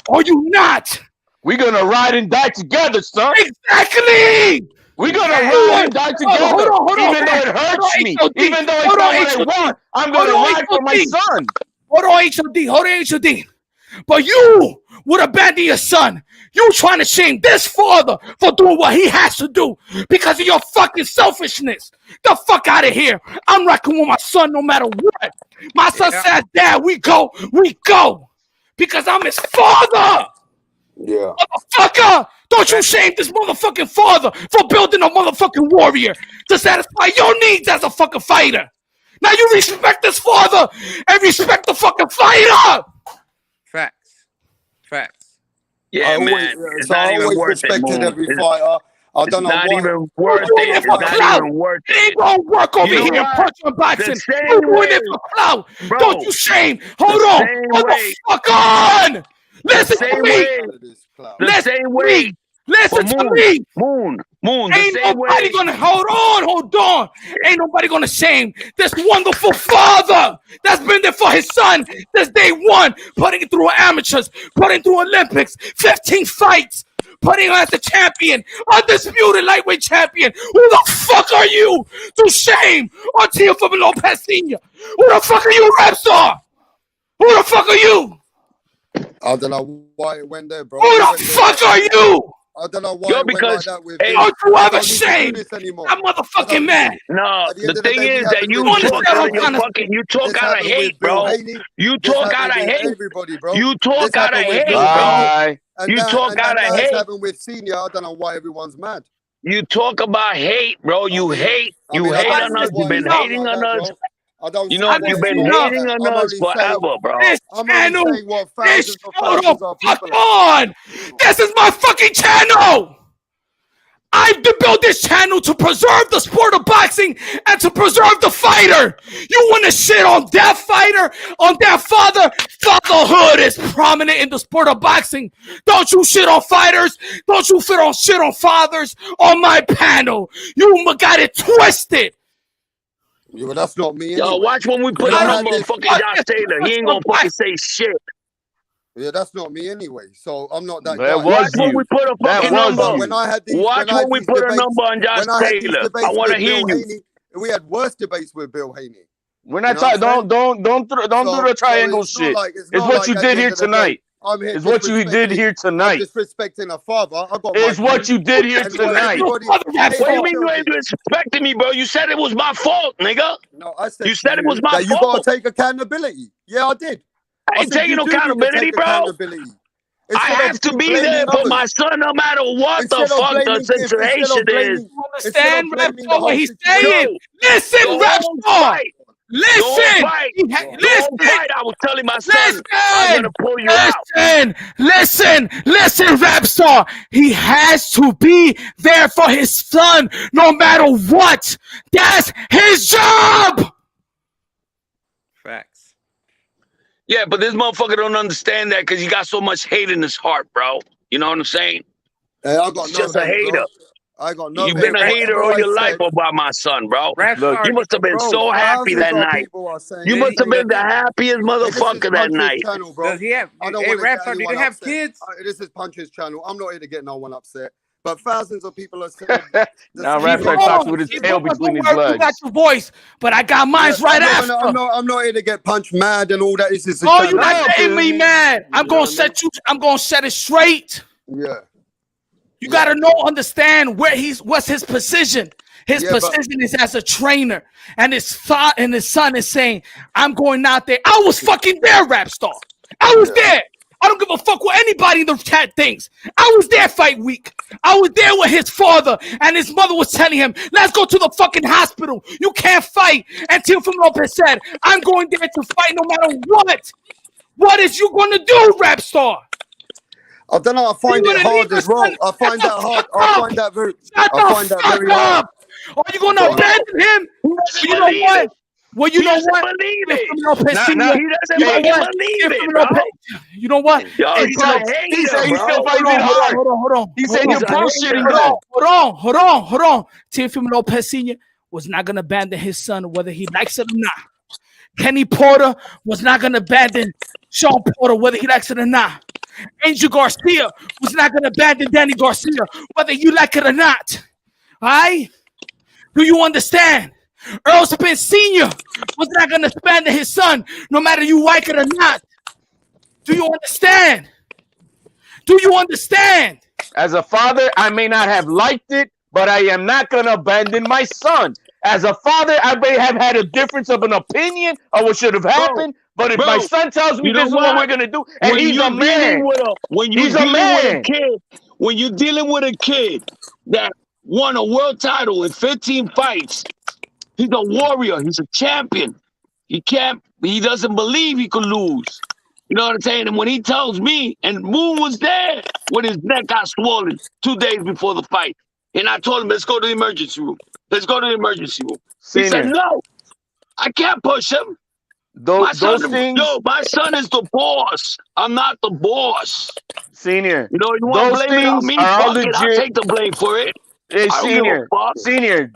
Or are you not? We're gonna ride and die together, son. Exactly. We're gonna ride and die together. Hold on, even though it hurts me, even though it's not what I want, I'm gonna ride for my son. Hold on, HOD. But you would abandon your son. You trying to shame this father for doing what he has to do because of your fucking selfishness. The fuck out of here. I'm rocking with my son no matter what. My son said, Dad, we go. Because I'm his father. Yeah. Motherfucker! Don't you shame this motherfucking father for building a motherfucking warrior to satisfy your needs as a fucking fighter. Now you respect this father and respect the fucking fighter. Facts. Yeah, man. It's not even worth it, Moon. Every fighter. I don't know not why. even worth it. It's not even worth it. It ain't gonna work over here in punch and boxing. You're doing it for clout. Don't you shame. Hold on. Motherfucker! Listen to me. Listen to me. Moon. Ain't nobody gonna hold on. Ain't nobody gonna shame this wonderful father that's been there for his son since day one, putting it through amateurs, putting through Olympics, 15 fights, putting him as the champion, undisputed lightweight champion. Who the fuck are you to shame on Teofimo Lopez Sr.? Who the fuck are you, Rapstar? Who the fuck are you? I don't know why it went there, bro. Who the fuck are you? I don't know why it went like that with don't you ever shame that motherfucking man. No, the thing is that you talk out of hate, bro. You talk out of hate. Everybody, bro. You talk out of hate, bro. You talk out of hate. Happened with Senior. I don't know why everyone's mad. You talk about hate, bro. You hate. You hate on us. You've been hating on us. You know, you've been hating on us forever, bro. This channel, hold on. This is my fucking channel. I've built this channel to preserve the sport of boxing and to preserve the fighter. You want to shit on that fighter, on that father? Fatherhood is prominent in the sport of boxing. Don't you shit on fighters? Don't you shit on fathers on my panel? You got it twisted. Yeah, but that's not me. Yo, anyway. Watch when we put a number on fucking Josh Taylor. He ain't gonna fucking say shit. Yeah, that's not me anyway. So I'm not that guy. Watch when we put a fucking number. Watch when we put a number on Josh Taylor. I want to hear you. We had worse debates with Bill Haney. We're not talking. Don't do the triangle shit. It's what you did here tonight. It's what you did here tonight. Disrespecting a father. It's what you did here tonight. What do you mean you ain't disrespecting me, bro? You said it was my fault, nigga. No, I said you said it was my fault. You gotta take accountability. Yeah, I did. I ain't taking no accountability, bro. I have to be there for my son no matter what the fuck the situation is. Understand, Raptor, what he's saying? Listen, Raptor. Listen, listen. I was telling my son, I'm gonna pull you out. Listen, Rapstar. He has to be there for his son, no matter what. That's his job. Facts. Yeah, but this motherfucker don't understand that because he got so much hate in his heart, bro. You know what I'm saying? Hey, I got He's just a hater. Bro. I got no. You've been a hater all your life about my son, bro. Look, you must have been so happy that night. You must have been the happiest motherfucker that night. Channel, bro. Does he have? I don't hey, want Rapstar, do you have kids? This is Punch's channel. I'm not here to get no one upset. But thousands of people are saying. Now Rapstar talks with his tail between his legs. You got your voice, but I got mine after. I'm not here to get Punch mad and all that. This is. Oh, you're not getting me mad. I'm gonna set you. I'm gonna set it straight. Yeah. You gotta understand what's his position. His position is as a trainer, and his son is saying, "I'm going out there." I was fucking there, Rapstar. I was there. I don't give a fuck what anybody in the chat thinks. I was there fight week. I was there with his father, and his mother was telling him, "Let's go to the fucking hospital. You can't fight." And Teofimo Lopez said, "I'm going there to fight no matter what." What is you gonna do, Rapstar? I don't know. I find it hard as well. I find that hard. I find that very. I find that very hard. Are you gonna abandon him? You know what? Well, you He know doesn't what? believe If it. Lopez Now- Sr. now- He doesn't you know fucking what? believe If it, Lopez- bro. You know what? Yo, Hey, he's bro, a he hater, said he's bro. still finding it hard. Hold on. He said He's you're a bullshitting hater. them. Hold on. Teofimo Lopez Sr. was not going to abandon his son, whether he likes it or not. Kenny Porter was not going to abandon Sean Porter, whether he likes it or not. Angel Garcia was not going to abandon Danny Garcia, whether you like it or not. All right? Do you understand? Earl Spence Sr. was not going to abandon his son, no matter you like it or not. Do you understand? Do you understand? As a father, I may not have liked it, but I am not going to abandon my son. As a father, I may have had a difference of an opinion of what should have happened, but if my son tells me you know this is what what? we're going to do, and When he's you're a man, dealing with a he's a man. when you're dealing with a kid that won a world title in 15 fights, he's a warrior. He's a champion. He doesn't believe he could lose. You know what I'm saying? And when he tells me, and Moon was there when his neck got swollen 2 days before the fight, and I told him, let's go to the emergency room. Let's go to the emergency room. He said, no, I can't push him. Those things. Yo, my son is the boss. I'm not the boss. Senior, You know, you want to blame it on me? are all Fuck it, I'll legit. take the blame for it. Hey, I don't give a fuck. Senior,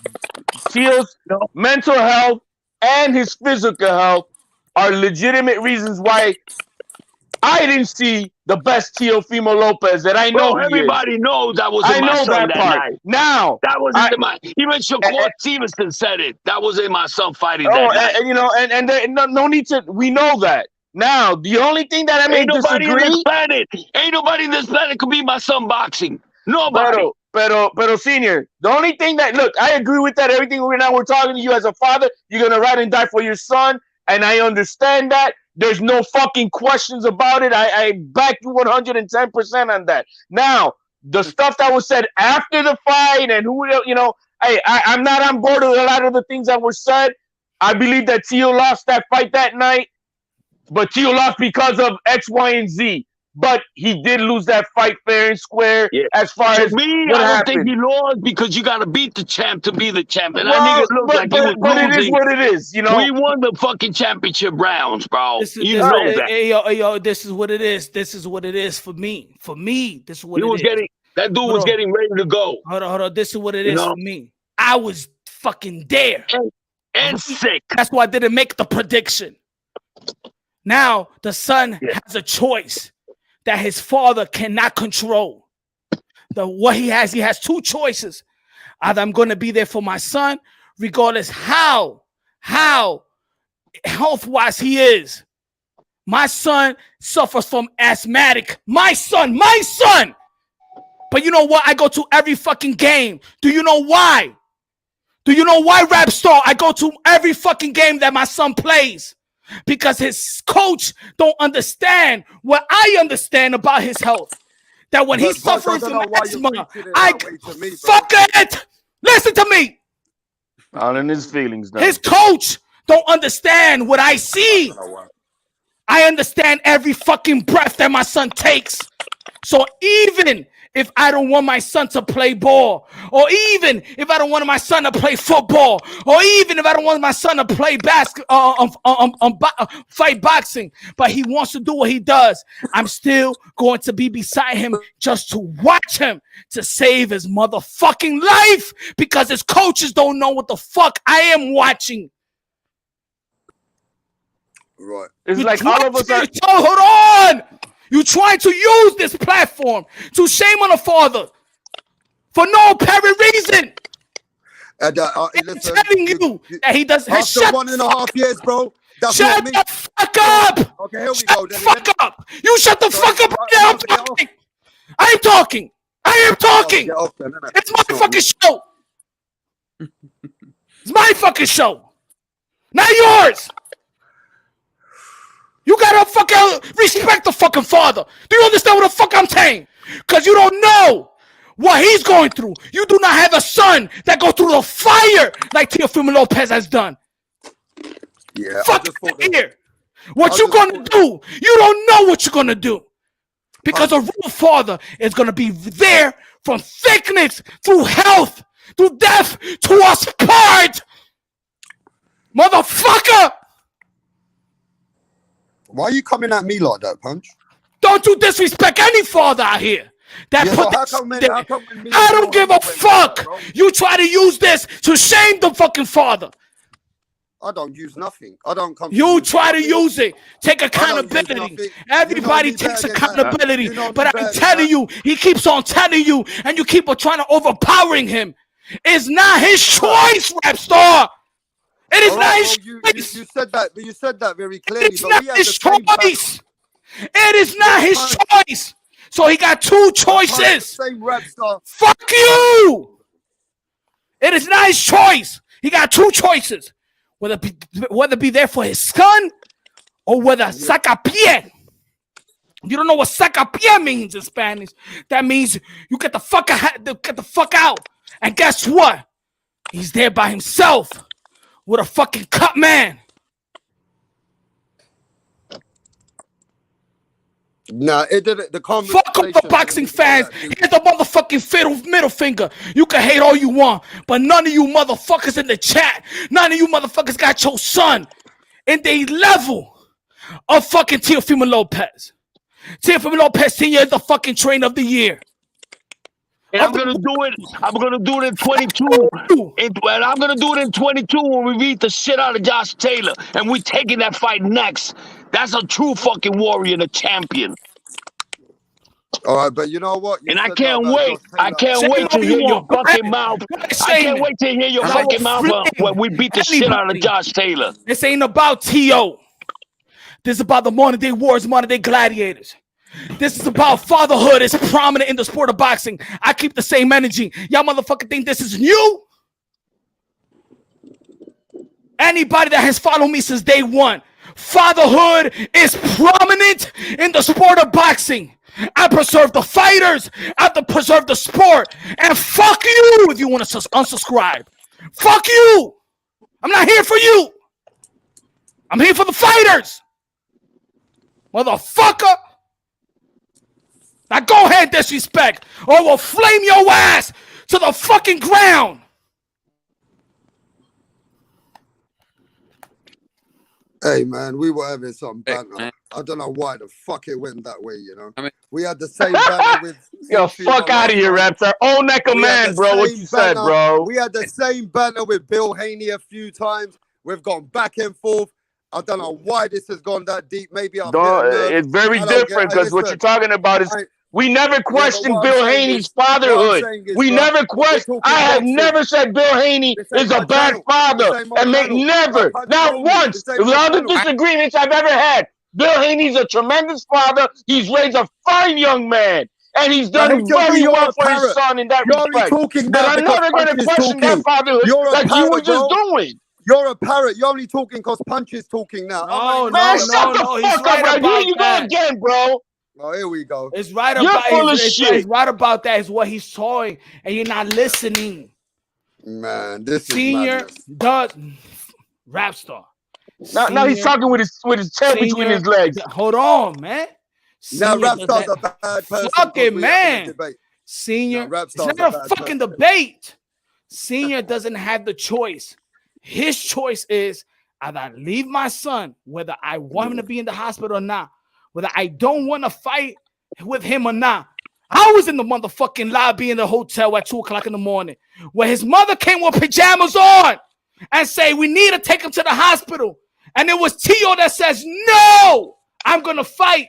Teal's mental health and his physical health are legitimate reasons why I didn't see the best Teofimo Lopez that I know. Bro, everybody knows that was I in my know son that that part. night. Now That wasn't in my. Even Shakur Stevenson said it. That was in my son fighting that night. and you know, and there, no need to. We know that. Now the only thing that I may Ain't nobody in this disagree. planet. Ain't nobody in this planet could beat my son boxing. Nobody. Pero, Senior, the only thing that, look, I agree with that. Everything we're talking to you as a father, you're going to ride and die for your son. And I understand that. There's no fucking questions about it. I back you 110% on that. Now, the stuff that was said after the fight and who, you know, I'm not on board with a lot of the things that were said. I believe that Teo lost that fight that night, but Teo lost because of X, Y, and Z. But he did lose that fight fair and square. Yeah. As far as me, what I don't happened. think he lost because you got to beat the champ to be the champ. And Well, that nigga looked like he was but losing. it is what it is, you know. We won the fucking championship rounds, bro. You know that. Hey, yo, this is what it is. This is what it is for me. For me, this is what it is. That dude was getting ready to go. Hold on. This is what it is for me. I was fucking there. And sick. That's why I didn't make the prediction. Now, the son has a choice that his father cannot control. What he has two choices. Either I'm going to be there for my son, regardless how health-wise he is. My son suffers from asthmatic. My son. But you know what? I go to every fucking game. Do you know why? Rap Star? I go to every fucking game that my son plays. Because his coach don't understand what I understand about his health. That when he's suffering from asthma, fuck it. Listen to me. All in his feelings, though. His coach don't understand what I see. I understand every fucking breath that my son takes. So even if I don't want my son to play ball, or even if I don't want my son to play football, or even if I don't want my son to play fight boxing, but he wants to do what he does, I'm still going to be beside him just to watch him to save his motherfucking life, because his coaches don't know what the fuck I am watching. Right. It's like all of us are. Hold on. You trying to use this platform to shame on a father for no apparent reason. I'm telling you that he does. After 1.5 years, bro. Shut the fuck up. Okay, here we shut go. The fuck up. You shut the fuck up. I'm talking. I am talking. It's my fucking show. It's my fucking show. Not yours. You gotta fucking respect the fucking father. Do you understand what the fuck I'm saying? Because you don't know what he's going through. You do not have a son that go through the fire like Teofimo Lopez has done. Yeah. Fuck here. What you gonna do? You don't know what you're gonna do. Because a real father is gonna be there from sickness, through health, through death, to us part. Motherfucker! Why are you coming at me like that, Punch? Don't you disrespect any father out here. That Yeah, put so this how come there. me I and don't Bill give a Henry went fuck. together, bro? You try to use this to shame the fucking father. I don't use nothing. I don't come. You use try to nothing. use it. Take I don't use accountability. nothing. Everybody You know me takes better than that. accountability. You know me But better I'm than telling that. you, he keeps on telling you, and you keep on trying to overpowering him. It's not his choice, rap star. It is All not right, his bro, choice. you said that, but you said that very clearly. It's But not we had his the same battle. choice. It is not Yeah, his Punch. choice. So he got two Punch, the choices. same rap star. Fuck you. It is not his choice. He got two choices. Whether be there for his son or whether saca pie. You don't know what saca pie means in Spanish. That means you get the fuck out. And guess what? He's there by himself with a fucking cut man. Nah, it didn't. The conversation. Fuck up the boxing fans. Here's the motherfucking middle finger. You can hate all you want, but none of you motherfuckers in the chat, none of you motherfuckers got your son in the level of fucking Teofimo Lopez. Teofimo Lopez Sr. is the fucking trainer of the year. And I'm gonna do it. I'm gonna do it in 22. And I'm gonna do it in 22 when we beat the shit out of Josh Taylor, and we taking that fight next. That's a true fucking warrior and a champion. All right, but you know what? You and I said can't that about wait. Josh I Taylor. can't Say wait to what you hear your want. fucking mouth. I can't wait to hear your And I will fucking mouth flame when we beat the shit out of anybody. Josh Taylor. This ain't about T.O. This is about the modern day wars, modern day gladiators. This is about fatherhood. It's prominent in the sport of boxing. I keep the same energy. Y'all motherfucker think this is new? Anybody that has followed me since day one, fatherhood is prominent in the sport of boxing. I preserve the fighters. I have to preserve the sport. And fuck you if you want to unsubscribe. Fuck you. I'm not here for you. I'm here for the fighters. Motherfucker. Now go ahead, disrespect, or we'll flame your ass to the fucking ground. Hey man, we were having some banter. I don't know why the fuck it went that way, you know. We had the same banter with Yo, fuck out of here, Raptor. Oh, neck a man, bro. What you said, bro? We had the same banter with Bill Haney a few times. We've gone back and forth. I don't know why this has gone that deep. Maybe it's very different because what you're talking about is we never questioned Bill Haney's fatherhood. We never questioned. I have never said Bill Haney is a bad father, and never, not once, with all the disagreements I've ever had. Bill Haney's a tremendous father. He's raised a fine young man, and he's done very well for his son in that respect. But I'm never going to question that fatherhood like you were just doing. You're a parrot. You're only talking because Punch is talking now. No, man, shut the fuck up, bro. Here you go again, bro. Oh, here we go. It's right You're about full of shit. It's right about that is what he's showing, and you're not listening. Man, this Senior is does rap star. Now he's talking with his tail between his legs. Hold on, man. Now rap star's a bad person. Fucking man. Senior, rap it's star's not a a bad fucking debate. Senior doesn't have the choice. His choice is either I leave my son, whether I want him to be in the hospital or not, whether I don't want to fight with him or not. I was in the motherfucking lobby in the hotel at 2 o'clock in the morning where his mother came with pajamas on and say, we need to take him to the hospital. And it was T.O. that says, no, I'm going to fight.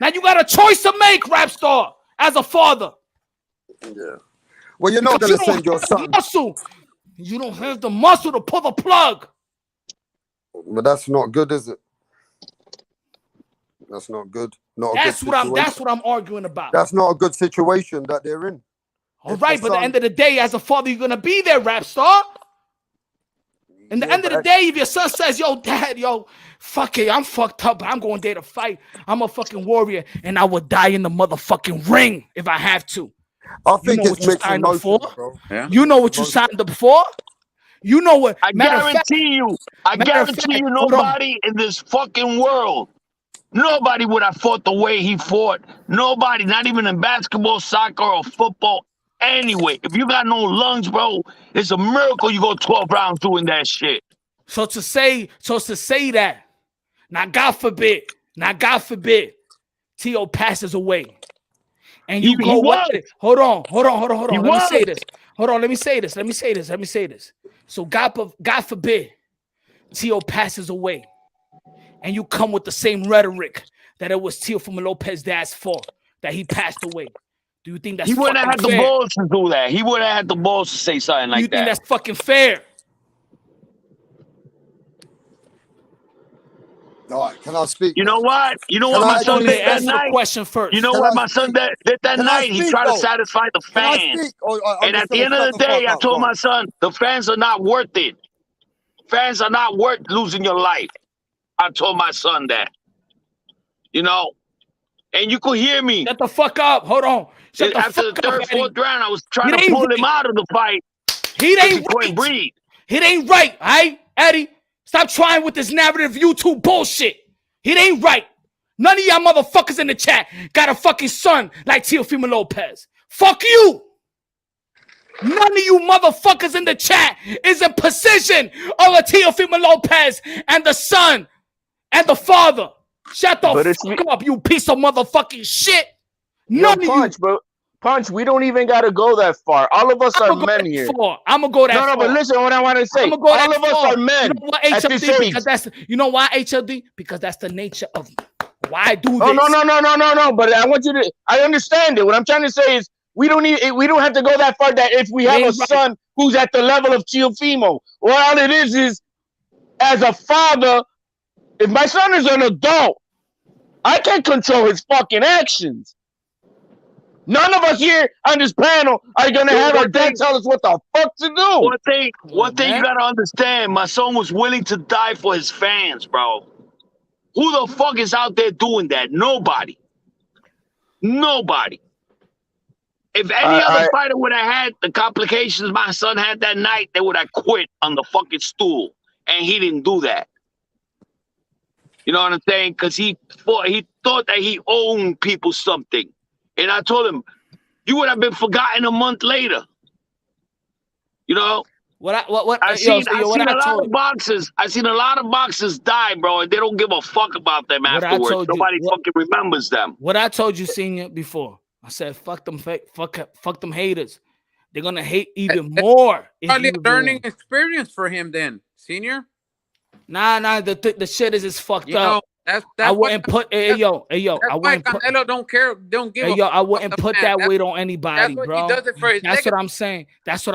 Now you got a choice to make, rap star, as a father. Yeah. Well, you're not going to send your son. You don't have the muscle to pull the plug. But that's not good, is it? That's not good. That's what I'm arguing about. That's not a good situation that they're in. All right, but at the end of the day, as a father, you're gonna be there, rap star. And the end of the day, if your son says, yo, dad, yo, fuck it, I'm fucked up, but I'm going there to fight. I'm a fucking warrior, and I will die in the motherfucking ring if I have to. I think it's mixed emotions, bro. Yeah. You know what you signed up for? You know what? I guarantee you, nobody in this fucking world, nobody would have fought the way he fought. Nobody, not even in basketball, soccer, or football. Anyway, if you got no lungs, bro, it's a miracle you go 12 rounds doing that shit. So to say that, now God forbid, Tio passes away, and you go with it. Hold on. Let me say this. Let me say this. So God forbid, Tio passes away, and you come with the same rhetoric that it was Teofimo Lopez's dad's fault that he passed away. Do you think that's he wouldn't have had fair? the balls to do that? He wouldn't have had the balls to say something like that. You think that's fucking fair? All right, can I speak? You know what? You know what my son did that Answer the night? question first. You know what my son did that night? He tried to satisfy the fans. And at the end of the day, I told my son, the fans are not worth it. Fans are not worth losing your life. I told my son that. You know? And you could hear me. Shut the fuck up. Hold on. After the third, fourth round, I was trying to pull him out of the fight. He ain't right. It ain't right, all right? Eddie, stop trying with this narrative YouTube bullshit. It ain't right. None of y'all motherfuckers in the chat got a fucking son like Teofimo Lopez. Fuck you. None of you motherfuckers in the chat is in position of a Teofimo Lopez and the son and the father. Shut the fuck up, you piece of motherfucking shit. None of you. Punch, we don't even got to go that far. All of us are men here. I'm going to go that far. No, but listen what I want to say. I'm go all of us are men. You know what, HLD? You know why, HLD? Because that's the nature of why I do this. No. But I want you to. I understand it. What I'm trying to say is we don't have to go that far. That if we have a son who's at the level of Teofimo, all it is as a father. If my son is an adult, I can't control his fucking actions. None of us here on this panel are going to have our dad tell us what the fuck to do. One thing you got to understand, my son was willing to die for his fans, bro. Who the fuck is out there doing that? Nobody. Nobody. If any other fighter would have had the complications my son had that night, they would have quit on the fucking stool. And he didn't do that. You know what I'm saying? Because he thought that he owned people something. And I told him, you would have been forgotten a month later. You know? I've seen a lot of boxers. I've seen a lot of boxers die, bro, and they don't give a fuck about them afterwards. Nobody fucking remembers them. What I told you, Senior, before. I said, fuck them haters. They're gonna hate even more. Probably a learning experience for him then, Senior. Nah, the shit is fucked up. That's I wouldn't put I wouldn't put Canelo don't give I wouldn't put that weight on anybody, bro. He does it for his That's what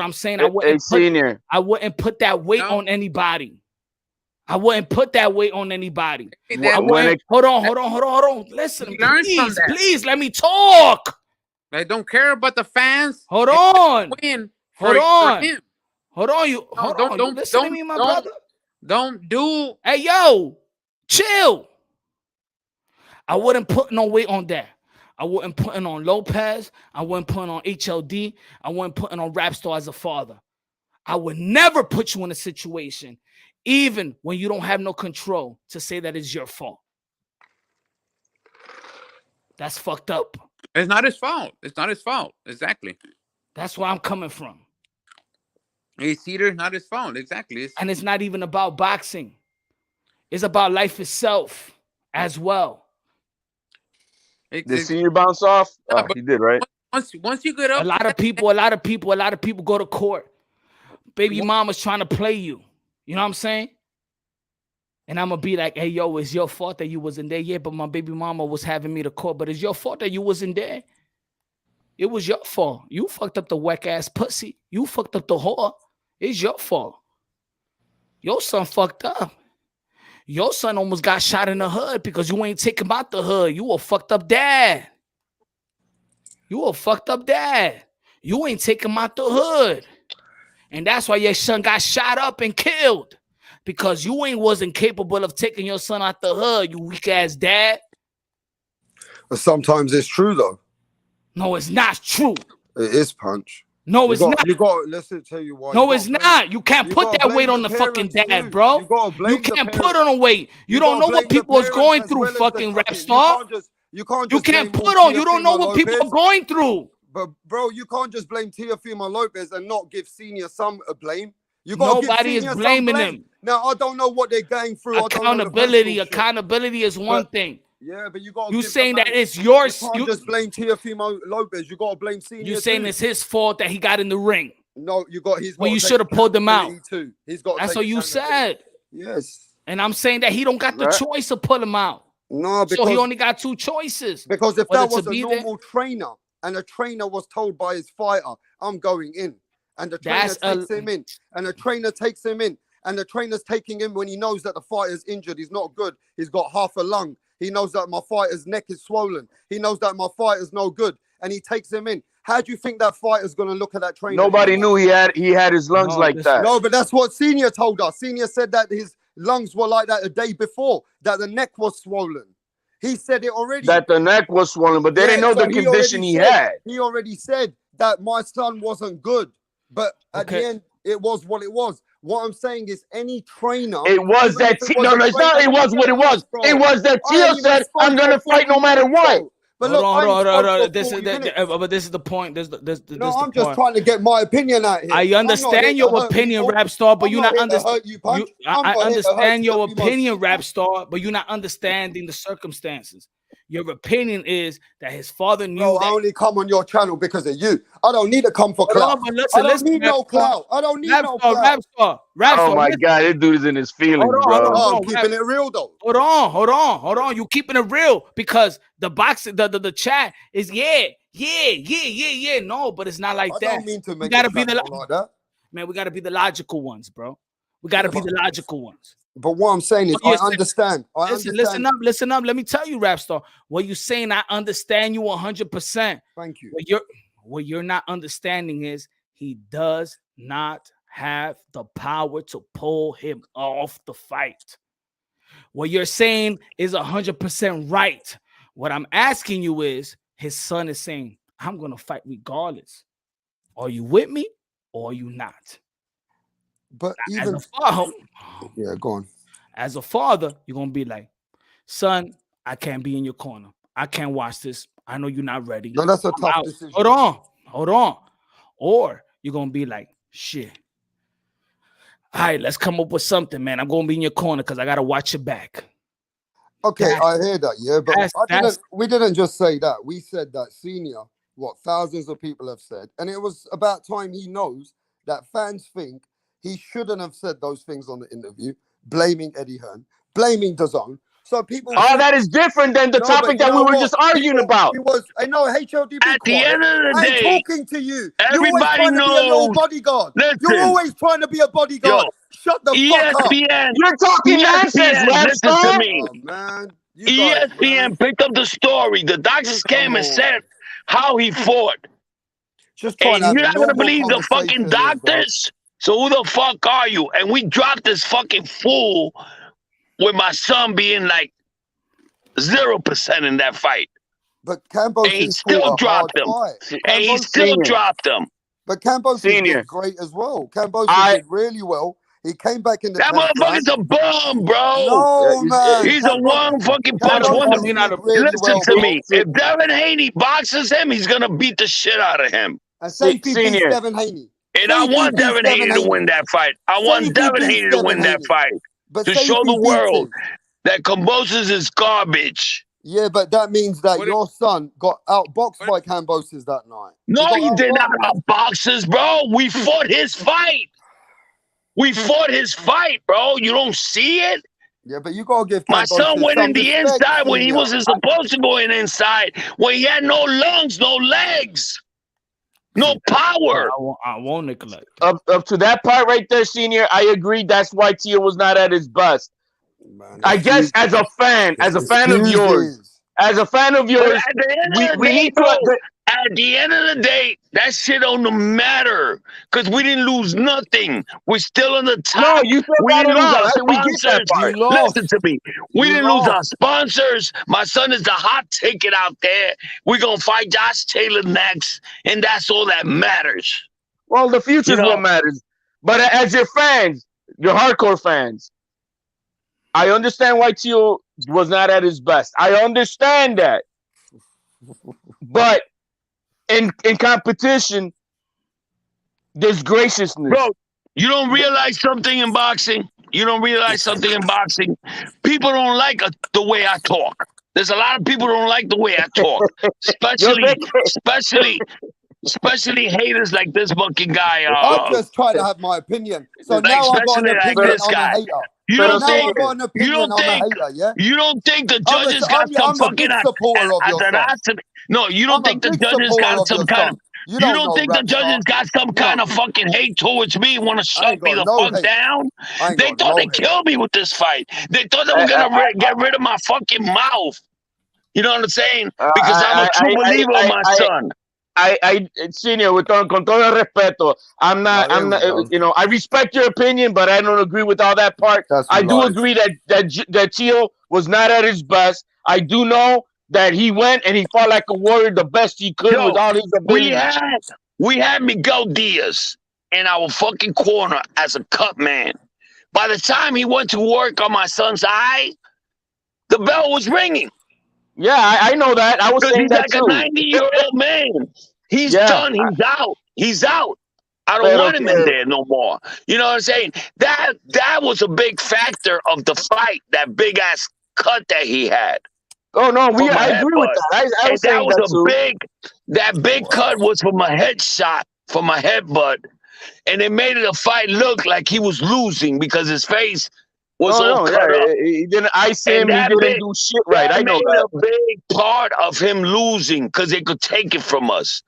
I'm saying. I wouldn't put that weight on anybody. I wouldn't put that weight on anybody. Hold on. Listen, please let me talk. They don't care about the fans. Hold on. Hold on. Don't listen to me, my brother. Don't do. Hey, yo, chill. I wouldn't put no weight on that. I wouldn't put it on Lopez. I wouldn't put it on HLD. I wouldn't put it on Rapstar as a father. I would never put you in a situation, even when you don't have no control, to say that it's your fault. That's fucked up. It's not his fault. It's not his fault. Exactly. That's where I'm coming from. Hey, Cedar, not his fault. Exactly. And it's not even about boxing. It's about life itself as well. Did Senior bounce off? Oh, he did, right? Once you get up, a lot of people go to court. Baby mama's trying to play you. You know what I'm saying? And I'm gonna be like, hey, yo, it's your fault that you wasn't there. Yeah, but my baby mama was having me to court. But it's your fault that you wasn't there. It was your fault. You fucked up the whack ass pussy. You fucked up the whore. It's your fault. Your son fucked up. Your son almost got shot in the hood because you ain't take him out the hood. You a fucked up dad. You ain't take him out the hood. And that's why your son got shot up and killed. Because you wasn't capable of taking your son out the hood, you weak ass dad. But sometimes it's true though. No, it's not true. It is, Punch. No, it's not. You got. Let's tell you why. No, it's not. You can't put that weight on the fucking dad, bro. You can't put it on weight. You don't know what people is going through, fucking Rapstar. You can't put on. You don't know what people are going through. But bro, you can't just blame Teofimo Lopez and not give Senior some blame. You got to give Nobody is Senior some blaming blame. him. Now I don't know what they're going through. Accountability is one But- thing. Yeah, but you got to You give saying the that man, it's yours? You can't just blame Teofimo Lopez. You got to blame Senior. You saying too. it's his fault that he got in the ring? No, he's got. Well, to you take should have pulled him out. accountability Too. He's got. That's what you said. Yes. And I'm saying that he don't got the Right. choice to pull him out. No, because So he only got two choices. Because if Whether that was to a be normal trainer and a trainer was told by his fighter, I'm going in, and the trainer That's takes him in, and the trainer takes him in, and the trainer's taking him when he knows that the fighter's injured, he's not good, he's got half a lung, he knows that my fighter's neck is swollen, he knows that my fighter's no good, and he takes him in. How do you think that fighter's going to look at that trainer? Nobody knew he had his lungs like that. No, but that's what Senior told us. Senior said that his lungs were like that a day before, that the neck was swollen. He said it already. That the neck was swollen, but they didn't know the condition he had. He already said that my son wasn't good, but at the end, it was what it was. What I'm saying is, any trainer. It was that. No, it's not. It was what it was. It was that Tio said, "I'm gonna fight no matter what." But look, hold on. This is the point. No, I'm just trying to get my opinion out here. I understand your opinion, Rap Star, but you're not understanding. I understand your opinion, Rap Star, but you're not understanding the circumstances. Your opinion is that his father knew. No, I only come on your channel because of you. I don't need to come for clout. I don't need no clout. I don't need no clout. Rap Star. Oh my God, this dude is in his feelings, bro. I'm keeping it real though. Hold on. You keeping it real because the boxing, the chat is yeah. No, but it's not like that. I don't mean to make we gotta be like that. Man, we gotta be the logical ones, bro. We gotta be the logical ones. But what I'm saying is, I understand. Listen up. Let me tell you, Rap Star. What you saying, I understand you 100%. Thank you. What you're not understanding is he does not have the power to pull him off the fight. What you're saying is 100% right. What I'm asking you is, his son is saying, I'm going to fight regardless. Are you with me or are you not? But even yeah, go on. As a father, you're going to be like, son, I can't be in your corner. I can't watch this. I know you're not ready. No, that's a tough decision. Hold on. Or you're going to be like, shit. All right, let's come up with something, man. I'm going to be in your corner because I got to watch your back. Okay, I hear that, yeah. But we didn't just say that. We said that Senior, what thousands of people have said. And it was about time he knows that fans think he shouldn't have said those things on the interview, blaming Eddie Hearn, blaming DAZN. So people. Oh, that is different than the topic that we were just arguing about. I know HLD. At the end of the day, I'm talking to you. Everybody knows. Be a little bodyguard. You're always trying to be a bodyguard. Shut the fuck up. You're talking nonsense, listen to me. Oh, man. ESPN picked up the story. The doctors came and said how he fought. Just and you're not gonna believe the fucking doctors. So who the fuck are you? And we dropped this fucking fool with my son being like 0% in that fight. But Campos and he still dropped him. And he still dropped him. But Campos did great as well. Campos did really well. He came back in the that motherfucker's a bum, bro. No, man. He's a one fucking punch wonder. Listen to me. If Devin Haney boxes him, he's gonna beat the shit out of him. And safety beats Devin Haney. And I want Devin Haney to win that fight. I want Devin Haney to win that fight. To show the world that Kambosos is garbage. Yeah, but that means that your son got outboxed by Kambosos that night. No, he did not outbox us, bro. We fought his fight. We fought his fight, bro. You don't see it? Yeah, but you gotta give my son went in the inside when he wasn't supposed to go in inside. When he had no lungs, no legs. No power. I won't neglect. Up to that part right there, Senior, I agree. That's why Tia was not at his best. Man, I guess as a fan of yours, we need to. At the end of the day, that shit don't matter because we didn't lose nothing. We're still on the top. No, you we didn't lose our sponsors. We Listen to me. We didn't lose our sponsors. My son is the hot ticket out there. We're going to fight Josh Taylor next, and that's all that matters. Well, the future is what matters. But as your fans, your hardcore fans, I understand why Tio was not at his best. I understand that. But in competition, there's graciousness. Bro, You don't realize something in boxing. You don't realize something in boxing. People don't like the way I talk. There's a lot of people who don't like the way I talk, especially haters like this fucking guy. I just try to have my opinion. So Like, now I've got an especially like opinion. this I'm a guy. hater. You So don't now think? I've got an You opinion. don't I'm a think? hater. Yeah. You don't think the judges got some I'm a fucking big supporter of your son. atrocity? No, you don't I'm a think the big judges supporter got of some your kind son. of? You You don't don't know think the rap judges star. got some kind of fucking hate towards me? Want to I ain't shut me got the no fuck hate. down? I ain't They got thought no they hate. killed me with this fight. They thought they were gonna get rid of my fucking mouth. You know what I'm saying? Because I'm a true believer of my son. Senior, con todo respeto, I'm not, you know, I respect your opinion, but I don't agree with all that part. I do agree that Teal was not at his best. I do know that he went and he fought like a warrior, the best he could with all his abilities. We had Miguel Diaz in our fucking corner as a cut man. By the time he went to work on my son's eye, the bell was ringing. Yeah, I know that. I was saying that too. He's like a 90-year-old man. He's done. He's out. He's out. I don't want him in there no more. You know what I'm saying? That was a big factor of the fight. That big ass cut that he had. Oh no, I agree with that. I was saying that too. That big cut was from a headshot, from a headbutt, and it made it a fight look like he was losing because his face was all cut up. He didn't ice him. He didn't do shit right. I know that. A big part of him losing because they could take it from us.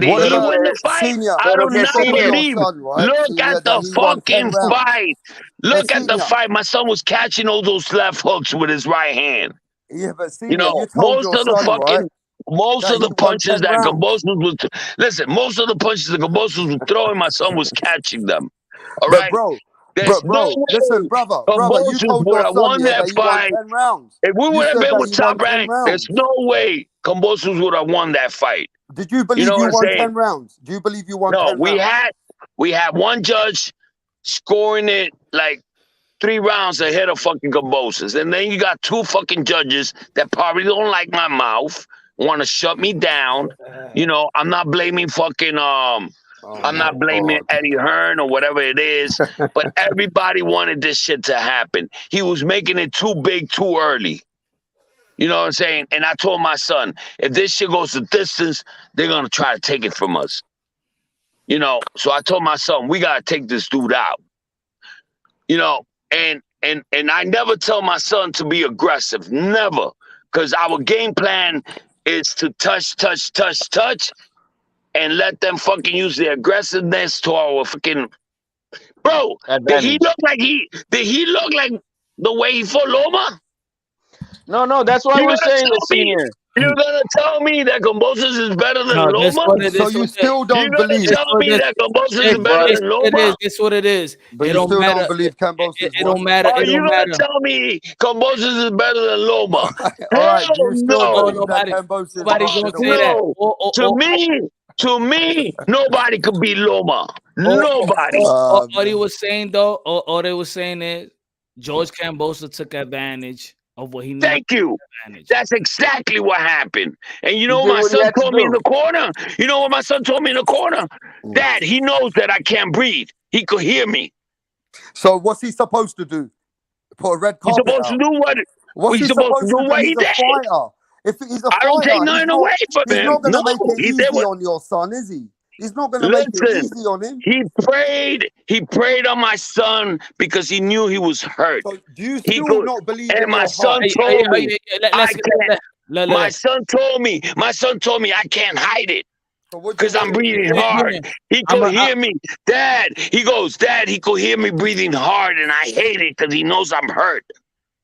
Did he win the fight? Senior, I do not believe. son, right? Look Senior, at the fucking fight. Look at the Senior. fight. My son was catching all those left hooks with his right hand. Yeah, but Senior, You know, you told most your of the son, fucking. right? Most that of the he won punches 10 that rounds. Cambosos was listen. Most of the punches that Cambosos was throwing, my son was catching them. All But right, bro, there's no way listen, brother, you Cambosos told would your have son won that that he won fight. 10 rounds. If we would have said been that with he won Top 10 Rank, rounds. there's no way Cambosos would have won that fight. Did you believe know you what I'm won saying? 10 rounds? Do you believe you won 10 No, rounds? we had one judge scoring it like 3 rounds ahead of fucking Cambosos, and then you got 2 fucking judges that probably don't like my mouth, want to shut me down. You know, I'm not blaming fucking I'm not blaming Eddie Hearn or whatever it is, but everybody wanted this shit to happen. He was making it too big too early. You know what I'm saying? And I told my son, if this shit goes the distance, they're gonna try to take it from us. You know, so I told my son, we gotta take this dude out. You know, and I never tell my son to be aggressive, never, because our game plan is to touch, and let them fucking use their aggressiveness to our fucking. Bro, did he look like the way he fought Loma? No, that's why we're saying this, Senior. You're gonna tell me that Cambosos is better than Loma? So you still don't believe? You're gonna tell me that Cambosos is better than Loma? It's what it is. But it you don't still matter. don't believe Cambosos? It don't matter. Are It you don't gonna matter. tell me Cambosos is better than Loma? All right, Hell you still no. believe that Cambosos Nobody's should gonna have say that. No. To me, nobody could beat Loma. Nobody. All they was saying though, all they was saying is George Cambosa took advantage of what he needed. Thank you. That's exactly what happened. And you know what my son told me in the corner? You know what my son told me in the corner? Dad, he knows that I can't breathe. He could hear me. So what's he supposed to do? Put a red He's carpet supposed out? to do what? What's he supposed to do? What he He's a did. fighter. If he's a I don't take fighter, nothing away from he's him. not going to No, make it he easy did what- on your son, is he? He's not going to make it Listen, easy on him. He prayed on my son because he knew he was hurt. So do you still not believe in And my your son heart? told me, my son told me I can't hide it because I'm breathing hard. He could hear me. Dad, he goes, Dad, he could hear me breathing hard, and I hate it because he knows I'm hurt.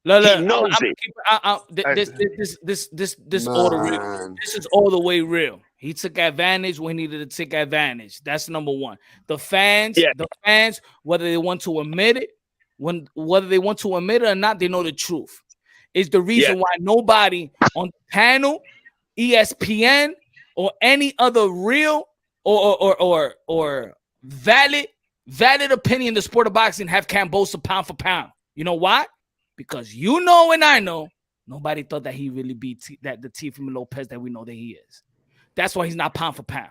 He knows it. This all the real. This is all the way real. He took advantage when he needed to take advantage. That's number one. The fans, whether they want to admit it, whether they want to admit it or not, they know the truth. It's the reason why nobody on the panel, ESPN, or any other real or valid opinion in the sport of boxing have Cambosa pound for pound. You know why? Because you know and I know nobody thought that he really beat the Teofimo Lopez that we know that he is. That's why he's not pound for pound.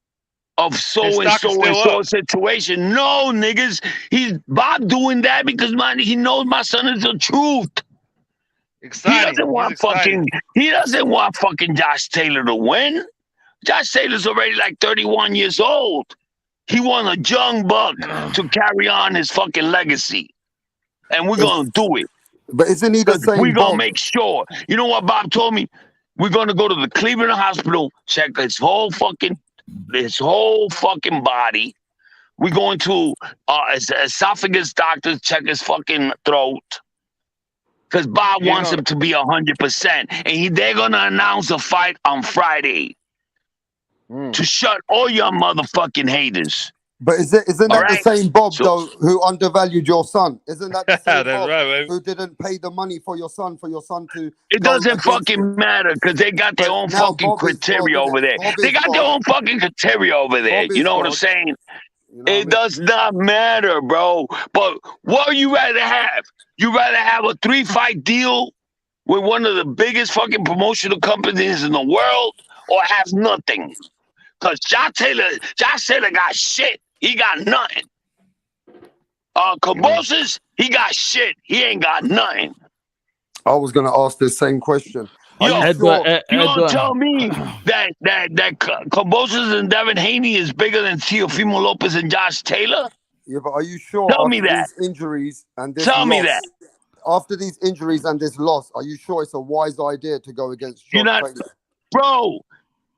of so His and stock is so and still so up. situation. No, niggas. He's Bob doing that because he knows my son is the truth. Exciting. He doesn't want fucking Josh Taylor to win. Josh Taylor's already like 31 years old. He want a young buck to carry on his fucking legacy. And we're going to do it. But isn't he the same We're going to Bob? make sure. You know what Bob told me? We're going to go to the Cleveland hospital, check his whole fucking body. We're going to esophagus doctors, check his fucking throat. Because Bob wants him to be 100%. And they're going to announce a fight on Friday to shut all your motherfucking haters. But isn't that the same Bob, though, who undervalued your son? Isn't that the same Bob who didn't pay the money for your son to... It doesn't fucking matter because they got their own fucking criteria over there. They got their own fucking criteria over there. You know what I'm saying? It does not matter, bro. But what would you rather have? You rather have a 3-fight deal with one of the biggest fucking promotional companies in the world or have nothing? Because Josh Taylor got shit. He got nothing. Kambosos, he got shit. He ain't got nothing. I was going to ask the same question. Yo, you don't tell me that Kambosos and Devin Haney is bigger than Teofimo Lopez and Josh Taylor? Yeah, but are you sure? Tell me that. These injuries and this Tell me that. After these injuries and this loss, are you sure it's a wise idea to go against Josh Taylor? Bro,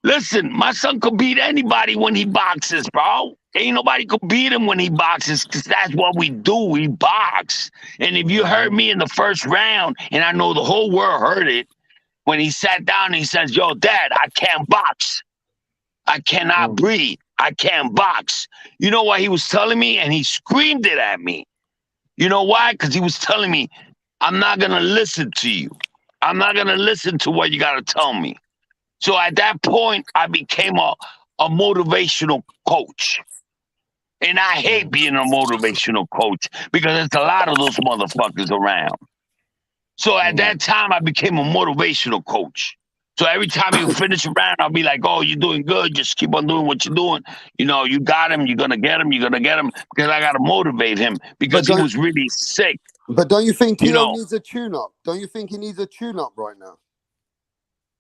listen, my son could beat anybody when he boxes, bro. Ain't nobody could beat him when he boxes because that's what we do. We box. And if you heard me in the first round, and I know the whole world heard it, when he sat down and he says, yo, Dad, I can't box. I cannot breathe. I can't box. You know what he was telling me? And he screamed it at me. You know why? Because he was telling me, I'm not going to listen to you. I'm not going to listen to what you got to tell me. So at that point, I became a motivational coach. And I hate being a motivational coach because there's a lot of those motherfuckers around. So at that time, I became a motivational coach. So every time you finish a round, I'll be like, oh, you're doing good. Just keep on doing what you're doing. You know, you got him. You're going to get him. You're going to get him. Because I got to motivate him because he was really sick. But don't you think Tito needs a tune-up? Don't you think he needs a tune-up right now?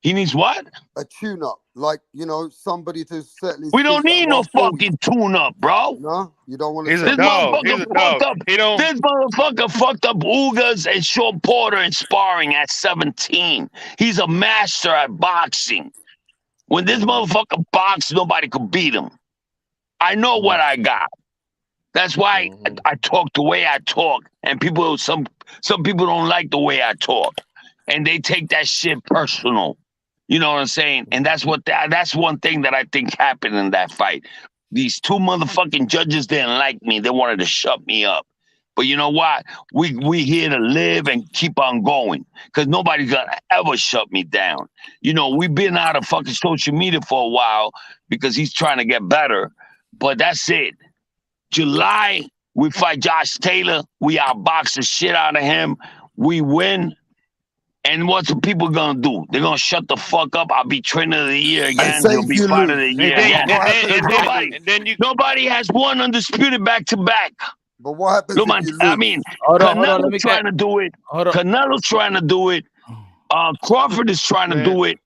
He needs what? A tune-up. Like, you know, somebody to certainly... We don't need no fucking tune-up, bro. No? You don't want to... He's a dog. He's a dog. This motherfucker fucked up Ugas and Sean Porter in sparring at 17. He's a master at boxing. When this motherfucker boxed, nobody could beat him. I know what I got. That's why I talk the way I talk. And some people don't like the way I talk. And they take that shit personal. You know what I'm saying? And that's one thing that I think happened in that fight. These two motherfucking judges didn't like me. They wanted to shut me up. But you know what? We here to live and keep on going. Because nobody's gonna ever shut me down. You know, we've been out of fucking social media for a while because he's trying to get better. But that's it. July, we fight Josh Taylor. We outbox the shit out of him. We win. And what's the people gonna do? They're gonna shut the fuck up. I'll be trainer of the year again. They'll be fighter of the year again. Nobody has won undisputed back-to-back. But what happens if you lose? I mean, Canelo's trying to do it. Canelo's trying to do it. Crawford is trying to do it.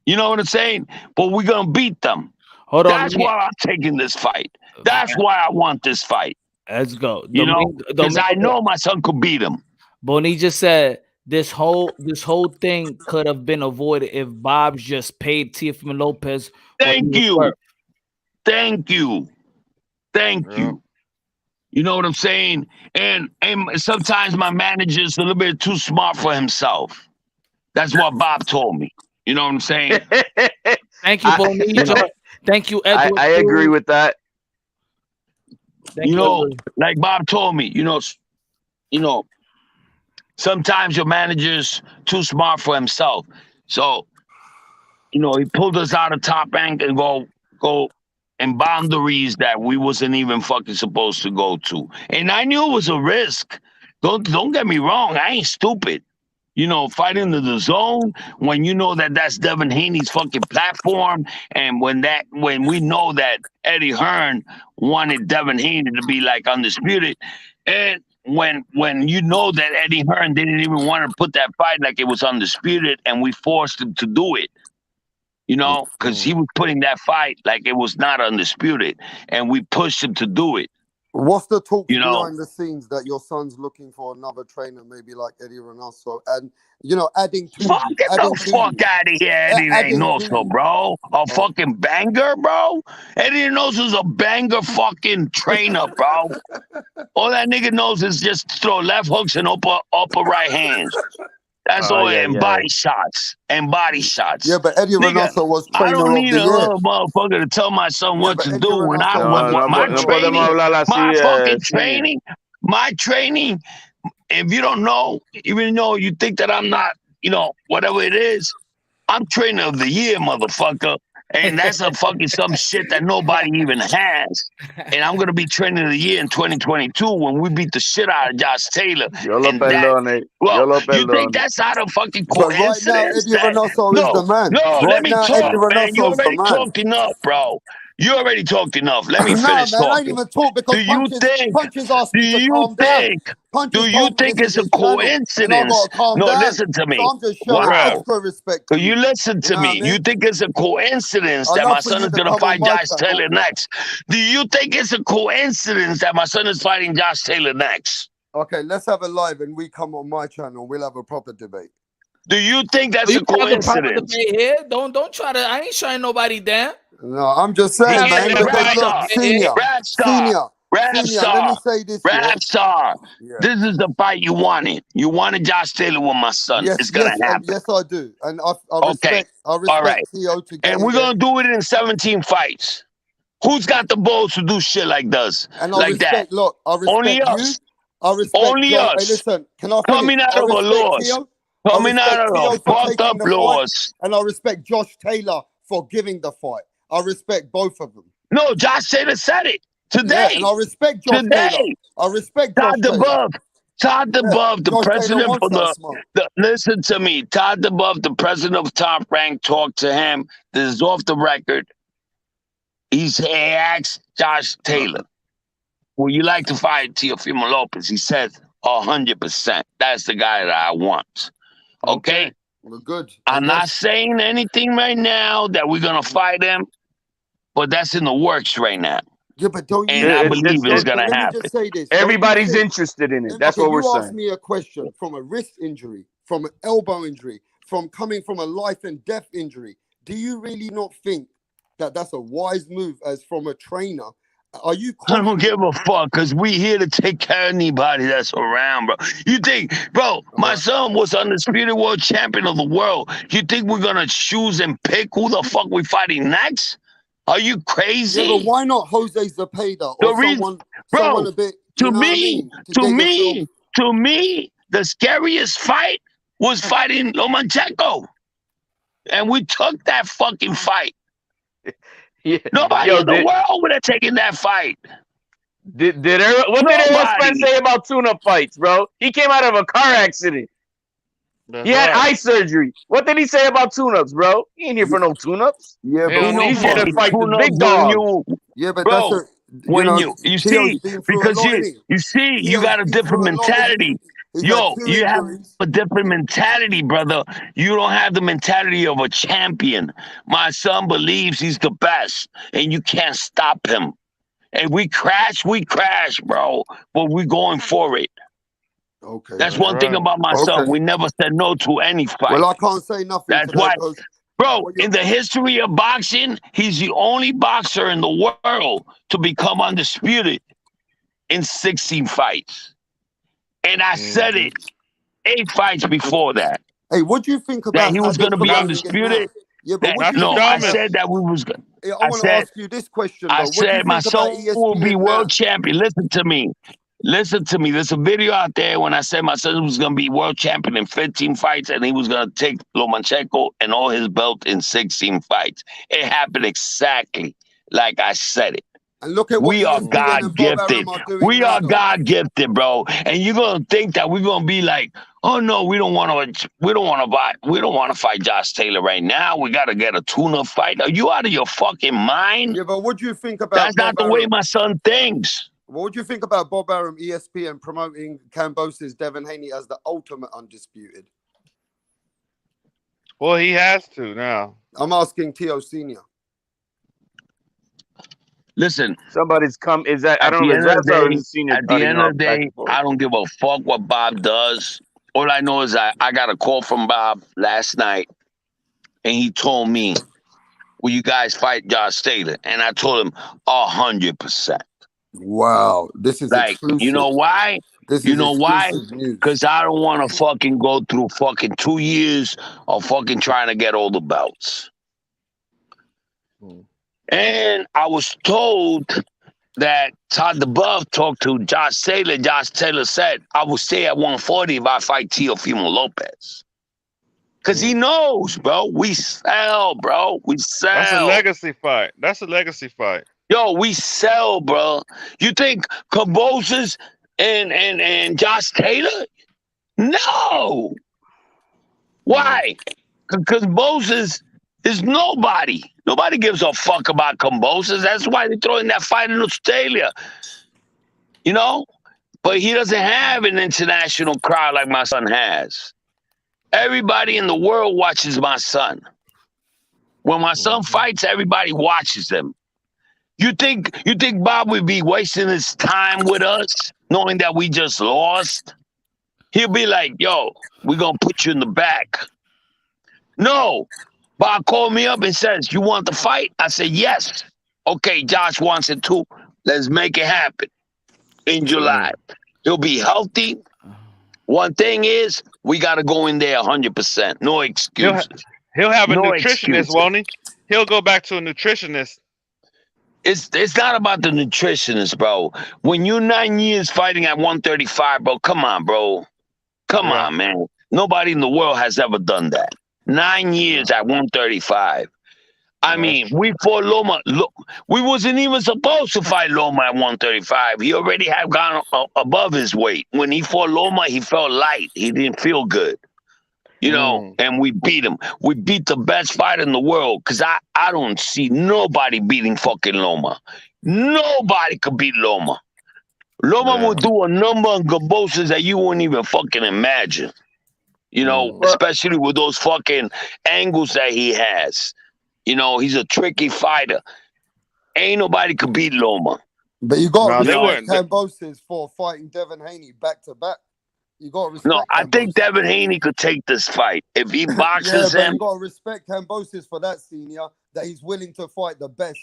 You know what I'm saying? But we're gonna beat them. That's why I'm taking this fight. That's why I want this fight. Let's go. You know, because I know my son could beat him. Bonnie just said this whole thing could have been avoided if Bob just paid Teofimo Lopez. Thank you. Thank you. You know what I'm saying? And sometimes my manager's a little bit too smart for himself. That's what Bob told me. You know what I'm saying? Thank you, Bonnie. Thank you, Edward. I agree with that. You know, like Bob told me, you know, sometimes your manager's too smart for himself. So, you know, he pulled us out of top rank and go in boundaries that we wasn't even fucking supposed to go to. And I knew it was a risk. Don't get me wrong. I ain't stupid. fighting in the zone when you know that that's Devin Haney's fucking platform, and when we know that Eddie Hearn wanted Devin Haney to be like undisputed, and when you know that Eddie Hearn didn't even want to put that fight like it was undisputed, and we forced him to do it, because he was putting that fight like it was not undisputed, and we pushed him to do it. What's the talk behind the scenes that your son's looking for another trainer, maybe like Eddie Reynoso, and adding to Fuck, get the fuck out of here, Eddie Reynoso, bro. A fucking banger, bro. Eddie Reynoso's a banger fucking trainer, bro. All that nigga knows is just throw left hooks and upper right hands. That's all, and body shots. And body shots. Yeah, but Eddie Reynoso was trainer I don't need of the a year. little motherfucker to tell my son what to do. When my training, if you don't know, even though you think that I'm not, whatever it is, I'm trainer of the year, motherfucker. And that's a fucking some shit that nobody even has. And I'm gonna be trainer of the year in 2022 when we beat the shit out of Josh Taylor. You think that's not a fucking coincidence? But right now, Eddie Reynoso is the man. No, let me talk, man. You already the talked enough, bro. You already talked enough. Let me finish man, talking. I didn't even talk because punches asked me to calm down. Do you think it's a coincidence? No, listen to me. So I'm just showing extra respect to you listen to me. You think it's a coincidence that my son is going to fight Josh Taylor next? Do you think it's a coincidence that my son is fighting Josh Taylor next? Okay, let's have a live and we come on my channel. We'll have a proper debate. Do you think that's a coincidence? Here? Don't try to. I ain't shutting nobody down. No, I'm just saying, man. Because look, senior. Let me say this. Rapstar, this is the fight you wanted. You wanted Josh Taylor with my son. Yes, it's gonna happen. Yes, I do, and I respect. I respect all right. Theo to get and we're gonna do it in 17 fights. Who's got the balls to do shit like this? And I like respect, that? Look, I respect Only you. us. I respect Only us. Hey, listen, can I coming out of a loss? Coming out of a fucked up loss. And I respect Josh Taylor for giving the fight. I respect both of them. No, Josh Taylor said it today. Yeah, and I respect Josh Taylor. I respect Josh Taylor. Todd DeBuff, the president for the listen to me. Todd DeBuff, the president of Top Rank, talked to him. This is off the record. He asked Josh Taylor, would you like to fight Teofimo Lopez? He said 100%. That's the guy that I want. Okay? We're good. I'm not saying anything right now that we're gonna fight him, but that's in the works right now. Yeah, but don't you? And I believe it's gonna happen. Let me just say this. Everybody's interested in it. That's what we're saying. You asked me a question from a wrist injury, from an elbow injury, from coming from a life and death injury. Do you really not think that that's a wise move as from a trainer? Are you? I don't give a fuck because we here to take care of anybody that's around, bro. You think, bro, my son was undisputed world champion of the world. You think we're gonna choose and pick who the fuck we fighting next? Are you crazy? Yeah, but why not Jose Zepeda or someone a bit? To me, the scariest fight was fighting Lomachenko, and we took that fucking fight. Yeah. Nobody in the world would have taken that fight. What did Errol Spence say about tune-up fights, bro? He came out of a car accident. He had eye surgery. What did he say about tune-ups, bro? He ain't here for no tune-ups. Yeah, but he's here to fight the big dog. Yeah, but bro, that's you see, because you got a different mentality. Yo, you have a different mentality, brother. You don't have the mentality of a champion. My son believes he's the best, and you can't stop him. And we crash, bro. But we're going for it. Okay. That's one thing about my son. We never said no to any fight. Well, I can't say nothing. That's why, bro, in the history of boxing, he's the only boxer in the world to become undisputed in 16 fights. And I said it 8 fights before that. Hey, what do you think about that he was going to be undisputed? Yeah, but I said that we was going. I want to ask you this question. Though. I said my son will be world champion. Listen to me. There's a video out there when I said my son was going to be world champion in 15 fights and he was going to take Lomachenko and all his belt in 16 fights. It happened exactly like I said it. And look at what We are ESPN God and Bob Arum gifted. are doing We now, are though. God gifted. We are God gifted, bro. And you're gonna think that we're gonna be like, oh no, we don't want to fight Josh Taylor right now. We gotta get a tuna fight. Are you out of your fucking mind? Yeah, but what do you think about That's Bob not the way Arum? my son thinks. What do you think about Bob Arum, ESPN, promoting Kambosos Devin Haney as the ultimate undisputed? Well, he has to now. I'm asking Tio Senior. Listen, Somebody's come. Is that I at don't the know? Is end of that the or day, is Senior at the cutting end off of the back day, and forth? I don't give a fuck what Bob does. All I know is I got a call from Bob last night, and he told me, "Will you guys fight Josh Taylor?" And I told him 100%. Wow, this is Like, exclusive. you know why? This You is know why? exclusive news. Because I don't want to fucking go through fucking 2 years of fucking trying to get all the belts. And I was told that Todd DeBuff talked to Josh Taylor. Josh Taylor said, I will stay at 140 if I fight Teofimo Lopez. Because he knows, bro. We sell, bro. We sell. That's a legacy fight. That's a legacy fight. Yo, we sell, bro. You think Kambosos and Josh Taylor? No. Why? Because Kambosos is nobody. Nobody gives a fuck about Kambosos. That's why they're throwing that fight in Australia. You know? But he doesn't have an international crowd like my son has. Everybody in the world watches my son. When my son fights, everybody watches him. You think Bob would be wasting his time with us, knowing that we just lost? He'll be like, yo, we're going to put you in the back. No. Bob called me up and says, you want the fight? I said, yes. Okay, Josh wants it too. Let's make it happen in July. He'll be healthy. One thing is, we got to go in there 100%. No excuses. He'll have a No nutritionist, excuses. won't he? He'll go back to a nutritionist. It's not about the nutritionist, bro. When you're 9 years fighting at 135, bro, come on, bro. Come on, man. Nobody in the world has ever done that. 9 years at 135. I mean, we fought Loma. We wasn't even supposed to fight Loma at 135. He already had gone above his weight. When he fought Loma, he felt light. He didn't feel good. You know, and we beat him. We beat the best fighter in the world because I don't see nobody beating fucking Loma. Nobody could beat Loma. Loma would do a number of Kambosos that you wouldn't even fucking imagine. You know, especially with those fucking angles that he has. You know, he's a tricky fighter. Ain't nobody could beat Loma. But you got to they respect wouldn't. Kambosos for fighting Devin Haney back to back. You got to respect. No, I think Kambosos. Devin Haney could take this fight. If he Yeah, boxes but him, you got to respect Kambosos for that, Senior, that he's willing to fight the best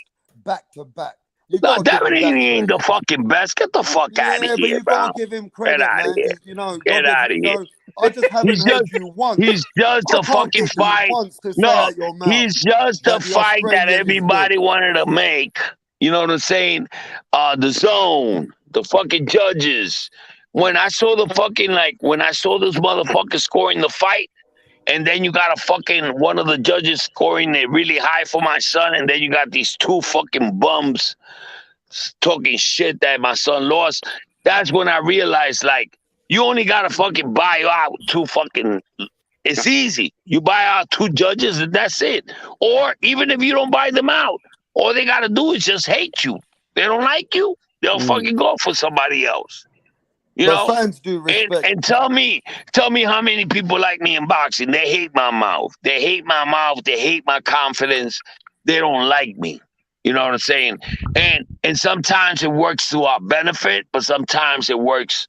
back to back. You no, gotta give Devin him that Haney ain't the credit. fucking best. Get the fuck out Yeah, of but here, you bro. gotta give him credit, outta man. here. You know, Get out of here. I just haven't heard you once. He's just I a can't fucking get you fight. once to say No, out your mouth he's just a that the fight that Australian is everybody good. wanted to make. You know what I'm saying? The zone, the fucking judges. When I saw the fucking, when I saw this motherfucker scoring the fight, and then you got a fucking one of the judges scoring it really high for my son, and then you got these two fucking bums talking shit that my son lost. That's when I realized, you only gotta fucking buy out two fucking. It's easy. You buy out two judges and that's it. Or even if you don't buy them out, all they gotta do is just hate you. They don't like you, they'll fucking go for somebody else. You But know? fans do respect. And tell me how many people like me in boxing. They hate my mouth. They hate my mouth. They hate my confidence. They don't like me. You know what I'm saying? And sometimes it works to our benefit, but sometimes it works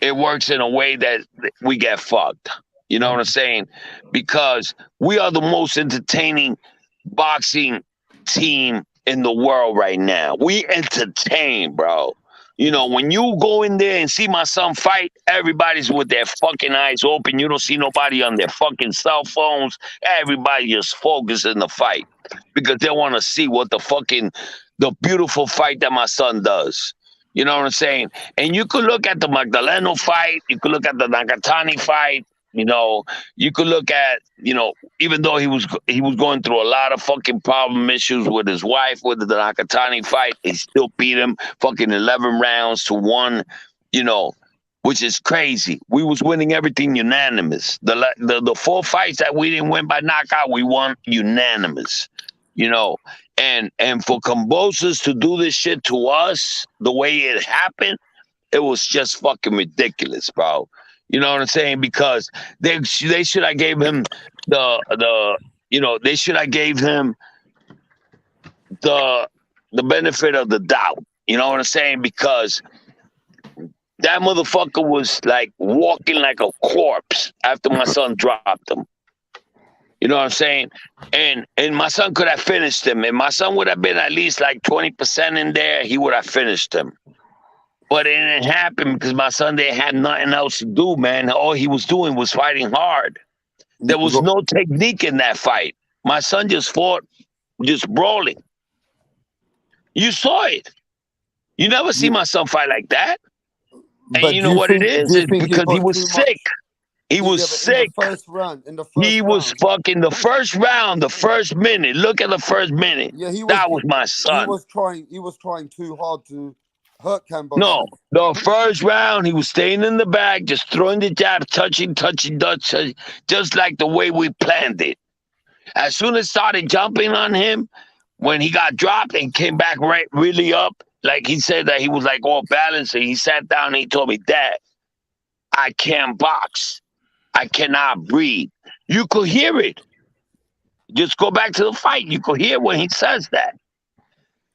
in a way that we get fucked. You know what I'm saying? Because we are the most entertaining boxing team in the world right now. We entertain, bro. You know, when you go in there and see my son fight, everybody's with their fucking eyes open. You don't see nobody on their fucking cell phones. Everybody just focused in the fight because they want to see what the beautiful fight that my son does. You know what I'm saying? And you could look at the Magdaleno fight. You could look at the Nakatani fight. You know, you could look at, you know, even though he was going through a lot of fucking problem issues with his wife, with the Nakatani fight, he still beat him fucking 11 rounds to 1, you know, which is crazy. We was winning everything unanimous. The 4 fights that we didn't win by knockout, we won unanimous. You know, and for Kambosos to do this shit to us the way it happened, it was just fucking ridiculous, bro. You know what I'm saying? Because they should have gave him they should have gave him the benefit of the doubt. You know what I'm saying? Because that motherfucker was like walking like a corpse after my son dropped him. You know what I'm saying? And my son could have finished him. And my son would have been at least like 20% in there, he would have finished him. But it didn't happen because my son didn't have nothing else to do, man. All he was doing was fighting hard. There was no technique in that fight. My son just fought, just brawling. You saw it. You never see my son fight like that. And But you know what it is? It's because he was sick. He was sick. In the first He was fucking the first round, the first minute. Look at the first minute. Yeah, that was my son. He was trying too hard to hurt Kambosos. No, the first round, he was staying in the back, just throwing the jab, touching, just like the way we planned it. As soon as started jumping on him, when he got dropped and came back really up, like he said that he was like all balanced, and he sat down and he told me, Dad, I can't box. I cannot breathe. You could hear it. Just go back to the fight. You could hear when he says that.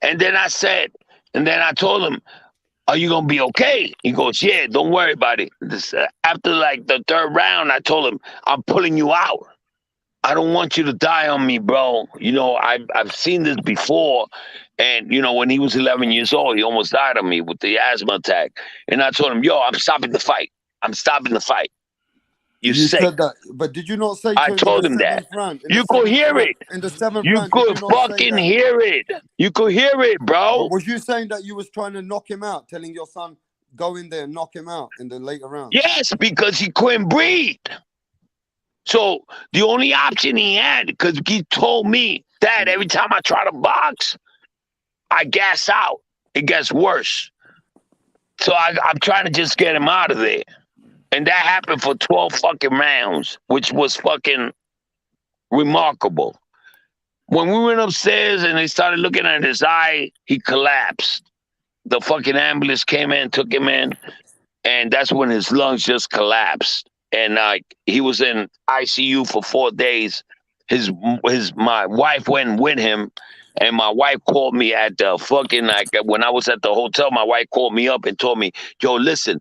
And then I told him, are you going to be okay? He goes, yeah, don't worry about it. After like the 3rd round, I told him, I'm pulling you out. I don't want you to die on me, bro. You know, I've seen this before. And, you know, when he was 11 years old, he almost died on me with the asthma attack. And I told him, yo, I'm stopping the fight. I'm stopping the fight. You said that, but did you not say to I told him that. You could hear it. In the 7th round, you could fucking hear it. You could hear it, bro. Was you saying that you was trying to knock him out, telling your son, go in there and knock him out in the later rounds? Yes, because he couldn't breathe. So the only option he had, because he told me, Dad, every time I try to box, I gas out. It gets worse. So I'm trying to just get him out of there. And that happened for 12 fucking rounds, which was fucking remarkable. When we went upstairs and they started looking at his eye, he collapsed. The fucking ambulance came in, took him in, and that's when his lungs just collapsed. And he was in ICU for 4 days. My wife went with him, and my wife called me at the fucking, when I was at the hotel, my wife called me up and told me, yo, listen,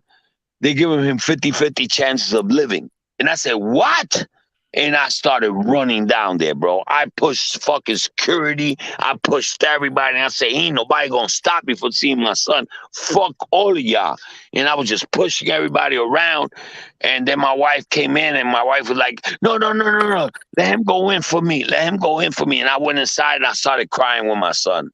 they're giving him 50-50 chances of living. And I said, what? And I started running down there, bro. I pushed fucking security. I pushed everybody. And I said, ain't nobody going to stop me from seeing my son. Fuck all of y'all. And I was just pushing everybody around. And then my wife came in, and my wife was like, no. Let him go in for me. Let him go in for me. And I went inside, and I started crying with my son.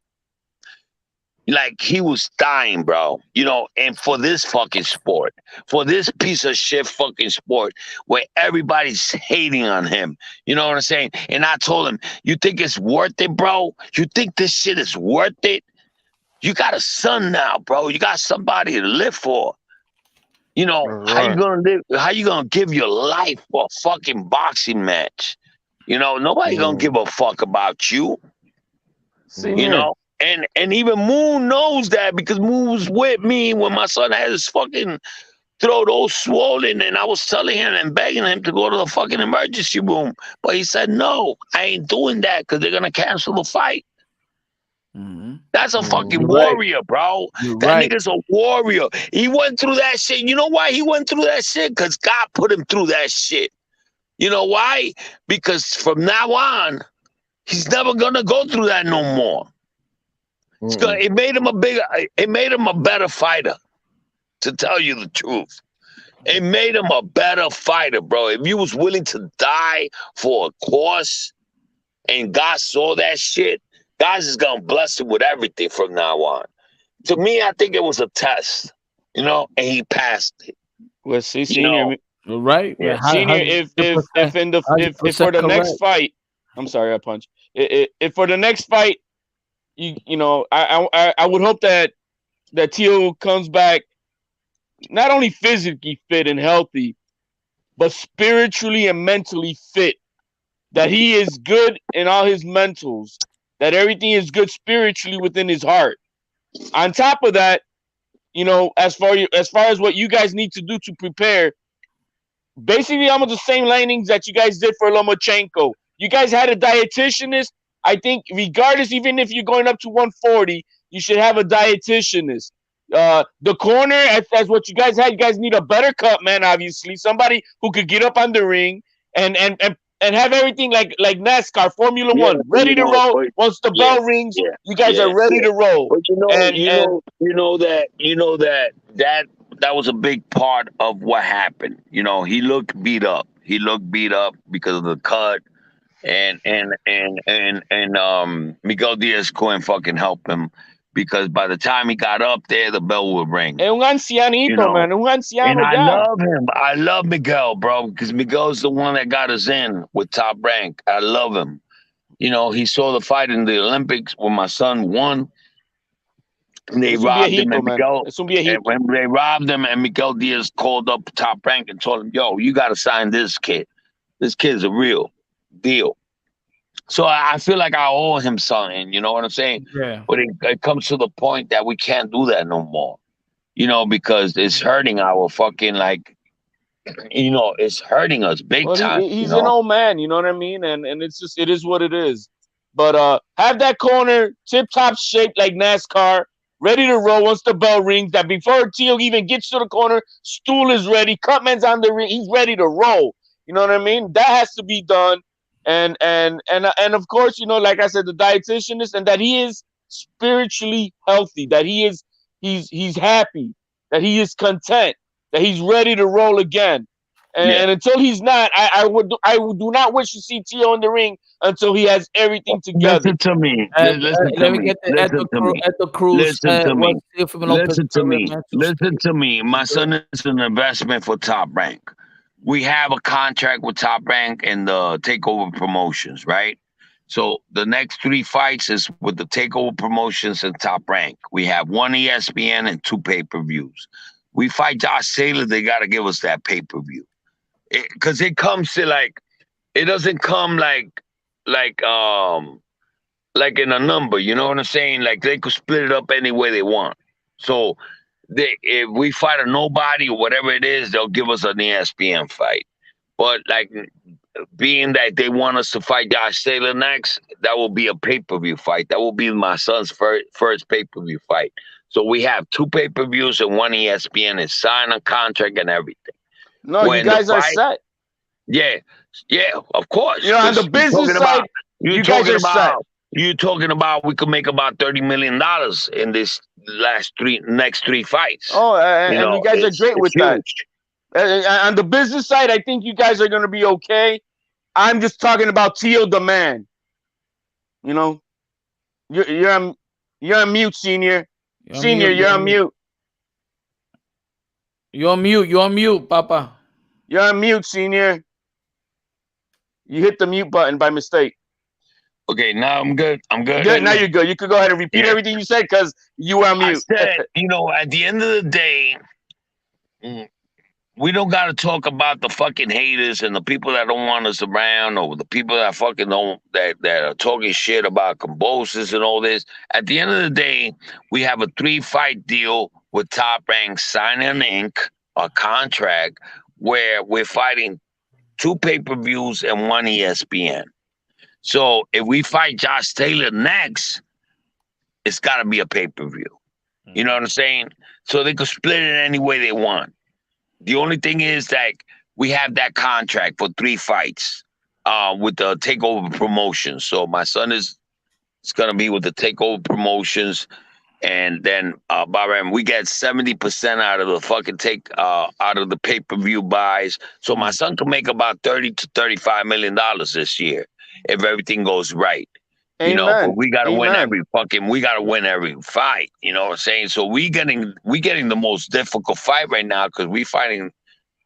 Like, he was dying, bro. You know, and for this fucking sport, for this piece of shit fucking sport where everybody's hating on him. You know what I'm saying? And I told him, you think it's worth it, bro? You think this shit is worth it? You got a son now, bro. You got somebody to live for. You know, how you gonna live? How you gonna give your life for a fucking boxing match? You know, nobody gonna give a fuck about you. You know? And even Moon knows that, because Moon was with me when my son had his fucking throat all swollen, and I was telling him and begging him to go to the fucking emergency room. But he said, no, I ain't doing that because they're going to cancel the fight. Mm-hmm. That's a fucking warrior, bro. That nigga's a warrior. He went through that shit. You know why he went through that shit? Because God put him through that shit. You know why? Because from now on, he's never going to go through that no more. It made him a better fighter, to tell you the truth. It made him a better fighter, bro. If you was willing to die for a cause, and God saw that shit, God's just gonna bless him with everything from now on. To me, I think it was a test, you know, and he passed it. Well, see, Senior, Right? Yeah. Senior, if for the next fight, I'm sorry, I punched. If for the next fight, you know, I would hope that Tio comes back not only physically fit and healthy, but spiritually and mentally fit. That he is good in all his mentals. That everything is good spiritually within his heart. On top of that, you know, as far as what you guys need to do to prepare, basically almost the same linings that you guys did for Lomachenko. You guys had a dietitianist. I think regardless, even if you're going up to 140, you should have a dietitianist. The corner, as what you guys had, you guys need a better cut man, obviously. Somebody who could get up on the ring and have everything like NASCAR, Formula One, ready to roll. Once the bell rings, you guys are ready to roll. But you know that was a big part of what happened. You know, he looked beat up. He looked beat up because of the cut, and Miguel Diaz couldn't fucking help him because by the time he got up there, the bell would ring. Un ancianito, You know, man. Un anciano and I ya. love him. I love Miguel, bro, because Miguel's the one that got us in with Top Rank. I love him. You know, he saw the fight in the Olympics when my son won. And they robbed him, and Miguel, and when they robbed him, and Miguel Diaz called up Top Rank and told him, "Yo, you got to sign this kid. This kid's a real deal." So I feel like I owe him something. You know what I'm saying? Yeah. But it comes to the point that we can't do that no more. You know, because it's hurting our fucking it's hurting us big time. He's an old man, you know what I mean? And it's just it is what it is. But have that corner tip top shape like NASCAR, ready to roll once the bell rings. That before Tio even gets to the corner, stool is ready, Cutman's on the ring, he's ready to roll. You know what I mean? That has to be done. And of course, you know, like I said, the dietitianist, and that he is spiritually healthy, that he's happy, that he is content, that he's ready to roll again. And until he's not, I do not wish to see Tio in the ring until he has everything together. Listen to me. Listen to me. My son is an investment for Top Rank. We have a contract with Top Rank and the Takeover Promotions, right? So the next 3 fights is with the Takeover Promotions and Top Rank. We have 1 ESPN and 2 pay-per-views. We fight Josh Taylor, they got to give us that pay-per-view. Because it comes to it doesn't come like in a number, you know what I'm saying? Like they could split it up any way they want. So if we fight a nobody or whatever it is, they'll give us an ESPN fight. But being that they want us to fight Josh Taylor next, that will be a pay-per-view fight. That will be my son's first pay-per-view fight. So we have 2 pay-per-views and 1 ESPN and sign a contract and everything. No, you guys are set. Yeah, of course. You know, on the business side, you guys are set. You're talking about we could make about $30 million in this next 3 fights. Oh, and you guys are great with that. On the business side, I think you guys are going to be okay. I'm just talking about Tio the man. You know, you're on mute, Senior. Senior, you're on mute. You're on mute, Papa. You're on mute, Senior. You hit the mute button by mistake. Okay, now I'm good. Good, now you're good. You could go ahead and repeat everything you said because you were on mute. I said, you know, at the end of the day, we don't got to talk about the fucking haters and the people that don't want us around or the people that fucking don't, that are talking shit about Cambosis and all this. At the end of the day, we have a 3-fight deal with Top Rank signing a contract where we're fighting 2 pay-per-views and 1 ESPN. So if we fight Josh Taylor next, it's got to be a pay-per-view. You know what I'm saying? So they could split it any way they want. The only thing is that we have that contract for 3 fights with the Takeover Promotions. So my son is going to be with the Takeover Promotions. And then Bahrain, we get 70% out of the fucking out of the pay-per-view buys. So my son can make about $30 to $35 million this year if everything goes right. Amen. You know, but we gotta win every fight. You know what I'm saying? So we getting the most difficult fight right now because we fighting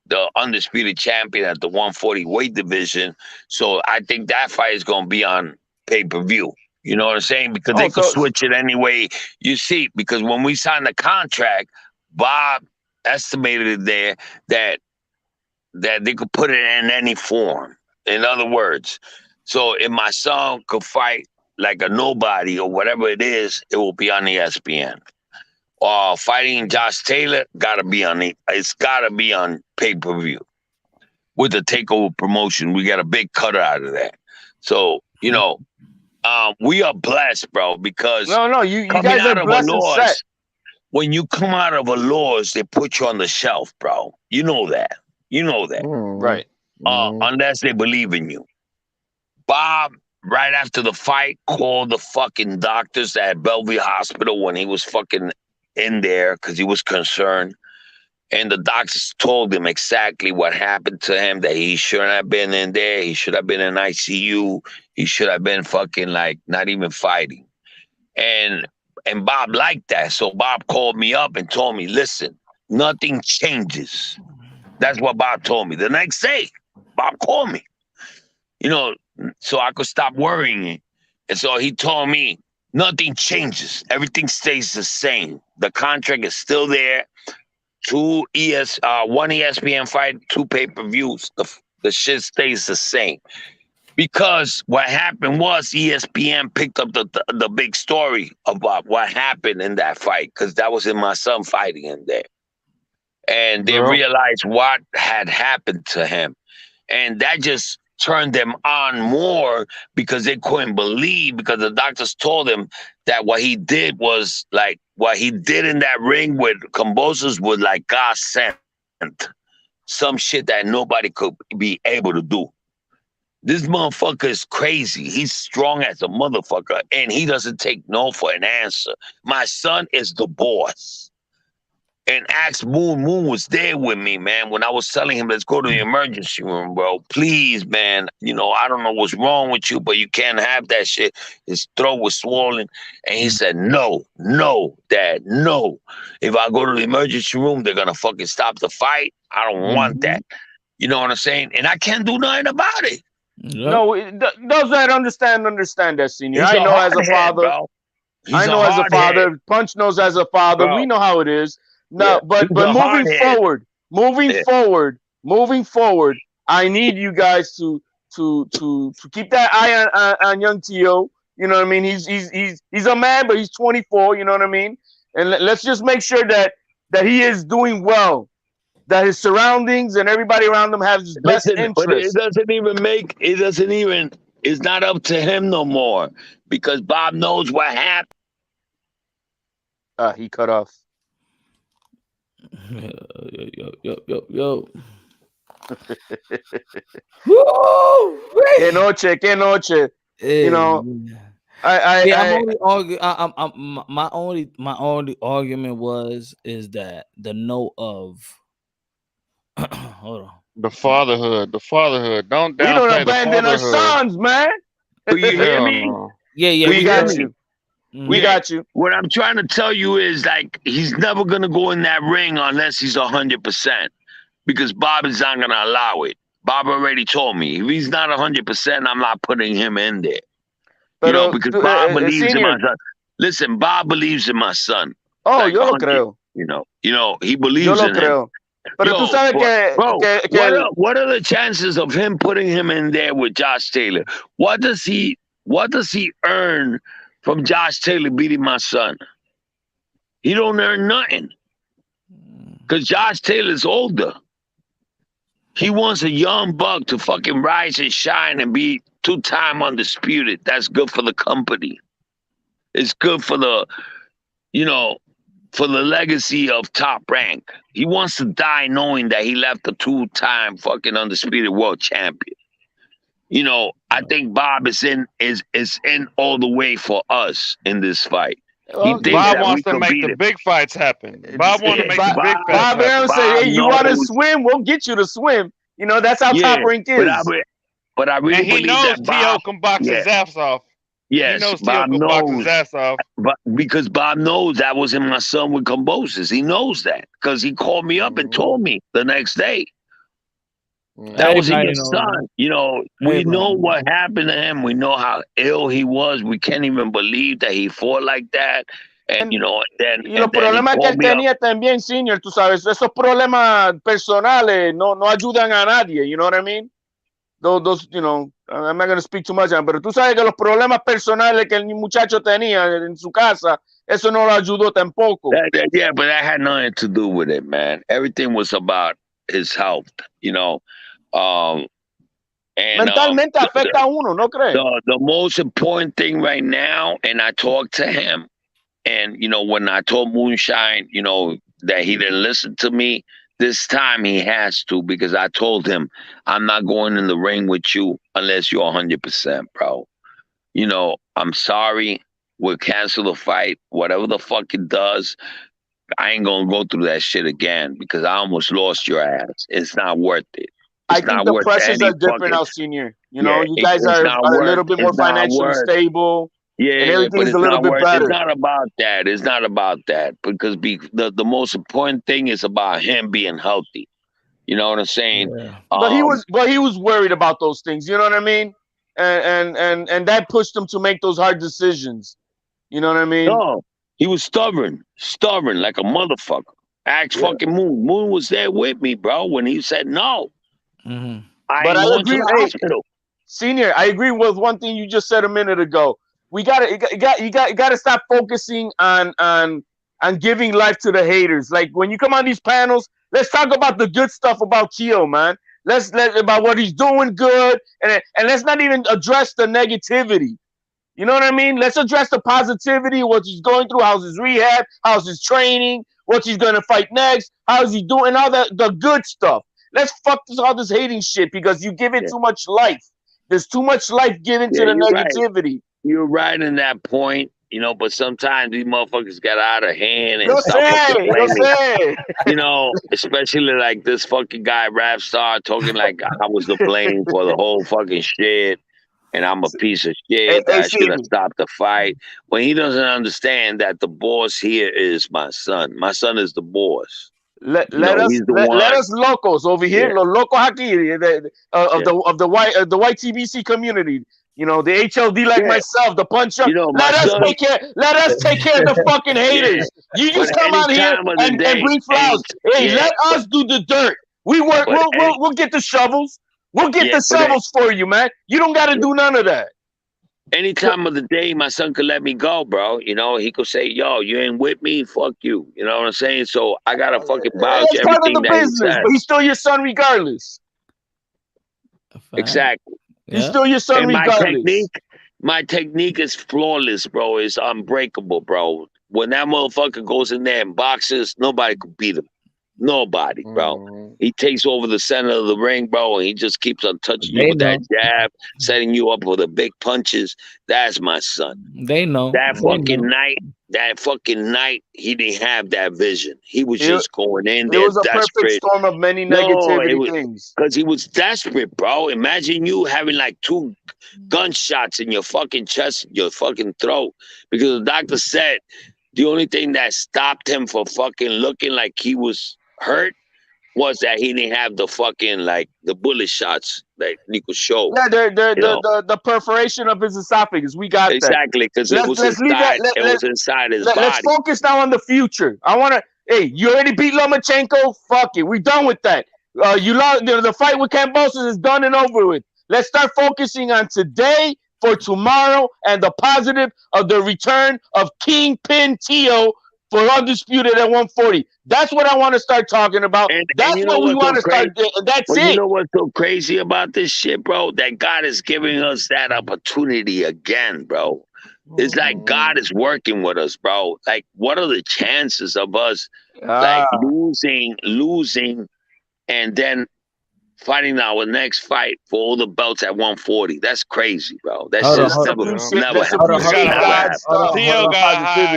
the undisputed champion at the 140 weight division. So I think that fight is going to be on pay-per-view. You know what I'm saying? Because they could switch it anyway. You see, because when we signed the contract, Bob estimated it there that they could put it in any form. In other words, so if my son could fight like a nobody or whatever it is, it will be on ESPN. Fighting Josh Taylor it's gotta be on pay-per-view with the takeover promotion. We got a big cut out of that. So, you know, we are blessed, bro, because you guys are blessed and set. When you come out of a loss, they put you on the shelf, bro. You know that. Right. Unless they believe in you. Bob, right after the fight, called the fucking doctors at Bellevue Hospital when he was fucking in there because he was concerned. And the doctors told him exactly what happened to him, that he shouldn't have been in there. He should have been in ICU. He should have been fucking like not even fighting. And Bob liked that. So Bob called me up and told me, listen, nothing changes. That's what Bob told me. The next day, Bob called me, you know, so I could stop worrying. And so he told me, nothing changes. Everything stays the same. The contract is still there. One ESPN fight, 2 pay-per-views. The shit stays the same. Because what happened was ESPN picked up the big story about what happened in that fight, because that was in my son fighting in there. And they realized what had happened to him. And that just turned them on more because they couldn't believe, because the doctors told him that what he did was like, what he did in that ring with Kambosos was like God sent. Some shit that nobody could be able to do. This motherfucker is crazy. He's strong as a motherfucker, and he doesn't take no for an answer. My son is the boss. And Axe Moon was there with me, man, when I was telling him, let's go to the emergency room, bro. Please, man. You know, I don't know what's wrong with you, but you can't have that shit. His throat was swollen. And he said, no, Dad, no. If I go to the emergency room, they're going to fucking stop the fight. I don't want that. You know what I'm saying? And I can't do nothing about it. Yep. No, does that understand that, Senior? I know as a father. I know as a father. Punch knows as a father. Bro. We know how it is. No, but moving forward, I need you guys to keep that eye on young Tio. You know what I mean? He's a man, but he's 24. You know what I mean? And let's just make sure that he is doing well, that his surroundings and everybody around him has his best interest. But it's not up to him no more, because Bob knows what happened. He cut off. Yo. Que noche. You know, my only argument is that the note of hold on, the fatherhood. Don't abandon our sons, man. Do you hear me? Yeah, we got you. We got you. What I'm trying to tell you is, like, he's never gonna go in that ring unless he's 100%, because Bob is not gonna allow it. Bob already told me, if he's not 100%, I'm not putting him in there. You know, because Bob believes in my son. Listen, Bob believes in my son. Oh, like, yo lo creo. You know, he believes in him. Pero tú sabes que what are the chances of him putting him in there with Josh Taylor? What does he earn from Josh Taylor beating my son? He don't earn nothing, because Josh Taylor's older. He wants a young buck to fucking rise and shine and be 2-time undisputed. That's good for the company. It's good for the, for the legacy of Top Rank. He wants to die knowing that he left a 2-time fucking undisputed world champion. You know, I think Bob is in all the way for us in this fight. Bob wants to make the big fights happen. Bob wants to make the big fights happen. Bob say, hey, you want to swim? We'll get you to swim. You know, that's how Top Rank is. But I really believe that T.O. can box his ass off. Yes, he knows Bob can box his ass off. But because Bob knows that was in my son with Kambosos. He knows that, because he called me up and told me the next day. That was Everybody his knows, son. man. You know, we know what happened to him. We know how ill he was. We can't even believe that he fought like that. And, you know, Y los problemas que él tenía también, Senior, tú sabes, esos problemas personales no ayudan a nadie, you know what I mean? Those, you know, I'm not going to speak too much, pero tú sabes que los problemas personales que el muchacho tenía en su casa, eso no lo ayudó tampoco. Yeah, but that had nothing to do with it, man. Everything was about his health, you know. And mentalmente afecta a uno, ¿no crees? The most important thing right now, and I talked to him, and, you know, when I told Moonshine, you know, that he didn't listen to me, this time he has to, because I told him, I'm not going in the ring with you unless you're 100%, bro. You know, I'm sorry. We'll cancel the fight. Whatever the fuck it does, I ain't going to go through that shit again, because I almost lost your ass. It's not worth it. I think the pressures are different now, Senior. You know, you guys are a little bit more financially stable. Yeah, and everything but is a little bit better. It's not about that. It's not about that, because the most important thing is about him being healthy. You know what I'm saying? Yeah. But he was worried about those things. You know what I mean? And that pushed him to make those hard decisions. You know what I mean? No, he was stubborn like a motherfucker. Ask fucking Moon. Moon was there with me, bro, when he said no. Mm-hmm. I agree. To the hospital. Senior, I agree with one thing you just said a minute ago. You gotta stop focusing on giving life to the haters. Like when you come on these panels, let's talk about the good stuff about Keo, man. Let's about what he's doing good, and let's not even address the negativity. You know what I mean? Let's address the positivity, what he's going through, how's his rehab, how's his training, what he's gonna fight next, how's he doing, all the good stuff. Let's fuck all this hating shit, because you give it too much life. There's too much life given to the negativity. Right. You're right in that point, you know, but sometimes these motherfuckers get out of hand and you know, especially like this fucking guy, Rap Star, talking like I was to blame for the whole fucking shit, and I'm a piece of shit. I should have stopped the fight. When he doesn't understand that the boss here is my son. My son is the boss. Let us locos over here, los locos aquí of the white TBC community. You know, the HLD like myself, the punch up. You know, let us take care of the fucking haters. You just come out here and bring flowers. Hey, let us do the dirt. We work. We'll get the shovels. We'll get the shovels for you, man. You don't got to do none of that. Any time of the day, my son could let me go, bro. You know, he could say, "Yo, you ain't with me, fuck you." You know what I'm saying? So I gotta fucking vouch everything part of the business, he says. But he's still your son regardless. Exactly. He's still your son regardless. My technique is flawless, bro. It's unbreakable, bro. When that motherfucker goes in there and boxes, nobody could beat him. Nobody, bro. He takes over the center of the ring, bro, and he just keeps on touching you with that jab, setting you up with the big punches. That's my son. They know. That fucking night, he didn't have that vision. He was just going in there. It was a perfect storm of many negativity things. Because he was desperate, bro. Imagine you having like 2 gunshots in your fucking chest, your fucking throat. Because the doctor said the only thing that stopped him from fucking looking like he was hurt was that he didn't have the fucking, like, the bullet shots that Nico showed. Yeah, the perforation of his esophagus. We got that. Exactly, because it was inside his body. Let's focus now on the future. Hey, you already beat Lomachenko? Fuck it. We're done with that. You lost the fight with Kambosos is done and over with. Let's start focusing on today for tomorrow and the positive of the return of Kingpin Tio for Undisputed at 140. That's what I want to start talking about. That's what we want to start doing. That's it. You know what's so crazy about this shit, bro? That God is giving us that opportunity again, bro. It's like God is working with us, bro. Like, what are the chances of us like losing, and then fighting our next fight for all the belts at 140? That's crazy, bro. That's just never happened.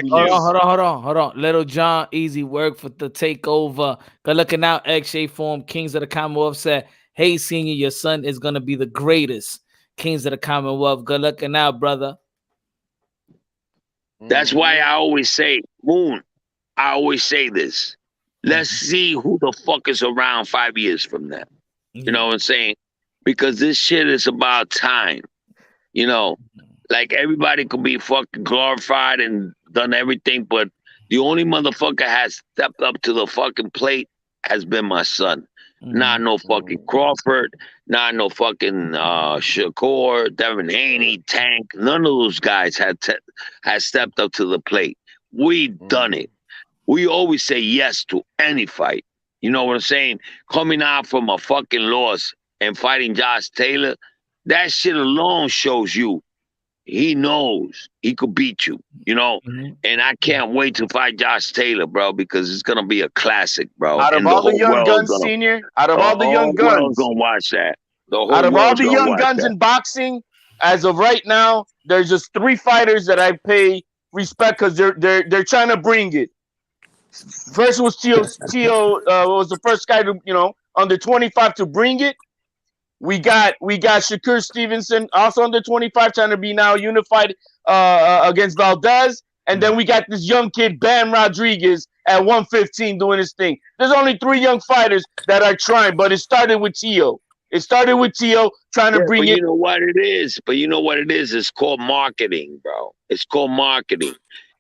Hold on. Little John, easy work for the takeover. Good looking out, X-Shape Form. Kings of the Commonwealth said, "Hey, Senior, your son is gonna be the greatest." Kings of the Commonwealth. Good looking out, brother. That's why I always say, Moon, I always say this. Let's see who the fuck is around 5 years from now. You know what I'm saying? Because this shit is about time. You know, like everybody could be fucking glorified and done everything, but the only motherfucker has stepped up to the fucking plate has been my son. Not no fucking Crawford, not no fucking Shakur, Devin Haney, Tank. None of those guys had stepped up to the plate. We done it. We always say yes to any fight. You know what I'm saying? Coming out from a fucking loss and fighting Josh Taylor, that shit alone shows you he knows he could beat you, you know? And I can't wait to fight Josh Taylor, bro, because it's going to be a classic, bro. Out of and all the young guns, Senior, out of all the young guns, going to watch that. The whole out of all world's the gonna young watch guns that. in boxing, as of right now, there's just 3 fighters that I pay respect because they're trying to bring it. First was Tio was the first guy to, you know, under 25 to bring it. We got Shakur Stevenson, also under 25, trying to be now unified against Valdez. And then we got this young kid, Bam Rodriguez, at 115 doing his thing. There's only 3 young fighters that are trying, but it started with Tio. It started with Tio trying to bring it. You know what it is? But you know what it is? It's called marketing, bro. It's called marketing.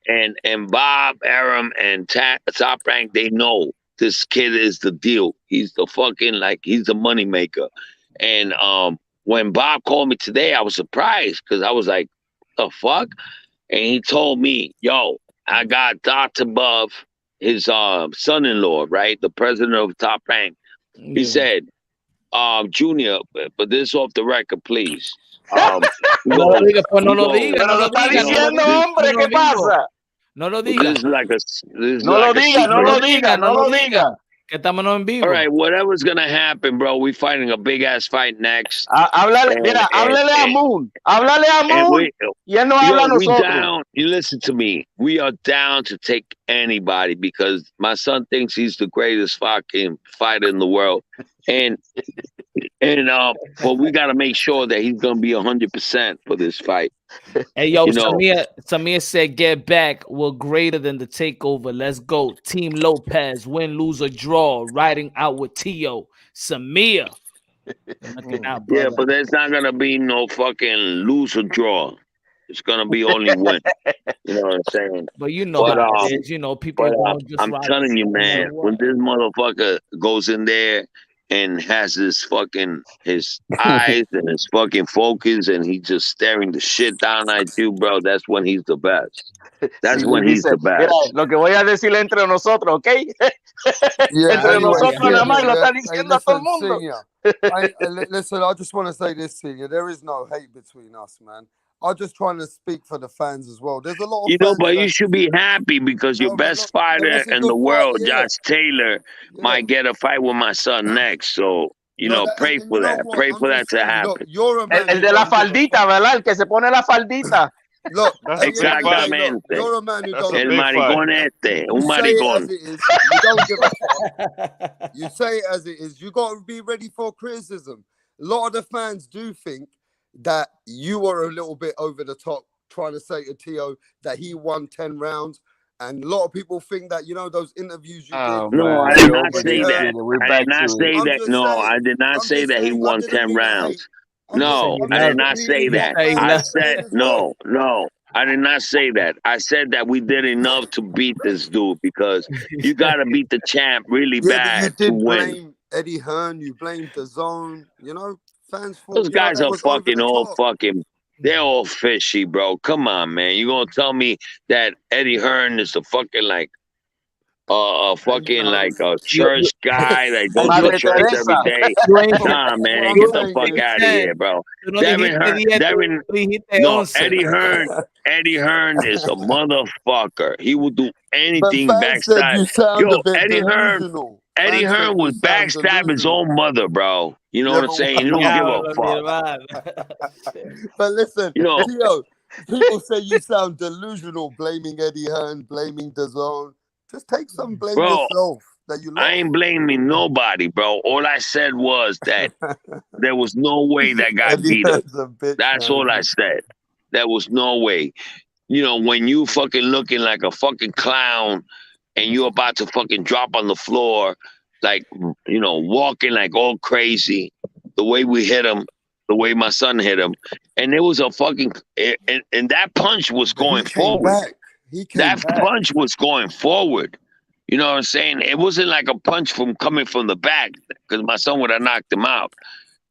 And Bob, Aram, and Top Rank, they know this kid is the deal. He's the fucking, like, he's the moneymaker. And when Bob called me today, I was surprised because I was like, the fuck? And he told me, yo, I got Dr. Buff, his son-in-law, right? The president of Top Rank. He said, Junior, but this off the record, please. No lo diga, pues no lo diga, no lo diga. Diciendo, hombre, ¿qué pasa? No lo diga. This is like a No lo diga. Que estamos en vivo. All right, whatever's gonna happen, bro. We fighting a big ass fight next. Háblale a Moon. Háblale a Moon. Y él no habla a nosotros. You listen to me. We are down to take anybody because my son thinks he's the greatest fucking fighter in the world. But we got to make sure that he's gonna be 100% for this fight. Hey, yo, Samir said, get back. We're greater than the takeover. Let's go. Team Lopez, win, lose, or draw. Riding out with Tio. Samir. Yeah, but there's not going to be no fucking lose or draw. It's going to be only win. You know what I'm saying? But you know how it is. You know, people don't just I'm telling you, man, when this motherfucker goes in there and has his eyes and his fucking focus and he's just staring the shit down at you, bro, that's when he's the best. That's when he's the best. Lo que voy a decir entre nosotros, ¿ok? Entre nosotros nada más lo está diciendo a todo el mundo. Listen, I just want to say this, Senior. There is no hate between us, man. I'm just trying to speak for the fans as well. There's a lot of fans but you should be happy because your best fighter in the world, Josh Taylor, might get a fight with my son next. So, pray for that. Pray for that to happen. El de la faldita, ¿verdad? El que se pone la faldita. Look, exactamente. You're a man who doesn't. El maricón un maricón. You don't give a fuck. You say it as it is. You got to be ready for criticism. A lot of the fans do think that you were a little bit over the top trying to say to Tio that he won 10 rounds. And a lot of people think that, those interviews you did. No, I did not say that. I did not say that. No, I did not say that he won 10 rounds. No, I did not say that. I said, no, I did not say that. I said that we did enough to beat this dude because you got to beat the champ really bad to win. Blame Eddie Hearn, you blamed the zone, fans. Those guys are fucking all fucking. They're all fishy, bro. Come on, man. You gonna tell me that Eddie Hearn is the fucking a church guy that goes to church every day? Nah, man, get the fuck out of here, bro. Eddie Hearn is a motherfucker. He will do anything backstab. Eddie Hearn was backstab his own mother, bro. You know what I'm saying? He don't give a fuck. But listen, Tio, people say you sound delusional, blaming Eddie Hearn, blaming the zone. Just take some blame yourself. That you I ain't blaming nobody, bro. All I said was that there was no way that guy beat him. That's all I said. There was no way. When you fucking looking like a fucking clown and you're about to fucking drop on the floor like, walking like all crazy. The way we hit him, the way my son hit him, and it was a fucking and that punch was But he going came forward. back. He came That back. punch was going forward. You know what I'm saying? It wasn't like a punch from coming from the back because my son would have knocked him out.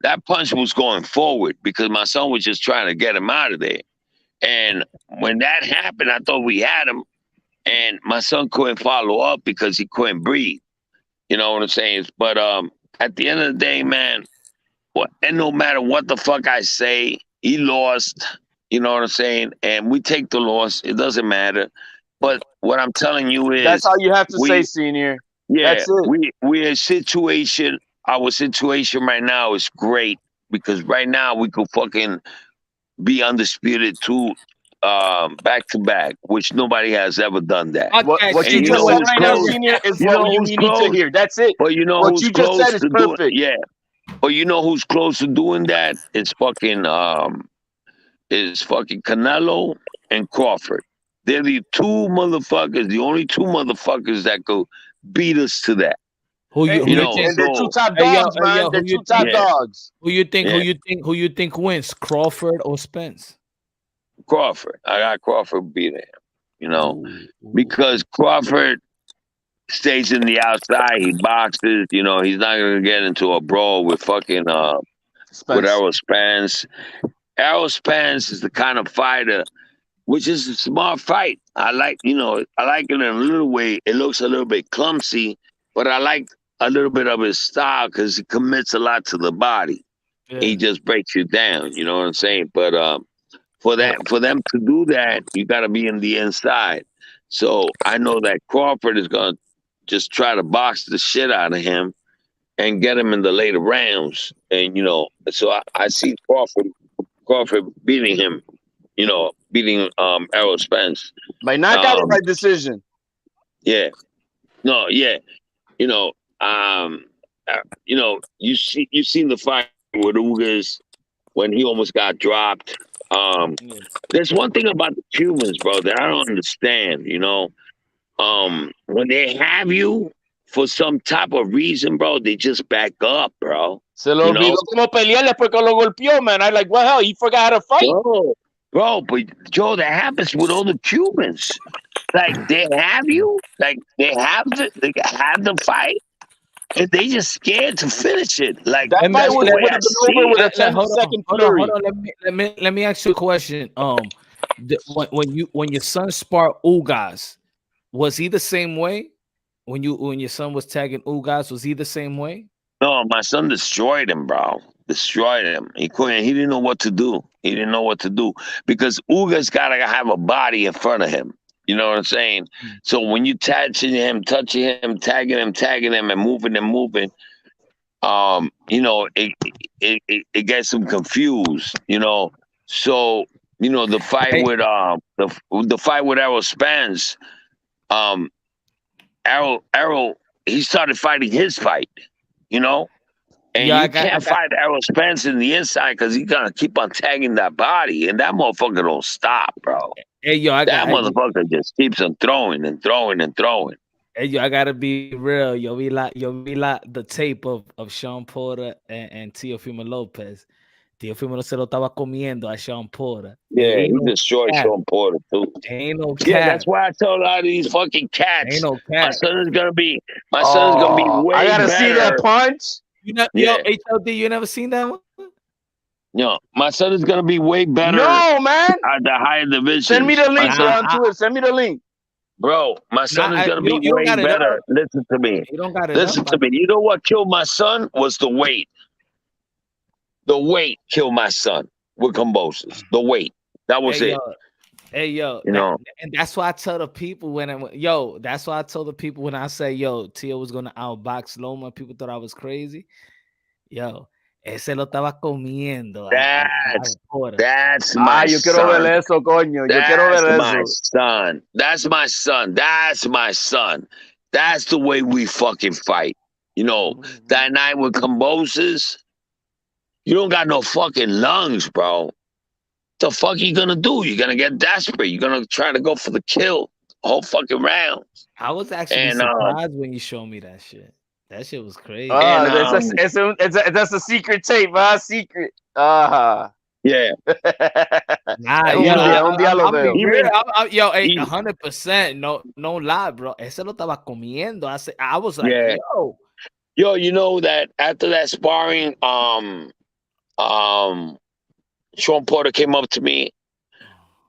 That punch was going forward because my son was just trying to get him out of there. And when that happened, I thought we had him, and my son couldn't follow up because he couldn't breathe. You know what I'm saying? But at the end of the day, man, and no matter what the fuck I say, he lost. You know what I'm saying? And we take the loss. It doesn't matter. But what I'm telling you is, That's all you have to say, Senior. yeah, That's it. we're in a situation. Our situation right now is great because right now we could fucking be undisputed too, back to back, which nobody has ever done that. What And you you just know said who's right now, close? Senior, is You know what you who's need to close? hear. That's it. But you know What who's you just close said is to do it? perfect. Yeah. But you know who's close to doing that? It's fucking Canelo and Crawford. They're the two motherfuckers, the only two motherfuckers that could beat us to that. Who you You know, And they're two top Hey, yo, dogs, hey, man. yo, They're who you two top think? dogs. Who you think? Yeah. Who you think wins? Crawford or Spence? Crawford. I got Crawford beating him, because Crawford stays in the outside. He boxes. He's not gonna get into a brawl with fucking with Spence. Errol Spence. Errol Spence is the kind of fighter, which is a smart fight. I like it in a little way. It looks a little bit clumsy, but I like a little bit of his style because he commits a lot to the body. Yeah. He just breaks you down. You know what I'm saying? But for them to do that, you got to be in the inside. So I know that Crawford is gonna just try to box the shit out of him and get him in the later rounds. And so I see Crawford beating him. Beating Errol Spence. By knockout or by decision? Yeah. No, yeah. You seen the fight with Ugas when he almost got dropped. There's one thing about the Cubans, bro, that I don't understand. When they have you for some type of reason, bro, they just back up, bro. Se lo olvidó cómo pelear después que lo golpeó, man. I like, what the hell? He forgot how to fight. Bro, but Joe, that happens with all the Cubans. Like they have you, like they have the fight, and they just scared to finish it. Like that fight would have been over with a 10-second flurry. Hold on. Let me ask you a question. When your son sparred Ugas, was he the same way? When your son was tagging Ugas, was he the same way? No, my son destroyed him, bro. Destroyed him. He couldn't. He didn't know what to do. He didn't know what to do because Ugas gotta have a body in front of him. You know what I'm saying? So when you touching him, tagging him, and moving, it gets him confused. So the fight with the fight with Errol Spence, Errol he started fighting his fight. And you can't fight Errol Spence in the inside because he's gonna keep on tagging that body, and that motherfucker don't stop, bro. Hey, that motherfucker just keeps on throwing and throwing and throwing. Hey, yo, I gotta be real. We like the tape of Sean Porter and Teofimo Lopez. Teofimo se lo estaba comiendo a Sean Porter. Yeah, he destroyed Sean Porter too. Ain't no cat. Yeah, that's why I tell a lot of these fucking cats. Ain't no cat. My son is gonna be way I gotta better. see that punch. Yo, HLD, you never seen that one? No, my son is gonna be way better. No, man. At the higher division. Send me the link to it. Send me the link. Bro, my son is gonna be way better. Listen to me. You don't got it. Listen to me. You know what killed my son was the weight. The weight killed my son with convulsions. The weight. That was it. Hey yo, and that's why I tell the people when I say Tio was gonna outbox Loma. People thought I was crazy. Ese lo estaba comiendo. That's my yo son. quiero ver eso, coño. Yo quiero ver my eso. son. That's my son. That's my son. That's the way we fucking fight. That night with convulsions, you don't got no fucking lungs, bro. What the fuck you gonna do? You're gonna get desperate. You're gonna try to go for the kill whole fucking round. I was actually surprised when you showed me that shit. That shit was crazy. And That's a secret tape, secret. yeah, Nah, and yo, Un día lo I'm veo. being real. Yo, he- 100%. No lie, bro. Ese lo estaba comiendo. I was like, yeah. yo. You know that after that sparring, Sean Porter came up to me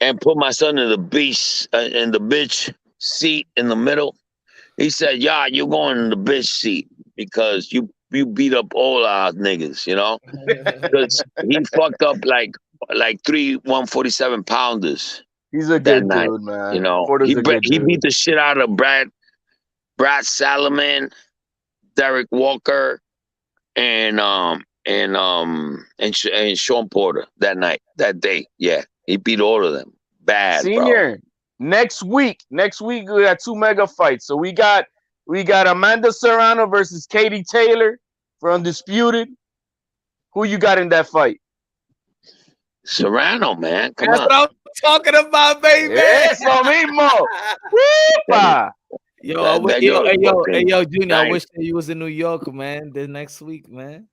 and put my son in the bitch seat in the middle. He said, "Yeah, you're going in the bitch seat because you beat up all our niggas, you know, because he fucked up like 147 pounders He's a that good night, dude, man. you know. Porter's a good He dude. beat the shit out of Brad Salaman, Derek Walker, and Sean Porter that day. Yeah, he beat all of them bad, Senior, bro. next week we got 2 mega fights. So we got Amanda Serrano versus Katie Taylor for Undisputed. Who you got in that fight? Serrano, man, come That's on. what I'm talking about, baby. Eso mismo. Weepa. Yo, Junior, I Nice. wish that you was in New York, man, this next week, man.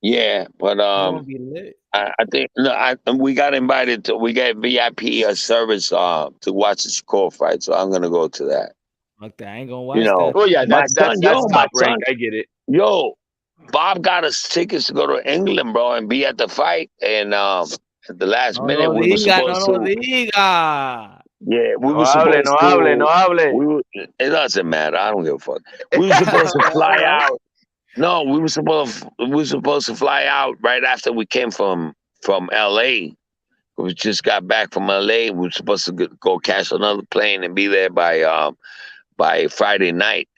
Yeah, but It's gonna be lit. I think we got invited to. We got VIP service to watch the Shakur fight, so I'm gonna go to that. Fuck that. I ain't gonna watch You know, that. Oh yeah, my that's my top rank. son, I get it. yo, Bob got us tickets to go to England, bro, and be at the fight. And at the last minute, we were supposed to. diga. Yeah, we No were hable, supposed no to. hable, no hable. It doesn't matter. I don't give a fuck. We were supposed to fly out. No, we were supposed to fly out right after we came from LA. We just got back from LA. We were supposed to go catch another plane and be there by Friday night.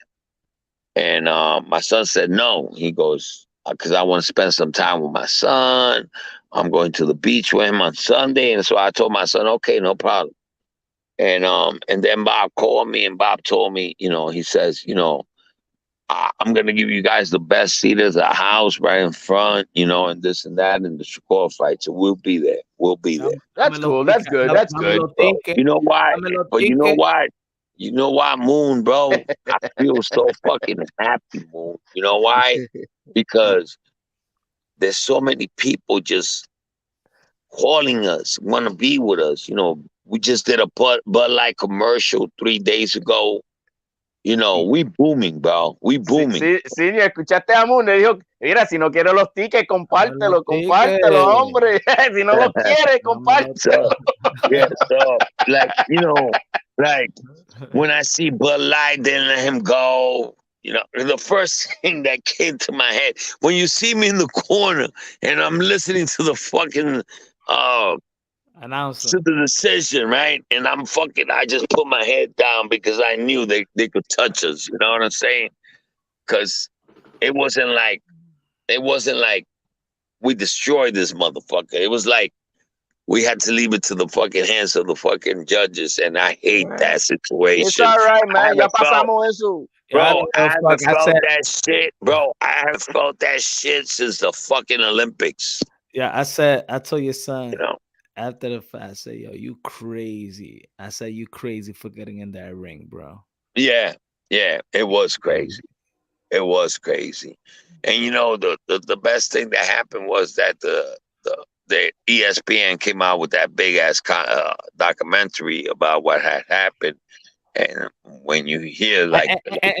And my son said no. He goes, because I want to spend some time with my son. I'm going to the beach with him on Sunday. And so I told my son, okay, no problem. And then Bob called me and Bob told me, he says, I'm going to give you guys the best seat as a house right in front, and this and that in the Shakur fight. So we'll be there. We'll be there. That's cool. That's good. That's good. Bro, you know why? But you know why? You know why, Moon, bro? I feel so fucking happy, Moon. You know why? Because there's so many people just calling us, want to be with us. We just did a Bud Light commercial 3 days ago. We booming, bro. We booming. Sí, escuchaste a Moon, le dijo, mira, si no quieres los tickets, compártelo, hombre. Si no los quieres, compártelo. Yeah, so, like, when I see Bud Light, then let him go. The first thing that came to my head, when you see me in the corner and I'm listening to the fucking Announcer. to the decision, right? And I just put my head down because I knew they could touch us. You know what I'm saying? Because it wasn't like we destroyed this motherfucker. It was like we had to leave it to the fucking hands of the fucking judges, and I hate that situation. It's all right, man. Ya pasamos eso. Bro, I haven't felt that shit. Bro, I haven't felt that shit since the fucking Olympics. Yeah, I told your son, after the fight, I said, yo, you crazy. I said, you crazy for getting in that ring, bro. Yeah, it was crazy. It was crazy. And the best thing that happened was that the ESPN came out with that big ass documentary about what had happened. And when you hear like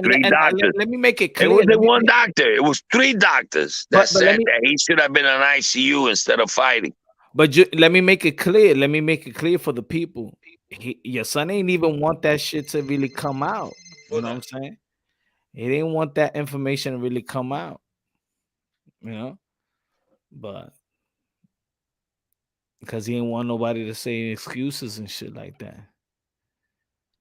three doctors, let me make it clear. It wasn't one doctor. It was 3 doctors that said that he should have been in ICU instead of fighting. But let me make it clear. Let me make it clear for the people. Your son ain't even want that shit to really come out. You know what I'm saying? He didn't want that information to really come out. But because he didn't want nobody to say excuses and shit like that.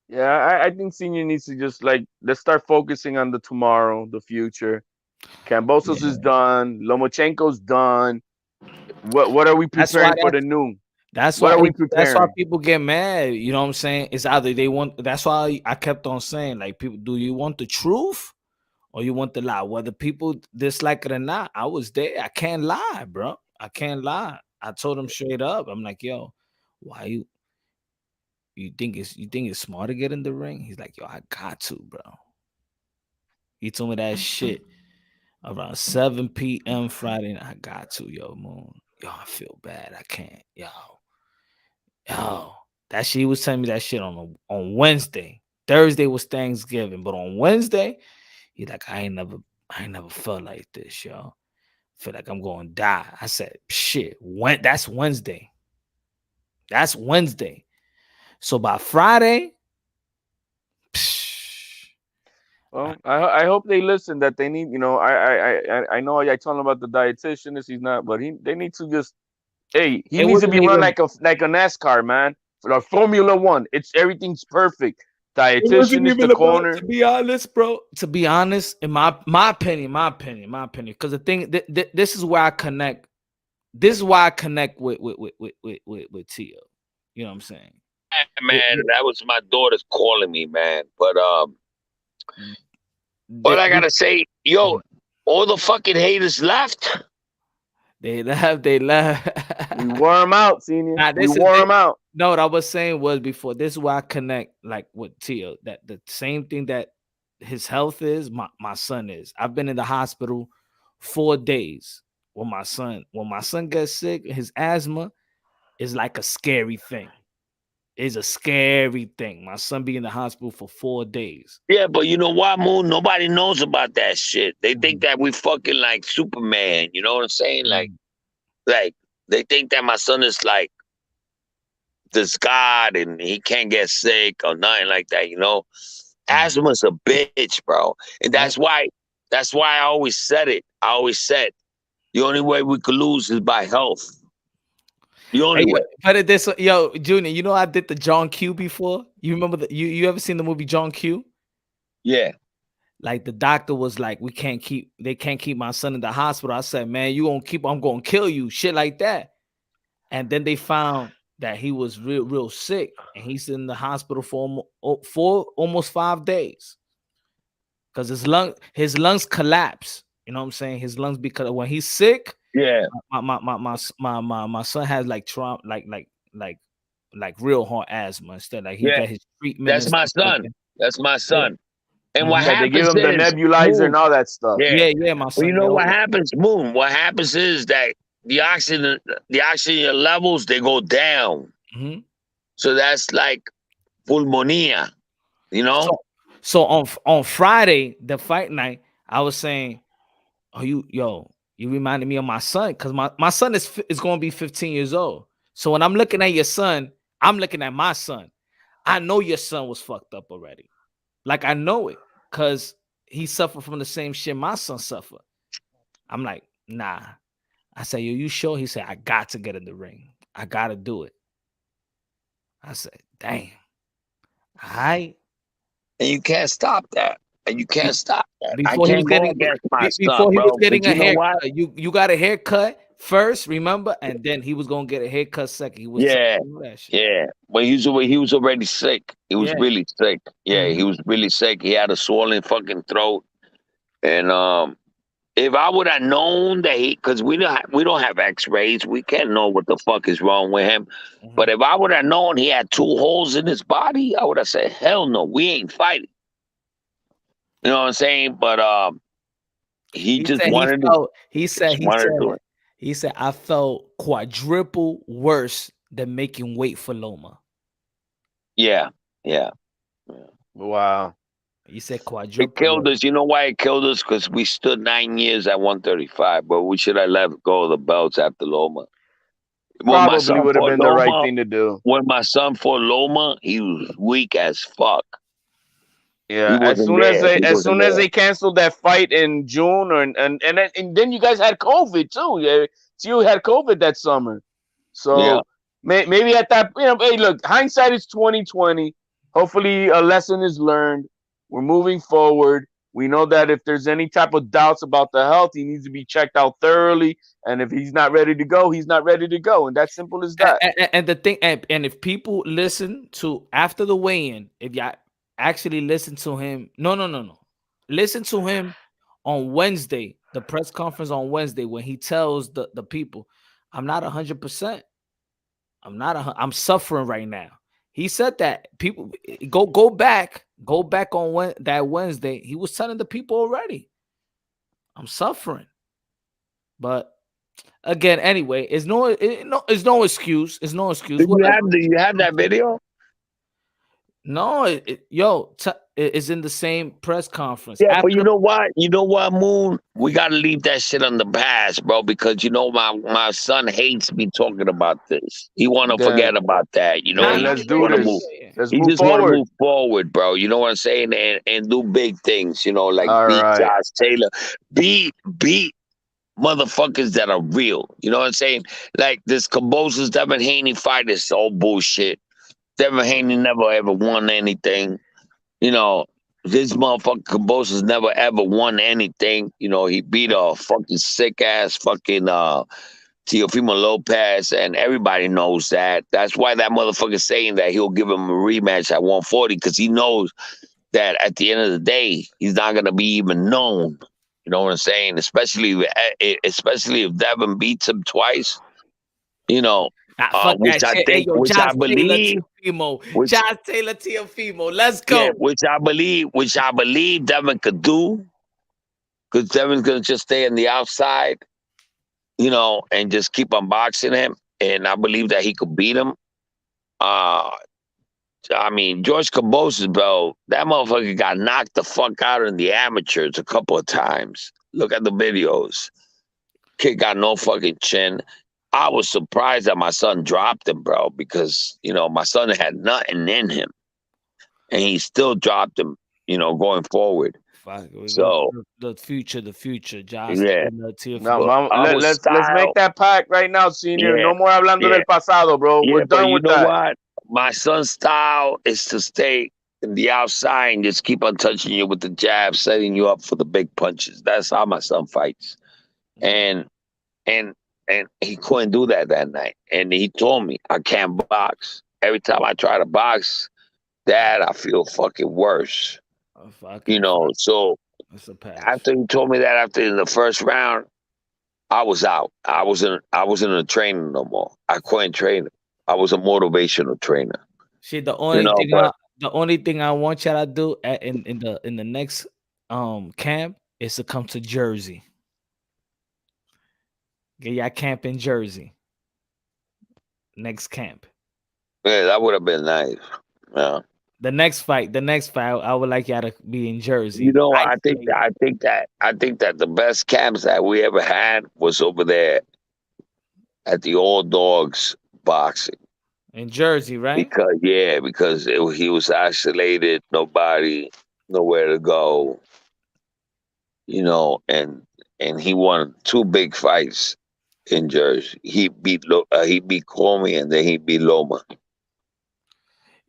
Yeah, I think Senior needs to just let's start focusing on the tomorrow, the future. Cambosos is done. Lomachenko's done. What are we preparing for the noon? That's why people get mad. You know what I'm saying? It's either they want. That's why I kept on saying, like, people, do you want the truth or you want the lie? Whether people dislike it or not, I was there. I can't lie, bro. I can't lie. I told him straight up. I'm like, yo, why you think it's smart to get in the ring? He's like, yo, I got to, bro. He told me that shit around 7 p.m. Friday night. I got to, yo, Moon. Yo, I feel bad. I can't. Yo. That shit, he was telling me that shit on Wednesday. Thursday was Thanksgiving, but on Wednesday, he like, I ain't never felt like this, yo. Feel like I'm going to die. I said, shit, that's Wednesday. That's Wednesday. So by Friday, well, I hope they listen. That they need, I know I told him about the dietitian. He's not, but they need to just, hey, he needs to be run like a NASCAR, man, for Formula One. Everything's perfect. Dietitian is the corner. To be honest, bro. To be honest, in my opinion, because the thing, this is where I connect. This is why I connect with Tio. You know what I'm saying? Man, that was my daughter's calling me, man. But what I gotta say, yo, all the fucking haters left. They left. We wore them out, Senior. We wore them out. No, what I was saying was before. This is why I connect like with Tio. That the same thing that his health is, my son is. I've been in the hospital 4 days. When my son gets sick, his asthma is like a scary thing. It's a scary thing. My son be in the hospital for 4 days. Yeah, but you know what, Moon? Nobody knows about that shit. They think that we fucking like Superman. You know what I'm saying? Like they think that my son is like this god and he can't get sick or nothing like that. You know, asthma's a bitch, bro, and that's why I always said it. I always said the only way we could lose is by health. The only way. But this, yo, Junior, you know I did the John Q before. You remember you ever seen the movie John Q? Yeah. Like the doctor was like, they can't keep my son in the hospital. I said, man, I'm gonna kill you, shit like that. And then they found that he was real sick, and he's in the hospital for almost 5 days because his lungs collapse. You know what I'm saying? His lungs, because when he's sick. Yeah, my son has like Trump, like real hard asthma instead. Like he got his treatment. That's my son. That's my son. And what happens? They give him the nebulizer and all that stuff. Yeah, my son. Well, you know what happens, Moon? What happens is that the oxygen levels, they go down. Mm-hmm. So that's like pneumonia. You know. So on Friday, the fight night, I was saying, you reminded me of my son, because my son is going to be 15 years old. So when I'm looking at your son, I'm looking at my son. I know your son was fucked up already. Like, I know it, because he suffered from the same shit my son suffered. I'm like, nah. I said, yo, you sure? He said, I got to get in the ring. I got to do it. I said, damn. All right. And you can't stop that. And you can't stop that. Before he was getting a haircut, you got a haircut first, remember, and then he was gonna get a haircut second. He was But he was already sick. He was really sick. Yeah, he was really sick. He had a swollen fucking throat. And if I would have known that because we don't have X-rays, we can't know what the fuck is wrong with him. But if I would have known he had 2 holes in his body, I would have said, hell no, we ain't fighting. You know what I'm saying? But he said I felt quadruple worse than making weight for Loma. Yeah. Wow. He said quadruple. It killed us. You know why it killed us? Because we stood 9 years at 135, but we should have let go of the belts after Loma. Probably would have been the right thing to do. When my son fought Loma, he was weak as fuck. Yeah, as soon as they canceled that fight in June, and then you guys had COVID too. Yeah, you had COVID that summer, so maybe at that, hey, look, hindsight is 2020. Hopefully, a lesson is learned. We're moving forward. We know that if there's any type of doubts about the health, he needs to be checked out thoroughly. And if he's not ready to go, he's not ready to go, and that's simple as that. And the thing, and if people listen to after the weigh-in, if y'all actually listen to him. No. Listen to him on Wednesday, the press conference on Wednesday, when he tells the people, I'm not 100%. I'm suffering right now. He said that people go back on that Wednesday. He was telling the people already, I'm suffering. But again, anyway, it's no excuse. It's no excuse. Do you have that video? No, it's in the same press conference. Yeah, but you know what? You know what, Moon? We gotta leave that shit on the past, bro, because you know my son hates me talking about this. He wanna forget about that, you know. Then let's do this. Let's move just wanna forward. move forward, bro. You know what I'm saying? And do big things, you know, like beat right. Josh Taylor. Beat motherfuckers that are real. You know what I'm saying? Like this Kambosos Devin Haney fight is all bullshit. Devin Haney never ever won anything. You know, this motherfucker Kambosos never ever won anything. You know, he beat a fucking sick ass fucking Teofimo Lopez, and everybody knows that. That's why that motherfucker's saying that he'll give him a rematch at 140, because he knows that at the end of the day, he's not gonna be even known. You know what I'm saying? Especially if Devin beats him twice. You know. Which I believe, Josh Taylor Teofimo. Let's go. Yeah, which I believe Devin could do, because Devin's gonna just stay on the outside, you know, and just keep on boxing him, and I believe that he could beat him. I mean, George Kambosos, bro, that motherfucker got knocked the fuck out in the amateurs a couple of times. Look at the videos. Kid got no fucking chin. I was surprised that my son dropped him, bro, because, you know, my son had nothing in him, and he still dropped him, you know, going forward. So the future, Josh. Yeah. Let's make that pact right now, Senior. Yeah. No more hablando del pasado, bro. Yeah, We're done with that. You know what? My son's style is to stay in the outside and just keep on touching you with the jab, setting you up for the big punches. That's how my son fights. And he couldn't do that night. And he told me, I can't box. Every time I try to box, Dad, I feel fucking worse. You know, so after he told me that in the first round, I was out. I wasn't a trainer no more. I couldn't train him. I was a motivational trainer. See, the only thing I want y'all to do in the next camp is to come to Jersey. Get y'all camp in Jersey. Next camp. Yeah, that would have been nice. Yeah. The next fight, I would like y'all to be in Jersey. You know, I think that the best camps that we ever had was over there at the All Dogs Boxing in Jersey, right? Because he was isolated, nowhere to go. You know, and he won 2 big fights in Jersey. He beat Comey, and then he beat Loma.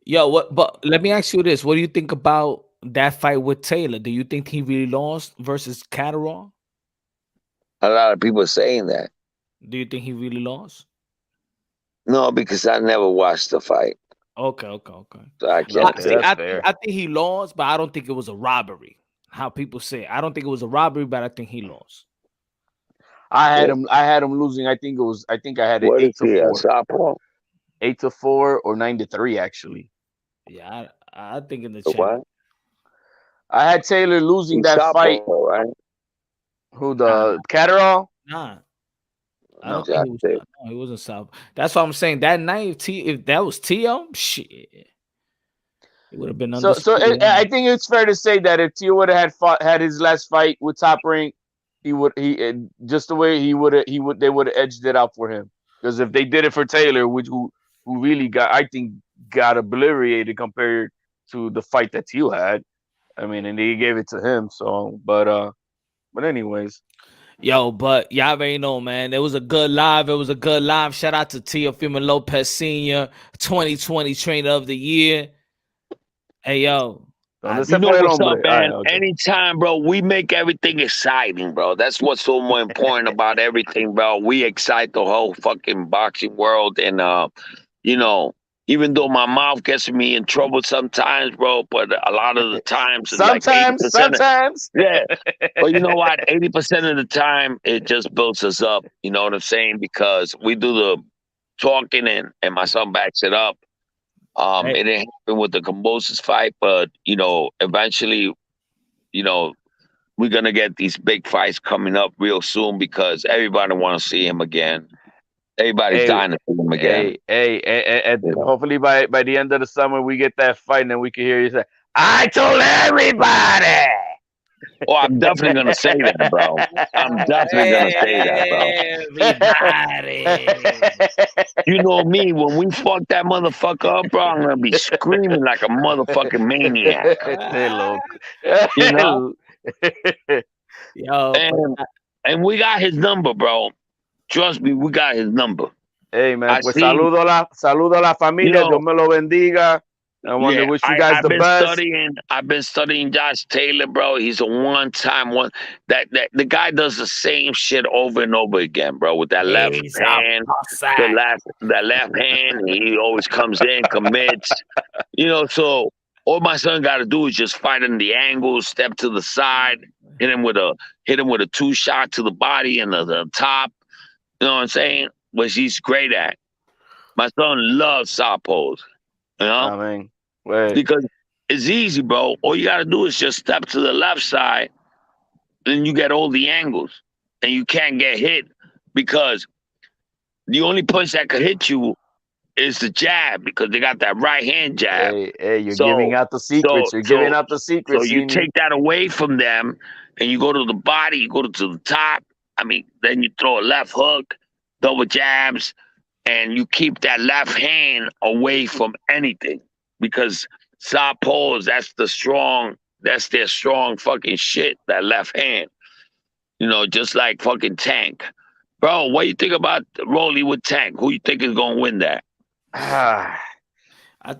Yo, but let me ask you this: what do you think about that fight with Taylor? Do you think he really lost versus Catterall? A lot of people are saying that. Do you think he really lost? No, because I never watched the fight. Okay. So I can't say. I think he lost, but I don't think it was a robbery. How people say, I don't think it was a robbery, but I think he lost. I had him losing. I think I had it 8-4. 8-4 or 9-3, actually. Yeah, I think in the what? I had Taylor losing that fight. Right? Who, the Catterall? Nah. I don't think he wasn't South. That's what I'm saying. That night, if that was Tio, shit, it would have been undisputed. So I think it's fair to say that if Tio would have had his last fight with Top Rank, just the way they would have edged it out for him. Because if they did it for Taylor, who really got obliterated compared to the fight that Tio had, I mean, and they gave it to him. So, but anyways. Yo, but y'all already know, man. It was a good live. Shout out to Teofimo Lopez Sr., 2020 Trainer of the Year. Hey, yo. You know what's up, man? Anytime, bro, we make everything exciting, bro. That's what's so more important about everything, bro. We excite the whole fucking boxing world. And, you know, even though my mouth gets me in trouble sometimes, bro, but a lot of the times, sometimes, yeah. But you know what? 80% of the time, it just builds us up. You know what I'm saying? Because we do the talking, and my son backs it up. Hey, It didn't happen with the Cambosis fight, but eventually, you know, we're gonna get these big fights coming up real soon because everybody want to see him again. Everybody's Hey, dying to see him again. and You know. hopefully by the end of the summer we get that fight, and then we can hear you say, "I told everybody." Oh, I'm definitely gonna say that, bro. I'm definitely gonna say that, bro. everybody. You know me, when we fuck that motherfucker up, bro, I'm gonna be screaming like a motherfucking maniac. Este loco. You know? Yo, but And we got his number, bro. Trust me, we got his number. Hey man, I pues see, saludo a la you familia, Dios know, me lo bendiga. I want to yeah, wish you guys I've the been best. studying Josh Taylor, bro. He's a one-time one that the guy does the same shit over and over again, bro, with that left he's a hand, Cossack. that left hand, he always comes in, commits. So all my son got to do is just fight in the angle, step to the side, hit him with a two shot to the body and the top. You know what I'm saying? Which he's great at. My son loves southpaws. I mean, wait. Because it's easy, bro. All you got to do is just step to the left side, and you get all the angles, and you can't get hit because the only punch that could hit you is the jab because they got that right hand jab. Hey, you're giving out the secrets. You're giving out the secrets. So you take that away from them, and you go to the body, you go to the top. I mean, then you throw a left hook, double jabs, and you keep that left hand away from anything because southpaws, that's their strong fucking shit, that left hand. Just like fucking Tank. Bro, what you think about Rolly with Tank? Who you think is gonna win that? I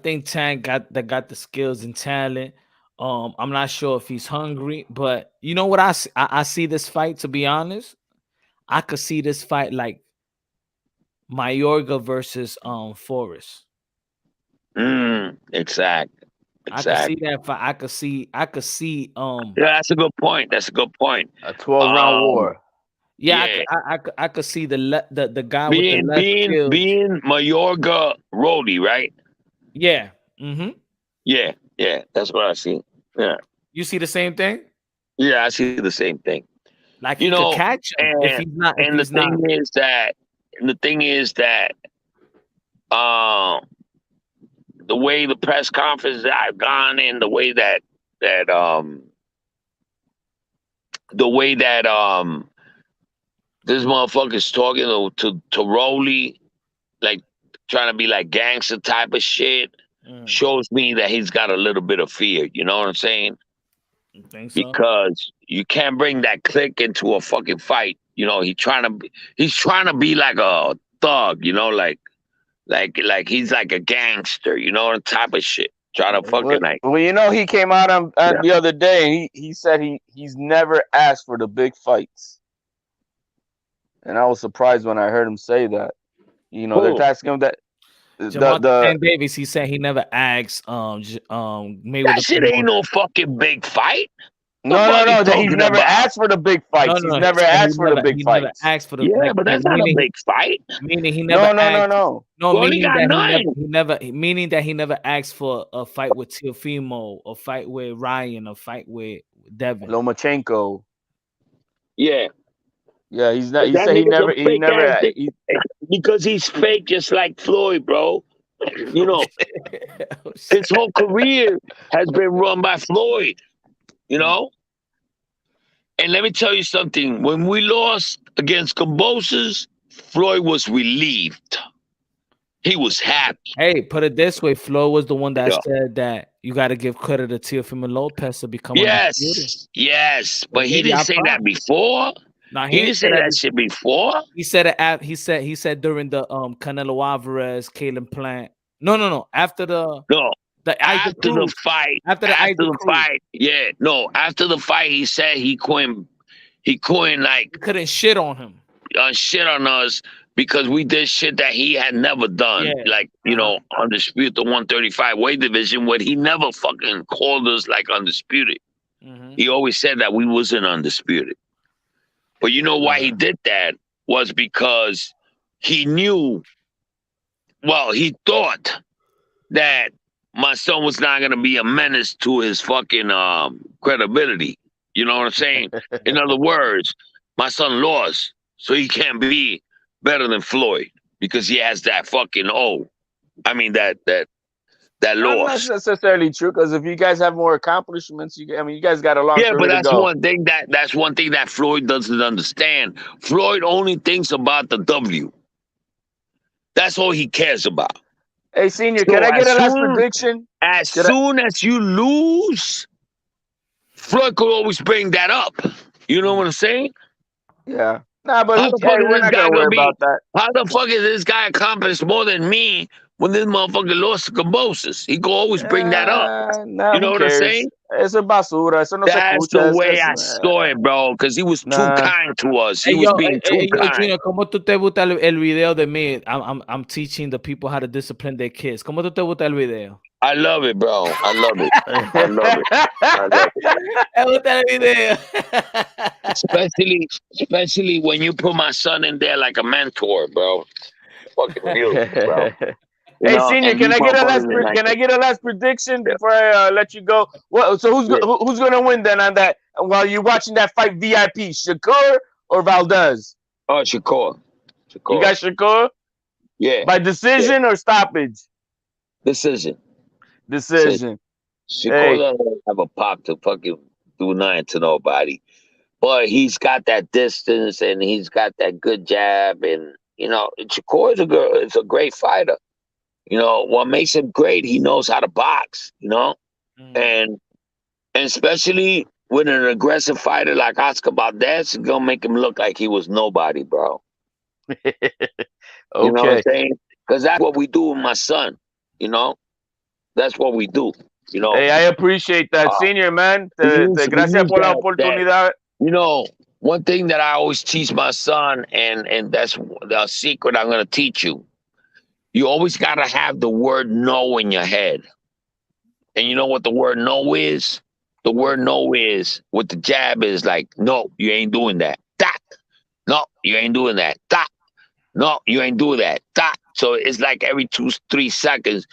think Tank got the skills and talent. I'm not sure if he's hungry, but you know what I see this fight, to be honest. I could see this fight like Mayorga versus Forrest. Exactly. I could see that fight. I could see Yeah, that's a good point. That's a good point. A 12-round war. Yeah, Yeah. I could see the guy with Being the left skills. being Mayorga Rolly, right? Yeah. Mm-hmm. Yeah, that's what I see. Yeah. You see the same thing? Yeah, I see the same thing. Like he could catch him if he's not. And the thing is that the way the press conference that I've gone in, the way that this motherfucker's talking to Rolly, like trying to be like gangster type of shit, shows me that he's got a little bit of fear. You know what I'm saying? You think so? Because you can't bring that clique into a fucking fight. He's trying to be like a thug. Like he's like a gangster. Type of shit. Trying to fucking like. Well, he came out on the other day. He said he's never asked for the big fights. And I was surprised when I heard him say that. They're asking him that. Jamal Davis, he said he never asked Mayweather. That shit ain't no fucking big fight. No. That he's never asked for the big fights. He's never asked for the big fights. Never asked for the but that's not a big fight. Meaning he never. No. Meaning that he never asked for a fight with Teofimo, a fight with Ryan, a fight with Devin Lomachenko. Yeah. Yeah, he's not. He said he never. Because he's fake, just like Floyd, bro. His whole career has been run by Floyd. And let me tell you something. When we lost against Cambosis, Floyd was relieved. He was happy. Hey, put it this way: Flo was the one that said that you got to give credit to Teofimo Lopez to become. Yes, but he didn't say that before. No, he didn't say that shit before. He said it. He said during the Canelo Alvarez, Caleb Plant. No. After the fight. After the fight. Yeah, no. After the fight, he said he couldn't couldn't shit on him. Shit on us because we did shit that he had never done. Yeah. Like, Undisputed, the 135 weight division, where he never fucking called us like Undisputed. Mm-hmm. He always said that we wasn't Undisputed. But you know why he did that was because he knew, he thought that my son was not gonna be a menace to his fucking credibility. You know what I'm saying? In other words, my son lost, so he can't be better than Floyd because he has that fucking that Not loss. necessarily true, because if you guys have more accomplishments, you guys got a long Yeah, but career to that's go. one thing that Floyd doesn't understand. Floyd only thinks about the W. That's all he cares about. Hey, Senior, So can I get a last prediction? As soon as you lose, Floyd could always bring that up. You know what I'm saying? Yeah. Nah, but How the fuck is we're this not guy gonna worry gonna be? about that. How the fuck is this guy accomplished more than me when this motherfucker lost to Cambosis? He could always bring that up. Nah, You know who what I'm cares? saying? Eso es basura. Eso no se That's escucha. the way I saw it, bro. Because he was too kind to us. He was being too kind. Junior, ¿cómo tú te gusta el video de mí? I'm teaching the people how to discipline their kids. ¿Cómo tú te gusta el video? I love it, bro. I love it. I love it. I love it. Me gusta el video. Especially when you put my son in there like a mentor, bro. Fucking music, bro. Hey, Senior, can I get a last prediction before I let you go? Well, so who's gonna win then on that while you're watching that fight? VIP, Shakur or Valdez? Oh, Shakur. You got Shakur? Yeah. By decision or stoppage? Decision. Shakur doesn't have a pop to fucking do nothing to nobody, but he's got that distance and he's got that good jab, and Shakur is a great fighter. What makes him great, he knows how to box. And especially with an aggressive fighter like Oscar Valdez, it's gonna make him look like he was nobody, bro. Okay. You know what I'm saying? Because that's what we do with my son. That's what we do. Hey, I appreciate that, Senior, man. Gracias por la oportunidad. One thing that I always teach my son, and that's the secret I'm going to teach you. You always got to have the word no in your head. And you know what the word no is? The word no is, what the jab is like, no, you ain't doing that. That. No, you ain't doing that. That. No, you ain't doing that. That. So it's like every 2-3 seconds.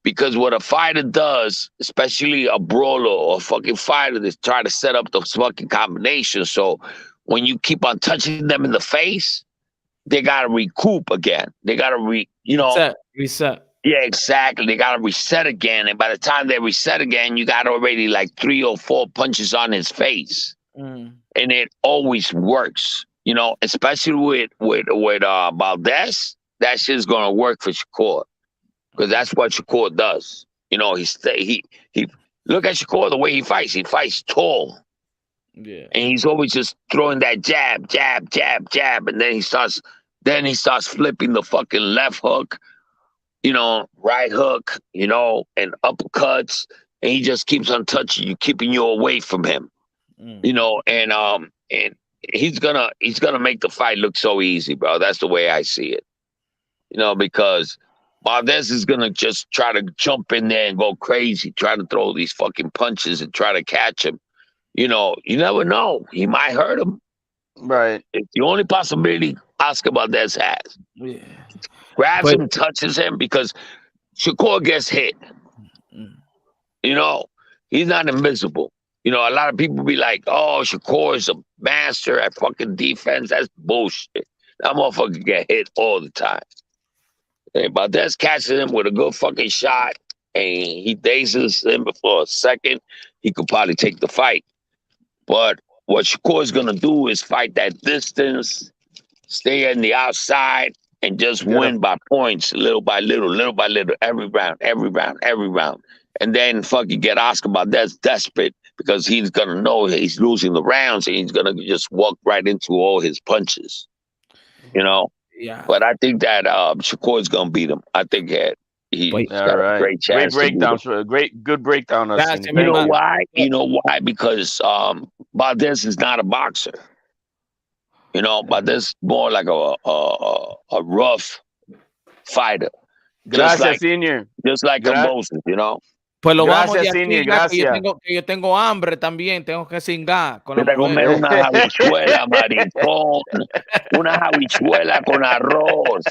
Because what a fighter does, especially a brawler or a fucking fighter, is try to set up those fucking combinations. So when you keep on touching them in the face, they gotta recoup again. They gotta reset. Yeah, exactly. They gotta reset again. And by the time they reset again, you got already like 3 or 4 punches on his face. And it always works. Especially with Valdez, that shit's gonna work for Shakur. Because that's what Shakur does. He look at Shakur the way he fights. He fights tall. Yeah. And he's always just throwing that jab, jab, jab, jab. And then he starts flipping the fucking left hook, right hook, and uppercuts. And he just keeps on touching you, keeping you away from him. And he's gonna make the fight look so easy, bro. That's the way I see it. Because Valdez is going to just try to jump in there and go crazy, try to throw these fucking punches and try to catch him. You never know. He might hurt him. Right. It's the only possibility Oscar Valdez has. Yeah. Grabs him, touches him, because Shakur gets hit. He's not invisible. A lot of people be like, oh, Shakur is a master at fucking defense. That's bullshit. That motherfucker get hit all the time. Valdez catches him with a good fucking shot, and he dazes him for a second. He could probably take the fight. But what Shakur is going to do is fight that distance, stay on the outside, and just win by points, little by little, every round. And then fucking get Oscar Valdez desperate because he's going to know he's losing the rounds, and he's going to just walk right into all his punches. Yeah. But I think that Shakur is gonna beat him. I think that he's got a great chance. Great breakdown. Good breakdown. You know why? Because Valdez is not a boxer. Valdez is more like a rough fighter. Gracias, Senior. Just like Cambosis, Pues lo vamos Gracias, de aquí, Senior, ya que gracias. yo tengo hambre también, tengo que cingar con la Te comer mujer. una habichuela, maricón. Una habichuela con arroz.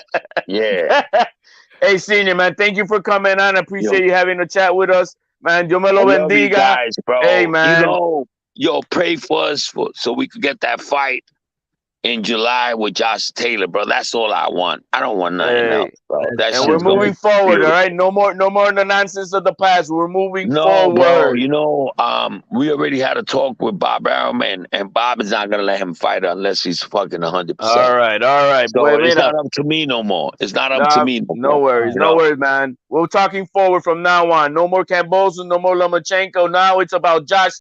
Yeah. Hey, Senior, man, thank you for coming on. I appreciate you having a chat with us. Man, Dios me I lo love you bendiga. guys, bro. Hey, man. Yo, pray for us so we could get that fight in July with Josh Taylor, bro. That's all I want. I don't want nothing else, bro. And we're moving forward, all right? No more the nonsense of the past. We're moving forward. Bro, you know, we already had a talk with Bob Arum, and Bob is not gonna let him fight unless he's fucking 100%. All right. So it's not up to me no more. It's not up to me no more. No worries, man. We're talking forward from now on. No more Cambosos, no more Lomachenko. Now it's about Josh